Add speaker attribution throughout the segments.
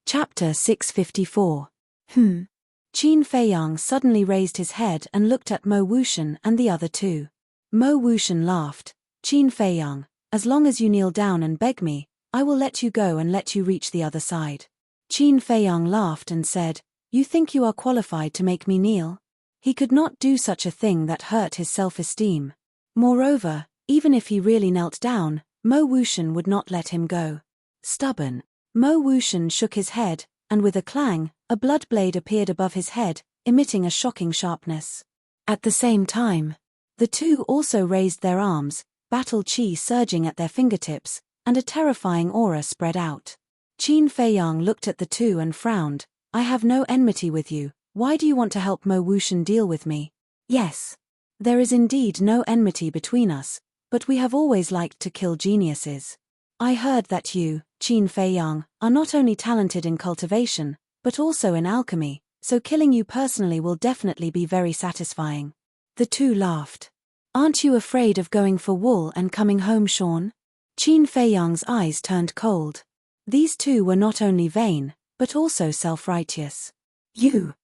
Speaker 1: Chapter 654. Qin Feiyang suddenly raised his head and looked at Mo Wuxian and the other two. Mo Wuxian laughed. Qin Feiyang, as long as you kneel down and beg me, I will let you go and let you reach the other side. Qin Feiyang laughed and said, You think you are qualified to make me kneel? He could not do such a thing that hurt his self-esteem. Moreover, even if he really knelt down, Mo Wuxian would not let him go. Stubborn. Mo Wuxian shook his head, and with a clang, a blood blade appeared above his head, emitting a shocking sharpness. At the same time, the two also raised their arms, battle chi surging at their fingertips, and a terrifying aura spread out. Qin Feiyang looked at the two and frowned. I have no enmity with you, why do you want to help Mo Wuxian deal with me? Yes. There is indeed no enmity between us, but we have always liked to kill geniuses. I heard that you, Qin Feiyang, are not only talented in cultivation, but also in alchemy, so killing you personally will definitely be very satisfying. The two laughed. Aren't you afraid of going for wool and coming home shorn? Qin Feiyang's eyes turned cold. These two were not only vain, but also self-righteous. You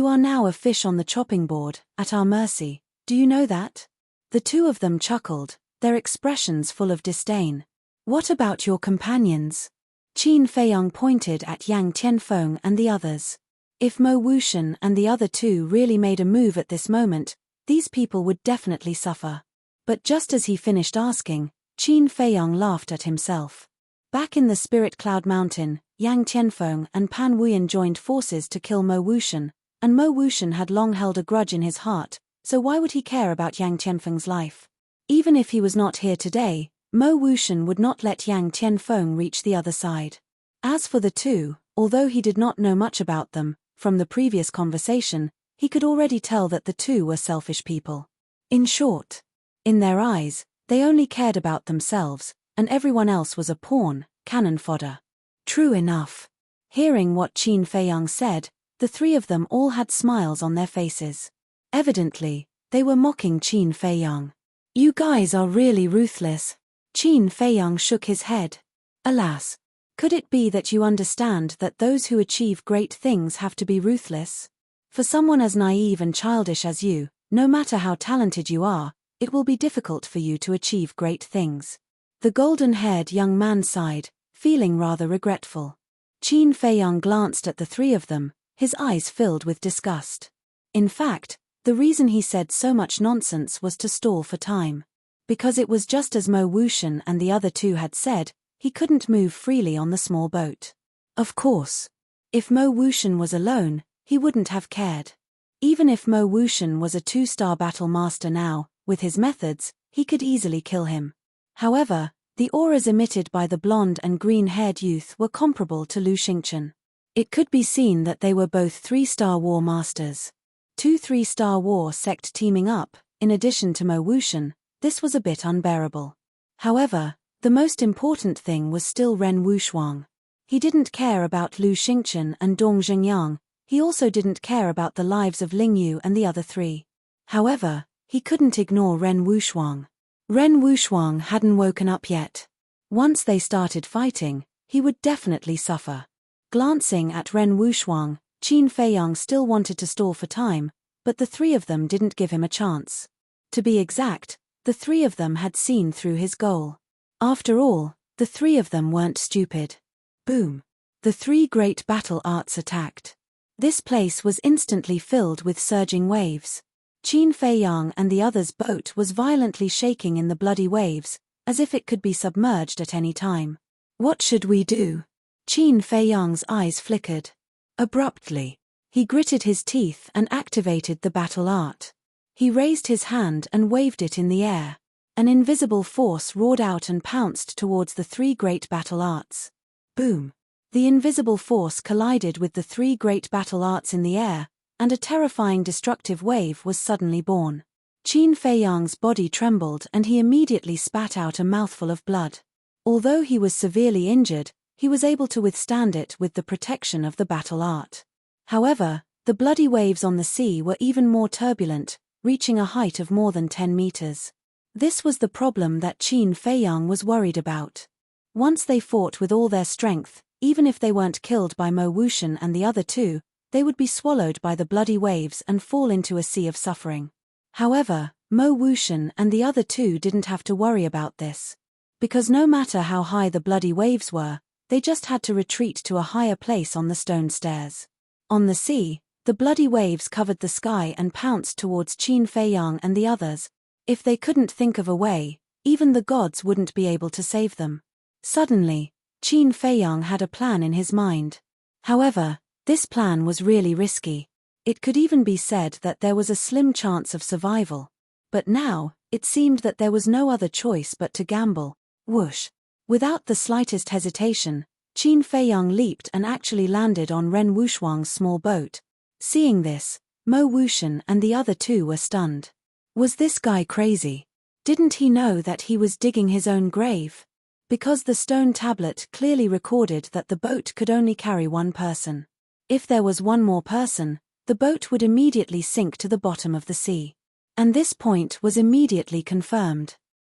Speaker 1: are now a fish on the chopping board, at our mercy, do you know that? The two of them chuckled, their expressions full of disdain. What about your companions? Qin Feiyang pointed at Yang Tianfeng and the others. If Mo Wuxian and the other two really made a move at this moment, these people would definitely suffer. But just as he finished asking, Qin Feiyang laughed at himself. Back in the Spirit Cloud Mountain, Yang Tianfeng and Pan Wuyan joined forces to kill Mo Wuxian, and Mo Wuxian had long held a grudge in his heart, so why would he care about Yang Tianfeng's life? Even if he was not here today, Mo Wuxian would not let Yang Tianfeng reach the other side. As for the two, although he did not know much about them, from the previous conversation, he could already tell that the two were selfish people. In short, in their eyes, they only cared about themselves, and everyone else was a pawn, cannon fodder. True enough. Hearing what Qin Feiyang said, the three of them all had smiles on their faces. Evidently, they were mocking Qin Feiyang. You guys are really ruthless. Qin Feiyang shook his head. Alas, could it be that you understand that those who achieve great things have to be ruthless? For someone as naive and childish as you, no matter how talented you are, it will be difficult for you to achieve great things. The golden-haired young man sighed, feeling rather regretful. Qin Feiyang glanced at the three of them, his eyes filled with disgust. In fact, the reason he said so much nonsense was to stall for time. Because it was just as Mo Wuxian and the other two had said, he couldn't move freely on the small boat. Of course. If Mo Wuxian was alone, he wouldn't have cared. Even if Mo Wuxian was a 2-star battle master now, with his methods, he could easily kill him. However, the auras emitted by the blonde and green-haired youth were comparable to Lu Xingchen. It could be seen that they were both 3-star war masters. 2 3-star war sect teaming up, in addition to Mo Wuxian, this was a bit unbearable. However, the most important thing was still Ren Wuxuang. He didn't care about Lu Xingchen and Dong Zhengyang, he also didn't care about the lives of Ling Yu and the other three. However, he couldn't ignore Ren Wuxuang. Ren Wuxuang hadn't woken up yet. Once they started fighting, he would definitely suffer. Glancing at Ren Wuxuang, Qin Feiyang still wanted to stall for time, but the three of them didn't give him a chance. To be exact, the three of them had seen through his goal. After all, the three of them weren't stupid. Boom! The three great battle arts attacked. This place was instantly filled with surging waves. Qin Feiyang and the others' boat was violently shaking in the bloody waves, as if it could be submerged at any time. What should we do? Qin Feiyang's eyes flickered. Abruptly, he gritted his teeth and activated the battle art. He raised his hand and waved it in the air. An invisible force roared out and pounced towards the three great battle arts. Boom! The invisible force collided with the three great battle arts in the air, and a terrifying destructive wave was suddenly born. Qin Feiyang's body trembled and he immediately spat out a mouthful of blood. Although he was severely injured, he was able to withstand it with the protection of the battle art. However, the bloody waves on the sea were even more turbulent, reaching a height of more than 10 meters. This was the problem that Qin Feiyang was worried about. Once they fought with all their strength, even if they weren't killed by Mo Wuxian and the other two, they would be swallowed by the bloody waves and fall into a sea of suffering. However, Mo Wuxian and the other two didn't have to worry about this. Because no matter how high the bloody waves were, they just had to retreat to a higher place on the stone stairs. On the sea, the bloody waves covered the sky and pounced towards Qin Feiyang and the others. If they couldn't think of a way, even the gods wouldn't be able to save them. Suddenly, Qin Feiyang had a plan in his mind. However, this plan was really risky. It could even be said that there was a slim chance of survival. But now, it seemed that there was no other choice but to gamble. Whoosh! Without the slightest hesitation, Qin Feiyang leaped and actually landed on Ren Wuxuang's small boat. Seeing this, Mo Wuxian and the other two were stunned. Was this guy crazy? Didn't he know that he was digging his own grave? Because the stone tablet clearly recorded that the boat could only carry one person. If there was one more person, the boat would immediately sink to the bottom of the sea. And this point was immediately confirmed.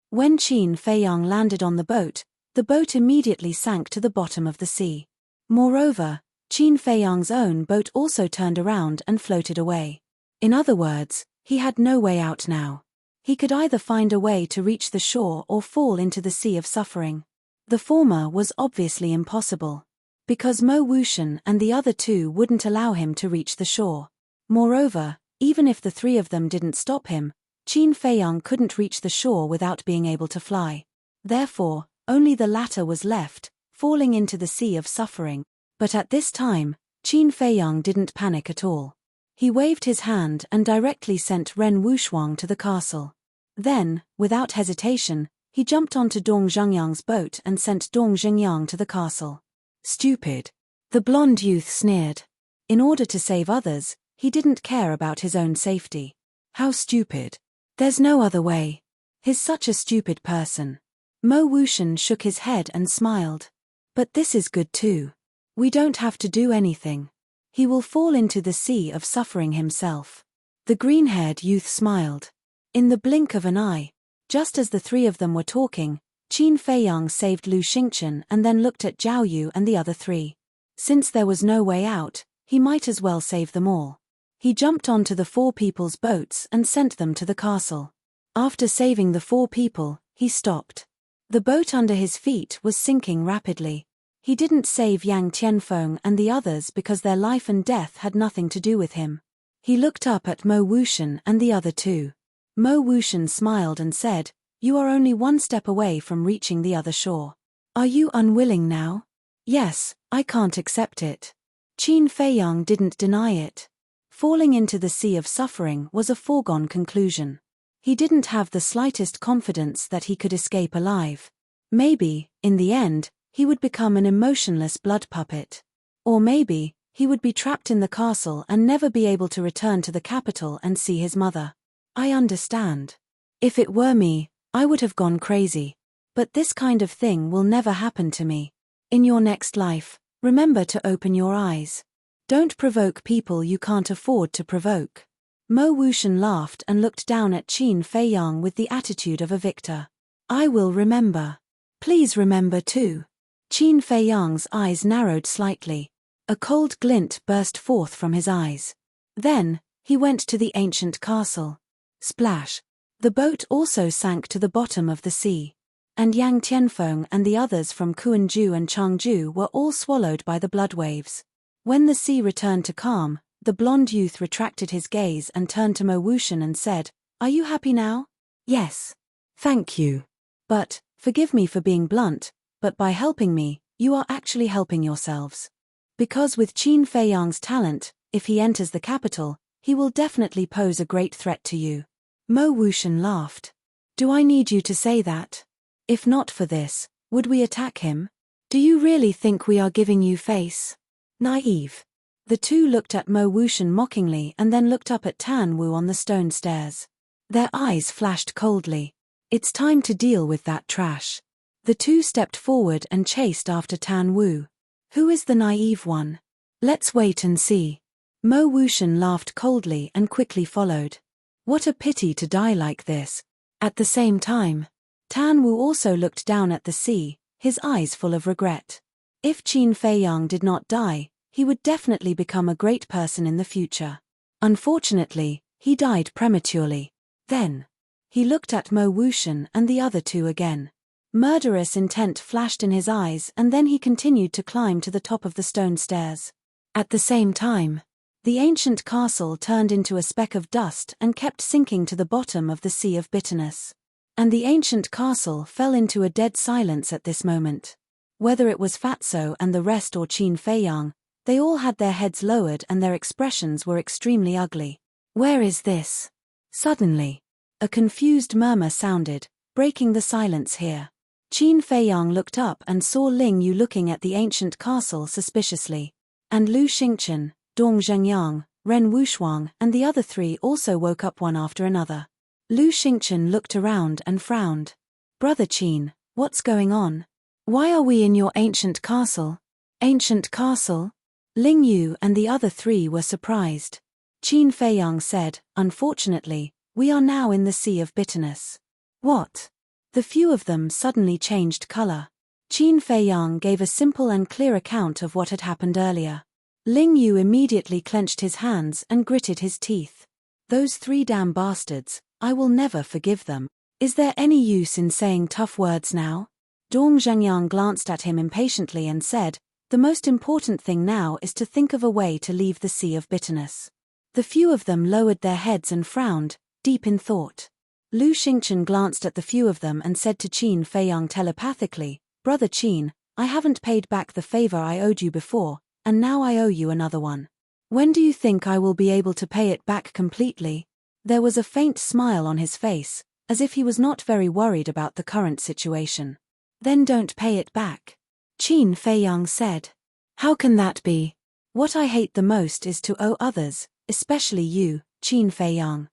Speaker 1: When Qin Feiyang landed on the boat immediately sank to the bottom of the sea. Moreover, Qin Feiyang's own boat also turned around and floated away. In other words, he had no way out now. He could either find a way to reach the shore or fall into the sea of suffering. The former was obviously impossible, because Mo Wuxian and the other two wouldn't allow him to reach the shore. Moreover, even if the three of them didn't stop him, Qin Feiyang couldn't reach the shore without being able to fly. Therefore, only the latter was left, falling into the sea of suffering. But at this time, Qin Feiyang didn't panic at all. He waved his hand and directly sent Ren Wuxuang to the castle. Then, without hesitation, he jumped onto Dong Zhengyang's boat and sent Dong Zhengyang to the castle. Stupid! The blonde youth sneered. In order to save others, he didn't care about his own safety. How stupid! There's no other way. He's such a stupid person. Mo Wuxian shook his head and smiled. But this is good too. We don't have to do anything. He will fall into the sea of suffering himself. The green-haired youth smiled. In the blink of an eye, just as the three of them were talking, Qin Feiyang saved Lu Xingchen and then looked at Zhao Yu and the other three. Since there was no way out, he might as well save them all. He jumped onto the four people's boats and sent them to the castle. After saving the four people, he stopped. The boat under his feet was sinking rapidly. He didn't save Yang Tianfeng and the others because their life and death had nothing to do with him. He looked up at Mo Wuxian and the other two. Mo Wuxian smiled and said, "You are only one step away from reaching the other shore. Are you unwilling now?" "Yes, I can't accept it." Qin Feiyang didn't deny it. Falling into the sea of suffering was a foregone conclusion. He didn't have the slightest confidence that he could escape alive. Maybe, in the end, he would become an emotionless blood puppet. Or maybe, he would be trapped in the castle and never be able to return to the capital and see his mother. I understand. If it were me, I would have gone crazy. But this kind of thing will never happen to me. In your next life, remember to open your eyes. Don't provoke people you can't afford to provoke. Mo Wuxian laughed and looked down at Qin Feiyang with the attitude of a victor. I will remember. Please remember too. Qin Feiyang's eyes narrowed slightly. A cold glint burst forth from his eyes. Then, he went to the ancient castle. Splash! The boat also sank to the bottom of the sea. And Yang Tianfeng and the others from Kuanju and Changju were all swallowed by the blood waves. When the sea returned to calm, the blonde youth retracted his gaze and turned to Mo Wuxian and said, "Are you happy now?" "Yes. Thank you. But, forgive me for being blunt, but by helping me, you are actually helping yourselves. Because with Qin Feiyang's talent, if he enters the capital, he will definitely pose a great threat to you." Mo Wuxian laughed. "Do I need you to say that? If not for this, would we attack him? Do you really think we are giving you face? Naive." The two looked at Mo Wuxian mockingly and then looked up at Tan Wu on the stone stairs. Their eyes flashed coldly. It's time to deal with that trash. The two stepped forward and chased after Tan Wu. Who is the naive one? Let's wait and see. Mo Wuxian laughed coldly and quickly followed. What a pity to die like this. At the same time, Tan Wu also looked down at the sea, his eyes full of regret. If Qin Feiyang did not die, he would definitely become a great person in the future. Unfortunately, he died prematurely. Then, he looked at Mo Wuxian and the other two again. Murderous intent flashed in his eyes, and then he continued to climb to the top of the stone stairs. At the same time, the ancient castle turned into a speck of dust and kept sinking to the bottom of the sea of bitterness. And the ancient castle fell into a dead silence at this moment. Whether it was Fatso and the rest or Qin Feiyang, they all had their heads lowered and their expressions were extremely ugly. Where is this? Suddenly, a confused murmur sounded, breaking the silence here. Qin Feiyang looked up and saw Ling Yu looking at the ancient castle suspiciously. And Lu Xingchen, Dong Zhengyang, Ren Wushuang and the other three also woke up one after another. Lu Xingchen looked around and frowned. Brother Qin, what's going on? Why are we in your ancient castle? Ancient castle? Ling Yu and the other three were surprised. Qin Feiyang said, unfortunately, we are now in the sea of bitterness. What? The few of them suddenly changed color. Qin Feiyang gave a simple and clear account of what had happened earlier. Ling Yu immediately clenched his hands and gritted his teeth. Those three damn bastards, I will never forgive them. Is there any use in saying tough words now? Dong Zhengyang glanced at him impatiently and said, the most important thing now is to think of a way to leave the sea of bitterness. The few of them lowered their heads and frowned, deep in thought. Lu Xingchen glanced at the few of them and said to Qin Feiyang telepathically, Brother Qin, I haven't paid back the favor I owed you before, and now I owe you another one. When do you think I will be able to pay it back completely? There was a faint smile on his face, as if he was not very worried about the current situation. Then don't pay it back. Qin Feiyang said. How can that be? What I hate the most is to owe others, especially you, Qin Feiyang.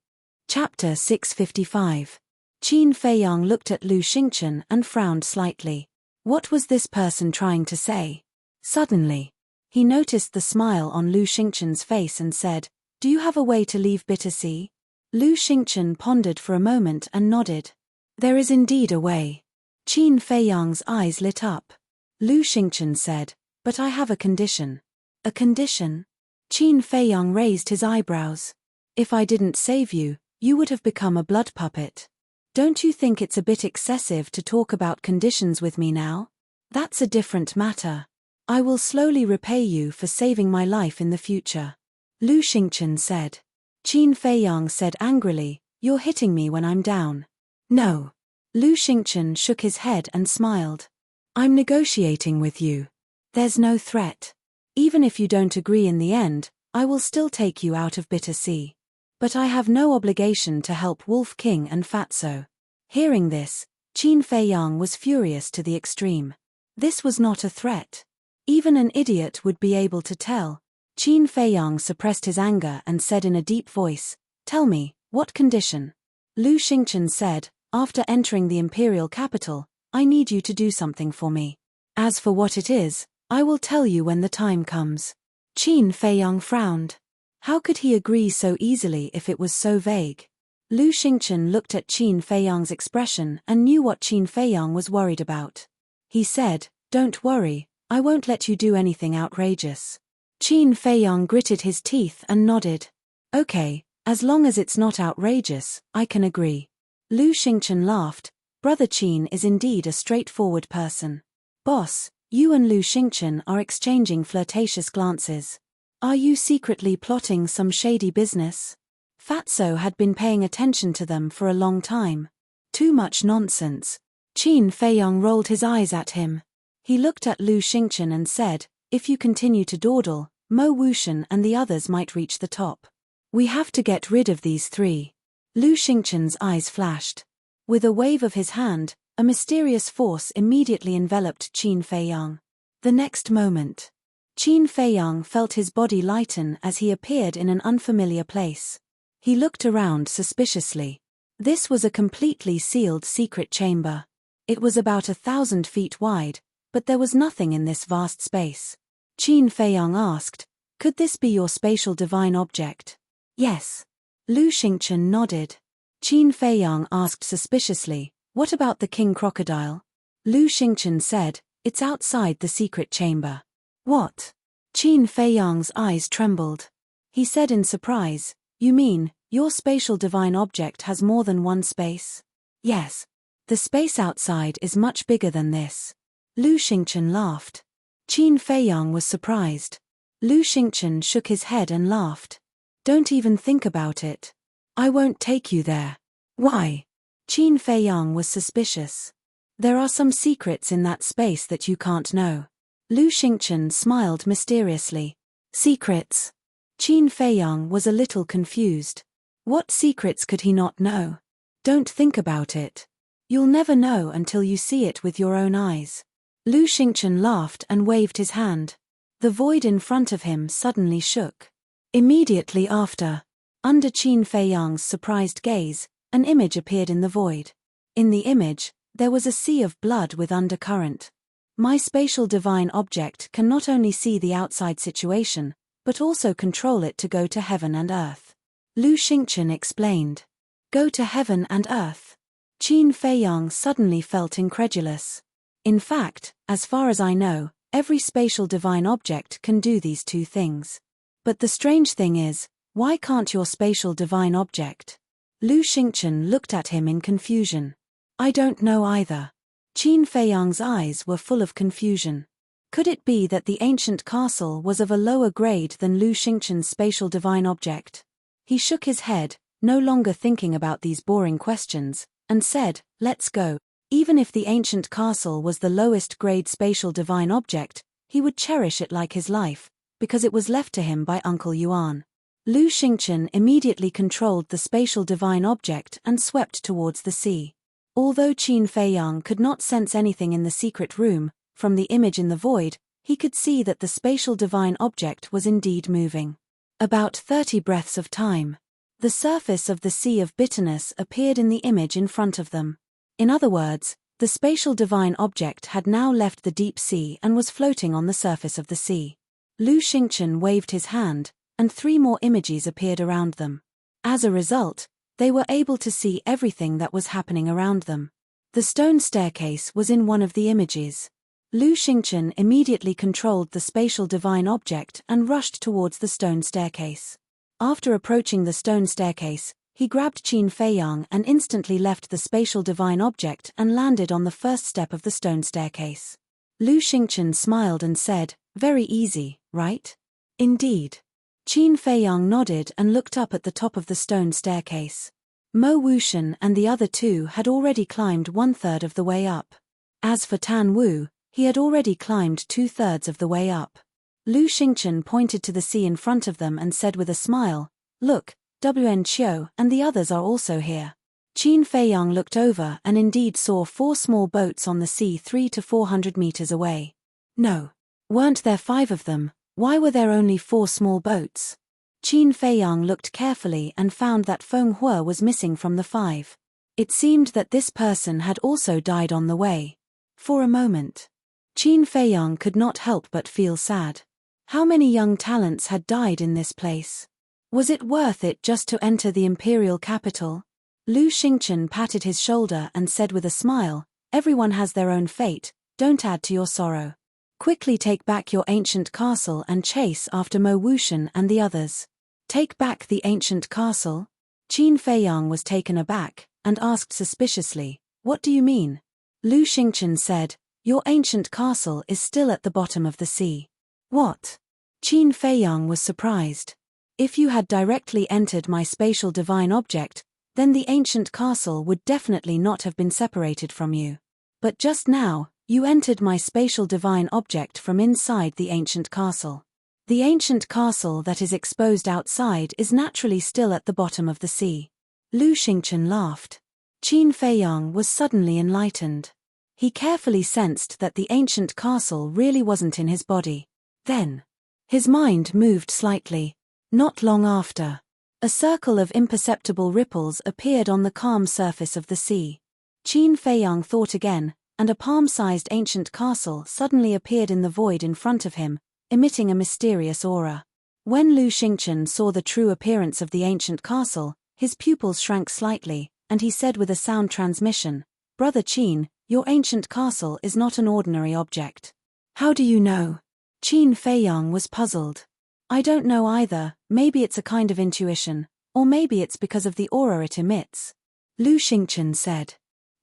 Speaker 1: Chapter 655. Qin Feiyang looked at Lu Xingchen and frowned slightly. What was this person trying to say? Suddenly, he noticed the smile on Lu Xingchen's face and said, do you have a way to leave Bitter Sea? Lu Xingchen pondered for a moment and nodded. There is indeed a way. Qin Feiyang's eyes lit up. Lu Xingchen said, but I have a condition. A condition? Qin Feiyang raised his eyebrows. If I didn't save you, you would have become a blood puppet. Don't you think it's a bit excessive to talk about conditions with me now? That's a different matter. I will slowly repay you for saving my life in the future. Lu Xingchen said. Qin Feiyang said angrily, you're hitting me when I'm down. No. Lu Xingchen shook his head and smiled. I'm negotiating with you. There's no threat. Even if you don't agree in the end, I will still take you out of Bitter Sea. But I have no obligation to help Wolf King and Fatso. Hearing this, Qin Feiyang was furious to the extreme. This was not a threat. Even an idiot would be able to tell. Qin Feiyang suppressed his anger and said in a deep voice, tell me, what condition? Lu Xingchen said, after entering the imperial capital, I need you to do something for me. As for what it is, I will tell you when the time comes. Qin Feiyang frowned. How could he agree so easily if it was so vague? Lu Xingchen looked at Qin Feiyang's expression and knew what Qin Feiyang was worried about. He said, don't worry, I won't let you do anything outrageous. Qin Feiyang gritted his teeth and nodded. Okay, as long as it's not outrageous, I can agree. Lu Xingchen laughed. Brother Qin is indeed a straightforward person. Boss, you and Lu Xingchen are exchanging flirtatious glances. Are you secretly plotting some shady business? Fatso had been paying attention to them for a long time. Too much nonsense. Qin Feiyang rolled his eyes at him. He looked at Lu Xingchen and said, if you continue to dawdle, Mo Wuxian and the others might reach the top. We have to get rid of these three. Lu Xingchen's eyes flashed. With a wave of his hand, a mysterious force immediately enveloped Qin Feiyang. The next moment, Qin Feiyang felt his body lighten as he appeared in an unfamiliar place. He looked around suspiciously. This was a completely sealed secret chamber. It was about 1,000 feet wide, but there was nothing in this vast space. Qin Feiyang asked, could this be your spatial divine object? Yes. Lu Xingchen nodded. Qin Feiyang asked suspiciously, what about the king crocodile? Lu Xingchen said, It's outside the secret chamber. What? Qin Feiyang's eyes trembled. He said in surprise, You mean, your spatial divine object has more than one space? Yes. The space outside is much bigger than this. Lu Xingchen laughed. Qin Feiyang was surprised. Lu Xingchen shook his head and laughed. Don't even think about it. I won't take you there. Why? Qin Feiyang was suspicious. There are some secrets in that space that you can't know. Lu Xingchen smiled mysteriously. Secrets? Qin Feiyang was a little confused. What secrets could he not know? Don't think about it. You'll never know until you see it with your own eyes. Lu Xingchen laughed and waved his hand. The void in front of him suddenly shook. Immediately after, under Qin Feiyang's surprised gaze, an image appeared in the void. In the image, there was a sea of blood with undercurrent. My spatial divine object can not only see the outside situation, but also control it to go to heaven and earth. Lu Xingchen explained. Go to heaven and earth? Qin Feiyang suddenly felt incredulous. In fact, as far as I know, every spatial divine object can do these two things. But the strange thing is, why can't your spatial divine object? Lu Xingchen looked at him in confusion. I don't know either. Qin Feiyang's eyes were full of confusion. Could it be that the ancient castle was of a lower grade than Lu Xingchen's spatial divine object? He shook his head, no longer thinking about these boring questions, and said, Let's go. Even if the ancient castle was the lowest grade spatial divine object, he would cherish it like his life, because it was left to him by Uncle Yuan. Lu Xingchen immediately controlled the spatial divine object and swept towards the sea. Although Qin Feiyang could not sense anything in the secret room, from the image in the void, he could see that the spatial divine object was indeed moving. About 30 breaths of time. The surface of the sea of bitterness appeared in the image in front of them. In other words, the spatial divine object had now left the deep sea and was floating on the surface of the sea. Lu Xingchen waved his hand, and 3 more images appeared around them. As a result, they were able to see everything that was happening around them. The stone staircase was in one of the images. Lu Xingchen immediately controlled the spatial divine object and rushed towards the stone staircase. After approaching the stone staircase, he grabbed Qin Feiyang and instantly left the spatial divine object and landed on the first step of the stone staircase. Lu Xingchen smiled and said, Very easy, right? Indeed. Qin Feiyang nodded and looked up at the top of the stone staircase. Mo Wuxian and the other 2 had already climbed 1/3 of the way up. As for Tan Wu, he had already climbed 2/3 of the way up. Lu Xingchen pointed to the sea in front of them and said with a smile, Look, Wen Qiu and the others are also here. Qin Feiyang looked over and indeed saw 4 small boats on the sea 300 to 400 meters away. No. Weren't there 5 of them? Why were there only 4 small boats? Qin Feiyang looked carefully and found that Feng Hua was missing from the 5. It seemed that this person had also died on the way. For a moment, Qin Feiyang could not help but feel sad. How many young talents had died in this place? Was it worth it just to enter the imperial capital? Lu Xingchen patted his shoulder and said with a smile, Everyone has their own fate, don't add to your sorrow. Quickly take back your ancient castle and chase after Mo Wuxian and the others. Take back the ancient castle? Qin Feiyang was taken aback, and asked suspiciously, What do you mean? Lu Xingchen said, Your ancient castle is still at the bottom of the sea. What? Qin Feiyang was surprised. If you had directly entered my spatial divine object, then the ancient castle would definitely not have been separated from you. But just now, you entered my spatial divine object from inside the ancient castle. The ancient castle that is exposed outside is naturally still at the bottom of the sea. Lu Xingchen laughed. Qin Feiyang was suddenly enlightened. He carefully sensed that the ancient castle really wasn't in his body. Then, his mind moved slightly. Not long after, a circle of imperceptible ripples appeared on the calm surface of the sea. Qin Feiyang thought again, and a palm-sized ancient castle suddenly appeared in the void in front of him, emitting a mysterious aura. When Lu Xingchen saw the true appearance of the ancient castle, his pupils shrank slightly, and he said with a sound transmission, Brother Qin, Your ancient castle is not an ordinary object. How do you know? Qin Feiyang was puzzled. I don't know either, maybe it's a kind of intuition, or maybe it's because of the aura it emits. Lu Xingchen said.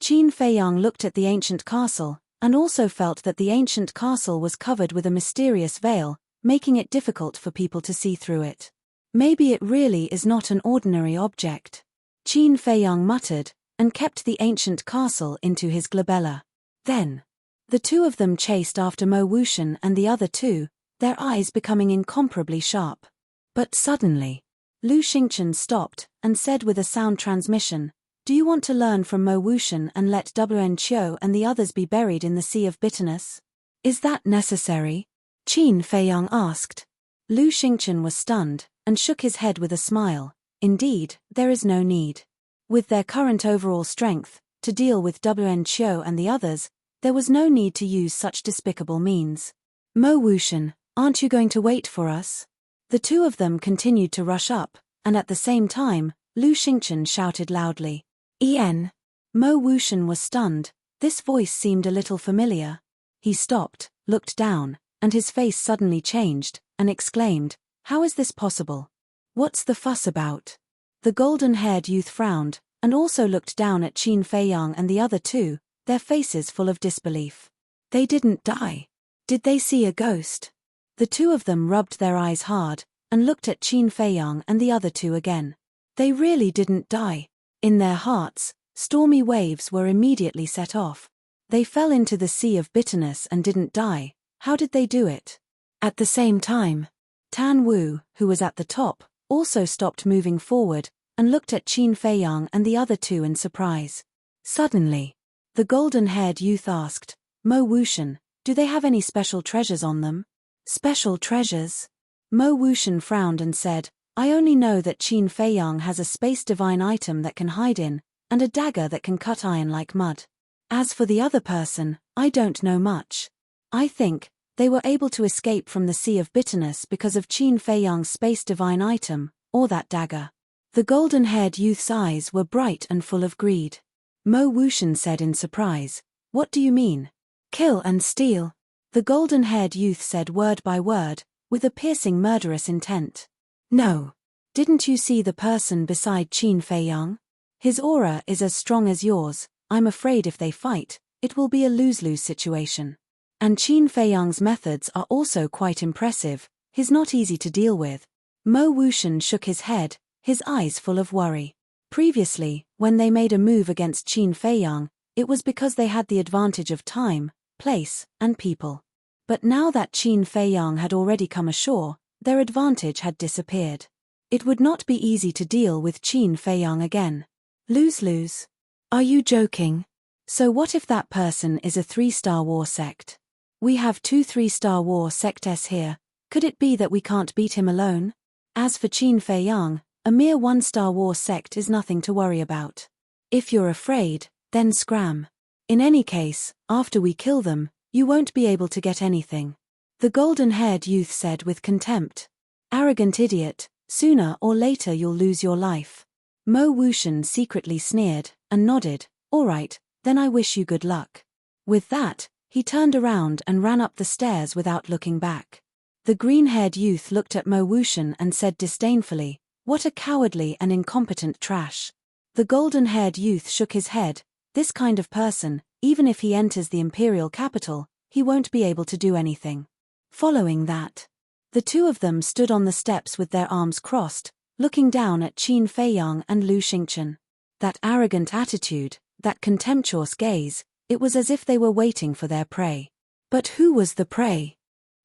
Speaker 1: Qin Feiyang looked at the ancient castle, and also felt that the ancient castle was covered with a mysterious veil, making it difficult for people to see through it. Maybe it really is not an ordinary object. Qin Feiyang muttered, and kept the ancient castle into his glabella. Then, the two of them chased after Mo Wuxian and the other two, their eyes becoming incomparably sharp. But suddenly, Lu Xingchen stopped, and said with a sound transmission, "Do you want to learn from Mo Wuxian and let Wen Qiu and the others be buried in the sea of bitterness? Is that necessary?" Qin Feiyang asked. Lu Xingchen was stunned, and shook his head with a smile. Indeed, there is no need. With their current overall strength, to deal with Wen Qiu and the others, there was no need to use such despicable means. Mo Wuxian, aren't you going to wait for us? The two of them continued to rush up, and at the same time, Lu Xingchen shouted loudly. "En!" Mo Wuxian was stunned. This voice seemed a little familiar. He stopped, looked down, and his face suddenly changed, and exclaimed, "How is this possible? What's the fuss about?" The golden-haired youth frowned, and also looked down at Qin Feiyang and the other two, their faces full of disbelief. They didn't die. Did they see a ghost? The two of them rubbed their eyes hard, and looked at Qin Feiyang and the other two again. They really didn't die. In their hearts, stormy waves were immediately set off. They fell into the sea of bitterness and didn't die. How did they do it? At the same time, Tan Wu, who was at the top, also stopped moving forward, and looked at Qin Feiyang and the other two in surprise. Suddenly, the golden-haired youth asked, "Mo Wuxian, do they have any special treasures on them?" "Special treasures?" Mo Wuxian frowned and said, "I only know that Qin Feiyang has a space divine item that can hide in, and a dagger that can cut iron like mud. As for the other person, I don't know much. I think they were able to escape from the Sea of Bitterness because of Qin Feiyang's space divine item, or that dagger." The golden-haired youth's eyes were bright and full of greed. Mo Wuxian said in surprise, "What do you mean? Kill and steal?" The golden-haired youth said word by word, with a piercing murderous intent. "No. Didn't you see the person beside Qin Feiyang? His aura is as strong as yours. I'm afraid if they fight, it will be a lose-lose situation. And Qin Feiyang's methods are also quite impressive. He's not easy to deal with." Mo Wuxian shook his head, his eyes full of worry. Previously, when they made a move against Qin Feiyang, it was because they had the advantage of time, place, and people. But now that Qin Feiyang had already come ashore, their advantage had disappeared. It would not be easy to deal with Qin Feiyang again. Lose-lose? Are you joking? So what if that person is a 3-star war sect? We have 2 3-star war sects here. Could it be that we can't beat him alone? As for Qin Feiyang, a mere 1-star war sect is nothing to worry about. If you're afraid, then scram. In any case, after we kill them, you won't be able to get anything." The golden-haired youth said with contempt. "Arrogant idiot, sooner or later you'll lose your life." Mo Wuxian secretly sneered, and nodded, "All right, then I wish you good luck." With that, he turned around and ran up the stairs without looking back. The green-haired youth looked at Mo Wuxian and said disdainfully, "What a cowardly and incompetent trash." The golden-haired youth shook his head. This kind of person, even if he enters the imperial capital, he won't be able to do anything. Following that, the two of them stood on the steps with their arms crossed, looking down at Qin Feiyang and Lu Xingchen. That arrogant attitude, that contemptuous gaze, it was as if they were waiting for their prey. But who was the prey?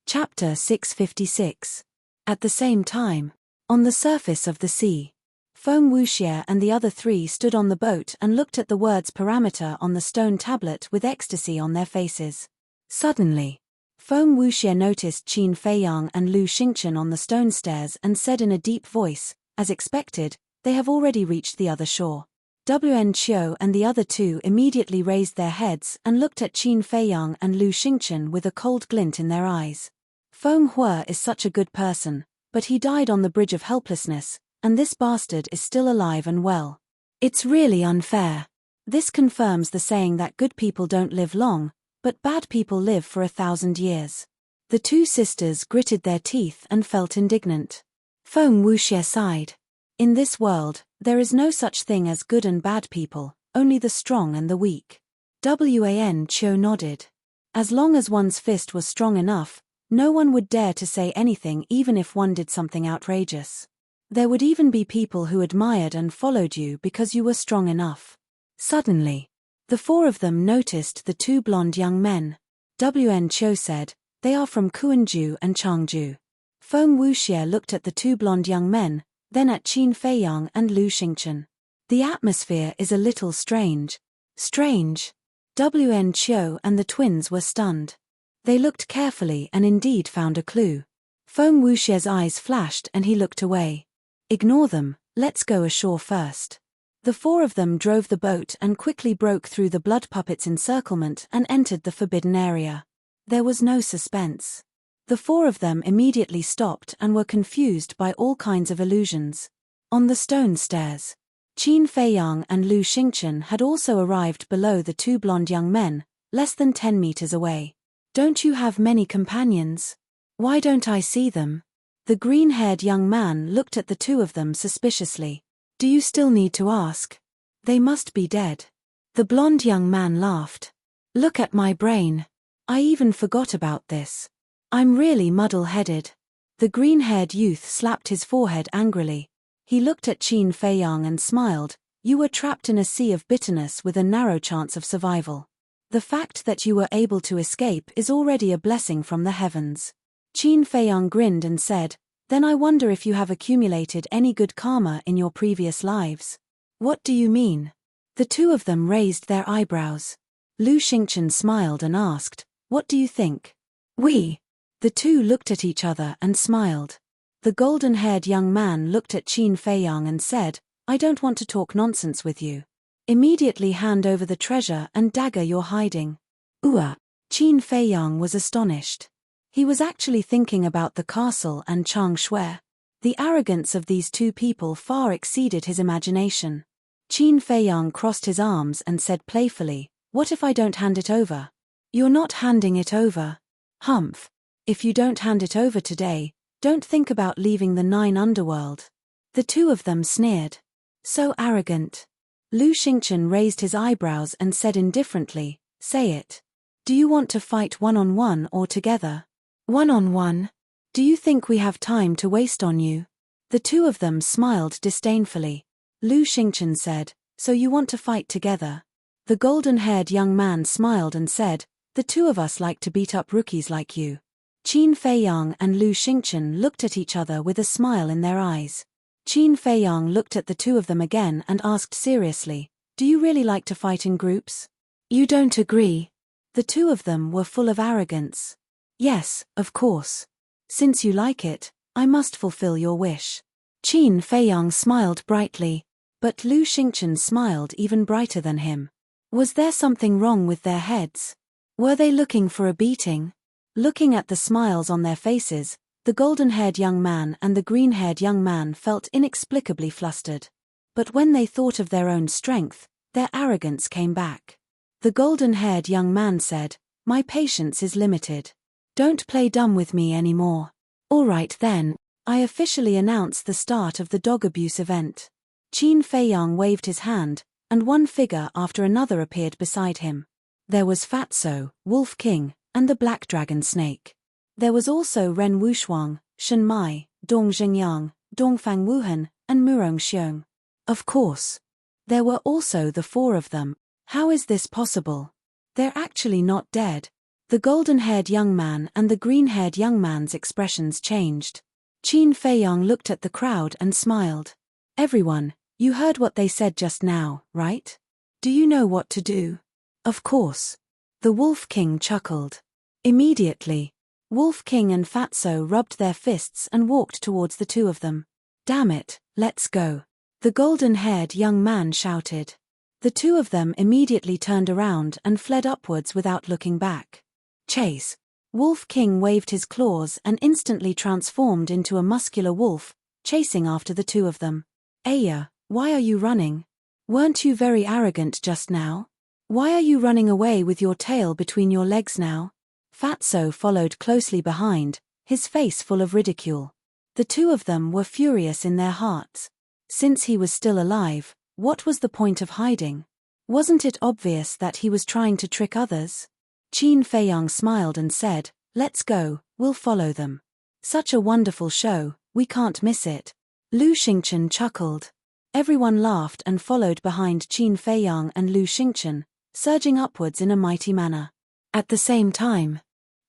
Speaker 1: Chapter 656. At the same time, on the surface of the sea, Feng Wuxie and the other 3 stood on the boat and looked at the words parameter on the stone tablet with ecstasy on their faces. Suddenly, Feng Wuxie noticed Qin Feiyang and Lu Xingchen on the stone stairs and said in a deep voice, "As expected, they have already reached the other shore." Wen Qiu and the other 2 immediately raised their heads and looked at Qin Feiyang and Lu Xingchen with a cold glint in their eyes. Feng Hua is such a good person, but he died on the Bridge of Helplessness, and this bastard is still alive and well. It's really unfair. This confirms the saying that good people don't live long, but bad people live for 1,000 years. The two sisters gritted their teeth and felt indignant. Feng Wuxie sighed. In this world, there is no such thing as good and bad people, only the strong and the weak. Wan Chou nodded. As long as one's fist was strong enough, no one would dare to say anything even if one did something outrageous. There would even be people who admired and followed you because you were strong enough. Suddenly, the four of them noticed the two blonde young men. Wan Chou said, "They are from Kuanju and Changju." Feng Wuxie looked at the two blonde young men, then at Qin Feiyang and Lu Xingchen. The atmosphere is a little strange. Strange. Wan Chou and the twins were stunned. They looked carefully and indeed found a clue. Feng Wuxie's eyes flashed and he looked away. "Ignore them, let's go ashore first." The four of them drove the boat and quickly broke through the blood puppet's encirclement and entered the forbidden area. There was no suspense. The four of them immediately stopped and were confused by all kinds of illusions. On the stone stairs, Qin Feiyang and Lu Xingchen had also arrived below the two blonde young men, less than 10 meters away. "Don't you have many companions? Why don't I see them?" The green-haired young man looked at the two of them suspiciously. "Do you still need to ask? They must be dead." The blonde young man laughed. "Look at my brain. I even forgot about this. I'm really muddle-headed." The green-haired youth slapped his forehead angrily. He looked at Qin Feiyang and smiled. "You were trapped in a sea of bitterness with a narrow chance of survival. The fact that you were able to escape is already a blessing from the heavens." Qin Feiyang grinned and said, "Then I wonder if you have accumulated any good karma in your previous lives." "What do you mean?" The two of them raised their eyebrows. Lu Xingchen smiled and asked, "What do you think?" "We." The two looked at each other and smiled. The golden-haired young man looked at Qin Feiyang and said, "I don't want to talk nonsense with you. Immediately hand over the treasure and dagger you're hiding." "Ua." Qin Feiyang was astonished. He was actually thinking about the castle and Chang Shui. The arrogance of these two people far exceeded his imagination. Qin Feiyang crossed his arms and said playfully, "What if I don't hand it over?" "You're not handing it over. Humph. If you don't hand it over today, don't think about leaving the 9 underworld." The two of them sneered. "So arrogant." Lu Xingchen raised his eyebrows and said indifferently, "Say it. Do you want to fight one-on-one or together?" "One-on-one? Do you think we have time to waste on you?" The two of them smiled disdainfully. Lu Xingchen said, "So you want to fight together?" The golden-haired young man smiled and said, "The two of us like to beat up rookies like you." Qin Feiyang and Lu Xingchen looked at each other with a smile in their eyes. Qin Feiyang looked at the two of them again and asked seriously, "Do you really like to fight in groups?" "You don't agree?" The two of them were full of arrogance. "Yes, of course. Since you like it, I must fulfill your wish." Qin Feiyang smiled brightly, but Lu Xingchen smiled even brighter than him. Was there something wrong with their heads? Were they looking for a beating? Looking at the smiles on their faces, the golden-haired young man and the green-haired young man felt inexplicably flustered. But when they thought of their own strength, their arrogance came back. The golden-haired young man said, "My patience is limited. Don't play dumb with me anymore." "All right then, I officially announce the start of the dog abuse event." Qin Feiyang waved his hand, and one figure after another appeared beside him. There was Fatso, Wolf King, and the Black Dragon Snake. There was also Ren Wushuang, Shen Mai, Dong Xingyang, Dongfang Wuhan, and Murong Xiong. Of course. There were also the four of them. How is this possible? They're actually not dead. The golden-haired young man and the green-haired young man's expressions changed. Qin Feiyang looked at the crowd and smiled. "Everyone, you heard what they said just now, right? Do you know what to do?" "Of course." The Wolf King chuckled. Immediately, Wolf King and Fatso rubbed their fists and walked towards the two of them. "Damn it, let's go," the golden-haired young man shouted. The two of them immediately turned around and fled upwards without looking back. "Chase." Wolf King waved his claws and instantly transformed into a muscular wolf, chasing after the two of them. "Aya, why are you running?" Weren't you very arrogant just now? Why are you running away with your tail between your legs now? Fatso followed closely behind, his face full of ridicule. The two of them were furious in their hearts. Since he was still alive, what was the point of hiding? Wasn't it obvious that he was trying to trick others? Qin Feiyang smiled and said, "Let's go, we'll follow them. Such a wonderful show, we can't miss it." Lu Xingchen chuckled. Everyone laughed and followed behind Qin Feiyang and Lu Xingchen, surging upwards in a mighty manner. At the same time,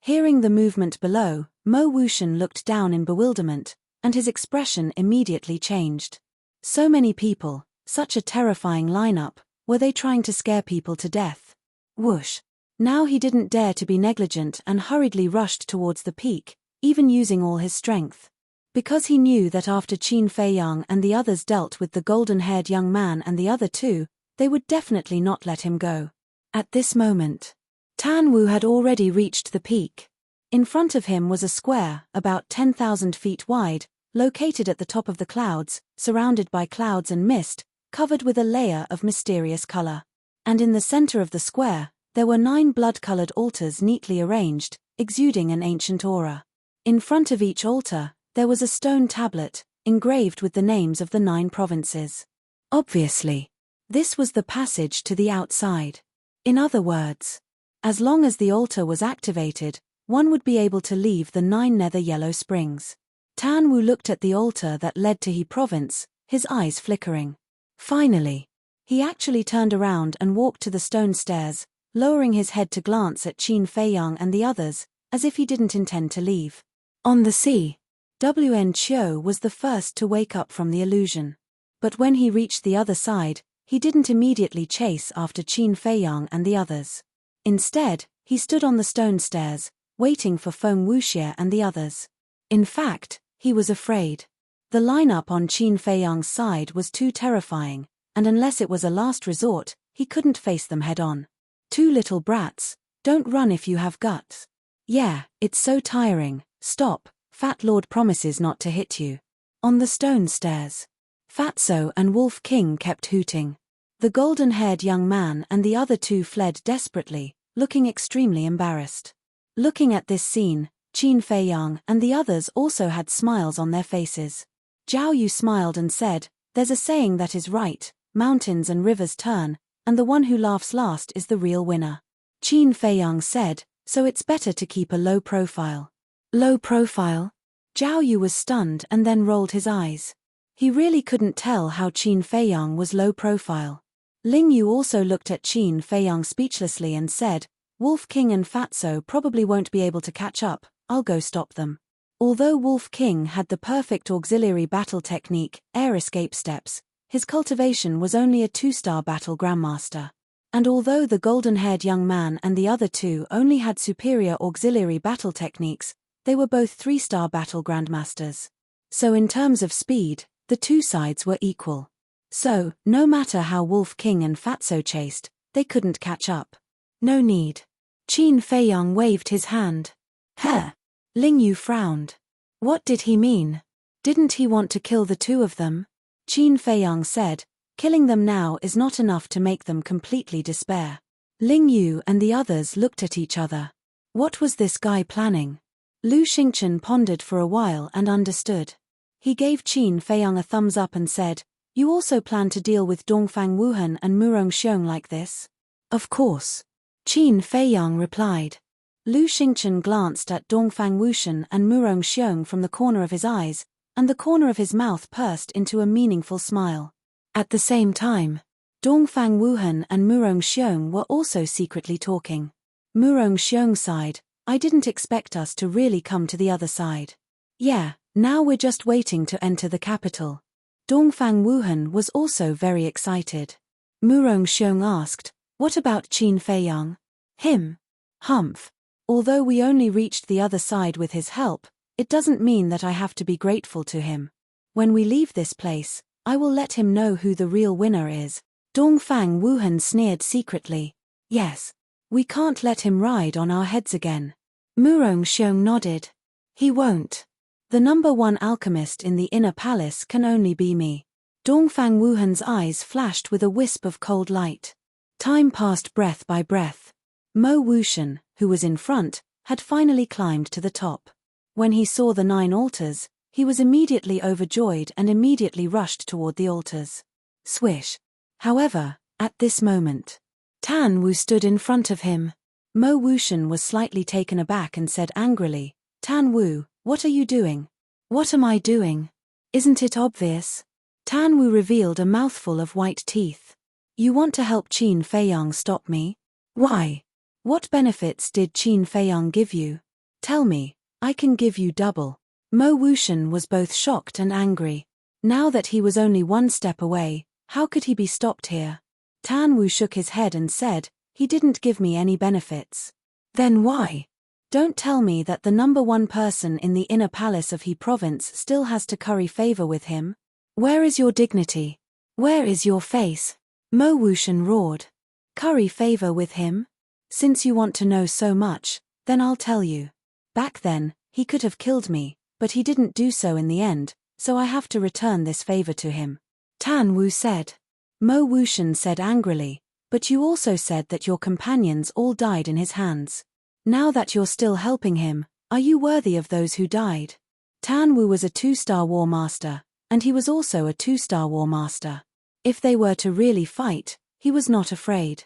Speaker 1: hearing the movement below, Mo Wuxian looked down in bewilderment, and his expression immediately changed. So many people, such a terrifying lineup, were they trying to scare people to death? Whoosh! Now he didn't dare to be negligent and hurriedly rushed towards the peak, even using all his strength. Because he knew that after Qin Feiyang and the others dealt with the golden-haired young man and the other two, they would definitely not let him go. At this moment, Tan Wu had already reached the peak. In front of him was a square, about 10,000 feet wide, located at the top of the clouds, surrounded by clouds and mist, covered with a layer of mysterious color. And in the center of the square, there were 9 blood-colored altars neatly arranged, exuding an ancient aura. In front of each altar, there was a stone tablet, engraved with the names of the 9 provinces. Obviously, this was the passage to the outside. In other words, as long as the altar was activated, one would be able to leave the 9 nether yellow springs. Tan Wu looked at the altar that led to He province, his eyes flickering. Finally, he actually turned around and walked to the stone stairs, lowering his head to glance at Qin Feiyang and the others, as if he didn't intend to leave. On the sea, Wen Qiu was the first to wake up from the illusion. But when he reached the other side, he didn't immediately chase after Qin Feiyang and the others. Instead, he stood on the stone stairs, waiting for Feng Wuxie and the others. In fact, he was afraid. The lineup on Qin Feiyang's side was too terrifying, and unless it was a last resort, he couldn't face them head-on. 2 little brats, don't run if you have guts. Yeah, it's so tiring, stop, Fat Lord promises not to hit you. On the stone stairs, Fatso and Wolf King kept hooting. The golden-haired young man and the other 2 fled desperately, looking extremely embarrassed. Looking at this scene, Qin Feiyang and the others also had smiles on their faces. Zhao Yu smiled and said, "There's a saying that is right, mountains and rivers turn, and the one who laughs last is the real winner." Qin Feiyang said, "So it's better to keep a low profile." Low profile? Zhao Yu was stunned and then rolled his eyes. He really couldn't tell how Qin Feiyang was low profile. Ling Yu also looked at Qin Feiyang speechlessly and said, "Wolf King and Fatso probably won't be able to catch up, I'll go stop them." Although Wolf King had the perfect auxiliary battle technique, air escape steps, his cultivation was only a 2-star battle grandmaster. And although the golden-haired young man and the other 2 only had superior auxiliary battle techniques, they were both 3-star battle grandmasters. So in terms of speed, the 2 sides were equal. So, no matter how Wolf King and Fatso chased, they couldn't catch up. No need. Qin Feiyang waved his hand. Huh. Ling Yu frowned. What did he mean? Didn't he want to kill the 2 of them? Qin Feiyang said, "Killing them now is not enough to make them completely despair." Ling Yu and the others looked at each other. What was this guy planning? Lu Xingchen pondered for a while and understood. He gave Qin Feiyang a thumbs up and said, "You also plan to deal with Dongfang Wuhan and Murong Xiong like this?" "Of course." Qin Feiyang replied. Lu Xingchen glanced at Dongfang Wuxian and Murong Xiong from the corner of his eyes, and the corner of his mouth pursed into a meaningful smile. At the same time, Dongfang Wuhan and Murong Xiong were also secretly talking. Murong Xiong sighed, "I didn't expect us to really come to the other side. Yeah, now we're just waiting to enter the capital." Dongfang Wuhan was also very excited. Murong Xiong asked, "What about Qin Feiyang?" "Him? Humph. Although we only reached the other side with his help, it doesn't mean that I have to be grateful to him. When we leave this place, I will let him know who the real winner is." Dongfang Wuhan sneered secretly. "Yes. We can't let him ride on our heads again." Murong Xiong nodded. "He won't. The #1 alchemist in the inner palace can only be me." Dongfang Wuhan's eyes flashed with a wisp of cold light. Time passed breath by breath. Mo Wuxian, who was in front, had finally climbed to the top. When he saw the 9 altars, he was immediately overjoyed and immediately rushed toward the altars. Swish. However, at this moment, Tan Wu stood in front of him. Mo Wuxian was slightly taken aback and said angrily, "Tan Wu, what are you doing?" "What am I doing? Isn't it obvious?" Tan Wu revealed a mouthful of white teeth. "You want to help Qin Feiyang stop me? Why? What benefits did Qin Feiyang give you? Tell me, I can give you double." Mo Wuxian was both shocked and angry. Now that he was only 1 step away, how could he be stopped here? Tan Wu shook his head and said, "He didn't give me any benefits." "Then why? Don't tell me that the number 1 person in the inner palace of He province still has to curry favor with him. Where is your dignity? Where is your face?" Mo Wuxian roared. "Curry favor with him? Since you want to know so much, then I'll tell you. Back then, he could have killed me, but he didn't do so in the end, so I have to return this favor to him." Tan Wu said. Mo Wuxian said angrily, "But you also said that your companions all died in his hands. Now that you're still helping him, are you worthy of those who died?" Tan Wu was a 2-star war master, and he was also a 2-star war master. If they were to really fight, he was not afraid.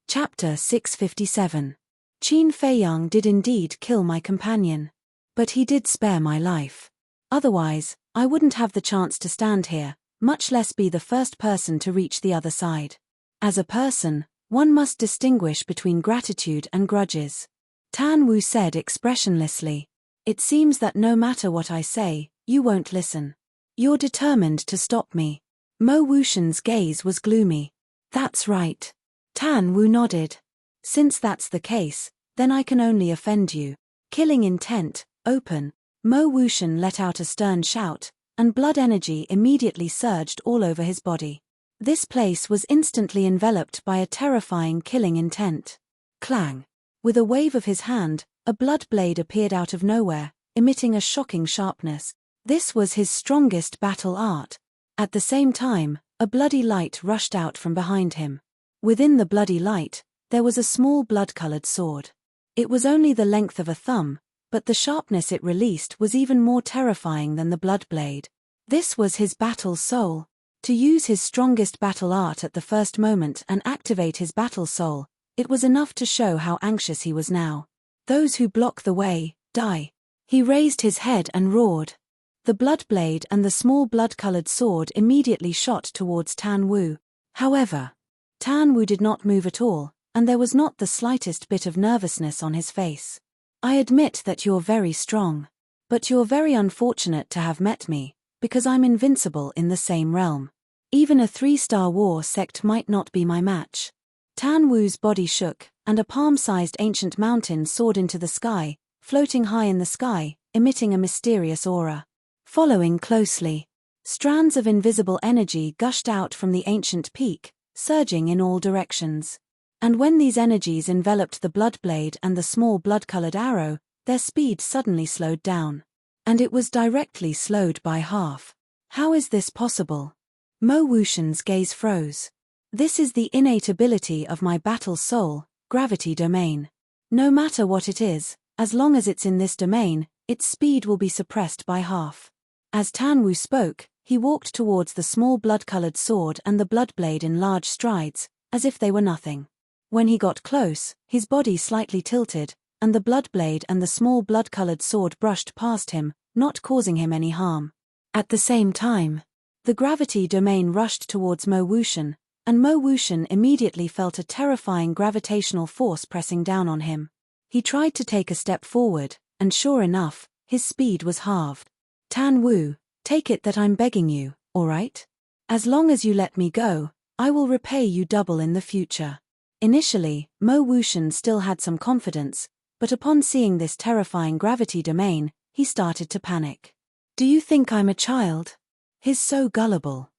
Speaker 1: Chapter 657. Qin Feiyang did indeed kill my companion. But he did spare my life. Otherwise, I wouldn't have the chance to stand here, much less be the first person to reach the other side. As a person, one must distinguish between gratitude and grudges. Tan Wu said expressionlessly. "It seems that no matter what I say, you won't listen. You're determined to stop me." Mo Wuxian's gaze was gloomy. "That's right." Tan Wu nodded. "Since that's the case, then I can only offend you. Killing intent, open." Mo Wuxian let out a stern shout, and blood energy immediately surged all over his body. This place was instantly enveloped by a terrifying killing intent. Clang! With a wave of his hand, a blood blade appeared out of nowhere, emitting a shocking sharpness. This was his strongest battle art. At the same time, a bloody light rushed out from behind him. Within the bloody light, there was a small blood-colored sword. It was only the length of a thumb, but the sharpness it released was even more terrifying than the blood blade. This was his battle soul. To use his strongest battle art at the first moment and activate his battle soul, it was enough to show how anxious he was now. "Those who block the way, die." He raised his head and roared. The blood blade and the small blood-colored sword immediately shot towards Tan Wu. However, Tan Wu did not move at all, and there was not the slightest bit of nervousness on his face. "I admit that you're very strong. But you're very unfortunate to have met me, because I'm invincible in the same realm. Even a 3-star war sect might not be my match." Tan Wu's body shook, and a palm-sized ancient mountain soared into the sky, floating high in the sky, emitting a mysterious aura. Following closely, strands of invisible energy gushed out from the ancient peak, surging in all directions. And when these energies enveloped the blood blade and the small blood-colored arrow, their speed suddenly slowed down. And it was directly slowed by half. How is this possible? Mo Wuxian's gaze froze. "This is the innate ability of my battle soul, gravity domain. No matter what it is, as long as it's in this domain, its speed will be suppressed by half." As Tan Wu spoke, he walked towards the small blood-colored sword and the blood blade in large strides, as if they were nothing. When he got close, his body slightly tilted, and the blood blade and the small blood-colored sword brushed past him, not causing him any harm. At the same time, the gravity domain rushed towards Mo Wuxian, and Mo Wuxian immediately felt a terrifying gravitational force pressing down on him. He tried to take a step forward, and sure enough, his speed was halved. "Tan Wu, take it that I'm begging you, all right? As long as you let me go, I will repay you double in the future." Initially, Mo Wuxian still had some confidence, but upon seeing this terrifying gravity domain, he started to panic. "Do you think I'm a child? He's so gullible."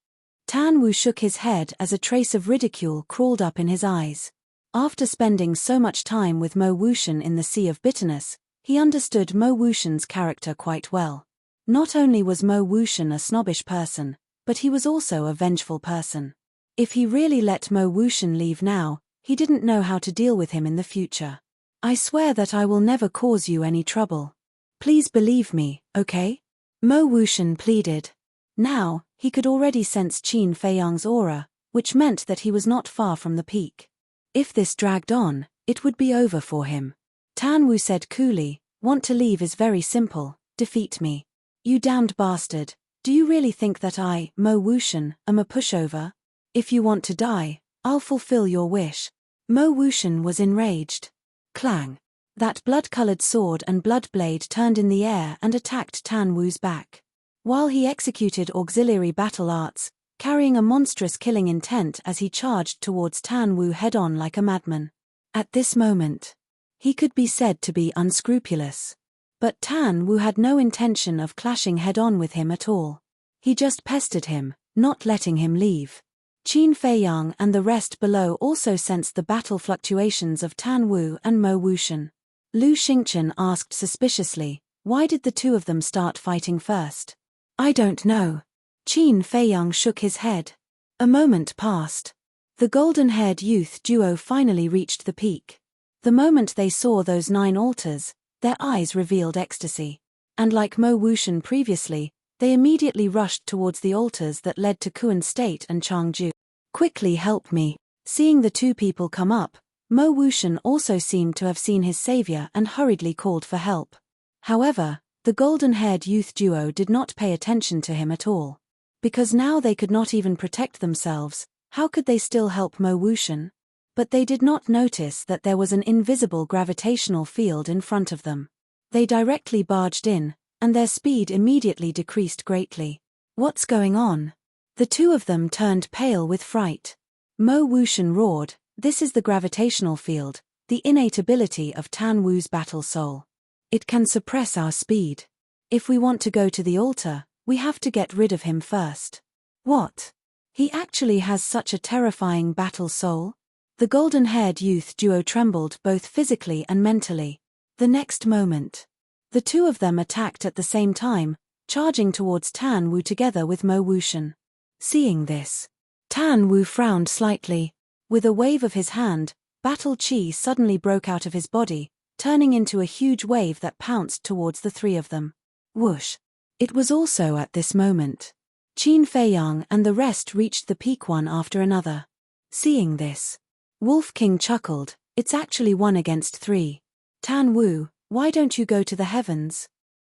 Speaker 1: Tan Wu shook his head as a trace of ridicule crawled up in his eyes. After spending so much time with Mo Wuxian in the Sea of Bitterness, he understood Mo Wuxian's character quite well. Not only was Mo Wuxian a snobbish person, but he was also a vengeful person. If he really let Mo Wuxian leave now, he didn't know how to deal with him in the future. I swear that I will never cause you any trouble. Please believe me, okay? Mo Wuxian pleaded. Now, he could already sense Qin Feiyang's aura, which meant that he was not far from the peak. If this dragged on, it would be over for him. Tan Wu said coolly, "Want to leave is very simple, defeat me. You damned bastard, do you really think that I, Mo Wuxian, am a pushover? If you want to die, I'll fulfill your wish." Mo Wuxian was enraged. Clang. That blood-colored sword and blood blade turned in the air and attacked Tan Wu's back. While he executed auxiliary battle arts, carrying a monstrous killing intent as he charged towards Tan Wu head-on like a madman. At this moment, he could be said to be unscrupulous. But Tan Wu had no intention of clashing head-on with him at all. He just pestered him, not letting him leave. Qin Feiyang and the rest below also sensed the battle fluctuations of Tan Wu and Mo Wuxian. Lu Xingchen asked suspiciously, "Why did the two of them start fighting first?" "I don't know." Qin Feiyang shook his head. A moment passed. The golden-haired youth duo finally reached the peak. The moment they saw those 9 altars, their eyes revealed ecstasy. And like Mo Wuxian previously, they immediately rushed towards the altars that led to Kuan State and Changju. "Quickly help me." Seeing the two people come up, Mo Wuxian also seemed to have seen his savior and hurriedly called for help. However, the golden-haired youth duo did not pay attention to him at all. Because now they could not even protect themselves, how could they still help Mo Wuxian? But they did not notice that there was an invisible gravitational field in front of them. They directly barged in, and their speed immediately decreased greatly. "What's going on?" The two of them turned pale with fright. Mo Wuxian roared, "This is the gravitational field, the innate ability of Tan Wu's battle soul. It can suppress our speed. If we want to go to the altar, we have to get rid of him first." "What? He actually has such a terrifying battle soul?" The golden-haired youth duo trembled both physically and mentally. The next moment, the two of them attacked at the same time, charging towards Tan Wu together with Mo Wuxian. Seeing this, Tan Wu frowned slightly. With a wave of his hand, battle chi suddenly broke out of his body, turning into a huge wave that pounced towards the three of them. Whoosh! It was also at this moment Qin Feiyang and the rest reached the peak one after another. Seeing this, Wolf King chuckled, "It's actually 1 against 3. Tan Wu, why don't you go to the heavens?"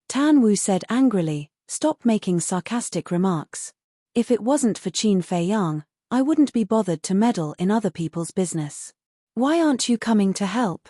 Speaker 1: Tan Wu said angrily, "Stop making sarcastic remarks. If it wasn't for Qin Feiyang, I wouldn't be bothered to meddle in other people's business. Why aren't you coming to help?"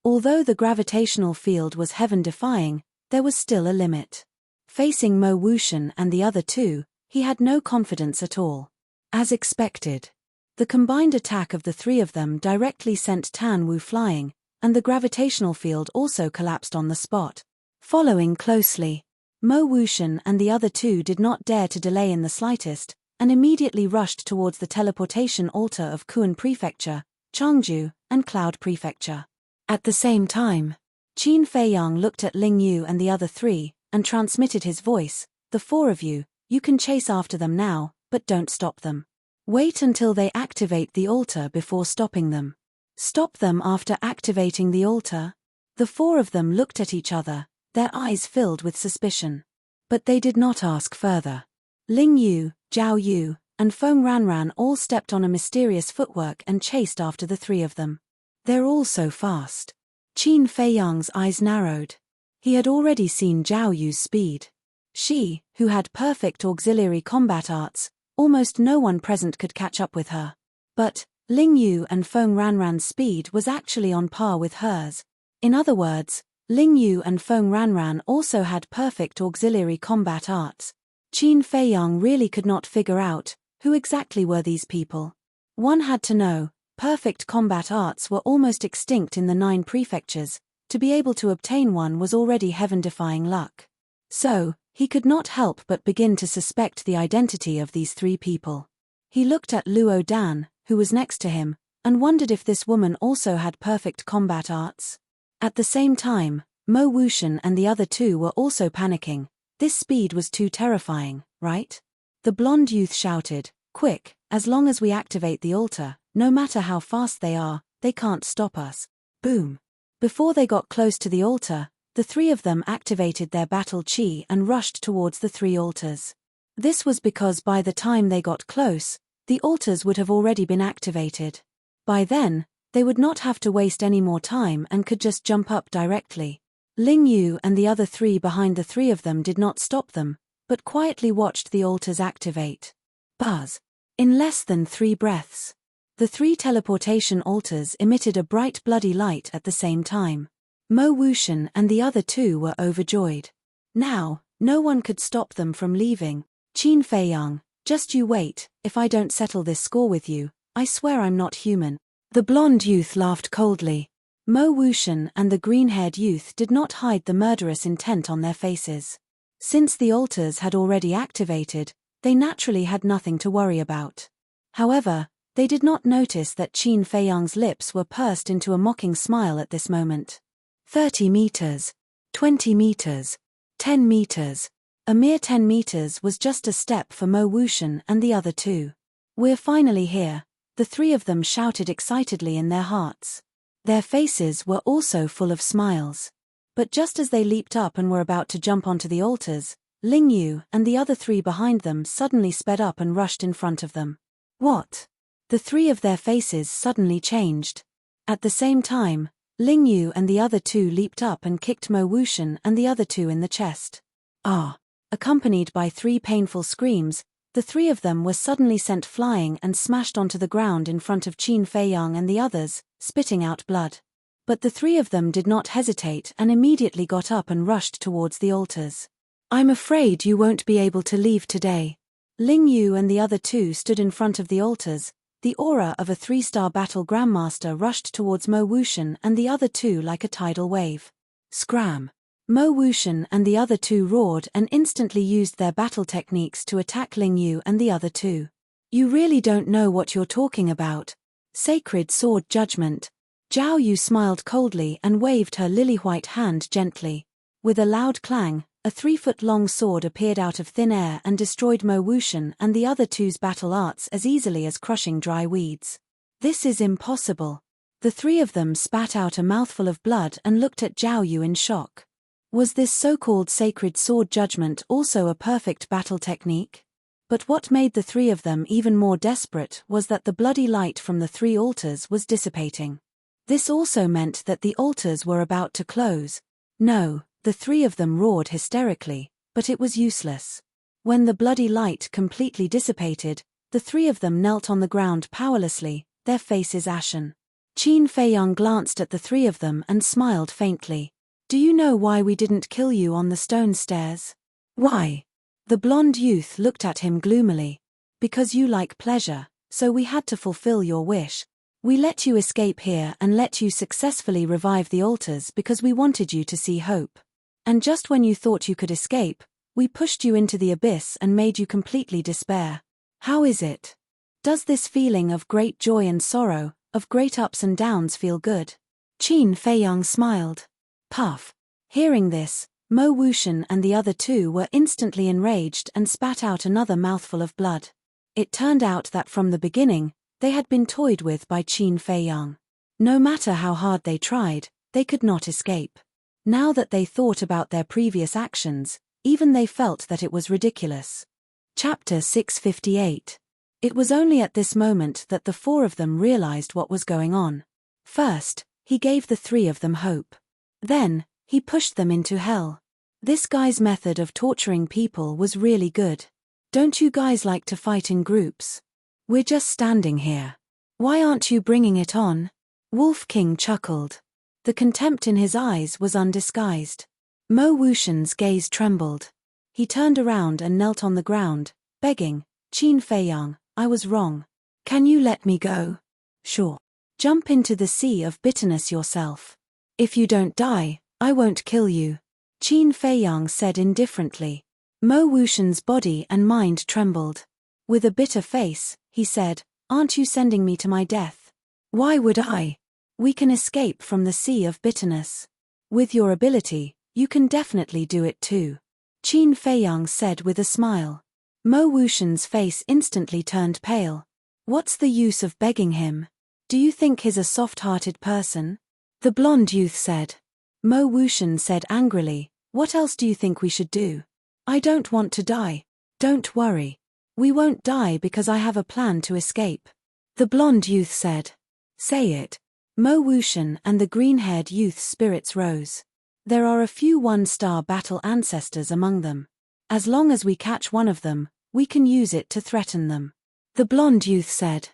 Speaker 1: Although the gravitational field was heaven-defying, there was still a limit. Facing Mo Wuxian and the other two, he had no confidence at all. As expected, the combined attack of the three of them directly sent Tan Wu flying, and the gravitational field also collapsed on the spot. Following closely, Mo Wuxian and the other two did not dare to delay in the slightest, and immediately rushed towards the teleportation altar of Kuan Prefecture, Changju, and Cloud Prefecture. At the same time, Qin Feiyang looked at Ling Yu and the other three, and transmitted his voice, "The 4 of you, you can chase after them now, but don't stop them. Wait until they activate the altar before stopping them." "Stop them after activating the altar?" The 4 of them looked at each other, their eyes filled with suspicion. But they did not ask further. Ling Yu, Zhao Yu, and Feng Ranran all stepped on a mysterious footwork and chased after the 3 of them. "They're all so fast." Qin Feiyang's eyes narrowed. He had already seen Zhao Yu's speed. She, who had perfect auxiliary combat arts, almost no one present could catch up with her. But Ling Yu and Feng Ranran's speed was actually on par with hers. In other words, Ling Yu and Feng Ranran also had perfect auxiliary combat arts. Qin Feiyang really could not figure out, who exactly were these people? One had to know, perfect combat arts were almost extinct in the 9 prefectures, to be able to obtain one was already heaven-defying luck. So, he could not help but begin to suspect the identity of these 3 people. He looked at Luo Dan, who was next to him, and wondered if this woman also had perfect combat arts. At the same time, Mo Wuxian and the other 2 were also panicking. This speed was too terrifying, right? The blonde youth shouted, "Quick, as long as we activate the altar, no matter how fast they are, they can't stop us." Boom. Before they got close to the altar, the three of them activated their battle chi and rushed towards the three altars. This was because by the time they got close, the altars would have already been activated. By then, they would not have to waste any more time and could just jump up directly. Ling Yu and the other three behind the three of them did not stop them, but quietly watched the altars activate. Buzz. In less than 3 breaths, the 3 teleportation altars emitted a bright bloody light at the same time. Mo Wuxian and the other 2 were overjoyed. Now, no one could stop them from leaving. Qin Feiyang, just you wait, if I don't settle this score with you, I swear I'm not human. The blonde youth laughed coldly. Mo Wuxian and the green-haired youth did not hide the murderous intent on their faces. Since the altars had already activated, they naturally had nothing to worry about. However, they did not notice that Qin Feiyang's lips were pursed into a mocking smile at this moment. 30 meters. 20 meters. 10 meters. A mere 10 meters was just a step for Mo Wuxian and the other 2. We're finally here, the 3 of them shouted excitedly in their hearts. Their faces were also full of smiles. But just as they leaped up and were about to jump onto the altars, Ling Yu and the other 3 behind them suddenly sped up and rushed in front of them. What? The 3 of their faces suddenly changed. At the same time, Ling Yu and the other 2 leaped up and kicked Mo Wuxian and the other 2 in the chest. Ah! Accompanied by 3 painful screams, the 3 of them were suddenly sent flying and smashed onto the ground in front of Qin Feiyang and the others, spitting out blood. But the 3 of them did not hesitate and immediately got up and rushed towards the altars. I'm afraid you won't be able to leave today. Ling Yu and the other 2 stood in front of the altars. The aura of a 3-star battle grandmaster rushed towards Mo Wuxian and the other 2 like a tidal wave. Scram! Mo Wuxian and the other 2 roared and instantly used their battle techniques to attack Ling Yu and the other 2. You really don't know what you're talking about. Sacred sword judgment. Zhao Yu smiled coldly and waved her lily-white hand gently. With a loud clang, a 3-foot-long sword appeared out of thin air and destroyed Mo Wuxian and the other 2's battle arts as easily as crushing dry weeds. This is impossible. The 3 of them spat out a mouthful of blood and looked at Zhao Yu in shock. Was this so-called sacred sword judgment also a perfect battle technique? But what made the 3 of them even more desperate was that the bloody light from the 3 altars was dissipating. This also meant that the altars were about to close. No, the 3 of them roared hysterically, but it was useless. When the bloody light completely dissipated, the 3 of them knelt on the ground powerlessly, their faces ashen. Qin Feiyang glanced at the 3 of them and smiled faintly. Do you know why we didn't kill you on the stone stairs? Why? The blonde youth looked at him gloomily. Because you like pleasure, so we had to fulfill your wish. We let you escape here and let you successfully revive the altars because we wanted you to see hope. And just when you thought you could escape, we pushed you into the abyss and made you completely despair. How is it? Does this feeling of great joy and sorrow, of great ups and downs feel good? Qin Feiyang smiled. Puff. Hearing this, Mo Wuxian and the other 2 were instantly enraged and spat out another mouthful of blood. It turned out that from the beginning, they had been toyed with by Qin Feiyang. No matter how hard they tried, they could not escape. Now that they thought about their previous actions, even they felt that it was ridiculous. Chapter 658. It was only at this moment that the 4 of them realized what was going on. First, he gave the 3 of them hope. Then, he pushed them into hell. This guy's method of torturing people was really good. Don't you guys like to fight in groups? We're just standing here. Why aren't you bringing it on? Wolf King chuckled. The contempt in his eyes was undisguised. Mo Wuxian's gaze trembled. He turned around and knelt on the ground, begging, Qin Feiyang, I was wrong. Can you let me go? Sure. Jump into the sea of bitterness yourself. If you don't die, I won't kill you. Qin Feiyang said indifferently. Mo Wuxian's body and mind trembled. With a bitter face, he said, Aren't you sending me to my death? Why would I? We can escape from the sea of bitterness. With your ability, you can definitely do it too. Qin Feiyang said with a smile. Mo Wuxian's face instantly turned pale. What's the use of begging him? Do you think he's a soft-hearted person? The blonde youth said. Mo Wuxian said angrily, what else do you think we should do? I don't want to die. Don't worry. We won't die because I have a plan to escape. The blonde youth said. Say it. Mo Wuxian and the green-haired youth's spirits rose. There are a few one-star battle ancestors among them. As long as we catch one of them, we can use it to threaten them. The blonde youth said.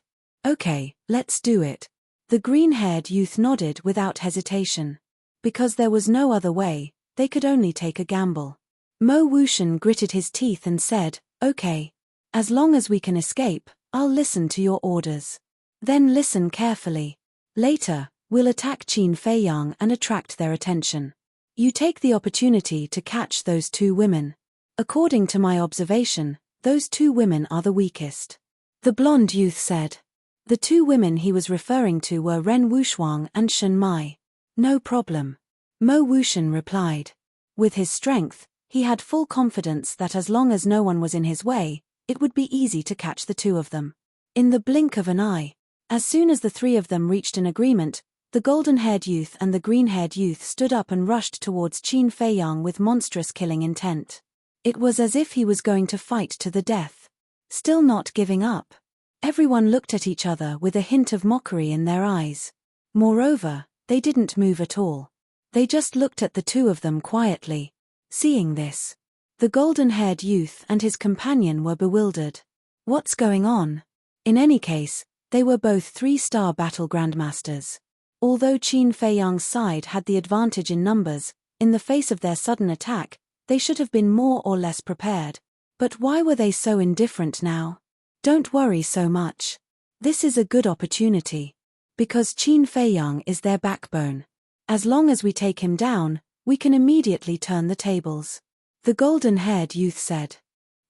Speaker 1: Okay, let's do it. The green-haired youth nodded without hesitation. Because there was no other way, they could only take a gamble. Mo Wuxian gritted his teeth and said, okay. As long as we can escape, I'll listen to your orders. Then listen carefully. Later, we'll attack Qin Feiyang and attract their attention. You take the opportunity to catch those two women. According to my observation, those two women are the weakest. The blonde youth said. The two women he was referring to were Ren Wushuang and Shen Mai. No problem. Mo Wuxian replied. With his strength, he had full confidence that as long as no one was in his way, it would be easy to catch the two of them. In the blink of an eye, as soon as the three of them reached an agreement, the golden-haired youth and the green-haired youth stood up and rushed towards Qin Feiyang with monstrous killing intent. It was as if he was going to fight to the death. Still not giving up. Everyone looked at each other with a hint of mockery in their eyes. Moreover, they didn't move at all. They just looked at the two of them quietly. Seeing this, the golden-haired youth and his companion were bewildered. What's going on? In any case, they were both three-star battle grandmasters. Although Qin Feiyang's side had the advantage in numbers, in the face of their sudden attack, they should have been more or less prepared. But why were they so indifferent now? Don't worry so much. This is a good opportunity. Because Qin Feiyang is their backbone. As long as we take him down, we can immediately turn the tables. The golden-haired youth said.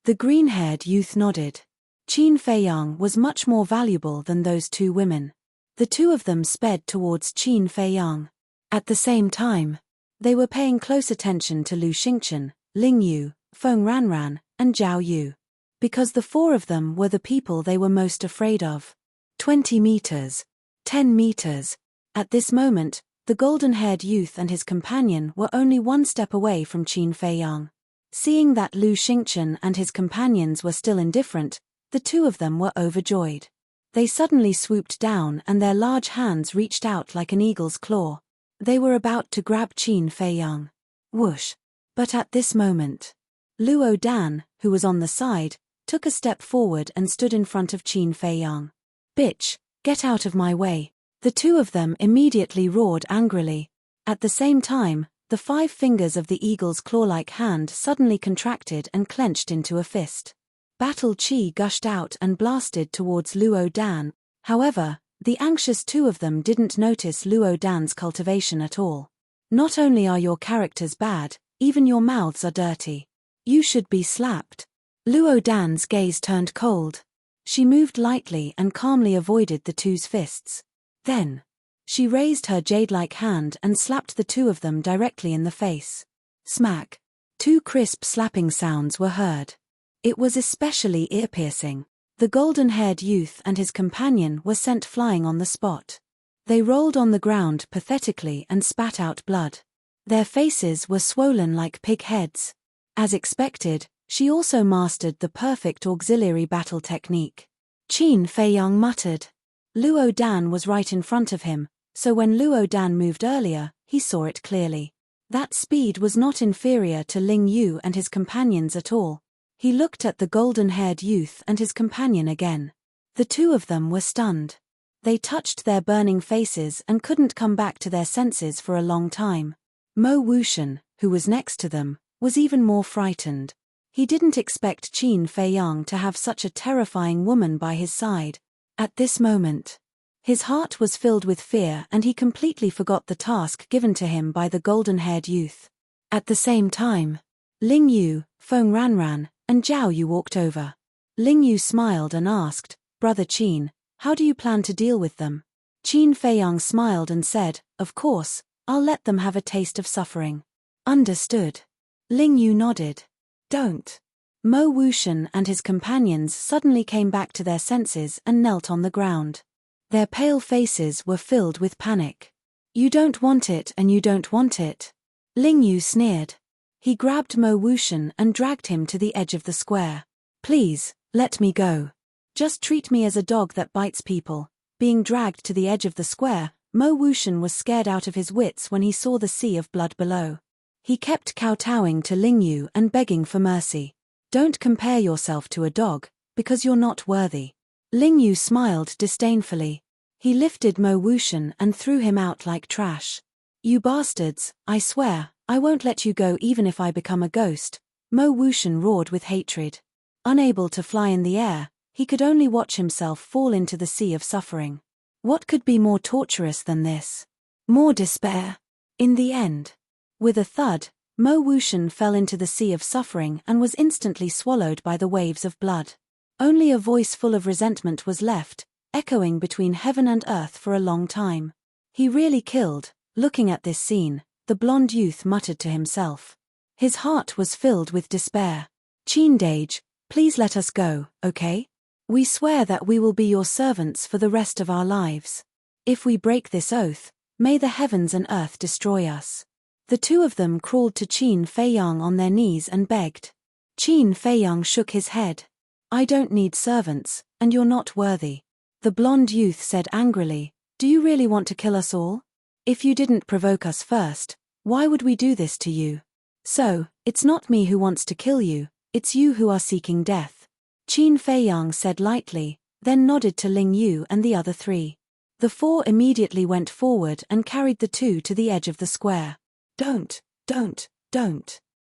Speaker 1: The green-haired youth nodded. Qin Feiyang was much more valuable than those two women. The two of them sped towards Qin Feiyang. At the same time, they were paying close attention to Lu Xingchen, Ling Yu, Feng Ranran, and Zhao Yu. Because the four of them were the people they were most afraid of. 20 meters. 10 meters. At this moment, the golden-haired youth and his companion were only one step away from Qin Feiyang. Seeing that Lu Xingchen and his companions were still indifferent, the two of them were overjoyed. They suddenly swooped down and their large hands reached out like an eagle's claw. They were about to grab Qin Feiyang. Whoosh. But at this moment, Luo Dan, who was on the side, took a step forward and stood in front of Qin Feiyang. Bitch, get out of my way. The two of them immediately roared angrily. At the same time, the 5 fingers of the eagle's claw-like hand suddenly contracted and clenched into a fist. Battle chi gushed out and blasted towards Luo Dan. However, the anxious two of them didn't notice Luo Dan's cultivation at all. Not only are your characters bad, even your mouths are dirty. You should be slapped. Luo Dan's gaze turned cold. She moved lightly and calmly avoided the two's fists. Then, she raised her jade-like hand and slapped the two of them directly in the face. Smack. 2 crisp slapping sounds were heard. It was especially ear-piercing. The golden-haired youth and his companion were sent flying on the spot. They rolled on the ground pathetically and spat out blood. Their faces were swollen like pig heads. As expected, she also mastered the perfect auxiliary battle technique. Qin Feiyang muttered. Luo Dan was right in front of him, so when Luo Dan moved earlier, he saw it clearly. That speed was not inferior to Ling Yu and his companions at all. He looked at the golden-haired youth and his companion again. The two of them were stunned. They touched their burning faces and couldn't come back to their senses for a long time. Mo Wuxian, who was next to them, was even more frightened. He didn't expect Qin Feiyang to have such a terrifying woman by his side. At this moment, his heart was filled with fear and he completely forgot the task given to him by the golden-haired youth. At the same time, Ling Yu, Feng Ranran, and Zhao Yu walked over. Ling Yu smiled and asked, Brother Qin, how do you plan to deal with them? Qin Feiyang smiled and said, Of course, I'll let them have a taste of suffering. Understood. Ling Yu nodded. Don't. Mo Wuxian and his companions suddenly came back to their senses and knelt on the ground. Their pale faces were filled with panic. "You don't want it and you don't want it." Ling Yu sneered. He grabbed Mo Wuxian and dragged him to the edge of the square. "Please, let me go. Just treat me as a dog that bites people." Being dragged to the edge of the square, Mo Wuxian was scared out of his wits when he saw the sea of blood below. He kept kowtowing to Ling Yu and begging for mercy. "Don't compare yourself to a dog, because you're not worthy." Ling Yu smiled disdainfully. He lifted Mo Wuxian and threw him out like trash. "You bastards, I swear, I won't let you go even if I become a ghost." Mo Wuxian roared with hatred. Unable to fly in the air, he could only watch himself fall into the sea of suffering. What could be more torturous than this? More despair. In the end, with a thud, Mo Wuxian fell into the sea of suffering and was instantly swallowed by the waves of blood. Only a voice full of resentment was left, echoing between heaven and earth for a long time. "He really killed." Looking at this scene, the blonde youth muttered to himself. His heart was filled with despair. "Qin Dage, please let us go, okay? We swear that we will be your servants for the rest of our lives. If we break this oath, may the heavens and earth destroy us." The two of them crawled to Qin Feiyang on their knees and begged. Qin Feiyang shook his head. "I don't need servants, and you're not worthy." The blonde youth said angrily, "Do you really want to kill us all? If you didn't provoke us first, why would we do this to you? So, it's not me who wants to kill you, it's you who are seeking death." Qin Feiyang said lightly, then nodded to Ling Yu and the other three. The four immediately went forward and carried the two to the edge of the square. Don't.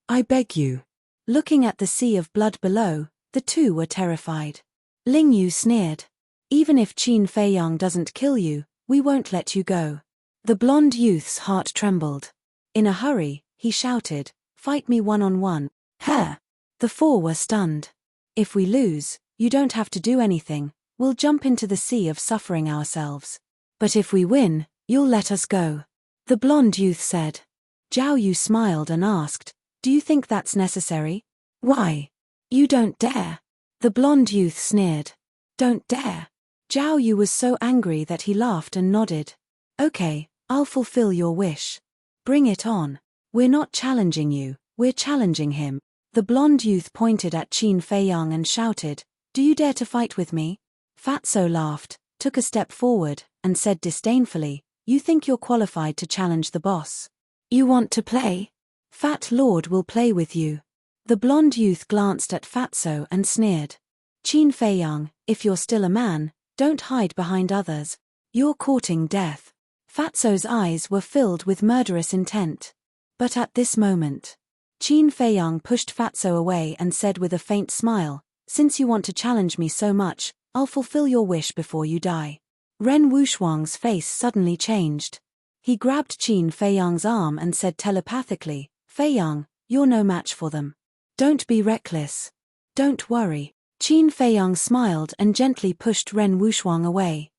Speaker 1: I beg you." Looking at the sea of blood below, the two were terrified. Ling Yu sneered. "Even if Qin Feiyang doesn't kill you, we won't let you go." The blonde youth's heart trembled. In a hurry, he shouted, "Fight me one-on-one." "Ha!" The four were stunned. "If we lose, you don't have to do anything, we'll jump into the sea of suffering ourselves. But if we win, you'll let us go," the blonde youth said. Zhao Yu smiled and asked, "Do you think that's necessary?" "Why? You don't dare." The blonde youth sneered. "Don't dare." Zhao Yu was so angry that he laughed and nodded. "Okay, I'll fulfill your wish. Bring it on. We're not challenging you, we're challenging him." The blonde youth pointed at Qin Feiyang and shouted, "Do you dare to fight with me?" Fatso laughed, took a step forward, and said disdainfully, "You think you're qualified to challenge the boss? You want to play? Fat Lord will play with you." The blonde youth glanced at Fatso and sneered. "Qin Feiyang, if you're still a man, don't hide behind others. You're courting death." Fatso's eyes were filled with murderous intent. But at this moment, Qin Feiyang pushed Fatso away and said with a faint smile, "Since you want to challenge me so much, I'll fulfill your wish before you die." Ren Wuxuang's face suddenly changed. He grabbed Qin Feiyang's arm and said telepathically, "Feiyang, you're no match for them. Don't be reckless. Don't worry." Qin Feiyang smiled and gently pushed Ren Wuxuang away.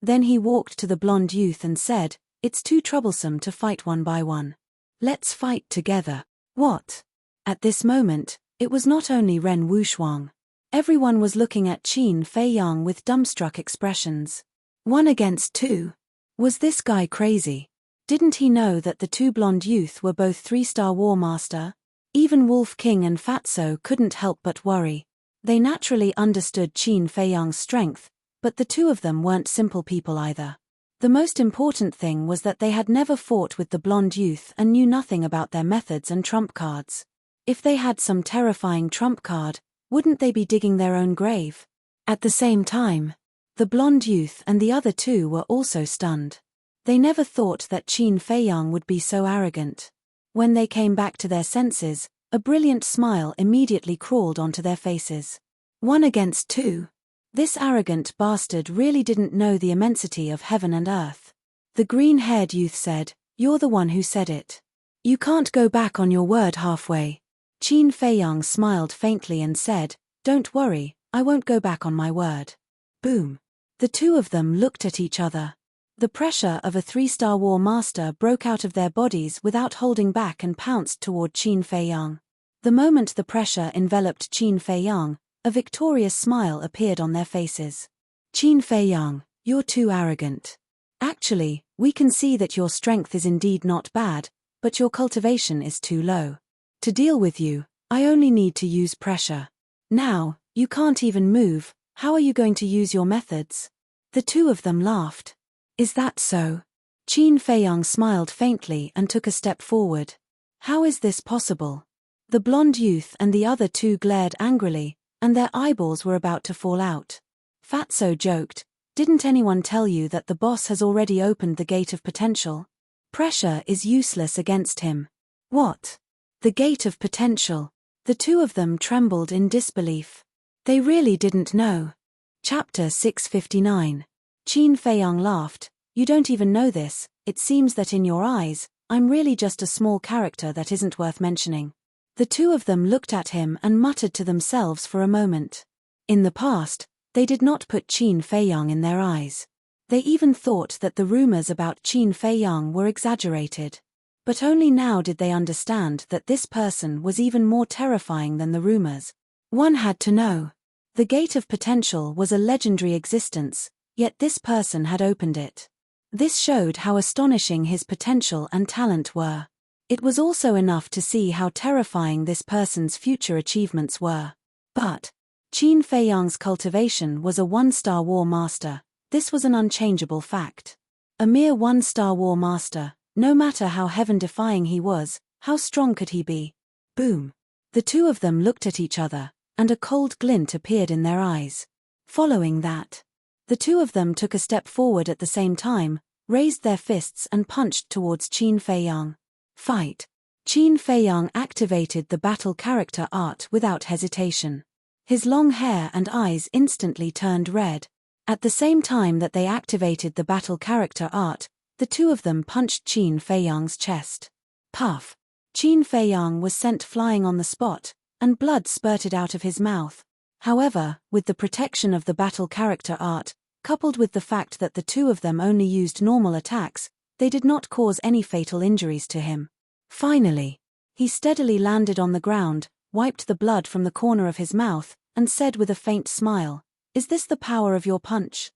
Speaker 1: Then he walked to the blonde youth and said, "It's too troublesome to fight one by one. Let's fight together." "What?" At this moment, it was not only Ren Wuxuang. Everyone was looking at Qin Feiyang with dumbstruck expressions. 1 against 2. Was this guy crazy? Didn't he know that the two blonde youth were both 3-star War Master? Even Wolf King and Fatso couldn't help but worry. They naturally understood Qin Feiyang's strength, but the two of them weren't simple people either. The most important thing was that they had never fought with the blonde youth and knew nothing about their methods and trump cards. If they had some terrifying trump card, wouldn't they be digging their own grave? At the same time, the blonde youth and the other two were also stunned. They never thought that Qin Feiyang would be so arrogant. When they came back to their senses, a brilliant smile immediately crawled onto their faces. 1 against 2. This arrogant bastard really didn't know the immensity of heaven and earth. The green-haired youth said, "You're the one who said it. You can't go back on your word halfway." Qin Feiyang smiled faintly and said, "Don't worry, I won't go back on my word." Boom. The two of them looked at each other. The pressure of a 3-star War Master broke out of their bodies without holding back and pounced toward Qin Feiyang. The moment the pressure enveloped Qin Feiyang, a victorious smile appeared on their faces. Qin Feiyang, you're too arrogant. Actually, we can see that your strength is indeed not bad, but your cultivation is too low. To deal with you, I only need to use pressure. Now, you can't even move, how are you going to use your methods? The two of them laughed. Is that so? Qin Feiyang smiled faintly and took a step forward. How is this possible? The blonde youth and the other two glared angrily, and their eyeballs were about to fall out. Fatso joked, didn't anyone tell you that the boss has already opened the gate of potential? Pressure is useless against him. What? The gate of potential. The two of them trembled in disbelief. They really didn't know. Chapter 659. Qin Feiyang laughed, you don't even know this, it seems that in your eyes, I'm really just a small character that isn't worth mentioning. The two of them looked at him and muttered to themselves for a moment. In the past, they did not put Qin Feiyang in their eyes. They even thought that the rumors about Qin Feiyang were exaggerated. But only now did they understand that this person was even more terrifying than the rumors. One had to know. The Gate of Potential was a legendary existence, yet this person had opened it. This showed how astonishing his potential and talent were. It was also enough to see how terrifying this person's future achievements were. But Qin Feiyang's cultivation was a one-star war master. This was an unchangeable fact. A mere one-star war master, no matter how heaven-defying he was, how strong could he be? Boom. The two of them looked at each other, and a cold glint appeared in their eyes. Following that, the two of them took a step forward at the same time, raised their fists and punched towards Qin Feiyang. Fight. Qin Feiyang activated the battle character art without hesitation. His long hair and eyes instantly turned red. At the same time that they activated the battle character art, the two of them punched Qin Feiyang's chest. Puff. Qin Feiyang was sent flying on the spot, and blood spurted out of his mouth. However, with the protection of the battle character art, coupled with the fact that the two of them only used normal attacks, they did not cause any fatal injuries to him. Finally, he steadily landed on the ground, wiped the blood from the corner of his mouth, and said with a faint smile, "Is this the power of your punch?"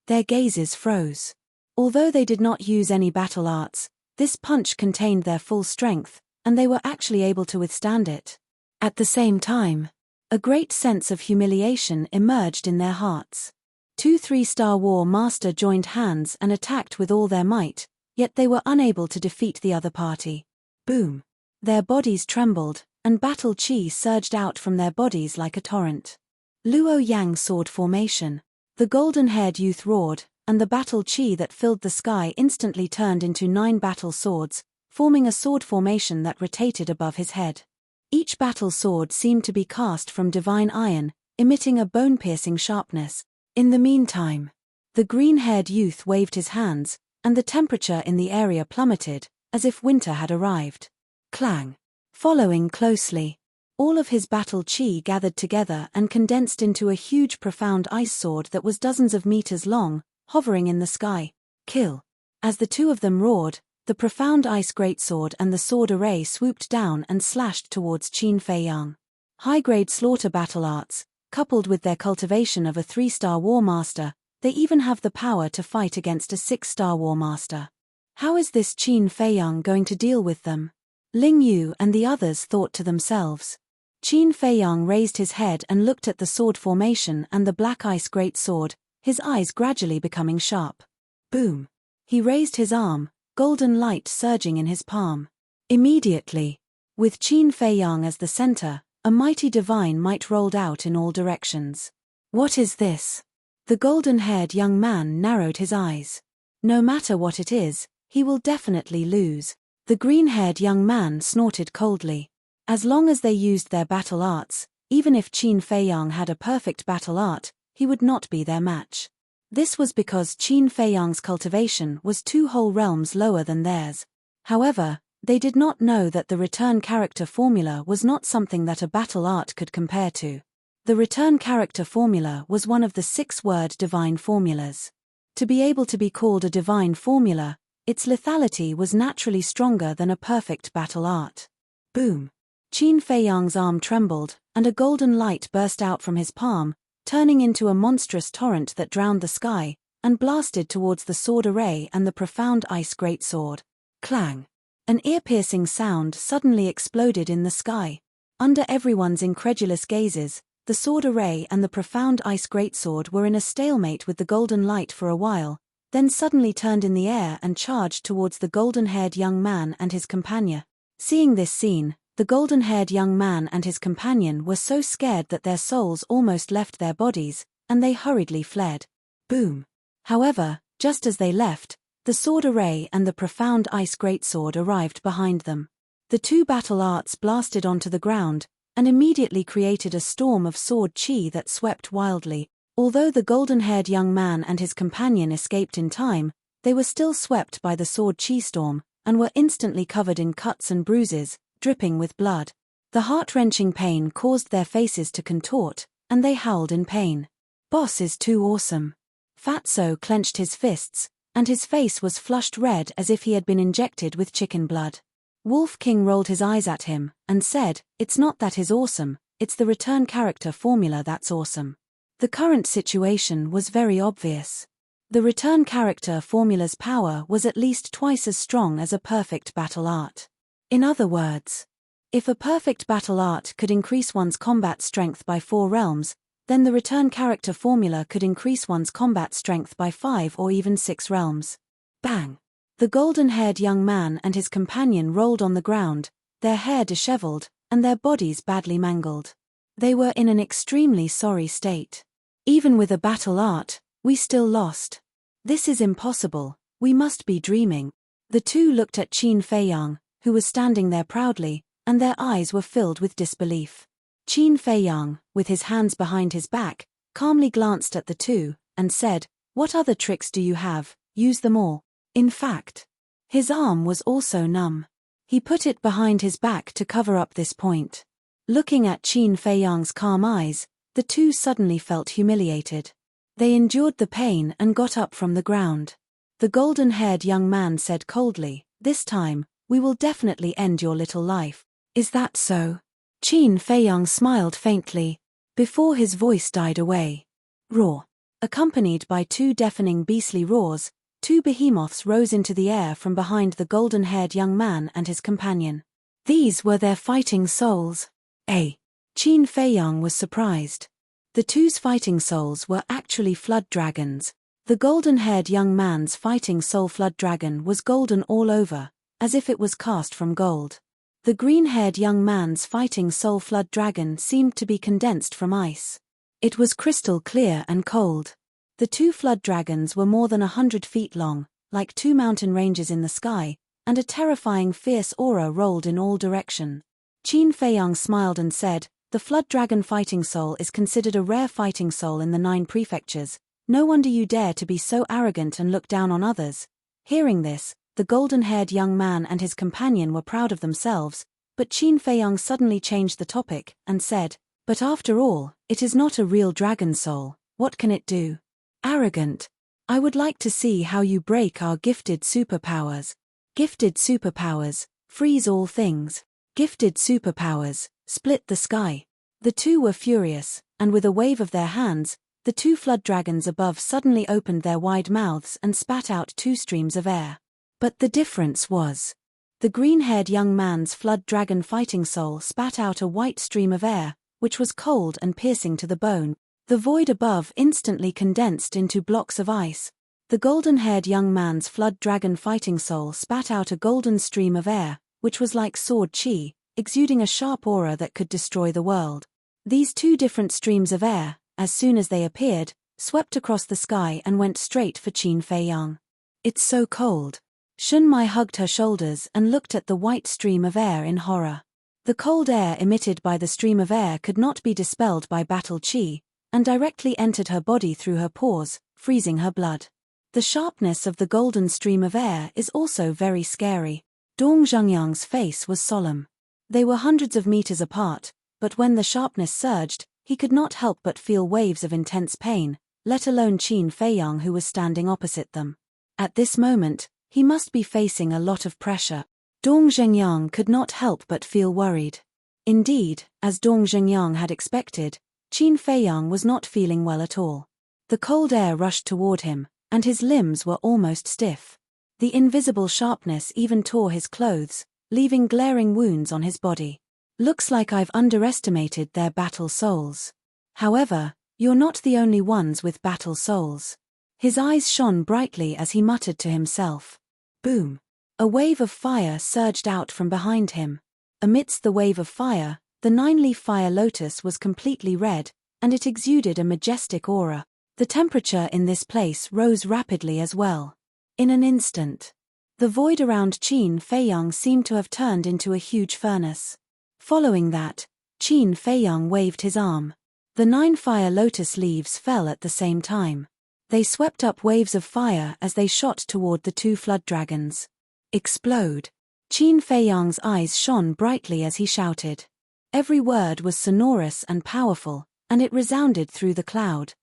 Speaker 1: Their gazes froze. Although they did not use any battle arts, this punch contained their full strength, and they were actually able to withstand it. At the same time, a great sense of humiliation emerged in their hearts. Two three-star war master joined hands and attacked with all their might, yet they were unable to defeat the other party. Boom. Their bodies trembled, and battle chi surged out from their bodies like a torrent. Luo Yang sword formation. The golden-haired youth roared, and the battle chi that filled the sky instantly turned into 9 battle swords, forming a sword formation that rotated above his head. Each battle sword seemed to be cast from divine iron, emitting a bone-piercing sharpness. In the meantime, the green-haired youth waved his hands, and the temperature in the area plummeted, as if winter had arrived. Clang. Following closely, all of his battle chi gathered together and condensed into a huge profound ice sword that was dozens of meters long, hovering in the sky. Kill. As the two of them roared, the profound ice greatsword and the sword array swooped down and slashed towards Qin Feiyang. High-grade slaughter battle arts, coupled with their cultivation of a 3-star war master, they even have the power to fight against a 6-star war master. How is this Qin Feiyang going to deal with them? Ling Yu and the others thought to themselves. Qin Feiyang raised his head and looked at the sword formation and the black ice greatsword, his eyes gradually becoming sharp. Boom. He raised his arm, golden light surging in his palm. Immediately, with Qin Feiyang as the center, a mighty divine might rolled out in all directions. What is this? The golden-haired young man narrowed his eyes. No matter what it is, he will definitely lose. The green-haired young man snorted coldly. As long as they used their battle arts, even if Qin Feiyang had a perfect battle art, he would not be their match. This was because Qin Feiyang's cultivation was 2 whole realms lower than theirs. However, they did not know that the return character formula was not something that a battle art could compare to. The return character formula was one of the 6-word divine formulas. To be able to be called a divine formula, its lethality was naturally stronger than a perfect battle art. Boom. Qin Feiyang's arm trembled, and a golden light burst out from his palm, turning into a monstrous torrent that drowned the sky, and blasted towards the sword array and the profound ice greatsword. Clang! An ear-piercing sound suddenly exploded in the sky. Under everyone's incredulous gazes, the sword array and the profound ice greatsword were in a stalemate with the golden light for a while, then suddenly turned in the air and charged towards the golden-haired young man and his companion. Seeing this scene, the golden-haired young man and his companion were so scared that their souls almost left their bodies, and they hurriedly fled. Boom! However, just as they left, the sword array and the profound ice greatsword arrived behind them. The two battle arts blasted onto the ground, and immediately created a storm of sword chi that swept wildly. Although the golden-haired young man and his companion escaped in time, they were still swept by the sword chi storm, and were instantly covered in cuts and bruises, dripping with blood. The heart-wrenching pain caused their faces to contort, and they howled in pain. Boss is too awesome. Fatso clenched his fists, and his face was flushed red as if he had been injected with chicken blood. Wolf King rolled his eyes at him, and said, "It's not that he's awesome, it's the return character formula that's awesome." The current situation was very obvious. The return character formula's power was at least twice as strong as a perfect battle art. In other words, if a perfect battle art could increase one's combat strength by 4 realms, then the return character formula could increase one's combat strength by 5 or even 6 realms. Bang! The golden-haired young man and his companion rolled on the ground, their hair disheveled, and their bodies badly mangled. They were in an extremely sorry state. Even with a battle art, we still lost. This is impossible, we must be dreaming. The two looked at Qin Feiyang, who was standing there proudly, and their eyes were filled with disbelief. Qin Feiyang, with his hands behind his back, calmly glanced at the two, and said, "What other tricks do you have? Use them all." In fact, his arm was also numb. He put it behind his back to cover up this point. Looking at Qin Feiyang's calm eyes, the two suddenly felt humiliated. They endured the pain and got up from the ground. The golden-haired young man said coldly, "This time, we will definitely end your little life. Is that so?" Qin Feiyang smiled faintly, before his voice died away. Roar! Accompanied by 2 deafening beastly roars, 2 behemoths rose into the air from behind the golden-haired young man and his companion. These were their fighting souls. Qin Feiyang was surprised. The two's fighting souls were actually flood dragons. The golden-haired young man's fighting soul flood dragon was golden all over, as if it was cast from gold. The green-haired young man's fighting soul flood dragon seemed to be condensed from ice. It was crystal clear and cold. The 2 flood dragons were more than 100 feet long, like 2 mountain ranges in the sky, and a terrifying fierce aura rolled in all directions. Qin Feiyang smiled and said, "The flood dragon fighting soul is considered a rare fighting soul in the 9 prefectures. No wonder you dare to be so arrogant and look down on others." Hearing this, the golden-haired young man and his companion were proud of themselves, but Qin Feiyang suddenly changed the topic, and said, "But after all, it is not a real dragon soul. What can it do?" "Arrogant. I would like to see how you break our gifted superpowers." Gifted superpowers, freeze all things. Gifted superpowers, split the sky. The two were furious, and with a wave of their hands, the 2 flood dragons above suddenly opened their wide mouths and spat out 2 streams of air. But the difference was, the green-haired young man's flood dragon fighting soul spat out a white stream of air, which was cold and piercing to the bone. The void above instantly condensed into blocks of ice. The golden-haired young man's flood dragon fighting soul spat out a golden stream of air, which was like sword chi, exuding a sharp aura that could destroy the world. These 2 different streams of air, as soon as they appeared, swept across the sky and went straight for Qin Feiyang. "It's so cold." Shunmai hugged her shoulders and looked at the white stream of air in horror. The cold air emitted by the stream of air could not be dispelled by battle chi, and directly entered her body through her pores, freezing her blood. The sharpness of the golden stream of air is also very scary. Dong Zhengyang's face was solemn. They were hundreds of meters apart, but when the sharpness surged, he could not help but feel waves of intense pain, let alone Qin Feiyang who was standing opposite them. At this moment, he must be facing a lot of pressure. Dong Zhengyang could not help but feel worried. Indeed, as Dong Zhengyang had expected, Qin Feiyang was not feeling well at all. The cold air rushed toward him, and his limbs were almost stiff. The invisible sharpness even tore his clothes, leaving glaring wounds on his body. Looks like I've underestimated their battle souls. However, you're not the only ones with battle souls. His eyes shone brightly as he muttered to himself. Boom! A wave of fire surged out from behind him. Amidst the wave of fire, the 9-leaf fire lotus was completely red, and it exuded a majestic aura. The temperature in this place rose rapidly as well. In an instant, the void around Qin Feiyang seemed to have turned into a huge furnace. Following that, Qin Feiyang waved his arm. The 9 fire lotus leaves fell at the same time. They swept up waves of fire as they shot toward the 2 flood dragons. Explode! Qin Feiyang's eyes shone brightly as he shouted. Every word was sonorous and powerful, and it resounded through the cloud.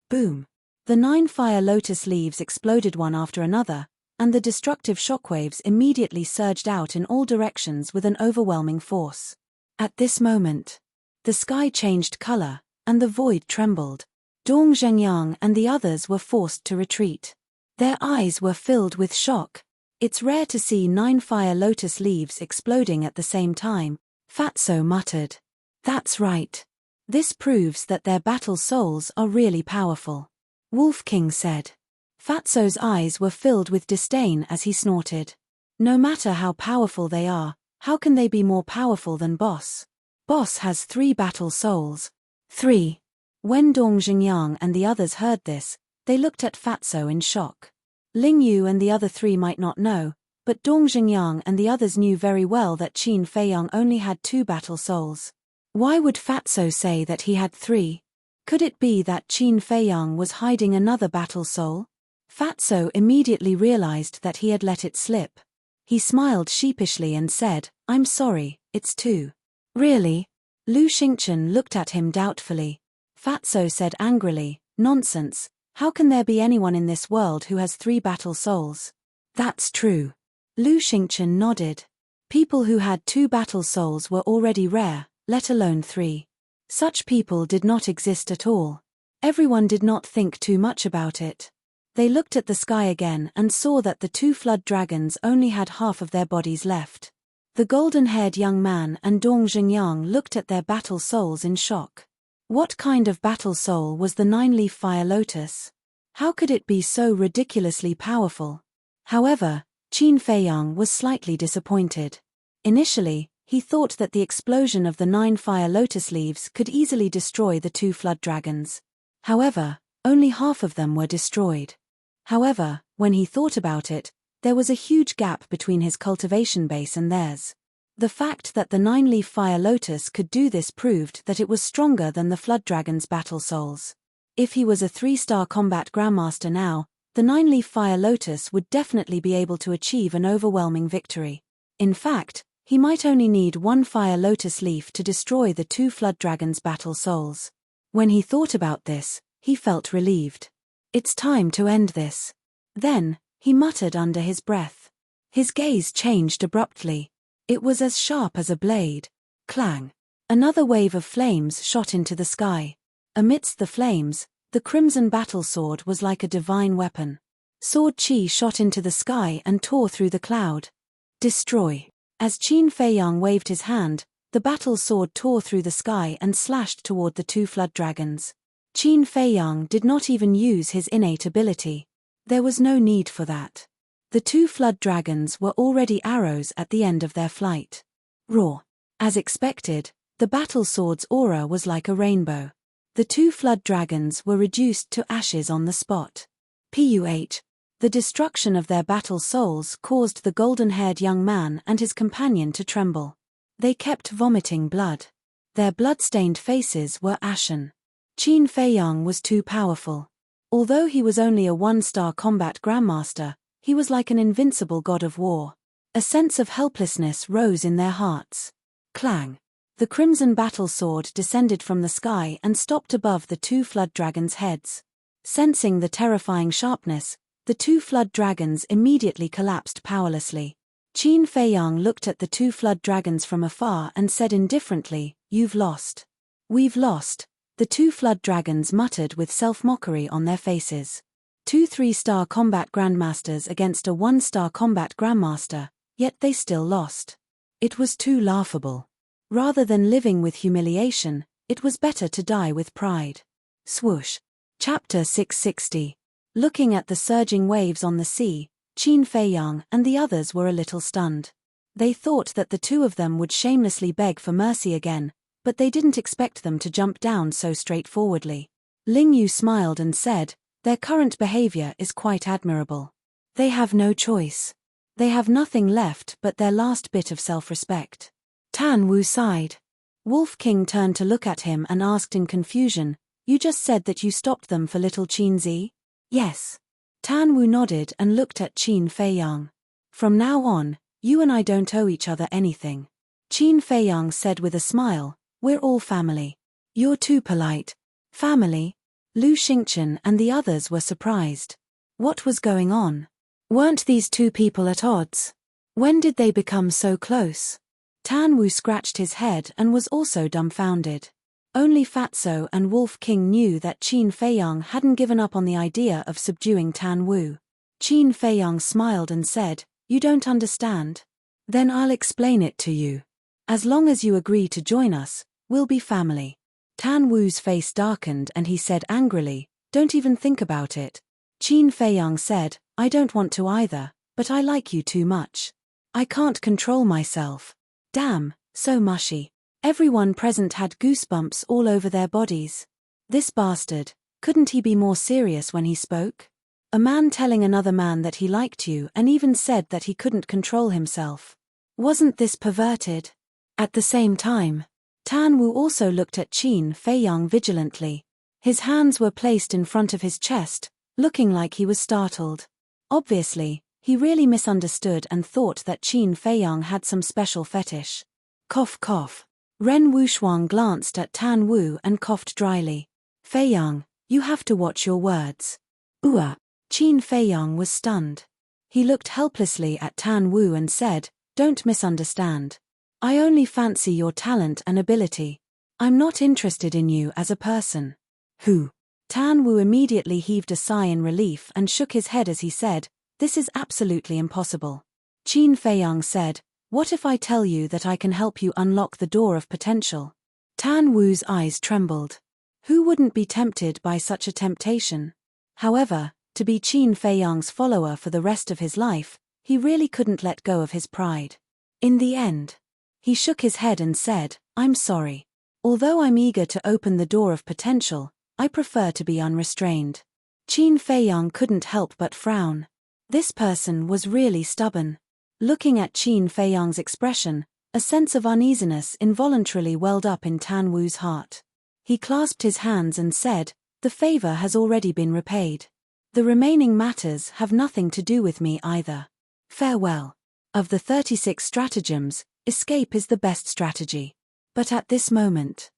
Speaker 1: Boom! The 9 fire lotus leaves exploded one after another, and the destructive shockwaves immediately surged out in all directions with an overwhelming force. At this moment, the sky changed color, and the void trembled. Dong Zhengyang and the others were forced to retreat. Their eyes were filled with shock. It's rare to see 9 fire lotus leaves exploding at the same time, Fatso muttered. That's right. This proves that their battle souls are really powerful. Wolf King said. Fatso's eyes were filled with disdain as he snorted. No matter how powerful they are, how can they be more powerful than Boss? Boss has 3 battle souls. 3. When Dong Zhengyang and the others heard this, they looked at Fatso in shock. Ling Yu and the other 3 might not know, but Dong Zhengyang and the others knew very well that Qin Feiyang only had 2 battle souls. Why would Fatso say that he had 3? Could it be that Qin Feiyang was hiding another battle soul? Fatso immediately realized that he had let it slip. He smiled sheepishly and said, I'm sorry, it's 2. Really? Lu Xingchen looked at him doubtfully. Fatso said angrily, nonsense, how can there be anyone in this world who has 3 battle souls? That's true. Lu Xingchen nodded. People who had 2 battle souls were already rare, let alone 3. Such people did not exist at all. Everyone did not think too much about it. They looked at the sky again and saw that the 2 flood dragons only had half of their bodies left. The golden-haired young man and Dong Zhengyang looked at their battle souls in shock. What kind of battle soul was the 9-leaf fire lotus? How could it be so ridiculously powerful? However, Qin Feiyang was slightly disappointed. Initially, he thought that the explosion of the 9 fire lotus leaves could easily destroy the 2 flood dragons. However, only half of them were destroyed. However, when he thought about it, there was a huge gap between his cultivation base and theirs. The fact that the 9-leaf fire lotus could do this proved that it was stronger than the flood dragon's battle souls. If he was a 3-star combat grandmaster now, the 9-leaf fire lotus would definitely be able to achieve an overwhelming victory. In fact, he might only need 1 fire lotus leaf to destroy the 2 flood dragons' battle souls. When he thought about this, he felt relieved. It's time to end this. Then, he muttered under his breath. His gaze changed abruptly. It was as sharp as a blade. Clang! Another wave of flames shot into the sky. Amidst the flames, the crimson battle sword was like a divine weapon. Sword chi shot into the sky and tore through the cloud. Destroy! As Qin Feiyang waved his hand, the battle sword tore through the sky and slashed toward the 2 flood dragons. Qin Feiyang did not even use his innate ability. There was no need for that. The 2 flood dragons were already arrows at the end of their flight. Roar! As expected, the battle sword's aura was like a rainbow. The 2 flood dragons were reduced to ashes on the spot. Puh! The destruction of their battle souls caused the golden-haired young man and his companion to tremble. They kept vomiting blood. Their blood-stained faces were ashen. Qin Feiyang was too powerful. Although he was only a 1-star combat grandmaster, he was like an invincible god of war. A sense of helplessness rose in their hearts. Clang! The crimson battle sword descended from the sky and stopped above the 2 flood dragons' heads. Sensing the terrifying sharpness, the 2 flood dragons immediately collapsed powerlessly. Qin Feiyang looked at the two flood dragons from afar and said indifferently, "You've lost." "We've lost," the two flood dragons muttered with self-mockery on their faces. Two 3-star combat grandmasters against a 1-star combat grandmaster, yet they still lost. It was too laughable. Rather than living with humiliation, it was better to die with pride. Swoosh. Chapter 660. Looking at the surging waves on the sea, Qin Feiyang and the others were a little stunned. They thought that the two of them would shamelessly beg for mercy again, but they didn't expect them to jump down so straightforwardly. Ling Yu smiled and said, "Their current behavior is quite admirable. They have no choice. They have nothing left but their last bit of self-respect." Tan Wu sighed. Wolf King turned to look at him and asked in confusion, "You just said that you stopped them for little Qin Zi?" "Yes." Tan Wu nodded and looked at Qin Feiyang. "From now on, you and I don't owe each other anything." Qin Feiyang said with a smile, "We're all family." "You're too polite." "Family?" Lu Xingchen and the others were surprised. What was going on? Weren't these two people at odds? When did they become so close? Tan Wu scratched his head and was also dumbfounded. Only Fatso and Wolf King knew that Qin Feiyang hadn't given up on the idea of subduing Tan Wu. Qin Feiyang smiled and said, "You don't understand? Then I'll explain it to you. As long as you agree to join us, we'll be family." Tan Wu's face darkened and he said angrily, "Don't even think about it." Qin Feiyang said, "I don't want to either, but I like you too much. I can't control myself." Damn, so mushy. Everyone present had goosebumps all over their bodies. This bastard, couldn't he be more serious when he spoke? A man telling another man that he liked you and even said that he couldn't control himself. Wasn't this perverted? At the same time, Tan Wu also looked at Qin Feiyang vigilantly. His hands were placed in front of his chest, looking like he was startled. Obviously, he really misunderstood and thought that Qin Feiyang had some special fetish. Cough cough. Ren Wuxuang glanced at Tan Wu and coughed dryly. "Feiyang, you have to watch your words." Qin Feiyang was stunned. He looked helplessly at Tan Wu and said, "Don't misunderstand. I only fancy your talent and ability. I'm not interested in you as a person." "Who?" Tan Wu immediately heaved a sigh in relief and shook his head as he said, "This is absolutely impossible." Qin Feiyang said, "What if I tell you that I can help you unlock the door of potential?" Tan Wu's eyes trembled. Who wouldn't be tempted by such a temptation? However, to be Qin Feiyang's follower for the rest of his life, he really couldn't let go of his pride. In the end, he shook his head and said, "I'm sorry. Although I'm eager to open the door of potential, I prefer to be unrestrained." Qin Feiyang couldn't help but frown. This person was really stubborn. Looking at Qin Feiyang's expression, a sense of uneasiness involuntarily welled up in Tan Wu's heart. He clasped his hands and said, "The favor has already been repaid. The remaining matters have nothing to do with me either. Farewell. Of the 36 stratagems, escape is the best strategy." But at this moment,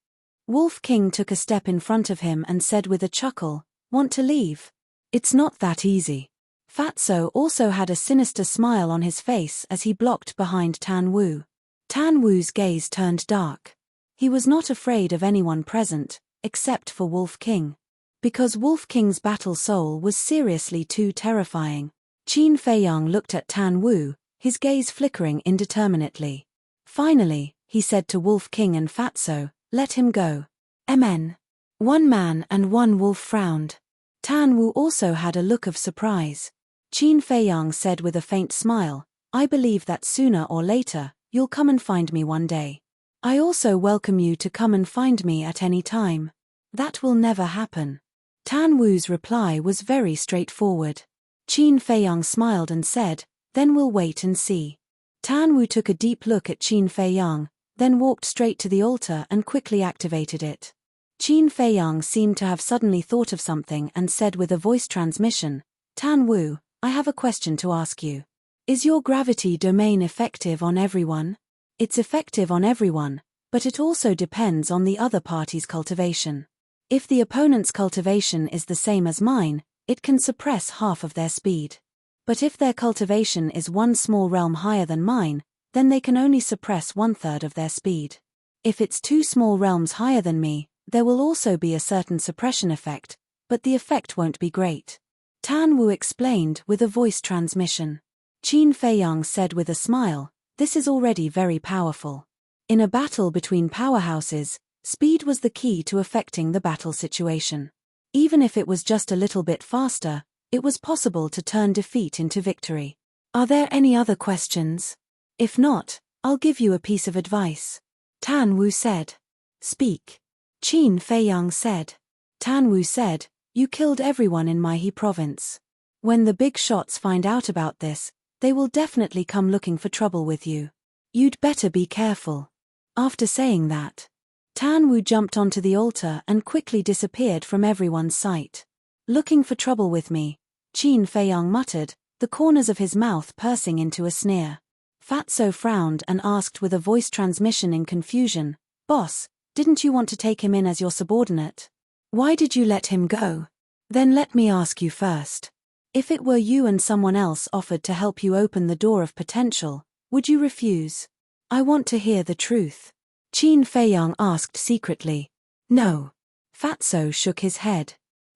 Speaker 1: Wolf King took a step in front of him and said with a chuckle, "Want to leave? It's not that easy." Fatso also had a sinister smile on his face as he blocked behind Tan Wu. Tan Wu's gaze turned dark. He was not afraid of anyone present, except for Wolf King. Because Wolf King's battle soul was seriously too terrifying. Qin Feiyang looked at Tan Wu, his gaze flickering indeterminately. Finally, he said to Wolf King and Fatso, "Let him go." Amen. One man and one wolf frowned. Tan Wu also had a look of surprise. Qin Feiyang said with a faint smile, "I believe that sooner or later, you'll come and find me one day. I also welcome you to come and find me at any time." "That will never happen." Tan Wu's reply was very straightforward. Qin Feiyang smiled and said, "Then we'll wait and see." Tan Wu took a deep look at Qin Feiyang, then walked straight to the altar and quickly activated it. Qin Feiyang seemed to have suddenly thought of something and said with a voice transmission, "Tan Wu, I have a question to ask you. Is your gravity domain effective on everyone?" "It's effective on everyone, but it also depends on the other party's cultivation. If the opponent's cultivation is the same as mine, it can suppress half of their speed. But if their cultivation is one small realm higher than mine, then they can only suppress 1/3 of their speed. If it's 2 small realms higher than me, there will also be a certain suppression effect, but the effect won't be great. Tan Wu explained with a voice transmission. Qin Feiyang said with a smile, this is already very powerful. In a battle between powerhouses, speed was the key to affecting the battle situation. Even if it was just a little bit faster, it was possible to turn defeat into victory. Are there any other questions? If not, I'll give you a piece of advice. Tan Wu said. Speak. Qin Feiyang said. Tan Wu said, you killed everyone in Maihe province. When the big shots find out about this, they will definitely come looking for trouble with you. You'd better be careful. After saying that, Tan Wu jumped onto the altar and quickly disappeared from everyone's sight. Looking for trouble with me, Qin Feiyang muttered, the corners of his mouth pursing into a sneer. Fatso frowned and asked with a voice transmission in confusion, Boss, didn't you want to take him in as your subordinate? Why did you let him go? Then let me ask you first. If it were you and someone else offered to help you open the door of potential, would you refuse? I want to hear the truth. Qin Feiyang asked secretly. No. Fatso shook his head.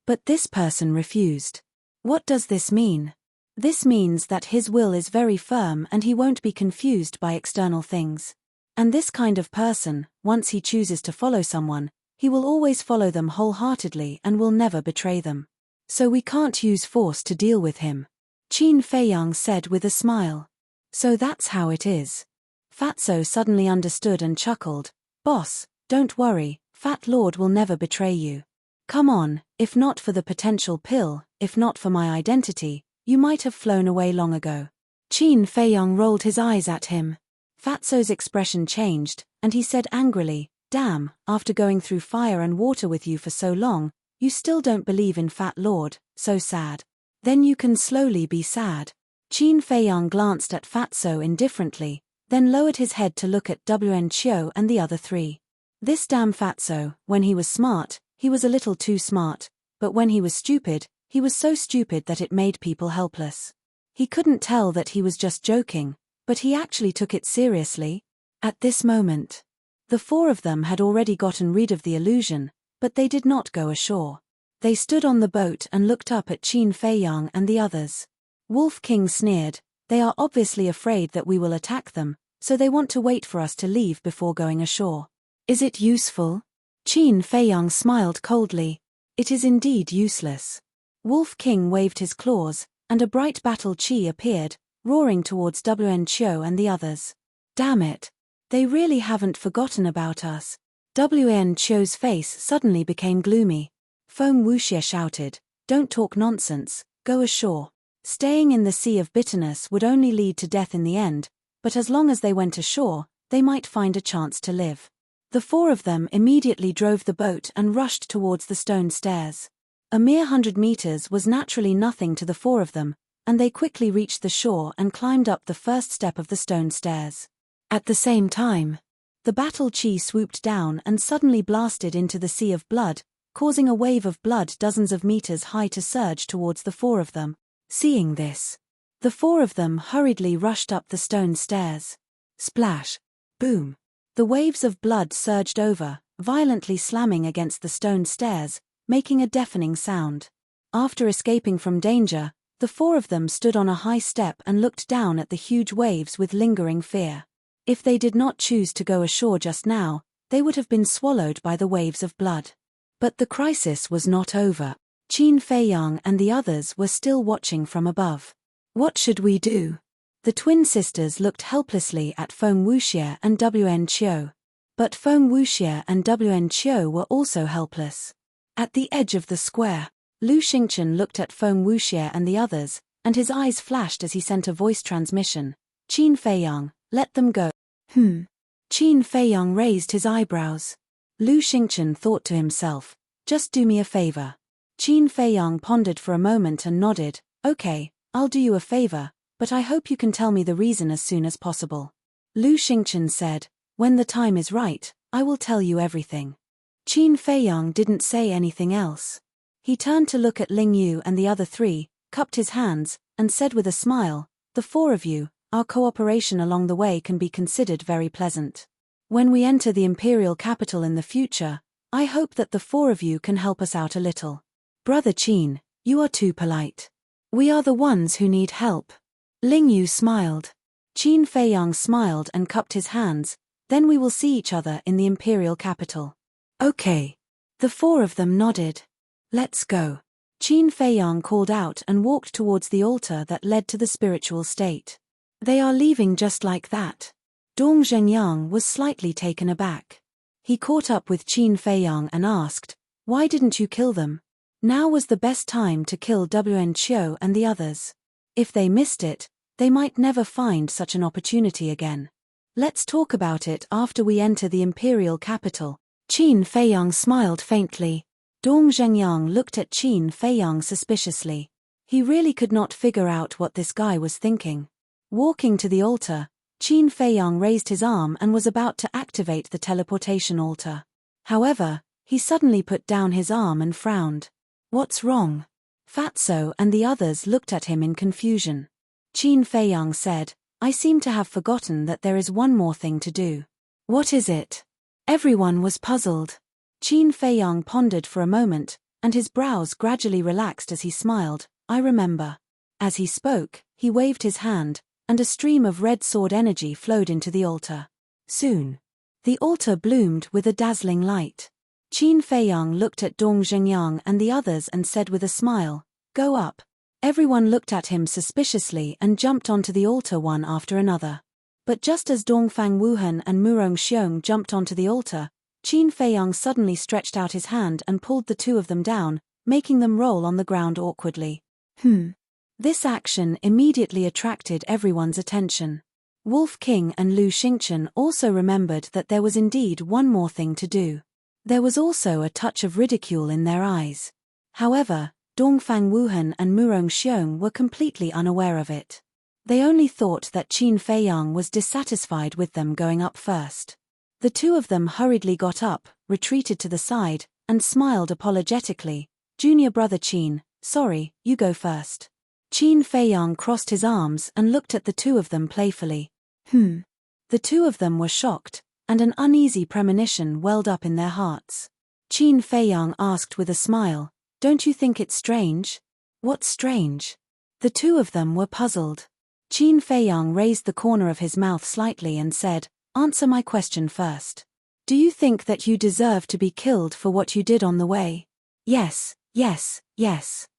Speaker 1: But this person refused. What does this mean? This means that his will is very firm and he won't be confused by external things. And this kind of person, once he chooses to follow someone, he will always follow them wholeheartedly and will never betray them. So we can't use force to deal with him. Qin Feiyang said with a smile. So that's how it is. Fatso suddenly understood and chuckled. Boss, don't worry, Fat Lord will never betray you. Come on, if not for the potential pill, if not for my identity, you might have flown away long ago. Qin Feiyang rolled his eyes at him. Fatso's expression changed, and he said angrily, damn, after going through fire and water with you for so long, you still don't believe in Fat Lord, so sad. Then you can slowly be sad. Qin Feiyang glanced at Fatso indifferently, then lowered his head to look at Wen Qiu and the other 3. This damn Fatso, when he was smart, he was a little too smart, but when he was stupid, he was so stupid that it made people helpless. He couldn't tell that he was just joking, but he actually took it seriously. At this moment, the 4 of them had already gotten rid of the illusion, but they did not go ashore. They stood on the boat and looked up at Qin Feiyang and the others. Wolf King sneered, they are obviously afraid that we will attack them, so they want to wait for us to leave before going ashore. Is it useful? Qin Feiyang smiled coldly. It is indeed useless. Wolf King waved his claws, and a bright battle chi appeared, roaring towards Wen Qiu and the others. Damn it! They really haven't forgotten about us. Wen Qiu's face suddenly became gloomy. Feng Wuxie shouted, don't talk nonsense, go ashore. Staying in the sea of bitterness would only lead to death in the end, but as long as they went ashore, they might find a chance to live. The 4 of them immediately drove the boat and rushed towards the stone stairs. A mere 100 meters was naturally nothing to the 4 of them, and they quickly reached the shore and climbed up the first step of the stone stairs. At the same time, the battle chi swooped down and suddenly blasted into the sea of blood, causing a wave of blood dozens of meters high to surge towards the 4 of them. Seeing this, the 4 of them hurriedly rushed up the stone stairs. Splash! Boom! The waves of blood surged over, violently slamming against the stone stairs, making a deafening sound. After escaping from danger, the 4 of them stood on a high step and looked down at the huge waves with lingering fear. If they did not choose to go ashore just now, they would have been swallowed by the waves of blood. But the crisis was not over. Qin Feiyang and the others were still watching from above. What should we do? The twin sisters looked helplessly at Feng Wuxie and Wen Qiu. But Feng Wuxie and Wen Qiu were also helpless. At the edge of the square, Lu Xingchen looked at Feng Wuxie and the others, and his eyes flashed as he sent a voice transmission. Qin Feiyang, let them go. Qin Feiyang raised his eyebrows. Lu Xingchen thought to himself, just do me a favor. Qin Feiyang pondered for a moment and nodded, okay, I'll do you a favor, but I hope you can tell me the reason as soon as possible. Lu Xingchen said, when the time is right, I will tell you everything. Qin Feiyang didn't say anything else. He turned to look at Ling Yu and the other 3, cupped his hands, and said with a smile, "The four of you, our cooperation along the way can be considered very pleasant. When we enter the imperial capital in the future, I hope that the four of you can help us out a little. Brother Qin, you are too polite. We are the ones who need help." Ling Yu smiled. Qin Feiyang smiled and cupped his hands. "Then we will see each other in the imperial capital." "Okay." The four of them nodded. "Let's go." Qin Feiyang called out and walked towards the altar that led to the spiritual state. "They are leaving just like that?" Dong Zhengyang was slightly taken aback. He caught up with Qin Feiyang and asked, "Why didn't you kill them? Now was the best time to kill Wen Qiu and the others. If they missed it, they might never find such an opportunity again. Let's talk about it after we enter the imperial capital." Qin Feiyang smiled faintly. Dong Zhengyang looked at Qin Feiyang suspiciously. He really could not figure out what this guy was thinking. Walking to the altar, Qin Feiyang raised his arm and was about to activate the teleportation altar. However, he suddenly put down his arm and frowned. "What's wrong?" Fatso and the others looked at him in confusion. Qin Feiyang said, "I seem to have forgotten that there is one more thing to do." "What is it?" Everyone was puzzled. Qin Feiyang pondered for a moment, and his brows gradually relaxed as he smiled. "I remember." As he spoke, he waved his hand, and a stream of red sword energy flowed into the altar. Soon, the altar bloomed with a dazzling light. Qin Feiyang looked at Dong Zhengyang and the others and said with a smile, "Go up." Everyone looked at him suspiciously and jumped onto the altar one after another. But just as Dongfang Wuhan and Murong Xiong jumped onto the altar, Qin Feiyang suddenly stretched out his hand and pulled the two of them down, making them roll on the ground awkwardly. This action immediately attracted everyone's attention. Wolf King and Lu Xingchen also remembered that there was indeed one more thing to do. There was also a touch of ridicule in their eyes. However, Dongfang Wuhan and Murong Xiong were completely unaware of it. They only thought that Qin Feiyang was dissatisfied with them going up first. The two of them hurriedly got up, retreated to the side, and smiled apologetically. "Junior brother Qin, sorry, you go first." Qin Feiyang crossed his arms and looked at the two of them playfully. The two of them were shocked, and an uneasy premonition welled up in their hearts. Qin Feiyang asked with a smile, "Don't you think it strange?" "What's strange?" The two of them were puzzled. Qin Feiyang raised the corner of his mouth slightly and said, "Answer my question first. Do you think that you deserve to be killed for what you did on the way?" "Yes, yes, yes."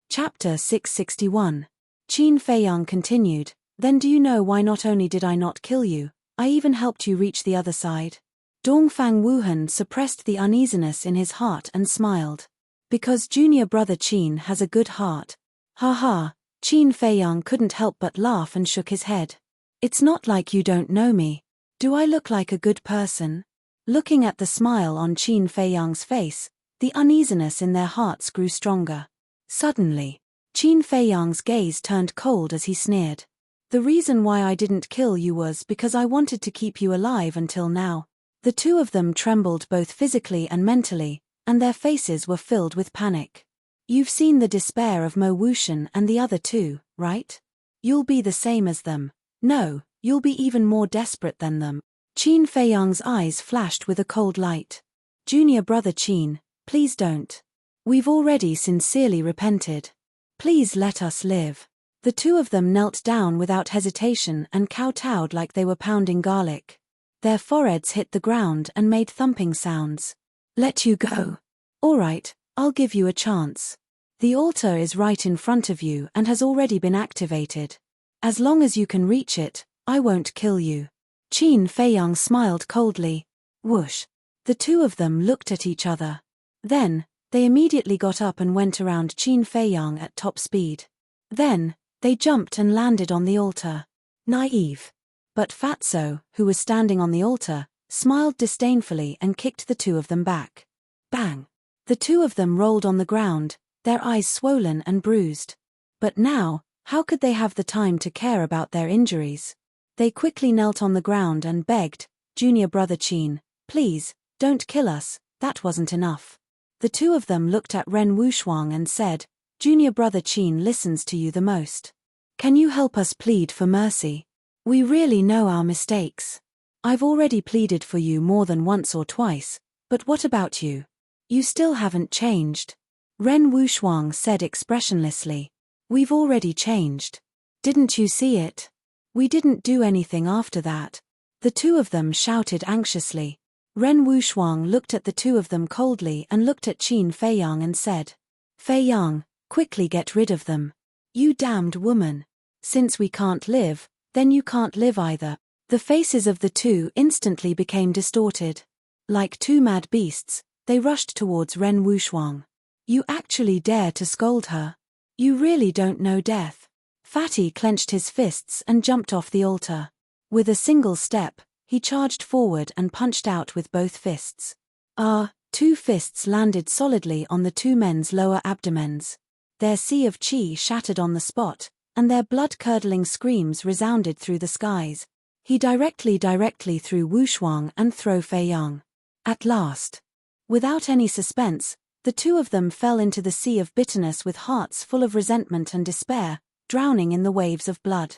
Speaker 1: Chapter 661. Qin Feiyang continued, "Then do you know why not only did I not kill you, I even helped you reach the other side?" Dongfang Wuhan suppressed the uneasiness in his heart and smiled. "Because junior brother Qin has a good heart." "Ha ha." Qin Feiyang couldn't help but laugh and shook his head. "It's not like you don't know me. Do I look like a good person?" Looking at the smile on Qin Feiyang's face, the uneasiness in their hearts grew stronger. Suddenly, Qin Feiyang's gaze turned cold as he sneered. "The reason why I didn't kill you was because I wanted to keep you alive until now." The two of them trembled both physically and mentally, and their faces were filled with panic. "You've seen the despair of Mo Wuxian and the other two, right? You'll be the same as them. No, you'll be even more desperate than them." Qin Feiyang's eyes flashed with a cold light. "Junior brother Qin, please don't. We've already sincerely repented. Please let us live." The two of them knelt down without hesitation and kowtowed like they were pounding garlic. Their foreheads hit the ground and made thumping sounds. "Let you go. All right, I'll give you a chance. The altar is right in front of you and has already been activated. As long as you can reach it, I won't kill you." Qin Feiyang smiled coldly. Whoosh. The two of them looked at each other. Then, they immediately got up and went around Qin Feiyang at top speed. Then, they jumped and landed on the altar. Naive. But Fatso, who was standing on the altar, smiled disdainfully and kicked the two of them back. Bang! The two of them rolled on the ground, their eyes swollen and bruised. But now, how could they have the time to care about their injuries? They quickly knelt on the ground and begged, "Junior brother Qin, please, don't kill us, that wasn't enough." The two of them looked at Ren Wushuang and said, "Junior brother Qin listens to you the most. Can you help us plead for mercy? We really know our mistakes. I've already pleaded for you more than once or twice, but what about you? You still haven't changed. Ren Wuxuang said expressionlessly. We've already changed. Didn't you see it? We didn't do anything after that. The two of them shouted anxiously. Ren Wuxuang looked at the two of them coldly and looked at Qin Feiyang and said, Feiyang, quickly get rid of them. You damned woman. Since we can't live, then you can't live either. The faces of the two instantly became distorted. Like two mad beasts, they rushed towards Ren Wuxuang. You actually dare to scold her? You really don't know death. Fatty clenched his fists and jumped off the altar. With a single step, he charged forward and punched out with both fists. Two fists landed solidly on the two men's lower abdomens. Their sea of qi shattered on the spot, and their blood-curdling screams resounded through the skies. He directly threw Wuxuang and threw Feiyang. At last. Without any suspense, the two of them fell into the sea of bitterness with hearts full of resentment and despair, drowning in the waves of blood.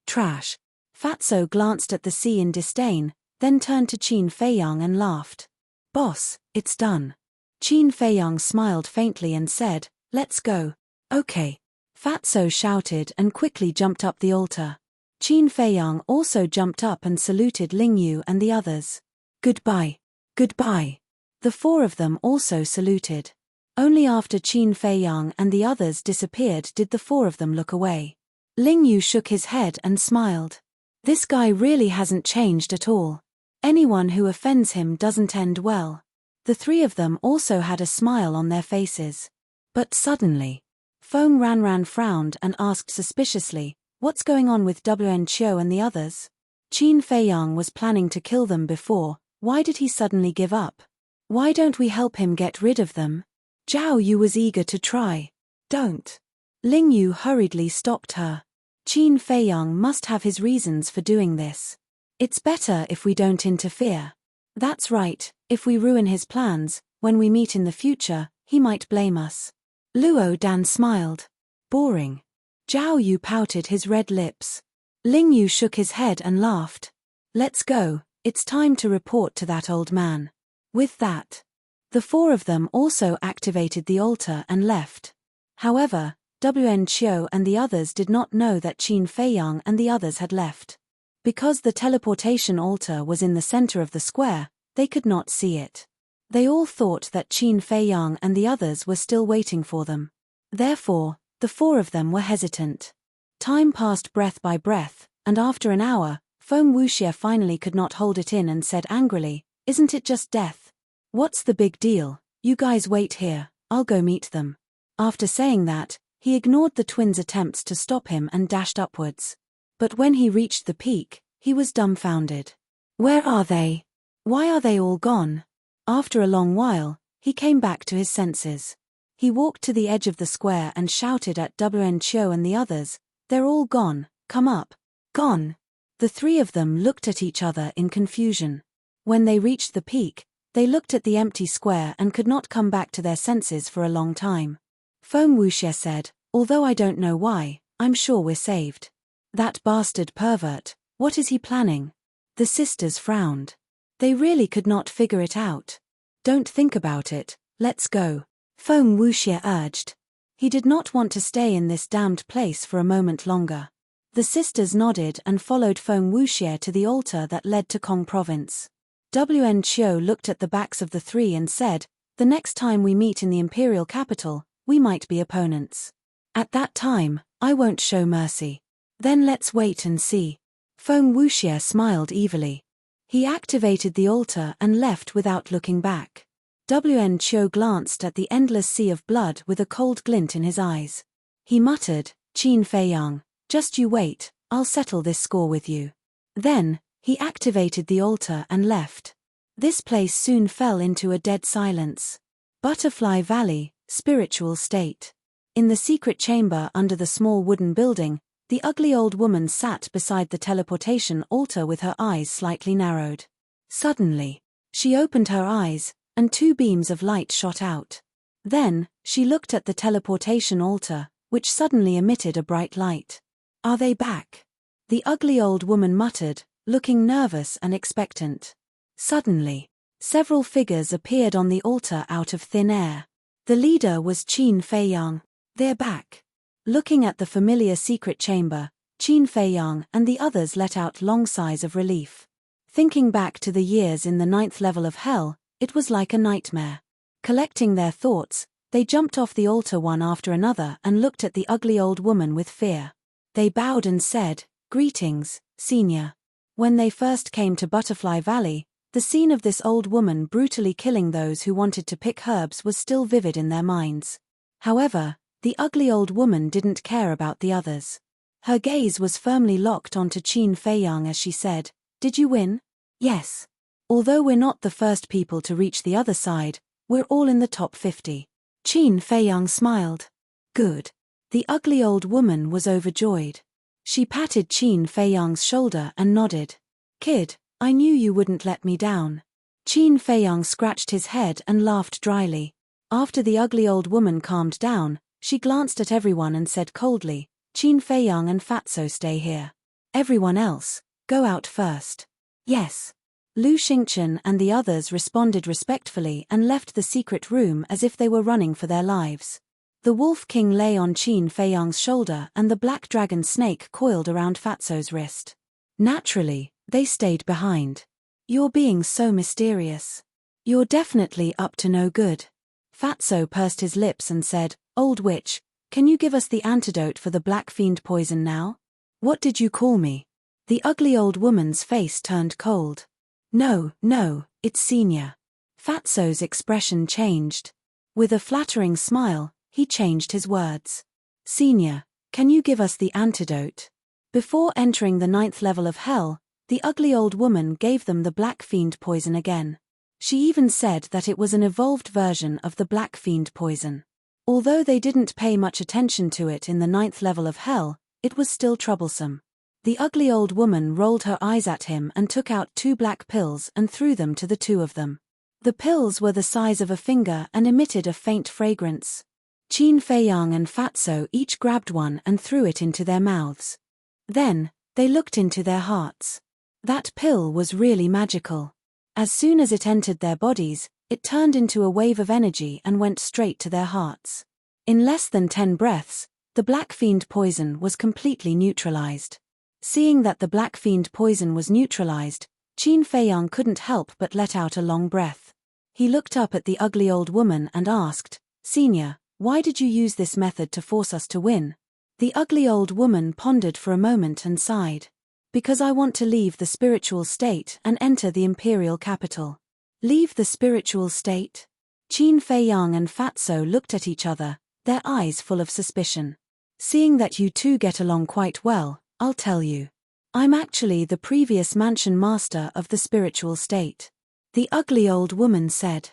Speaker 1: Trash. Fatso glanced at the sea in disdain, then turned to Qin Feiyang and laughed. Boss, it's done. Qin Feiyang smiled faintly and said, let's go. Okay. Fatso shouted and quickly jumped up the altar. Qin Feiyang also jumped up and saluted Ling Yu and the others. Goodbye. Goodbye. The four of them also saluted. Only after Qin Feiyang and the others disappeared did the four of them look away. Ling Yu shook his head and smiled. This guy really hasn't changed at all. Anyone who offends him doesn't end well. The three of them also had a smile on their faces. But suddenly, Feng Ranran frowned and asked suspiciously, what's going on with Wen Qiu and the others? Qin Feiyang was planning to kill them before, why did he suddenly give up? Why don't we help him get rid of them? Zhao Yu was eager to try. Don't. Ling Yu hurriedly stopped her. Qin Feiyang must have his reasons for doing this. It's better if we don't interfere. That's right, if we ruin his plans, when we meet in the future, he might blame us. Luo Dan smiled. Boring. Zhao Yu pouted his red lips. Ling Yu shook his head and laughed. Let's go, it's time to report to that old man. With that, the four of them also activated the altar and left. However, Wen Qiu and the others did not know that Qin Feiyang and the others had left. Because the teleportation altar was in the center of the square, they could not see it. They all thought that Qin Feiyang and the others were still waiting for them. Therefore, the four of them were hesitant. Time passed breath by breath, and after an hour, Feng Wuxie finally could not hold it in and said angrily, isn't it just death? What's the big deal? You guys wait here, I'll go meet them. After saying that, he ignored the twins' attempts to stop him and dashed upwards. But when he reached the peak, he was dumbfounded. Where are they? Why are they all gone? After a long while, he came back to his senses. He walked to the edge of the square and shouted at Wen Qiu and the others, they're all gone, come up. Gone. The three of them looked at each other in confusion. When they reached the peak, they looked at the empty square and could not come back to their senses for a long time. Feng Wuxie said, although I don't know why, I'm sure we're saved. That bastard pervert, what is he planning? The sisters frowned. They really could not figure it out. Don't think about it, let's go. Feng Wuxie urged. He did not want to stay in this damned place for a moment longer. The sisters nodded and followed Feng Wuxie to the altar that led to Kong Province. Wen Qiu looked at the backs of the three and said, the next time we meet in the imperial capital, we might be opponents. At that time, I won't show mercy. Then let's wait and see. Feng Wuxie smiled evilly. He activated the altar and left without looking back. Wen Qiu glanced at the endless sea of blood with a cold glint in his eyes. He muttered, Qin Feiyang, just you wait, I'll settle this score with you. Then, he activated the altar and left. This place soon fell into a dead silence. Butterfly Valley, spiritual state. In the secret chamber under the small wooden building, the ugly old woman sat beside the teleportation altar with her eyes slightly narrowed. Suddenly, she opened her eyes, and two beams of light shot out. Then, she looked at the teleportation altar, which suddenly emitted a bright light. Are they back? The ugly old woman muttered, looking nervous and expectant. Suddenly, several figures appeared on the altar out of thin air. The leader was Qin Feiyang. They're back. Looking at the familiar secret chamber, Qin Feiyang and the others let out long sighs of relief. Thinking back to the years in the 9th level of hell, it was like a nightmare. Collecting their thoughts, they jumped off the altar one after another and looked at the ugly old woman with fear. They bowed and said, "Greetings, Senior." When they first came to Butterfly Valley, the scene of this old woman brutally killing those who wanted to pick herbs was still vivid in their minds. However, the ugly old woman didn't care about the others. Her gaze was firmly locked onto Qin Feiyang as she said, "Did you win?" "Yes. Although we're not the first people to reach the other side, we're all in the top 50. Qin Feiyang smiled. "Good." The ugly old woman was overjoyed. She patted Qin Feiyang's shoulder and nodded. "Kid, I knew you wouldn't let me down." Qin Feiyang scratched his head and laughed dryly. After the ugly old woman calmed down, she glanced at everyone and said coldly, "Qin Feiyang and Fatso stay here. Everyone else, go out first." "Yes." Lu Xingchen and the others responded respectfully and left the secret room as if they were running for their lives. The Wolf King lay on Qin Feiyang's shoulder and the black dragon snake coiled around Fatso's wrist. Naturally, they stayed behind. "You're being so mysterious. You're definitely up to no good." Fatso pursed his lips and said, "Old witch, can you give us the antidote for the black fiend poison now?" "What did you call me?" The ugly old woman's face turned cold. No, it's Senior." Fatso's expression changed. With a flattering smile, he changed his words. "Senior, can you give us the antidote?" Before entering the 9th level of hell, the ugly old woman gave them the black fiend poison again. She even said that it was an evolved version of the black fiend poison. Although they didn't pay much attention to it in the 9th level of hell, it was still troublesome. The ugly old woman rolled her eyes at him and took out 2 black pills and threw them to the 2 of them. The pills were the size of a finger and emitted a faint fragrance. Qin Feiyang and Fatso each grabbed one and threw it into their mouths. Then, they looked into their hearts. That pill was really magical. As soon as it entered their bodies, it turned into a wave of energy and went straight to their hearts. In less than 10 breaths, the black fiend poison was completely neutralized. Seeing that the black fiend poison was neutralized, Qin Feiyang couldn't help but let out a long breath. He looked up at the ugly old woman and asked, "Senior, why did you use this method to force us to win?" The ugly old woman pondered for a moment and sighed. "Because I want to leave the spiritual state and enter the imperial capital." "Leave the spiritual state?" Qin Feiyang and Fatso looked at each other, their eyes full of suspicion. "Seeing that you two get along quite well, I'll tell you. I'm actually the previous mansion master of the spiritual state," the ugly old woman said.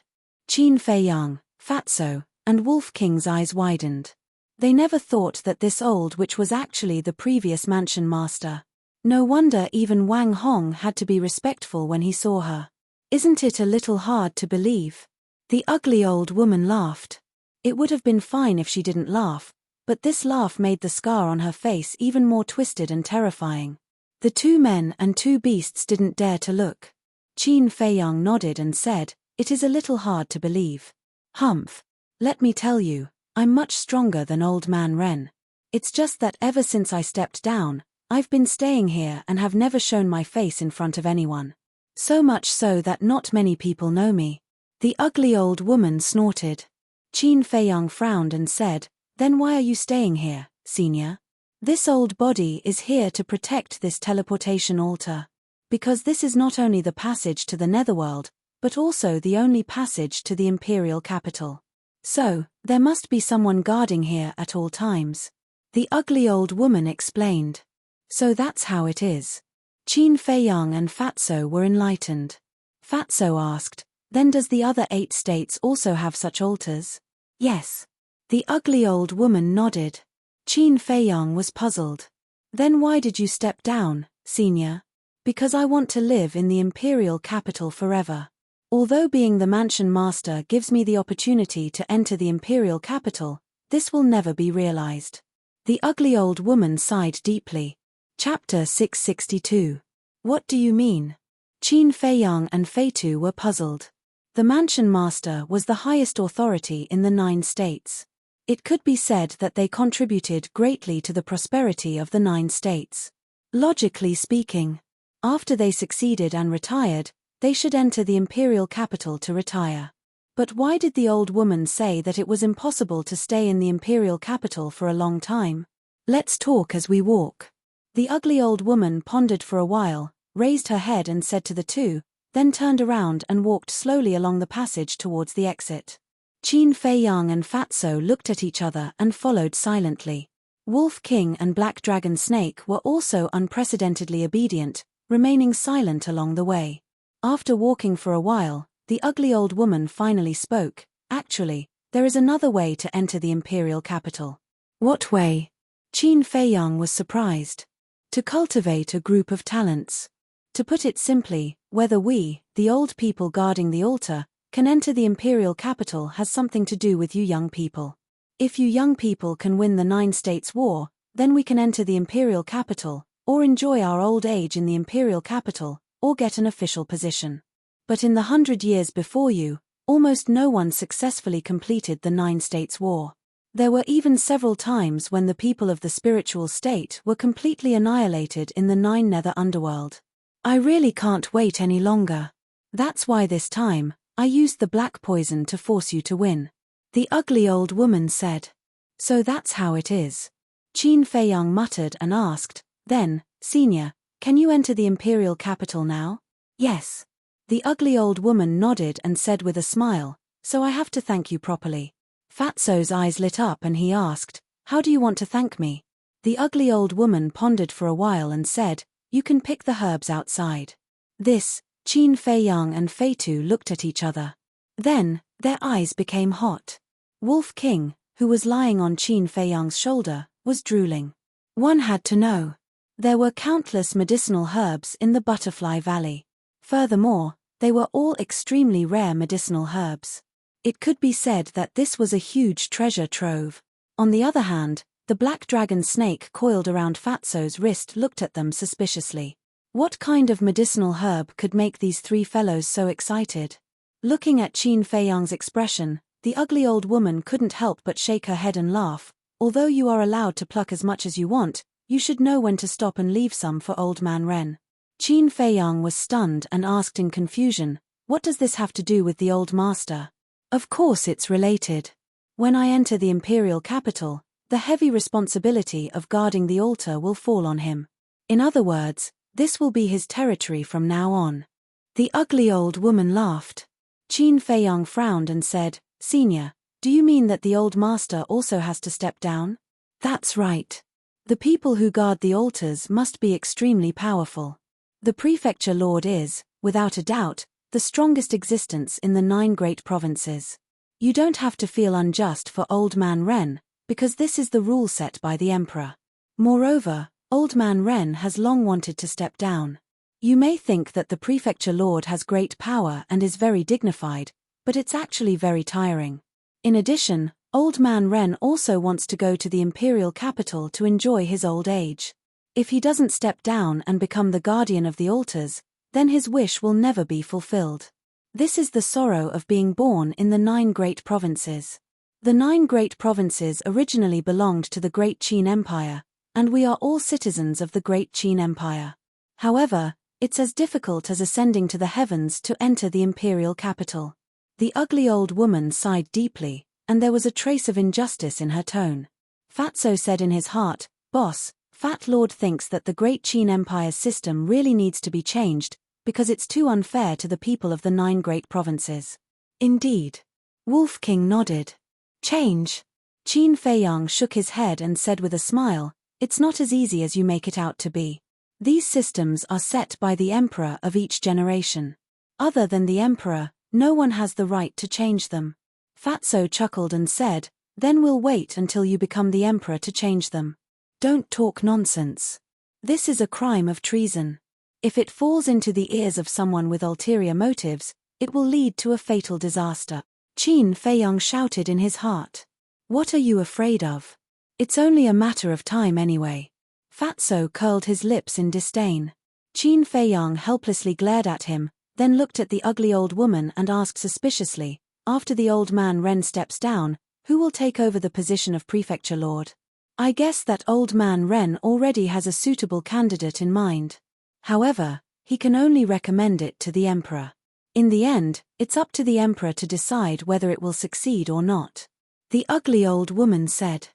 Speaker 1: Qin Feiyang, Fatso, and Wolf King's eyes widened. They never thought that this old witch was actually the previous mansion master. No wonder even Wang Hong had to be respectful when he saw her. "Isn't it a little hard to believe?" The ugly old woman laughed. It would have been fine if she didn't laugh, but this laugh made the scar on her face even more twisted and terrifying. The 2 men and 2 beasts didn't dare to look. Qin Feiyang nodded and said, "It is a little hard to believe. Humph. Let me tell you, I'm much stronger than Old Man Ren. It's just that ever since I stepped down, I've been staying here and have never shown my face in front of anyone. So much so that not many people know me." The ugly old woman snorted. Qin Feiyang frowned and said, "Then why are you staying here, Senior?" "This old body is here to protect this teleportation altar. Because this is not only the passage to the netherworld, but also the only passage to the imperial capital. So, there must be someone guarding here at all times." The ugly old woman explained. "So that's how it is." Qin Feiyang and Fatso were enlightened. Fatso asked, "Then does the other 8 states also have such altars?" "Yes." The ugly old woman nodded. Qin Feiyang was puzzled. "Then why did you step down, Senior?" "Because I want to live in the imperial capital forever. Although being the mansion master gives me the opportunity to enter the imperial capital, this will never be realized." The ugly old woman sighed deeply. Chapter 662. What do you mean? Qin Feiyang and Feitu were puzzled. The mansion master was the highest authority in the 9 states. It could be said that they contributed greatly to the prosperity of the 9 states. Logically speaking, after they succeeded and retired, they should enter the imperial capital to retire. But why did the old woman say that it was impossible to stay in the imperial capital for a long time? Let's talk as we walk. The ugly old woman pondered for a while, raised her head and said to the two, then turned around and walked slowly along the passage towards the exit. Qin Feiyang and Fatso looked at each other and followed silently. Wolf King and Black Dragon Snake were also unprecedentedly obedient, remaining silent along the way. After walking for a while, the ugly old woman finally spoke. Actually, there is another way to enter the imperial capital. What way? Qin Feiyang was surprised. To cultivate a group of talents. To put it simply, whether we, the old people guarding the altar, can enter the imperial capital has something to do with you young people. If you young people can win the 9 states war, then we can enter the imperial capital, or enjoy our old age in the imperial capital, or get an official position. But in the 100 years before you, almost no one successfully completed the 9 states war. There were even several times when the people of the spiritual state were completely annihilated in the 9 nether underworld. I really can't wait any longer. That's why this time, I used the black poison to force you to win. The ugly old woman said. So that's how it is. Qin Feiyang muttered and asked, then, Senior, can you enter the imperial capital now? Yes. The ugly old woman nodded and said with a smile, so I have to thank you properly. Fatso's eyes lit up and he asked, how do you want to thank me? The ugly old woman pondered for a while and said, you can pick the herbs outside. This, Qin Feiyang and Feitu looked at each other. Then, their eyes became hot. Wolf King, who was lying on Qin Feiyang's shoulder, was drooling. One had to know. There were countless medicinal herbs in the Butterfly Valley. Furthermore, they were all extremely rare medicinal herbs. It could be said that this was a huge treasure trove. On the other hand, the black dragon snake coiled around Fatso's wrist looked at them suspiciously. What kind of medicinal herb could make these 3 fellows so excited? Looking at Qin Feiyang's expression, the ugly old woman couldn't help but shake her head and laugh. Although you are allowed to pluck as much as you want, you should know when to stop and leave some for Old Man Ren. Qin Feiyang was stunned and asked in confusion, what does this have to do with the old master? Of course it's related. When I enter the imperial capital, the heavy responsibility of guarding the altar will fall on him. In other words, this will be his territory from now on. The ugly old woman laughed. Qin Feiyang frowned and said, Senior, do you mean that the old master also has to step down? That's right. The people who guard the altars must be extremely powerful. The prefecture lord is, without a doubt, the strongest existence in the 9 great provinces. You don't have to feel unjust for Old Man Ren, because this is the rule set by the emperor. Moreover, Old Man Ren has long wanted to step down. You may think that the prefecture lord has great power and is very dignified, but it's actually very tiring. In addition, Old Man Ren also wants to go to the imperial capital to enjoy his old age. If he doesn't step down and become the guardian of the altars, then his wish will never be fulfilled. This is the sorrow of being born in the 9 great provinces. The 9 great provinces originally belonged to the Great Qin Empire, and we are all citizens of the Great Qin Empire. However, it's as difficult as ascending to the heavens to enter the imperial capital. The ugly old woman sighed deeply, and there was a trace of injustice in her tone. Fatso said in his heart, Boss, Fat Lord thinks that the Great Qin Empire's system really needs to be changed, because it's too unfair to the people of the 9 great provinces. Indeed. Wolf King nodded. Change? Qin Feiyang shook his head and said with a smile, it's not as easy as you make it out to be. These systems are set by the emperor of each generation. Other than the emperor, no one has the right to change them. Fatso chuckled and said, then we'll wait until you become the emperor to change them. Don't talk nonsense. This is a crime of treason. If it falls into the ears of someone with ulterior motives, it will lead to a fatal disaster. Qin Feiyang shouted in his heart. What are you afraid of? It's only a matter of time anyway. Fatso curled his lips in disdain. Qin Feiyang helplessly glared at him, then looked at the ugly old woman and asked suspiciously, after the old man Ren steps down, who will take over the position of prefecture lord? I guess that old man Ren already has a suitable candidate in mind. However, he can only recommend it to the emperor. In the end, it's up to the emperor to decide whether it will succeed or not. The ugly old woman said.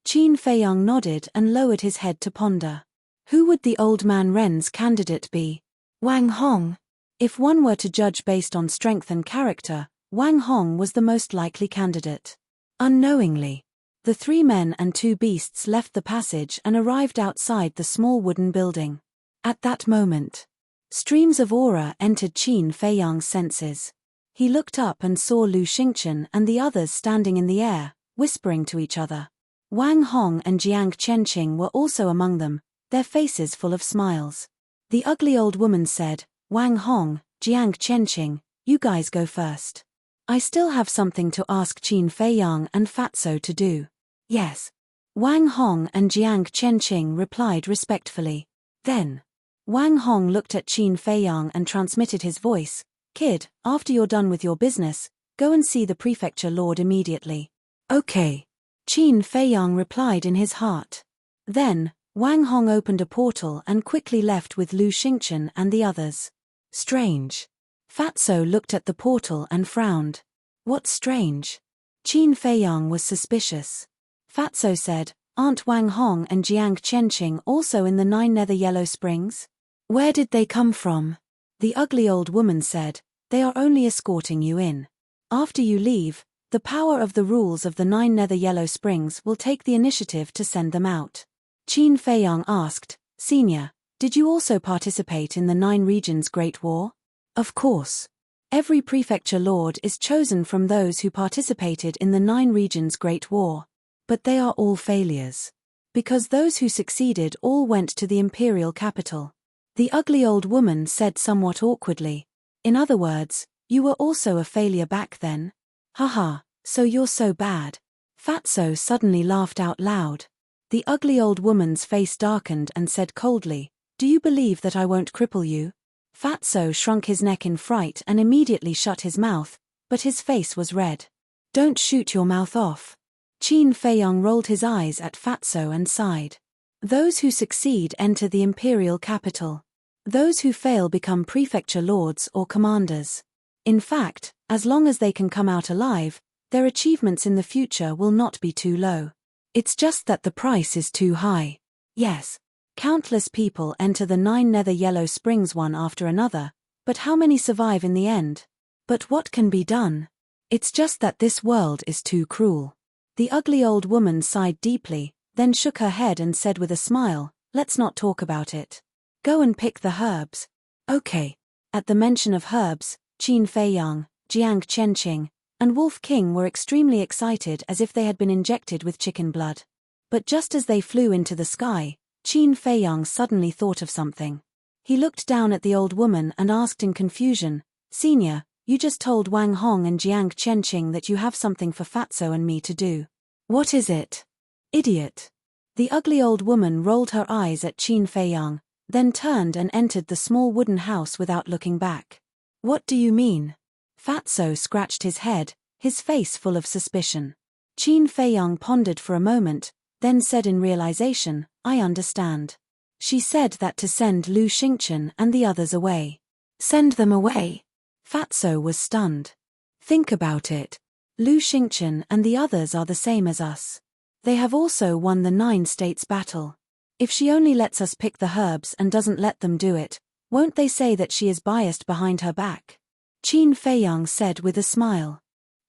Speaker 1: Qin Feiyang nodded and lowered his head to ponder. Who would the old man Ren's candidate be? Wang Hong. If one were to judge based on strength and character, Wang Hong was the most likely candidate. Unknowingly, the 3 men and 2 beasts left the passage and arrived outside the small wooden building. At that moment, streams of aura entered Qin Feiyang's senses. He looked up and saw Lu Xingchen and the others standing in the air, whispering to each other. Wang Hong and Jiang Chenqing were also among them, their faces full of smiles. The ugly old woman said, Wang Hong, Jiang Chenqing, you guys go first. I still have something to ask Qin Feiyang and Fatso to do. Yes. Wang Hong and Jiang Chenqing replied respectfully. Then, Wang Hong looked at Qin Feiyang and transmitted his voice, Kid, after you're done with your business, go and see the prefecture lord immediately. Okay. Qin Feiyang replied in his heart. Then, Wang Hong opened a portal and quickly left with Lu Xingchen and the others. Strange. Fatso looked at the portal and frowned. What's strange? Qin Feiyang was suspicious. Fatso said, aren't Wang Hong and Jiang Chenqing also in the 9 nether yellow springs? Where did they come from? The ugly old woman said, they are only escorting you in. After you leave, the power of the rules of the 9 nether yellow springs will take the initiative to send them out. Qin Feiyang asked, Senior, did you also participate in the 9 regions Great War? Of course. Every prefecture lord is chosen from those who participated in the 9 regions Great War. But they are all failures. Because those who succeeded all went to the imperial capital. The ugly old woman said somewhat awkwardly. In other words, you were also a failure back then? Haha, so you're so bad. Fatso suddenly laughed out loud. The ugly old woman's face darkened and said coldly, do you believe that I won't cripple you? Fatso shrunk his neck in fright and immediately shut his mouth, but his face was red. Don't shoot your mouth off. Qin Feiyang rolled his eyes at Fatso and sighed. Those who succeed enter the imperial capital. Those who fail become prefecture lords or commanders. In fact, as long as they can come out alive, their achievements in the future will not be too low. It's just that the price is too high. Yes. Countless people enter the 9 nether yellow springs one after another, but how many survive in the end? But what can be done? It's just that this world is too cruel. The ugly old woman sighed deeply, then shook her head and said with a smile, let's not talk about it. Go and pick the herbs. Okay. At the mention of herbs, Qin Feiyang, Jiang Chenqing, and Wolf King were extremely excited as if they had been injected with chicken blood. But just as they flew into the sky, Qin Feiyang suddenly thought of something. He looked down at the old woman and asked in confusion, Senior, you just told Wang Hong and Jiang Chenqing that you have something for Fatso and me to do. What is it? Idiot. The ugly old woman rolled her eyes at Qin Feiyang, then turned and entered the small wooden house without looking back. What do you mean? Fatso scratched his head, his face full of suspicion. Qin Feiyang pondered for a moment, then said in realization, I understand. She said that to send Lu Xingchen and the others away. Send them away? Fatso was stunned. Think about it. Lu Xingchen and the others are the same as us. They have also won the 9 states battle. If she only lets us pick the herbs and doesn't let them do it, won't they say that she is biased behind her back? Qin Feiyang said with a smile.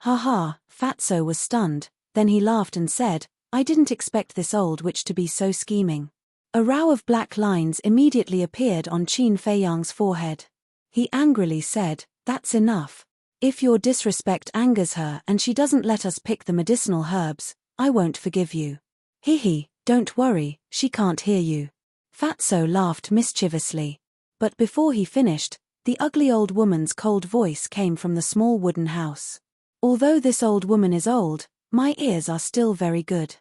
Speaker 1: Ha, Fatso was stunned, then he laughed and said, I didn't expect this old witch to be so scheming. A row of black lines immediately appeared on Qin Feiyang's forehead. He angrily said, that's enough. If your disrespect angers her and she doesn't let us pick the medicinal herbs, I won't forgive you. Hihi, don't worry, she can't hear you. Fatso laughed mischievously. But before he finished, the ugly old woman's cold voice came from the small wooden house. Although this old woman is old, my ears are still very good.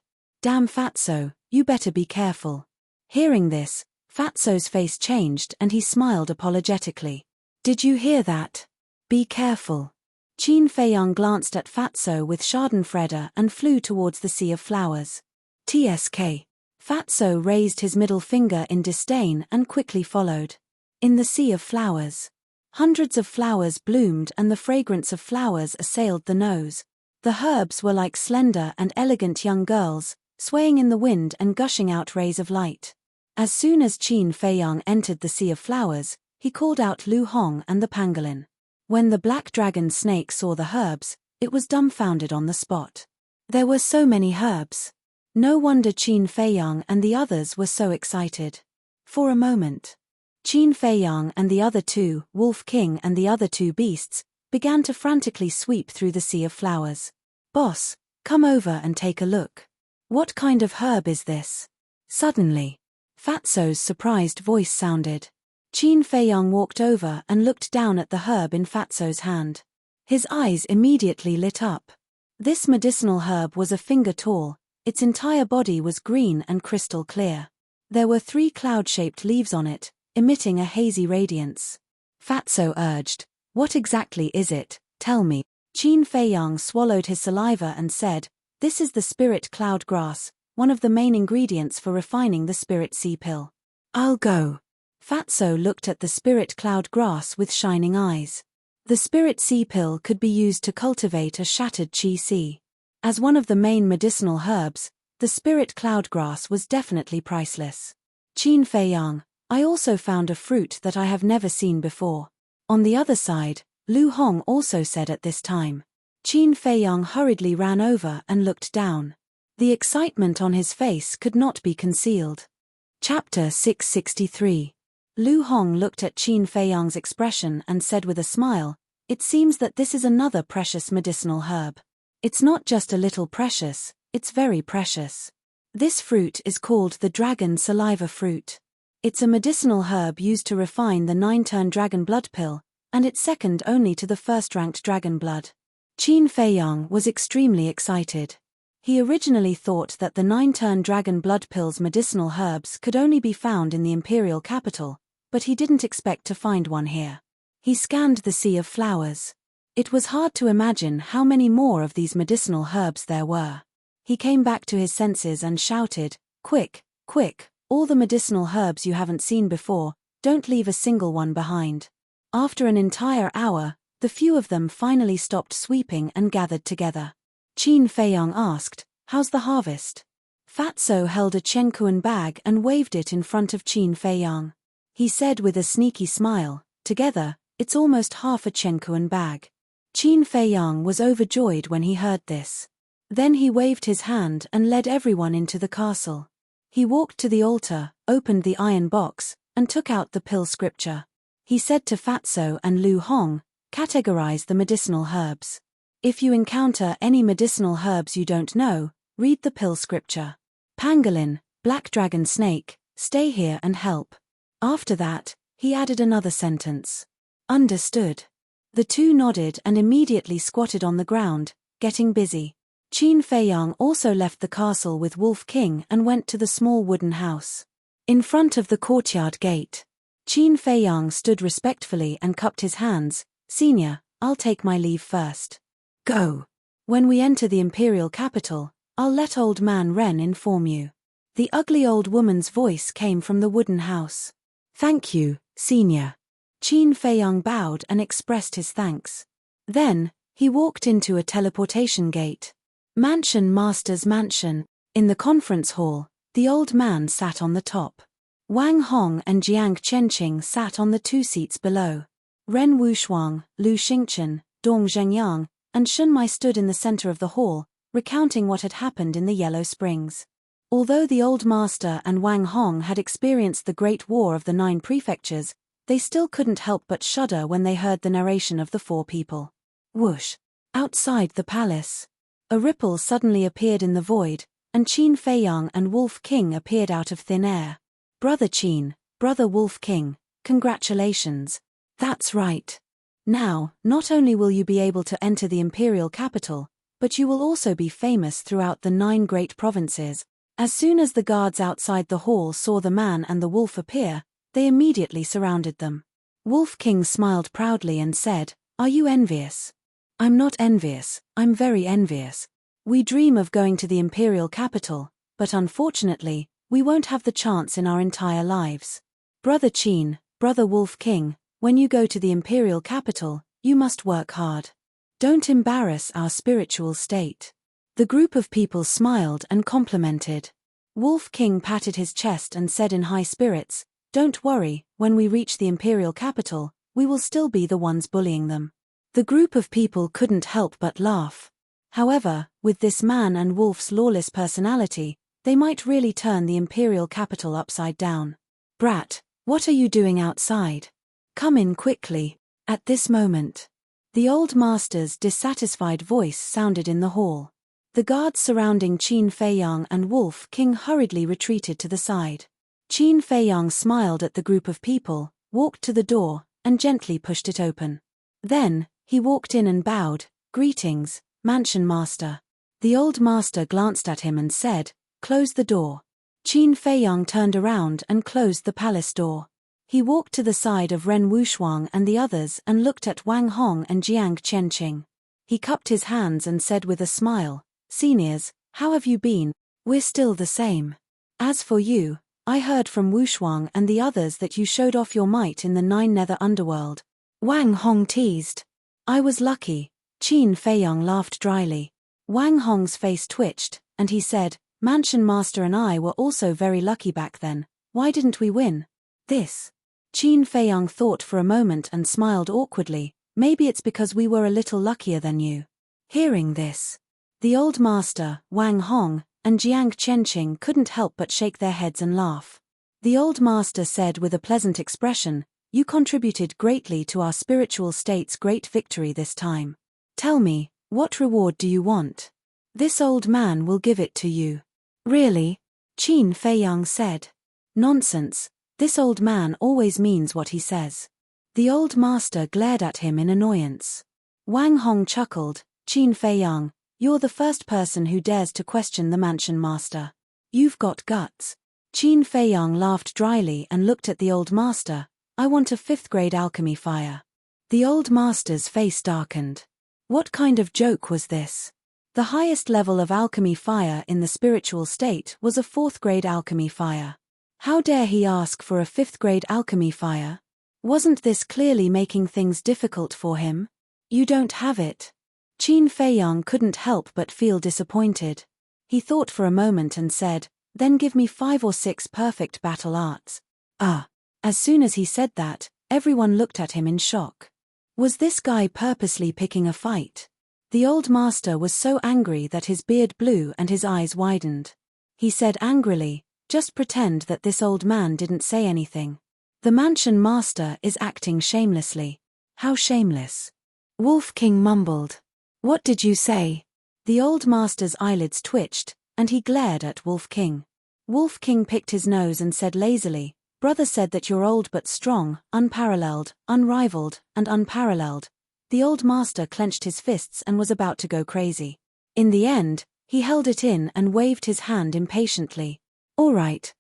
Speaker 1: Damn Fatso, you better be careful. Hearing this, Fatso's face changed and he smiled apologetically. Did you hear that? Be careful. Qin Feiyang glanced at Fatso with schadenfreude and flew towards the sea of flowers. TSK. Fatso raised his middle finger in disdain and quickly followed. In the sea of flowers. Hundreds of flowers bloomed and the fragrance of flowers assailed the nose. The herbs were like slender and elegant young girls, swaying in the wind and gushing out rays of light. As soon as Qin Feiyang entered the sea of flowers, he called out Lu Hong and the pangolin. When the black dragon snake saw the herbs, it was dumbfounded on the spot. There were so many herbs. No wonder Qin Feiyang and the others were so excited. For a moment, Qin Feiyang and the other two, Wolf King and the other two beasts, began to frantically sweep through the sea of flowers. Boss, come over and take a look. What kind of herb is this? Suddenly, Fatso's surprised voice sounded. Qin Feiyang walked over and looked down at the herb in Fatso's hand. His eyes immediately lit up. This medicinal herb was a finger tall, its entire body was green and crystal clear. There were 3 cloud-shaped leaves on it, emitting a hazy radiance. Fatso urged, "What exactly is it? Tell me." Qin Feiyang swallowed his saliva and said, "This is the spirit cloud grass, one of the main ingredients for refining the spirit sea pill." "I'll go." Fatso looked at the spirit cloud grass with shining eyes. The spirit sea pill could be used to cultivate a shattered chi sea. As one of the main medicinal herbs, the spirit cloud grass was definitely priceless. Qin Feiyang, I also found a fruit that I have never seen before. On the other side, Lu Hong also said at this time. Qin Feiyang hurriedly ran over and looked down. The excitement on his face could not be concealed. Chapter 663. Lu Hong looked at Qin Feiyang's expression and said with a smile, "It seems that this is another precious medicinal herb. It's not just a little precious, it's very precious. This fruit is called the dragon saliva fruit. It's a medicinal herb used to refine the 9-turn dragon blood pill, and it's second only to the first-ranked dragon blood." Qin Feiyang was extremely excited. He originally thought that the 9-turn dragon blood pill's medicinal herbs could only be found in the imperial capital, but he didn't expect to find one here. He scanned the sea of flowers. It was hard to imagine how many more of these medicinal herbs there were. He came back to his senses and shouted, "Quick, quick, all the medicinal herbs you haven't seen before, don't leave a single one behind." After an entire hour, the few of them finally stopped sweeping and gathered together. Qin Feiyang asked, "How's the harvest?" Fatso held a Chenkuan bag and waved it in front of Qin Feiyang. He said with a sneaky smile, "Together, it's almost half a Chenkuan bag." Qin Feiyang was overjoyed when he heard this. Then he waved his hand and led everyone into the castle. He walked to the altar, opened the iron box, and took out the pill scripture. He said to Fatso and Lu Hong, "Categorize the medicinal herbs. If you encounter any medicinal herbs you don't know, read the pill scripture. Pangolin, black dragon snake, stay here and help." After that, he added another sentence. "Understood." The two nodded and immediately squatted on the ground, getting busy. Qin Feiyang also left the castle with Wolf King and went to the small wooden house. In front of the courtyard gate, Qin Feiyang stood respectfully and cupped his hands. "Senior, I'll take my leave first." "Go. When we enter the imperial capital, I'll let old man Ren inform you." The ugly old woman's voice came from the wooden house. "Thank you, Senior." Qin Feiyang bowed and expressed his thanks. Then, he walked into a teleportation gate. Mansion Master's mansion. In the conference hall, the old man sat on the top. Wang Hong and Jiang Chenqing sat on the 2 seats below. Ren Wushuang, Lu Xingchen, Dong Zhengyang, and Shun Mai stood in the center of the hall, recounting what had happened in the Yellow Springs. Although the old master and Wang Hong had experienced the Great War of the 9 prefectures, they still couldn't help but shudder when they heard the narration of the 4 people. Whoosh! Outside the palace, a ripple suddenly appeared in the void, and Qin Feiyang and Wolf King appeared out of thin air. "Brother Qin, Brother Wolf King, congratulations." "That's right. Now, not only will you be able to enter the imperial capital, but you will also be famous throughout the 9 great provinces. As soon as the guards outside the hall saw the man and the wolf appear, they immediately surrounded them. Wolf King smiled proudly and said, "Are you envious?" "I'm not envious, I'm very envious. We dream of going to the imperial capital, but unfortunately, we won't have the chance in our entire lives. Brother Qin, Brother Wolf King, when you go to the imperial capital, you must work hard. Don't embarrass our spiritual state." The group of people smiled and complimented. Wolf King patted his chest and said in high spirits, "Don't worry, when we reach the imperial capital, we will still be the ones bullying them." The group of people couldn't help but laugh. However, with this man and Wolf's lawless personality, they might really turn the imperial capital upside down. "Brat, what are you doing outside? Come in quickly." At this moment, the old master's dissatisfied voice sounded in the hall. The guards surrounding Qin Feiyang and Wolf King hurriedly retreated to the side. Qin Feiyang smiled at the group of people, walked to the door, and gently pushed it open. Then, he walked in and bowed, "Greetings, Mansion Master." The old master glanced at him and said, "Close the door." Qin Feiyang turned around and closed the palace door. He walked to the side of Ren Wushuang and the others and looked at Wang Hong and Jiang Qianqing. He cupped his hands and said with a smile, "Seniors, how have you been? We're still the same. As for you, I heard from Wushuang and the others that you showed off your might in the Nine Nether Underworld." Wang Hong teased. "I was lucky." Qin Feiyang laughed dryly. Wang Hong's face twitched, and he said, "Mansion Master and I were also very lucky back then. Why didn't we win?" This. Qin Feiyang thought for a moment and smiled awkwardly. "Maybe it's because we were a little luckier than you." Hearing this, the old master, Wang Hong, and Jiang Qianqing couldn't help but shake their heads and laugh. The old master said with a pleasant expression, "You contributed greatly to our spiritual state's great victory this time. Tell me, what reward do you want? This old man will give it to you." "Really?" Qin Feiyang said. "Nonsense, this old man always means what he says." The old master glared at him in annoyance. Wang Hong chuckled, "Qin Feiyang, you're the first person who dares to question the Mansion Master. You've got guts." Qin Feiyang laughed dryly and looked at the old master. "I want a 5th grade alchemy fire." The old master's face darkened. What kind of joke was this? The highest level of alchemy fire in the spiritual state was a 4th grade alchemy fire. How dare he ask for a 5th grade alchemy fire? Wasn't this clearly making things difficult for him? "You don't have it." Qin Feiyang couldn't help but feel disappointed. He thought for a moment and said, "Then give me 5 or 6 perfect battle arts." As soon as he said that, everyone looked at him in shock. Was this guy purposely picking a fight? The old master was so angry that his beard blew and his eyes widened. He said angrily, "Just pretend that this old man didn't say anything. The Mansion Master is acting shamelessly." "How shameless?" Wolf King mumbled. "What did you say?" The old master's eyelids twitched, and he glared at Wolf King. Wolf King picked his nose and said lazily, "Brother said that you're old but strong, unparalleled, unrivaled, and unparalleled." The old master clenched his fists and was about to go crazy. In the end, he held it in and waved his hand impatiently. All right.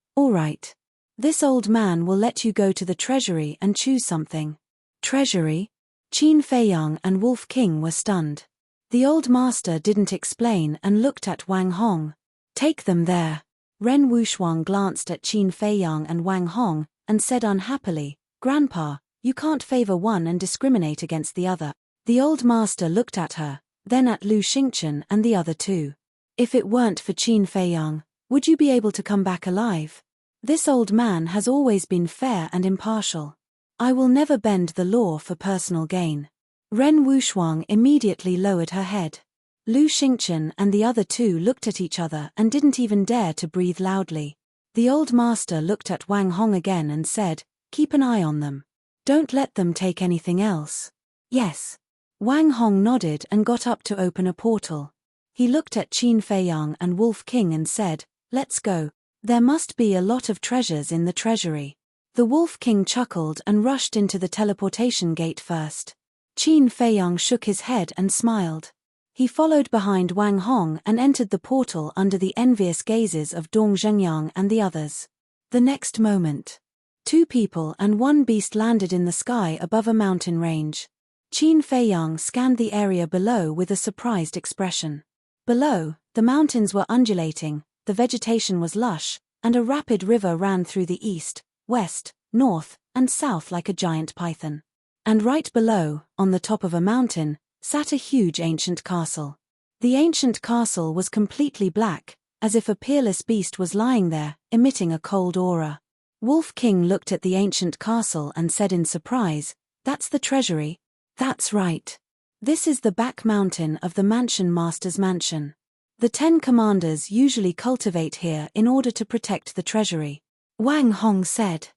Speaker 1: This old man will let you go to the treasury and choose something." "Treasury?" Qin Feiyang and Wolf King were stunned. The old master didn't explain and looked at Wang Hong. "Take them there." Ren Wushuang glanced at Qin Feiyang and Wang Hong, and said unhappily, "Grandpa, you can't favor one and discriminate against the other." The old master looked at her, then at Lu Xingchen and the other two. "If it weren't for Qin Feiyang, would you be able to come back alive? This old man has always been fair and impartial. I will never bend the law for personal gain." Ren Wushuang immediately lowered her head. Lu Xingchen and the other two looked at each other and didn't even dare to breathe loudly. The old master looked at Wang Hong again and said, "Keep an eye on them. Don't let them take anything else." "Yes." Wang Hong nodded and got up to open a portal. He looked at Qin Feiyang and Wolf King and said, "Let's go. There must be a lot of treasures in the treasury." The Wolf King chuckled and rushed into the teleportation gate first. Qin Feiyang shook his head and smiled. He followed behind Wang Hong and entered the portal under the envious gazes of Dong Zhengyang and the others. The next moment, 2 people and 1 beast landed in the sky above a mountain range. Qin Feiyang scanned the area below with a surprised expression. Below, the mountains were undulating, the vegetation was lush, and a rapid river ran through the east, west, north, and south like a giant python. And right below, on the top of a mountain, sat a huge ancient castle. The ancient castle was completely black, as if a peerless beast was lying there, emitting a cold aura. Wolf King looked at the ancient castle and said in surprise, "That's the treasury?" "That's right. This is the back mountain of the Mansion Master's mansion. The 10 commanders usually cultivate here in order to protect the treasury," Wang Hong said.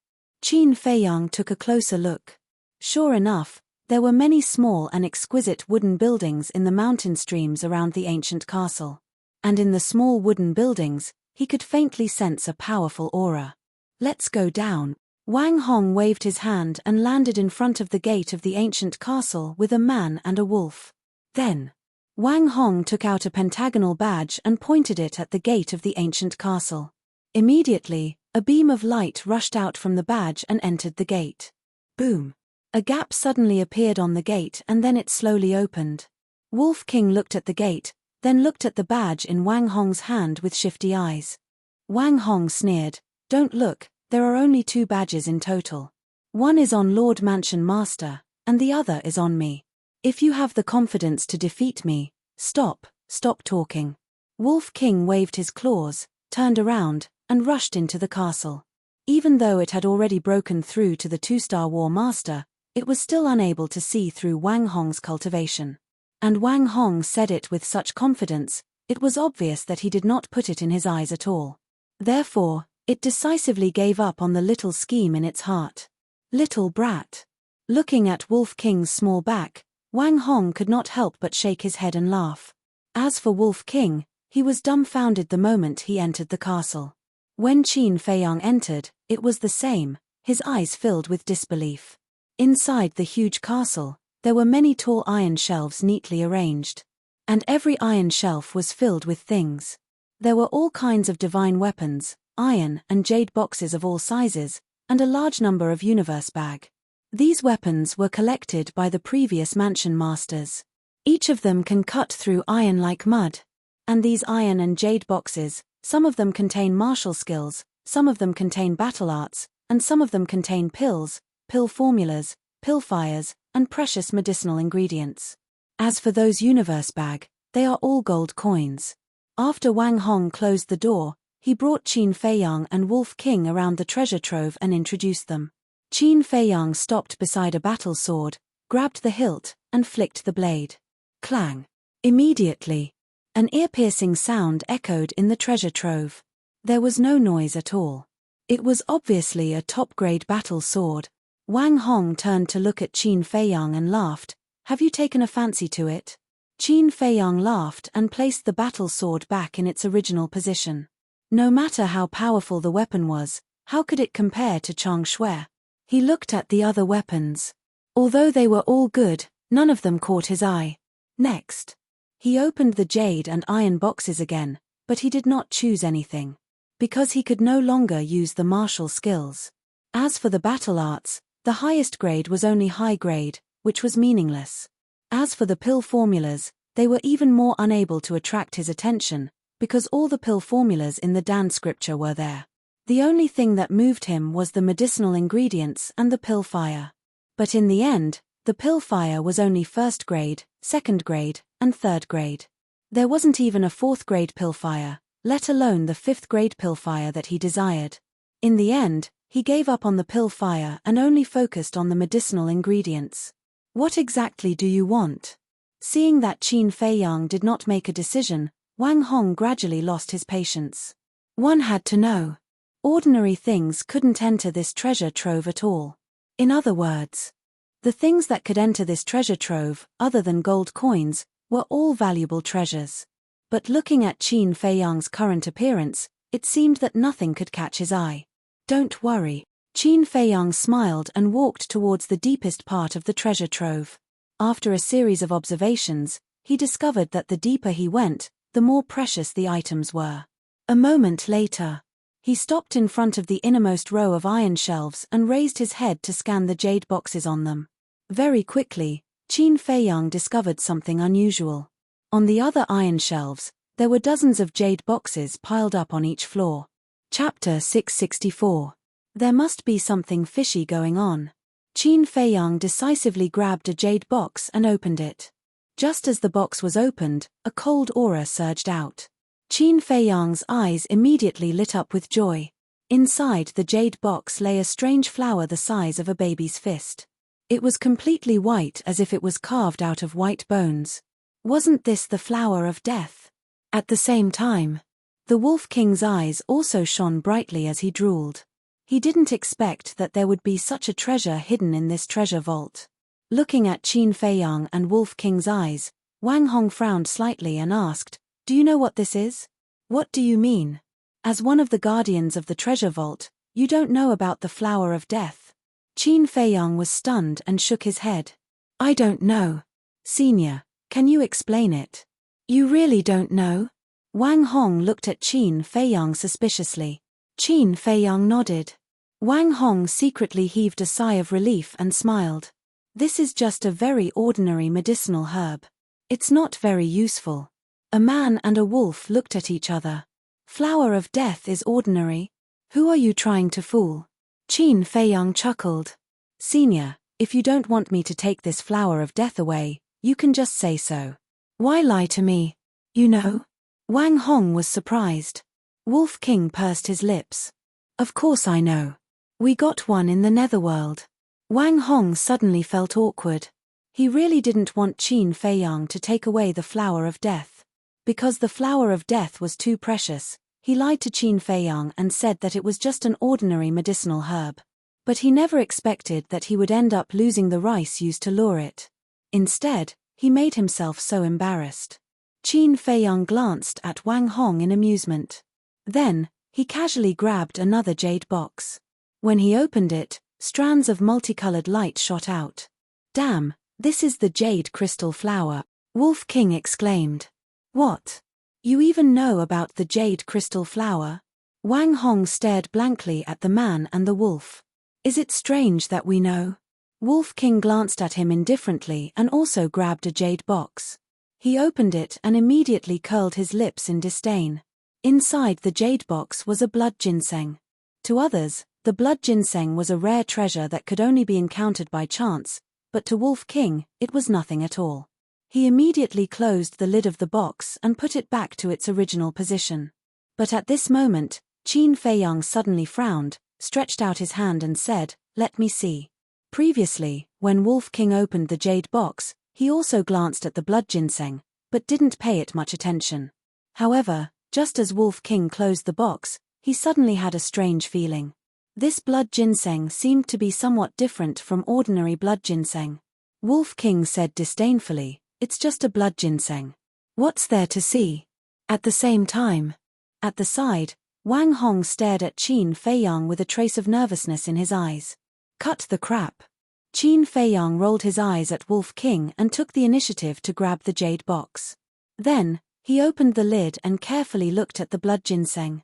Speaker 1: Qin Feiyang took a closer look. Sure enough, there were many small and exquisite wooden buildings in the mountain streams around the ancient castle. And in the small wooden buildings, he could faintly sense a powerful aura. "Let's go down." Wang Hong waved his hand and landed in front of the gate of the ancient castle with a man and a wolf. Then, Wang Hong took out a pentagonal badge and pointed it at the gate of the ancient castle. Immediately, a beam of light rushed out from the badge and entered the gate. Boom! A gap suddenly appeared on the gate and then it slowly opened. Wolf King looked at the gate, then looked at the badge in Wang Hong's hand with shifty eyes. Wang Hong sneered, "Don't look, there are only 2 badges in total. One is on Lord Mansion Master, and the other is on me. If you have the confidence to defeat me, stop talking." Wolf King waved his claws, turned around, and rushed into the castle. Even though it had already broken through to the 2-star War Master, it was still unable to see through Wang Hong's cultivation. And Wang Hong said it with such confidence, it was obvious that he did not put it in his eyes at all. Therefore, it decisively gave up on the little scheme in its heart. Little brat. Looking at Wolf King's small back, Wang Hong could not help but shake his head and laugh. As for Wolf King, he was dumbfounded the moment he entered the castle. When Qin Feiyang entered, it was the same, his eyes filled with disbelief. Inside the huge castle, there were many tall iron shelves neatly arranged. And every iron shelf was filled with things. There were all kinds of divine weapons, iron and jade boxes of all sizes, and a large number of universe bag. These weapons were collected by the previous mansion masters. Each of them can cut through iron like mud. And these iron and jade boxes, some of them contain martial skills, some of them contain battle arts, and some of them contain pills, pill formulas, pill fires, and precious medicinal ingredients. As for those universe bag, they are all gold coins. After Wang Hong closed the door, he brought Qin Feiyang and Wolf King around the treasure trove and introduced them. Qin Feiyang stopped beside a battle sword, grabbed the hilt, and flicked the blade. Clang! Immediately, an ear-piercing sound echoed in the treasure trove. There was no noise at all. It was obviously a top-grade battle sword. Wang Hong turned to look at Qin Feiyang and laughed, "Have you taken a fancy to it?" Qin Feiyang laughed and placed the battle sword back in its original position. No matter how powerful the weapon was, how could it compare to Chang Shui? He looked at the other weapons. Although they were all good, none of them caught his eye. Next, he opened the jade and iron boxes again, but he did not choose anything. Because he could no longer use the martial skills. As for the battle arts, the highest grade was only high grade, which was meaningless. As for the pill formulas, they were even more unable to attract his attention, because all the pill formulas in the Dan scripture were there. The only thing that moved him was the medicinal ingredients and the pill fire. But in the end, the pill fire was only 1st grade, 2nd grade, and 3rd grade. There wasn't even a 4th grade pill fire, let alone the 5th grade pill fire that he desired. In the end, he gave up on the pill fire and only focused on the medicinal ingredients. What exactly do you want? Seeing that Qin Feiyang did not make a decision, Wang Hong gradually lost his patience. One had to know. Ordinary things couldn't enter this treasure trove at all. In other words, the things that could enter this treasure trove, other than gold coins, were all valuable treasures. But looking at Qin Feiyang's current appearance, it seemed that nothing could catch his eye. Don't worry. Qin Feiyang smiled and walked towards the deepest part of the treasure trove. After a series of observations, he discovered that the deeper he went, the more precious the items were. A moment later, he stopped in front of the innermost row of iron shelves and raised his head to scan the jade boxes on them. Very quickly, Qin Feiyang discovered something unusual. On the other iron shelves, there were dozens of jade boxes piled up on each floor. Chapter 664. There must be something fishy going on. Qin Feiyang decisively grabbed a jade box and opened it. Just as the box was opened, a cold aura surged out. Qin Feiyang's eyes immediately lit up with joy. Inside the jade box lay a strange flower the size of a baby's fist. It was completely white, as if it was carved out of white bones. Wasn't this the flower of death? At the same time, the Wolf King's eyes also shone brightly as he drooled. He didn't expect that there would be such a treasure hidden in this treasure vault. Looking at Qin Feiyang and Wolf King's eyes, Wang Hong frowned slightly and asked, "Do you know what this is?" "What do you mean? As one of the guardians of the treasure vault, you don't know about the flower of death?" Qin Feiyang was stunned and shook his head. "I don't know. Senior, can you explain it?" "You really don't know?" Wang Hong looked at Qin Feiyang suspiciously. Qin Feiyang nodded. Wang Hong secretly heaved a sigh of relief and smiled. "This is just a very ordinary medicinal herb. It's not very useful." A man and a wolf looked at each other. "Flower of death is ordinary? Who are you trying to fool?" Qin Feiyang chuckled. "Senior, if you don't want me to take this flower of death away, you can just say so. Why lie to me? You know?" Wang Hong was surprised. Wolf King pursed his lips. "Of course I know. We got one in the netherworld." Wang Hong suddenly felt awkward. He really didn't want Qin Feiyang to take away the flower of death. Because the flower of death was too precious, he lied to Qin Feiyang and said that it was just an ordinary medicinal herb. But he never expected that he would end up losing the rice used to lure it. Instead, he made himself so embarrassed. Qin Feiyang glanced at Wang Hong in amusement. Then, he casually grabbed another jade box. When he opened it, strands of multicolored light shot out. "Damn, this is the jade crystal flower," Wolf King exclaimed. "What? You even know about the jade crystal flower?" Wang Hong stared blankly at the man and the wolf. "Is it strange that we know?" Wolf King glanced at him indifferently and also grabbed a jade box. He opened it and immediately curled his lips in disdain. Inside the jade box was a blood ginseng. To others, the blood ginseng was a rare treasure that could only be encountered by chance, but to Wolf King, it was nothing at all. He immediately closed the lid of the box and put it back to its original position. But at this moment, Qin Feiyang suddenly frowned, stretched out his hand and said, "Let me see." Previously, when Wolf King opened the jade box, he also glanced at the blood ginseng, but didn't pay it much attention. However, just as Wolf King closed the box, he suddenly had a strange feeling. This blood ginseng seemed to be somewhat different from ordinary blood ginseng. Wolf King said disdainfully, "It's just a blood ginseng. What's there to see?" At the same time, at the side, Wang Hong stared at Qin Feiyang with a trace of nervousness in his eyes. "Cut the crap." Qin Feiyang rolled his eyes at Wolf King and took the initiative to grab the jade box. Then, he opened the lid and carefully looked at the blood ginseng.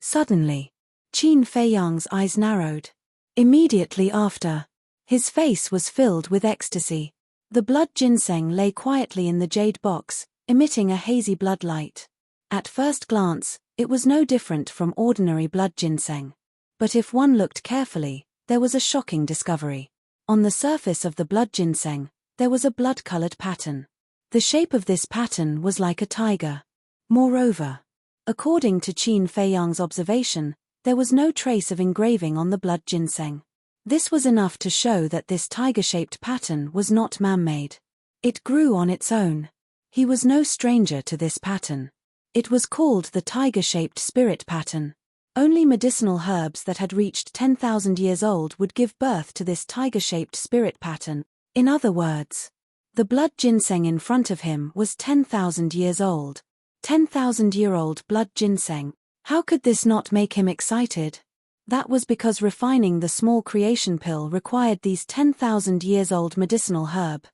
Speaker 1: Suddenly, Qin Feiyang's eyes narrowed. Immediately after, his face was filled with ecstasy. The blood ginseng lay quietly in the jade box, emitting a hazy blood light. At first glance, it was no different from ordinary blood ginseng. But if one looked carefully, there was a shocking discovery. On the surface of the blood ginseng, there was a blood-colored pattern. The shape of this pattern was like a tiger. Moreover, according to Qin Feiyang's observation, there was no trace of engraving on the blood ginseng. This was enough to show that this tiger-shaped pattern was not man-made. It grew on its own. He was no stranger to this pattern. It was called the tiger-shaped spirit pattern. Only medicinal herbs that had reached 10,000 years old would give birth to this tiger-shaped spirit pattern. In other words, the blood ginseng in front of him was 10,000 years old. 10,000-year-old blood ginseng. How could this not make him excited? That was because refining the small creation pill required these 10,000 years old medicinal herb.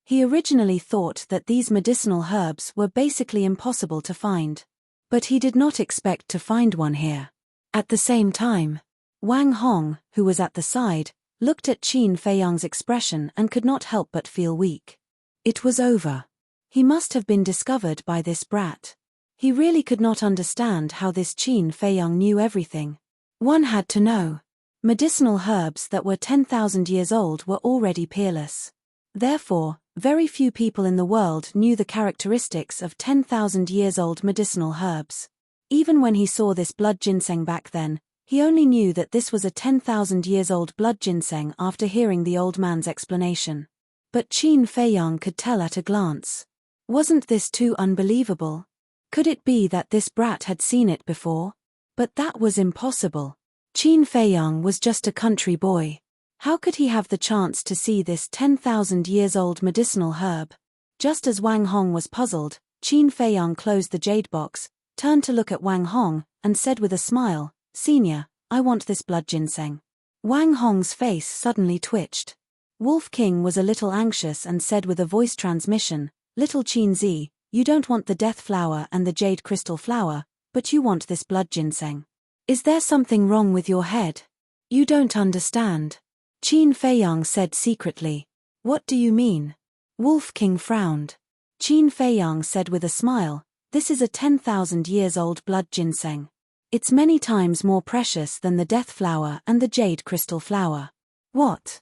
Speaker 1: He originally thought that these medicinal herbs were basically impossible to find. But he did not expect to find one here. At the same time, Wang Hong, who was at the side, looked at Qin Feiyang's expression and could not help but feel weak. It was over. He must have been discovered by this brat. He really could not understand how this Qin Feiyang knew everything. One had to know. Medicinal herbs that were 10,000 years old were already peerless. Therefore, very few people in the world knew the characteristics of 10,000 years old medicinal herbs. Even when he saw this blood ginseng back then, he only knew that this was a 10,000 years old blood ginseng after hearing the old man's explanation. But Qin Feiyang could tell at a glance. Wasn't this too unbelievable? Could it be that this brat had seen it before? But that was impossible. Qin Feiyang was just a country boy. How could he have the chance to see this 10,000 years old medicinal herb? Just as Wang Hong was puzzled, Qin Feiyang closed the jade box, turned to look at Wang Hong, and said with a smile, "Senior, I want this blood ginseng." Wang Hong's face suddenly twitched. Wolf King was a little anxious and said with a voice transmission, "Little Qin Zi, you don't want the death flower and the jade crystal flower, but you want this blood ginseng. Is there something wrong with your head? You don't understand." Qin Feiyang said secretly. "What do you mean?" Wolf King frowned. Qin Feiyang said with a smile, "This is a 10,000 years old blood ginseng. It's many times more precious than the death flower and the jade crystal flower." "What?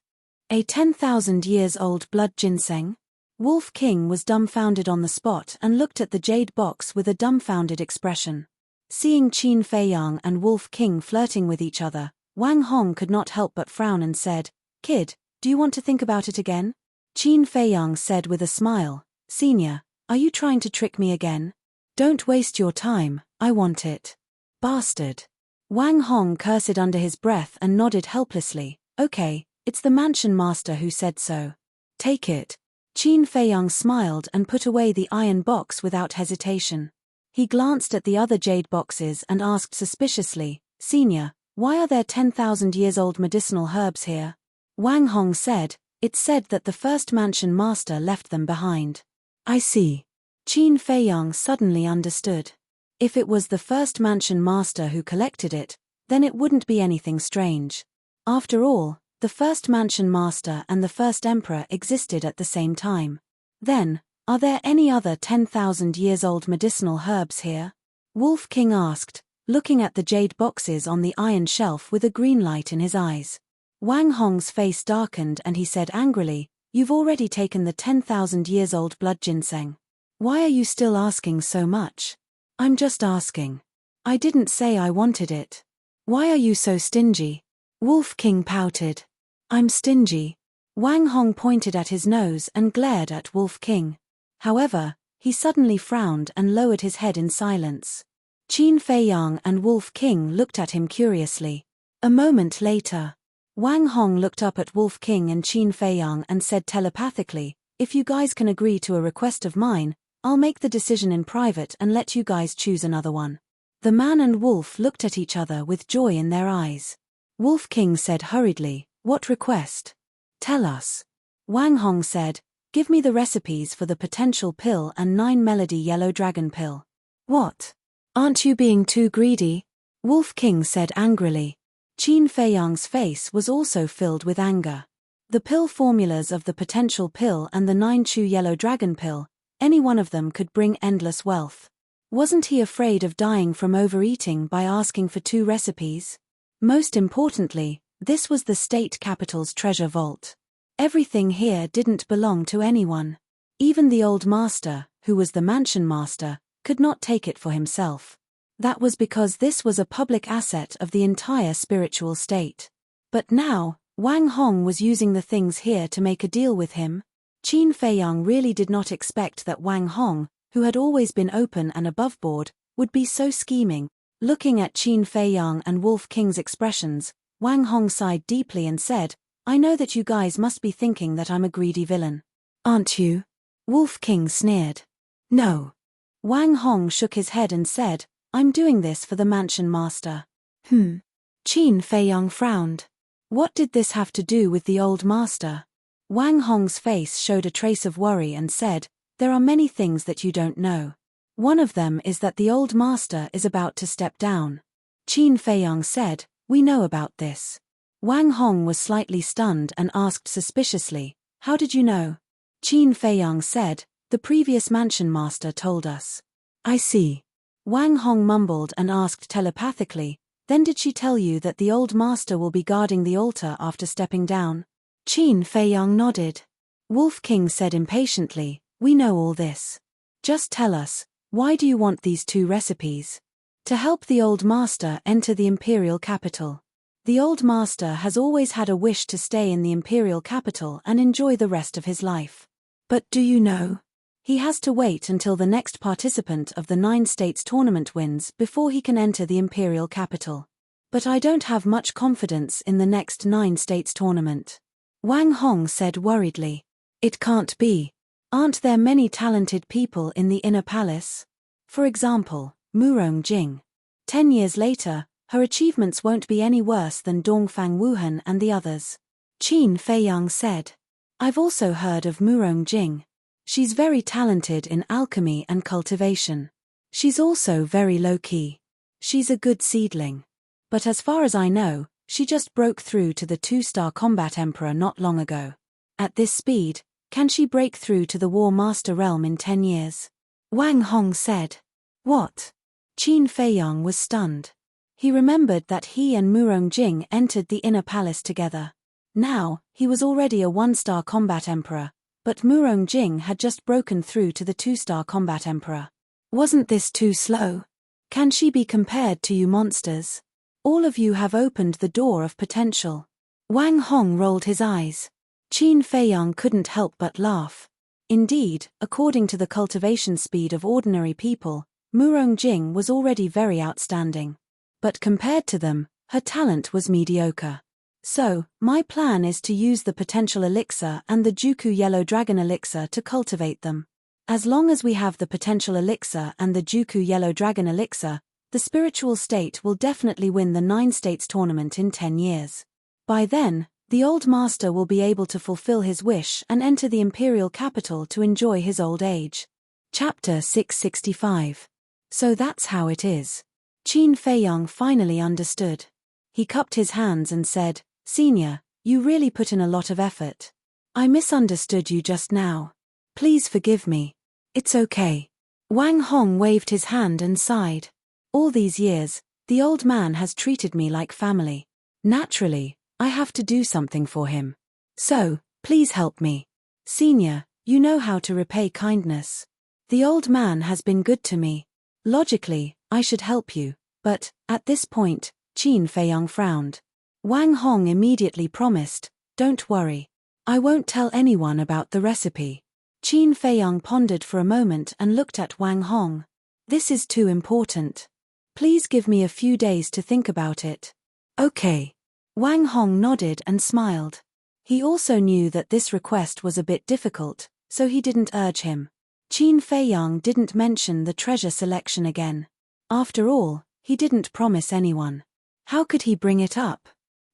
Speaker 1: A 10,000 years old blood ginseng?" Wolf King was dumbfounded on the spot and looked at the jade box with a dumbfounded expression. Seeing Qin Feiyang and Wolf King flirting with each other, Wang Hong could not help but frown and said, "Kid, do you want to think about it again?" Qin Feiyang said with a smile, "Senior, are you trying to trick me again? Don't waste your time, I want it." "Bastard." Wang Hong cursed under his breath and nodded helplessly, "Okay, it's the mansion master who said so. Take it." Qin Feiyang smiled and put away the iron box without hesitation. He glanced at the other jade boxes and asked suspiciously, "Senior, why are there 10,000 years old medicinal herbs here?" Wang Hong said, "It's said that the first mansion master left them behind." "I see." Qin Feiyang suddenly understood. If it was the first mansion master who collected it, then it wouldn't be anything strange. After all, the first mansion master and the first emperor existed at the same time. Then, are there any other 10,000 years old medicinal herbs here? Wolf King asked, looking at the jade boxes on the iron shelf with a green light in his eyes. Wang Hong's face darkened and he said angrily, "You've already taken the 10,000 years old blood ginseng. Why are you still asking so much?" "I'm just asking. I didn't say I wanted it. Why are you so stingy?" Wolf King pouted. "I'm stingy." Wang Hong pointed at his nose and glared at Wolf King. However, he suddenly frowned and lowered his head in silence. Qin Feiyang and Wolf King looked at him curiously. A moment later, Wang Hong looked up at Wolf King and Qin Feiyang and said telepathically, "If you guys can agree to a request of mine, I'll make the decision in private and let you guys choose another one." The man and Wolf looked at each other with joy in their eyes. Wolf King said hurriedly, "What request? Tell us." Wang Hong said, "Give me the recipes for the potential pill and 9 melody yellow dragon pill." "What? Aren't you being too greedy?" Wolf King said angrily. Qin Feiyang's face was also filled with anger. The pill formulas of the potential pill and the 9 chew yellow dragon pill, any one of them could bring endless wealth. Wasn't he afraid of dying from overeating by asking for 2 recipes? Most importantly, this was the state capital's treasure vault. Everything here didn't belong to anyone. Even the old master, who was the mansion master, could not take it for himself. That was because this was a public asset of the entire spiritual state. But now, Wang Hong was using the things here to make a deal with him. Qin Feiyang really did not expect that Wang Hong, who had always been open and aboveboard, would be so scheming. Looking at Qin Feiyang and Wolf King's expressions, Wang Hong sighed deeply and said, "I know that you guys must be thinking that I'm a greedy villain. Aren't you?" Wolf King sneered. "No." Wang Hong shook his head and said, "I'm doing this for the mansion master." Qin Feiyang frowned. What did this have to do with the old master? Wang Hong's face showed a trace of worry and said, "There are many things that you don't know. One of them is that the old master is about to step down." Qin Feiyang said, "We know about this." Wang Hong was slightly stunned and asked suspiciously, "How did you know?" Qin Feiyang said, "The previous mansion master told us." "I see." Wang Hong mumbled and asked telepathically, "Then did she tell you that the old master will be guarding the altar after stepping down?" Qin Feiyang nodded. Wolf King said impatiently, "We know all this. Just tell us, why do you want these 2 recipes?" "To help the old master enter the imperial capital. The old master has always had a wish to stay in the imperial capital and enjoy the rest of his life. But do you know? He has to wait until the next participant of the 9 states tournament wins before he can enter the imperial capital. But I don't have much confidence in the next 9 states tournament." Wang Hong said worriedly. "It can't be. Aren't there many talented people in the inner palace? For example, Murong Jing. 10 years later, her achievements won't be any worse than Dongfang Wuhan and the others." Qin Feiyang said. "I've also heard of Murong Jing. She's very talented in alchemy and cultivation. She's also very low-key. She's a good seedling. But as far as I know, she just broke through to the 2-star combat emperor not long ago. At this speed, can she break through to the War Master realm in 10 years? Wang Hong said. "What?" Qin Feiyang was stunned. He remembered that he and Murong Jing entered the inner palace together. Now, he was already a 1-star combat emperor, but Murong Jing had just broken through to the 2-star combat emperor. Wasn't this too slow? Can she be compared to you monsters? All of you have opened the door of potential. Wang Hong rolled his eyes. Qin Feiyang couldn't help but laugh. Indeed, according to the cultivation speed of ordinary people, Murong Jing was already very outstanding. But compared to them, her talent was mediocre. So, my plan is to use the potential elixir and the Juku Yellow Dragon elixir to cultivate them. As long as we have the potential elixir and the Juku Yellow Dragon elixir, the spiritual state will definitely win the 9 states tournament in 10 years. By then, the old master will be able to fulfill his wish and enter the imperial capital to enjoy his old age. Chapter 665. So that's how it is. Qin Feiyang finally understood. He cupped his hands and said, "Senior, you really put in a lot of effort. I misunderstood you just now. Please forgive me." "It's okay." Wang Hong waved his hand and sighed. "All these years, the old man has treated me like family. Naturally, I have to do something for him. So, please help me. Senior, you know how to repay kindness. The old man has been good to me. Logically, I should help you, but, at this point," Qin Feiyang frowned. Wang Hong immediately promised, "Don't worry. I won't tell anyone about the recipe." Qin Feiyang pondered for a moment and looked at Wang Hong. "This is too important. Please give me a few days to think about it." "Okay." Wang Hong nodded and smiled. He also knew that this request was a bit difficult, so he didn't urge him. Qin Feiyang didn't mention the treasure selection again. After all, he didn't promise anyone. How could he bring it up?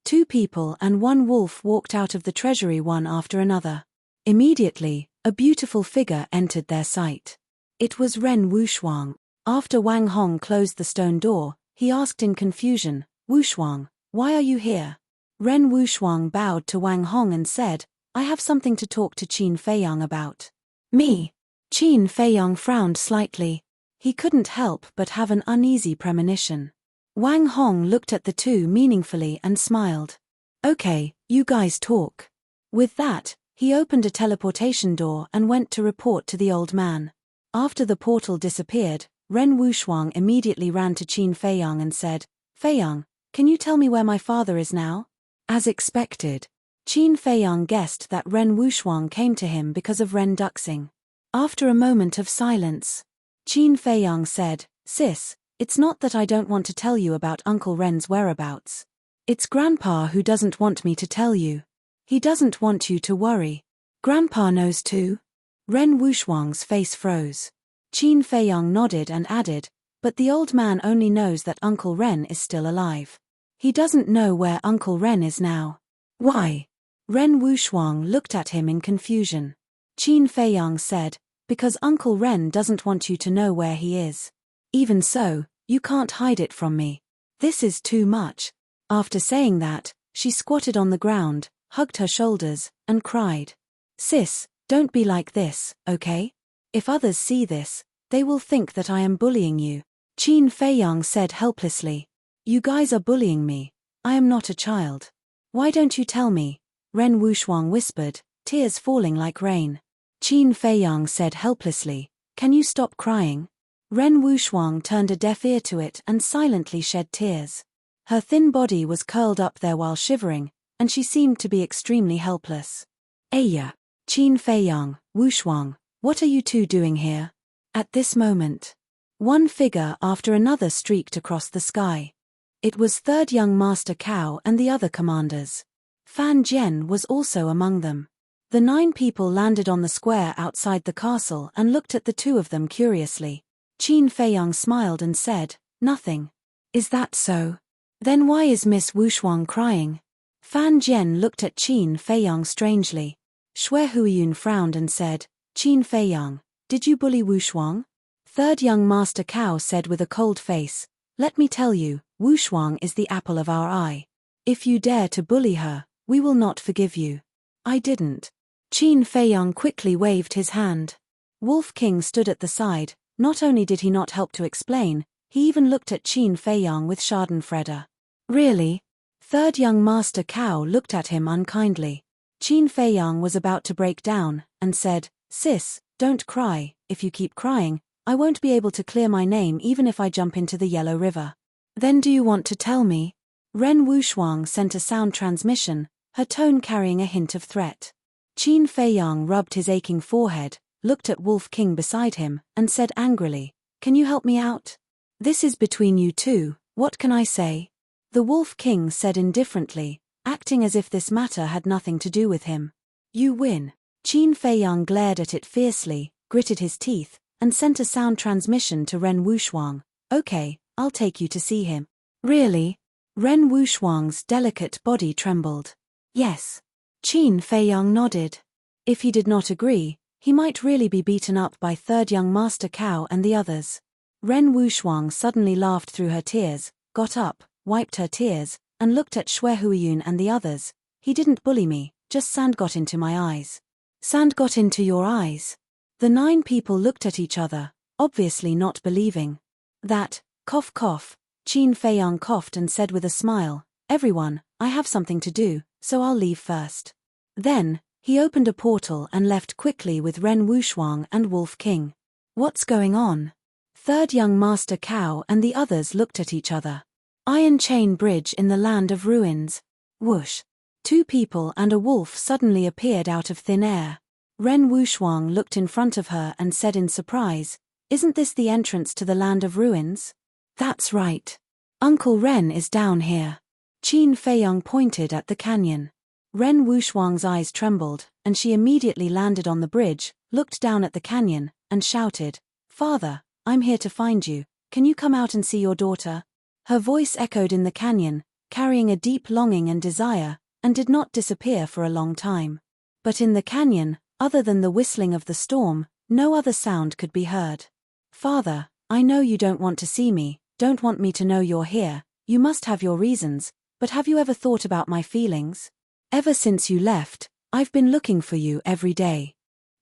Speaker 1: 2 people and 1 wolf walked out of the treasury one after another. Immediately, a beautiful figure entered their sight. It was Ren Wushuang. After Wang Hong closed the stone door, he asked in confusion, "Wushuang, why are you here?" Ren Wushuang bowed to Wang Hong and said, "I have something to talk to Qin Feiyang about." "Me?" Qin Feiyang frowned slightly. He couldn't help but have an uneasy premonition. Wang Hong looked at the 2 meaningfully and smiled. "Okay, you guys talk." With that, he opened a teleportation door and went to report to the old man. After the portal disappeared, Ren Wushuang immediately ran to Qin Feiyang and said, "Feiyang, can you tell me where my father is now?" As expected, Qin Feiyang guessed that Ren Wushuang came to him because of Ren Duxing. After a moment of silence, Qin Feiyang said, "Sis, it's not that I don't want to tell you about Uncle Ren's whereabouts. It's Grandpa who doesn't want me to tell you. He doesn't want you to worry." "Grandpa knows too?" Ren Wushuang's face froze. Qin Feiyang nodded and added, "But the old man only knows that Uncle Ren is still alive. He doesn't know where Uncle Ren is now." "Why?" Ren Wuxuang looked at him in confusion. Qin Feiyang said, because Uncle Ren doesn't want you to know where he is. Even so, you can't hide it from me. This is too much. After saying that, she squatted on the ground, hugged her shoulders, and cried. Sis, don't be like this, okay? If others see this, they will think that I am bullying you. Qin Feiyang said helplessly. You guys are bullying me. I am not a child. Why don't you tell me? Ren Wuxuang whispered, tears falling like rain. Qin Feiyang said helplessly, can you stop crying? Ren Wuxuang turned a deaf ear to it and silently shed tears. Her thin body was curled up there while shivering, and she seemed to be extremely helpless. Aya! Qin Feiyang, Wuxuang, what are you two doing here? At this moment, one figure after another streaked across the sky. It was third young Master Cao and the other commanders. Fan Jian was also among them. The 9 people landed on the square outside the castle and looked at the two of them curiously. Qin Feiyang smiled and said, nothing. Is that so? Then why is Miss Wuxuang crying? Fan Jian looked at Qin Feiyang strangely. Xue Huiyun frowned and said, Qin Feiyang, did you bully Wuxuang? Third young Master Cao said with a cold face, let me tell you, Wuxuang is the apple of our eye. If you dare to bully her, we will not forgive you. I didn't. Qin Feiyang quickly waved his hand. Wolf King stood at the side. Not only did he not help to explain, he even looked at Qin Feiyang with schadenfreude. Really? Third young Master Cao looked at him unkindly. Qin Feiyang was about to break down, and said, sis, don't cry, if you keep crying, I won't be able to clear my name even if I jump into the Yellow River. Then do you want to tell me? Ren Wuxuang sent a sound transmission, her tone carrying a hint of threat. Qin Feiyang rubbed his aching forehead, looked at Wolf King beside him, and said angrily, can you help me out? This is between you two, what can I say? The Wolf King said indifferently, acting as if this matter had nothing to do with him. You win. Qin Feiyang glared at it fiercely, gritted his teeth, and sent a sound transmission to Ren Wuxuang. Okay, I'll take you to see him. Really? Ren Wuxuang's delicate body trembled. Yes. Qin Feiyang nodded. If he did not agree, he might really be beaten up by third young Master Cao and the others. Ren Wuxuang suddenly laughed through her tears, got up, wiped her tears, and looked at Xue Huiyun and the others. He didn't bully me, just sand got into my eyes. Sand got into your eyes? The 9 people looked at each other, obviously not believing. That, cough cough, Qin Feiyang coughed and said with a smile, everyone, I have something to do, so I'll leave first. Then, he opened a portal and left quickly with Ren Wuxuang and Wolf King. What's going on? Third young Master Cao and the others looked at each other. Iron chain bridge in the land of ruins. Whoosh. 2 people and a wolf suddenly appeared out of thin air. Ren Wuxuang looked in front of her and said in surprise, isn't this the entrance to the land of ruins? That's right. Uncle Ren is down here. Qin Feiyang pointed at the canyon. Ren Wuxuang's eyes trembled, and she immediately landed on the bridge, looked down at the canyon, and shouted, Father, I'm here to find you, can you come out and see your daughter? Her voice echoed in the canyon, carrying a deep longing and desire, and did not disappear for a long time. But in the canyon, other than the whistling of the storm, no other sound could be heard. Father, I know you don't want to see me, don't want me to know you're here, you must have your reasons, but have you ever thought about my feelings? Ever since you left, I've been looking for you every day.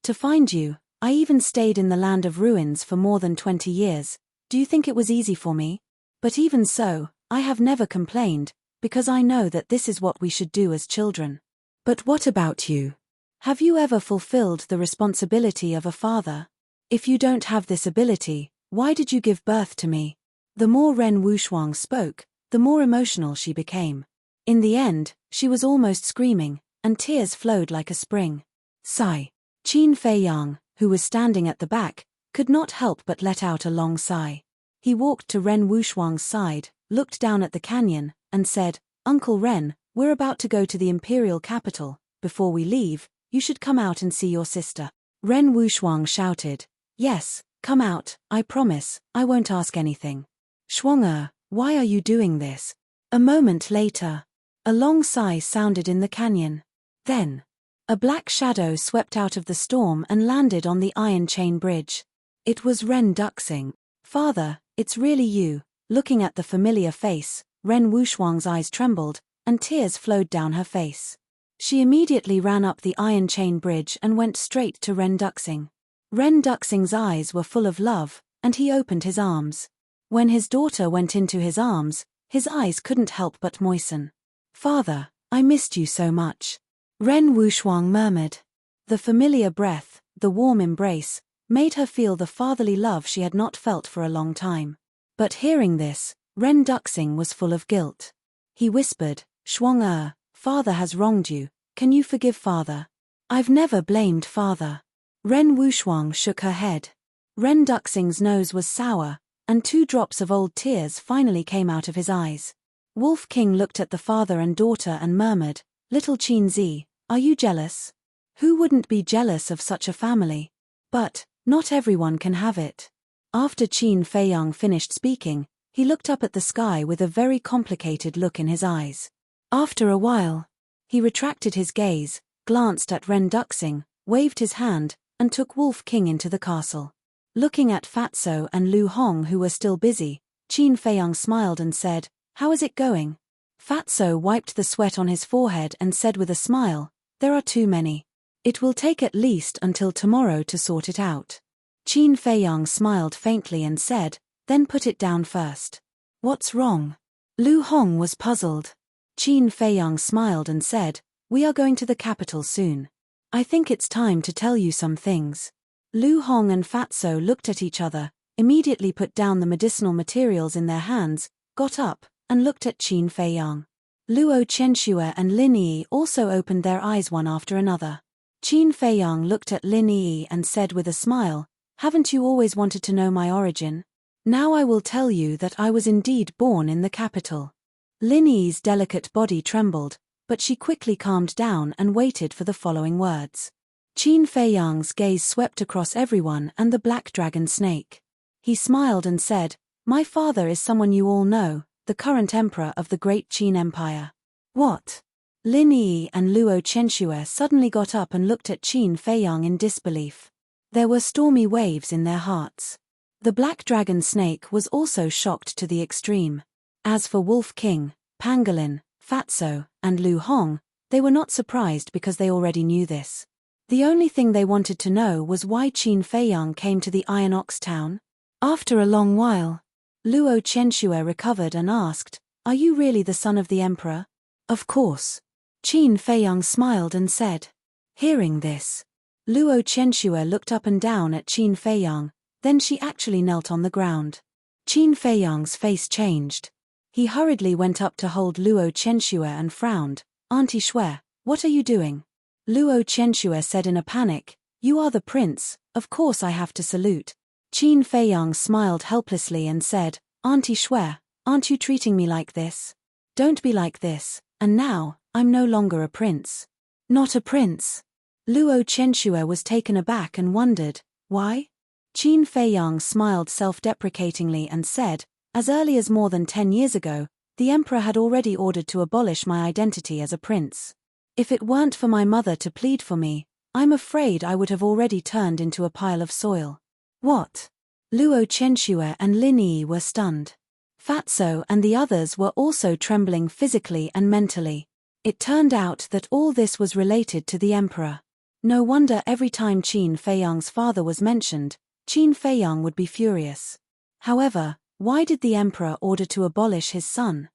Speaker 1: To find you, I even stayed in the land of ruins for more than 20 years. Do you think it was easy for me? But even so, I have never complained, because I know that this is what we should do as children. But what about you? Have you ever fulfilled the responsibility of a father? If you don't have this ability, why did you give birth to me? The more Ren Wuxuang spoke, the more emotional she became. In the end, she was almost screaming, and tears flowed like a spring. Sigh. Qin Feiyang, who was standing at the back, could not help but let out a long sigh. He walked to Ren Wuxuang's side, looked down at the canyon, and said, Uncle Ren, we're about to go to the imperial capital. Before we leave, you should come out and see your sister. Ren Wuxuang shouted, Yes, come out, I promise, I won't ask anything. Shuang, why are you doing this? A moment later, a long sigh sounded in the canyon. Then, a black shadow swept out of the storm and landed on the iron chain bridge. It was Ren Duxing. "Father, it's really you." Looking at the familiar face, Ren Wuxuang's eyes trembled, and tears flowed down her face. She immediately ran up the iron chain bridge and went straight to Ren Duxing. Ren Duxing's eyes were full of love, and he opened his arms. When his daughter went into his arms, his eyes couldn't help but moisten. "Father, I missed you so much," Ren Wuxuang murmured. The familiar breath, the warm embrace, made her feel the fatherly love she had not felt for a long time. But hearing this, Ren Duxing was full of guilt. He whispered, "Shuang father has wronged you, can you forgive father?" "I've never blamed father." Ren Wuxuang shook her head. Ren Duxing's nose was sour, and 2 drops of old tears finally came out of his eyes. Wolf King looked at the father and daughter and murmured, "Little Qin Zi, are you jealous?" Who wouldn't be jealous of such a family? But not everyone can have it. After Qin Feiyang finished speaking, he looked up at the sky with a very complicated look in his eyes. After a while, he retracted his gaze, glanced at Ren Duxing, waved his hand, and took Wolf King into the castle. Looking at Fatso and Lu Hong who were still busy, Qin Feiyang smiled and said, "How is it going?" Fatso wiped the sweat on his forehead and said with a smile, "There are too many. It will take at least until tomorrow to sort it out." Qin Feiyang smiled faintly and said, "Then put it down first." "What's wrong?" Lu Hong was puzzled. Qin Feiyang smiled and said, "We are going to the capital soon. I think it's time to tell you some things." Lu Hong and Fatso looked at each other, immediately put down the medicinal materials in their hands, got up, and looked at Qin Feiyang. Luo Chenxue and Lin Yi also opened their eyes one after another. Qin Feiyang looked at Lin Yi and said with a smile, "Haven't you always wanted to know my origin? Now I will tell you that I was indeed born in the capital." Lin Yi's delicate body trembled, but she quickly calmed down and waited for the following words. Qin Feiyang's gaze swept across everyone and the black dragon snake. He smiled and said, "My father is someone you all know, the current emperor of the great Qin Empire." "What?" Lin Yi and Luo Chenxue suddenly got up and looked at Qin Feiyang in disbelief. There were stormy waves in their hearts. The black dragon snake was also shocked to the extreme. As for Wolf King, Pangolin, Fatso, and Lu Hong, they were not surprised because they already knew this. The only thing they wanted to know was why Qin Feiyang came to the Iron Ox town. After a long while, Luo Chenxue recovered and asked, "Are you really the son of the emperor?" "Of course." Qin Feiyang smiled and said. Hearing this, Luo Chenxue looked up and down at Qin Feiyang, then she actually knelt on the ground. Qin Feiyang's face changed. He hurriedly went up to hold Luo Chenxue and frowned. "Auntie Xue, what are you doing?" Luo Chenxue said in a panic, "You are the prince, of course I have to salute." Qin Feiyang smiled helplessly and said, "Auntie Xue, aren't you treating me like this? Don't be like this, and now, I'm no longer a prince." "Not a prince?" Luo Chenxue was taken aback and wondered, "Why?" Qin Feiyang smiled self-deprecatingly and said, "As early as more than 10 years ago, the emperor had already ordered to abolish my identity as a prince. If it weren't for my mother to plead for me, I'm afraid I would have already turned into a pile of soil." "What?" Luo Chenxue and Lin Yi were stunned. Fatso and the others were also trembling physically and mentally. It turned out that all this was related to the emperor. No wonder every time Qin Feiyang's father was mentioned, Qin Feiyang would be furious. However, why did the emperor order to abolish his son?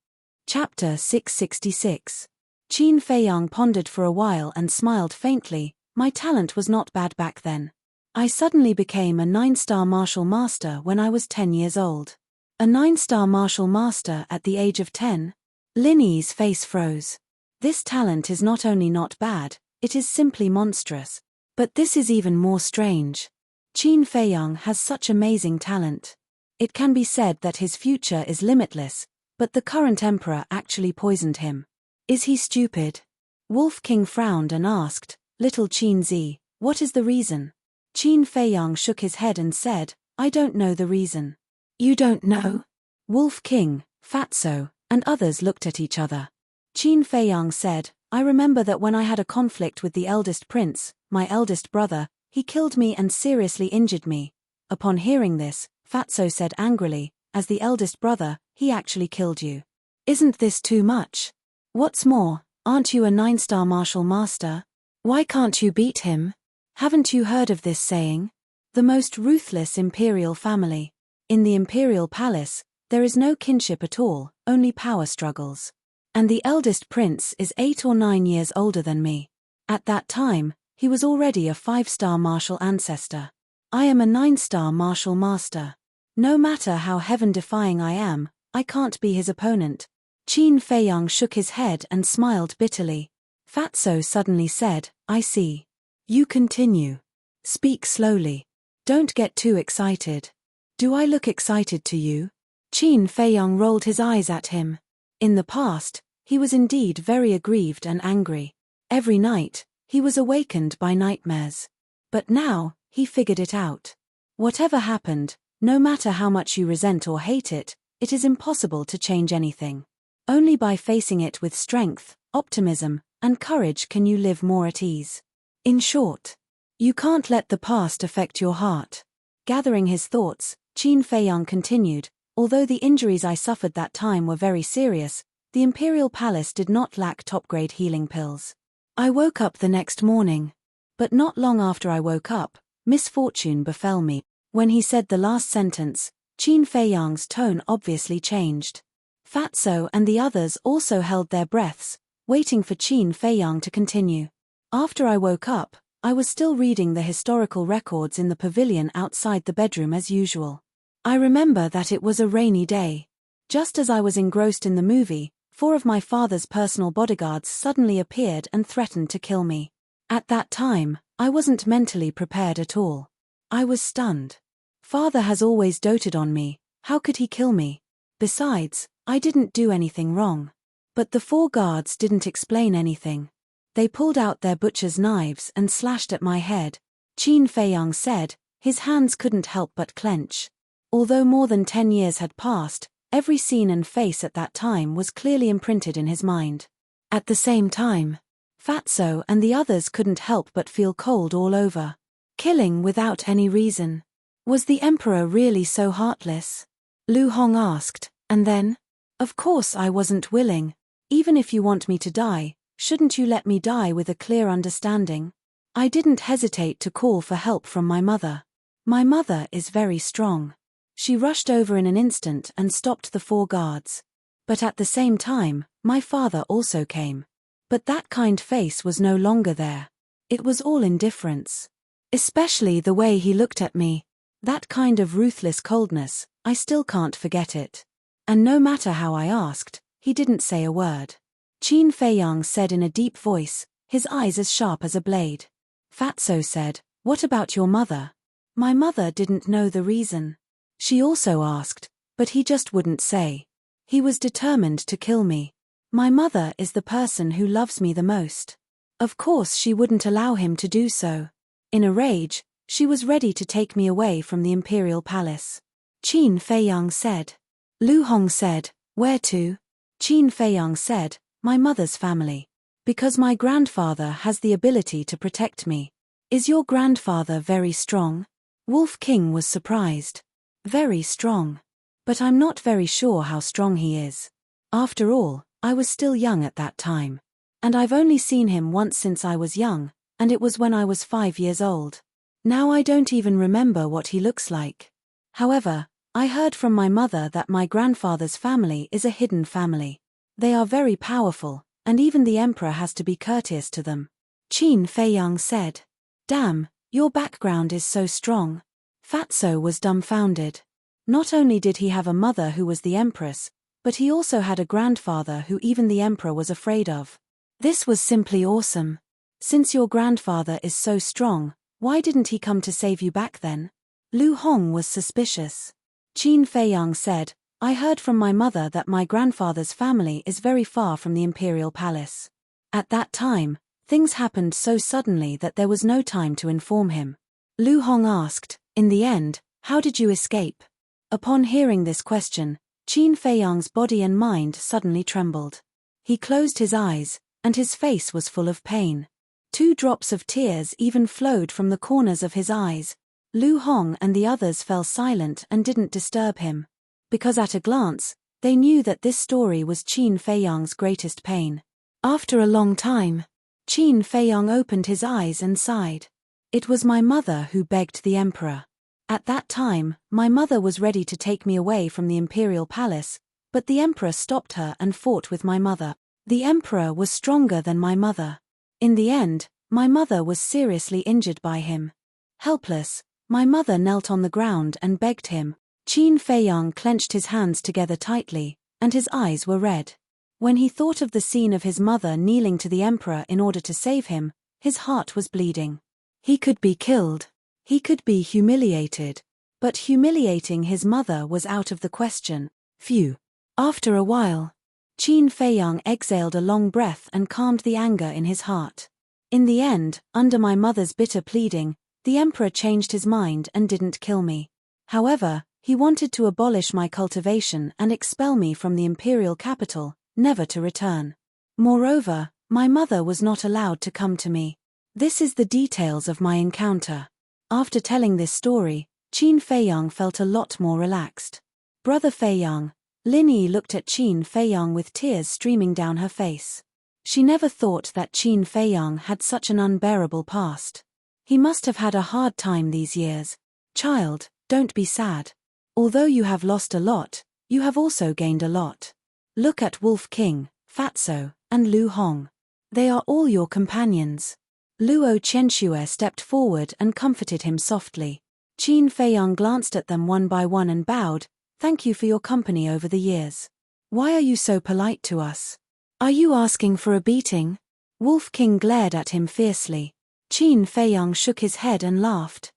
Speaker 1: Chapter 666. Qin Feiyang pondered for a while and smiled faintly. "My talent was not bad back then. I suddenly became a 9-star martial master when I was 10 years old." A 9-star martial master at the age of 10? Lin Yi's face froze. This talent is not only not bad, it is simply monstrous. But this is even more strange. Qin Feiyang has such amazing talent. It can be said that his future is limitless, but the current emperor actually poisoned him. Is he stupid? Wolf King frowned and asked, "Little Qin Zi, what is the reason?" Qin Feiyang shook his head and said, "I don't know the reason." "You don't know?" Wolf King, Fatso, and others looked at each other. Qin Feiyang said, I remember that when I had a conflict with the eldest prince, my eldest brother, he killed me and seriously injured me. Upon hearing this, Fatso said angrily, as the eldest brother, he actually killed you. Isn't this too much? What's more, aren't you a 9-star martial master? Why can't you beat him? Haven't you heard of this saying? The most ruthless imperial family. In the imperial palace, there is no kinship at all, only power struggles. And the eldest prince is 8 or 9 years older than me. At that time, he was already a 5-star martial ancestor. I am a 9-star martial master. No matter how heaven-defying I am, I can't be his opponent. Qin Feiyang shook his head and smiled bitterly. Fatso suddenly said, I see. You continue. Speak slowly. Don't get too excited. Do I look excited to you? Qin Feiyang rolled his eyes at him. In the past, he was indeed very aggrieved and angry. Every night, he was awakened by nightmares. But now, he figured it out. Whatever happened, no matter how much you resent or hate it, it is impossible to change anything. Only by facing it with strength, optimism, and courage can you live more at ease. In short, you can't let the past affect your heart. Gathering his thoughts, Qin Feiyang continued, although the injuries I suffered that time were very serious, the imperial palace did not lack top-grade healing pills. I woke up the next morning. But not long after I woke up, misfortune befell me. When he said the last sentence, Qin Feiyang's tone obviously changed. Fatso and the others also held their breaths, waiting for Qin Feiyang to continue. After I woke up, I was still reading the historical records in the pavilion outside the bedroom as usual. I remember that it was a rainy day. Just as I was engrossed in the movie, 4 of my father's personal bodyguards suddenly appeared and threatened to kill me. At that time, I wasn't mentally prepared at all. I was stunned. Father has always doted on me, how could he kill me? Besides, I didn't do anything wrong. But the 4 guards didn't explain anything. They pulled out their butcher's knives and slashed at my head. Qin Feiyang said, his hands couldn't help but clench. Although more than 10 years had passed, every scene and face at that time was clearly imprinted in his mind. At the same time, Fatso and the others couldn't help but feel cold all over. Killing without any reason. Was the emperor really so heartless? Lu Hong asked, and then? Of course I wasn't willing. Even if you want me to die, shouldn't you let me die with a clear understanding? I didn't hesitate to call for help from my mother. My mother is very strong. She rushed over in an instant and stopped the 4 guards. But at the same time, my father also came. But that kind face was no longer there. It was all indifference. Especially the way he looked at me. That kind of ruthless coldness, I still can't forget it. And no matter how I asked, he didn't say a word. Qin Feiyang said in a deep voice, his eyes as sharp as a blade. Fatso said, what about your mother? My mother didn't know the reason. She also asked, but he just wouldn't say. He was determined to kill me. My mother is the person who loves me the most. Of course she wouldn't allow him to do so. In a rage, she was ready to take me away from the imperial palace. Qin Feiyang said. Lu Hong said, where to? Qin Feiyang said, my mother's family. Because my grandfather has the ability to protect me. Is your grandfather very strong? Wolf King was surprised. Very strong. But I'm not very sure how strong he is. After all, I was still young at that time. And I've only seen him once since I was young, and it was when I was 5 years old. Now I don't even remember what he looks like. However, I heard from my mother that my grandfather's family is a hidden family. They are very powerful, and even the emperor has to be courteous to them. Qin Feiyang said. Damn, your background is so strong. Fatso was dumbfounded. Not only did he have a mother who was the empress, but he also had a grandfather who even the emperor was afraid of. This was simply awesome. Since your grandfather is so strong, why didn't he come to save you back then? Lu Hong was suspicious. Qin Feiyang said, I heard from my mother that my grandfather's family is very far from the imperial palace. At that time, things happened so suddenly that there was no time to inform him. Lu Hong asked, in the end, how did you escape? Upon hearing this question, Qin Feiyang's body and mind suddenly trembled. He closed his eyes, and his face was full of pain. 2 drops of tears even flowed from the corners of his eyes. Lu Hong and the others fell silent and didn't disturb him. Because at a glance, they knew that this story was Qin Feiyang's greatest pain. After a long time, Qin Feiyang opened his eyes and sighed. It was my mother who begged the emperor. At that time, my mother was ready to take me away from the imperial palace, but the emperor stopped her and fought with my mother. The emperor was stronger than my mother. In the end, my mother was seriously injured by him. Helpless, my mother knelt on the ground and begged him. Qin Feiyang clenched his hands together tightly, and his eyes were red. When he thought of the scene of his mother kneeling to the emperor in order to save him, his heart was bleeding. He could be killed. He could be humiliated. But humiliating his mother was out of the question. Phew. After a while, Qin Feiyang exhaled a long breath and calmed the anger in his heart. In the end, under my mother's bitter pleading, the emperor changed his mind and didn't kill me. However, he wanted to abolish my cultivation and expel me from the imperial capital, never to return. Moreover, my mother was not allowed to come to me. This is the details of my encounter. After telling this story, Qin Feiyang felt a lot more relaxed. Brother Feiyang, Lin Yi looked at Qin Feiyang with tears streaming down her face. She never thought that Qin Feiyang had such an unbearable past. He must have had a hard time these years. Child, don't be sad. Although you have lost a lot, you have also gained a lot. Look at Wolf King, Fatso, and Lu Hong. They are all your companions. Luo Qianxue stepped forward and comforted him softly. Qin Feiyang glanced at them one by one and bowed. Thank you for your company over the years. Why are you so polite to us? Are you asking for a beating? Wolf King glared at him fiercely. Qin Feiyang shook his head and laughed.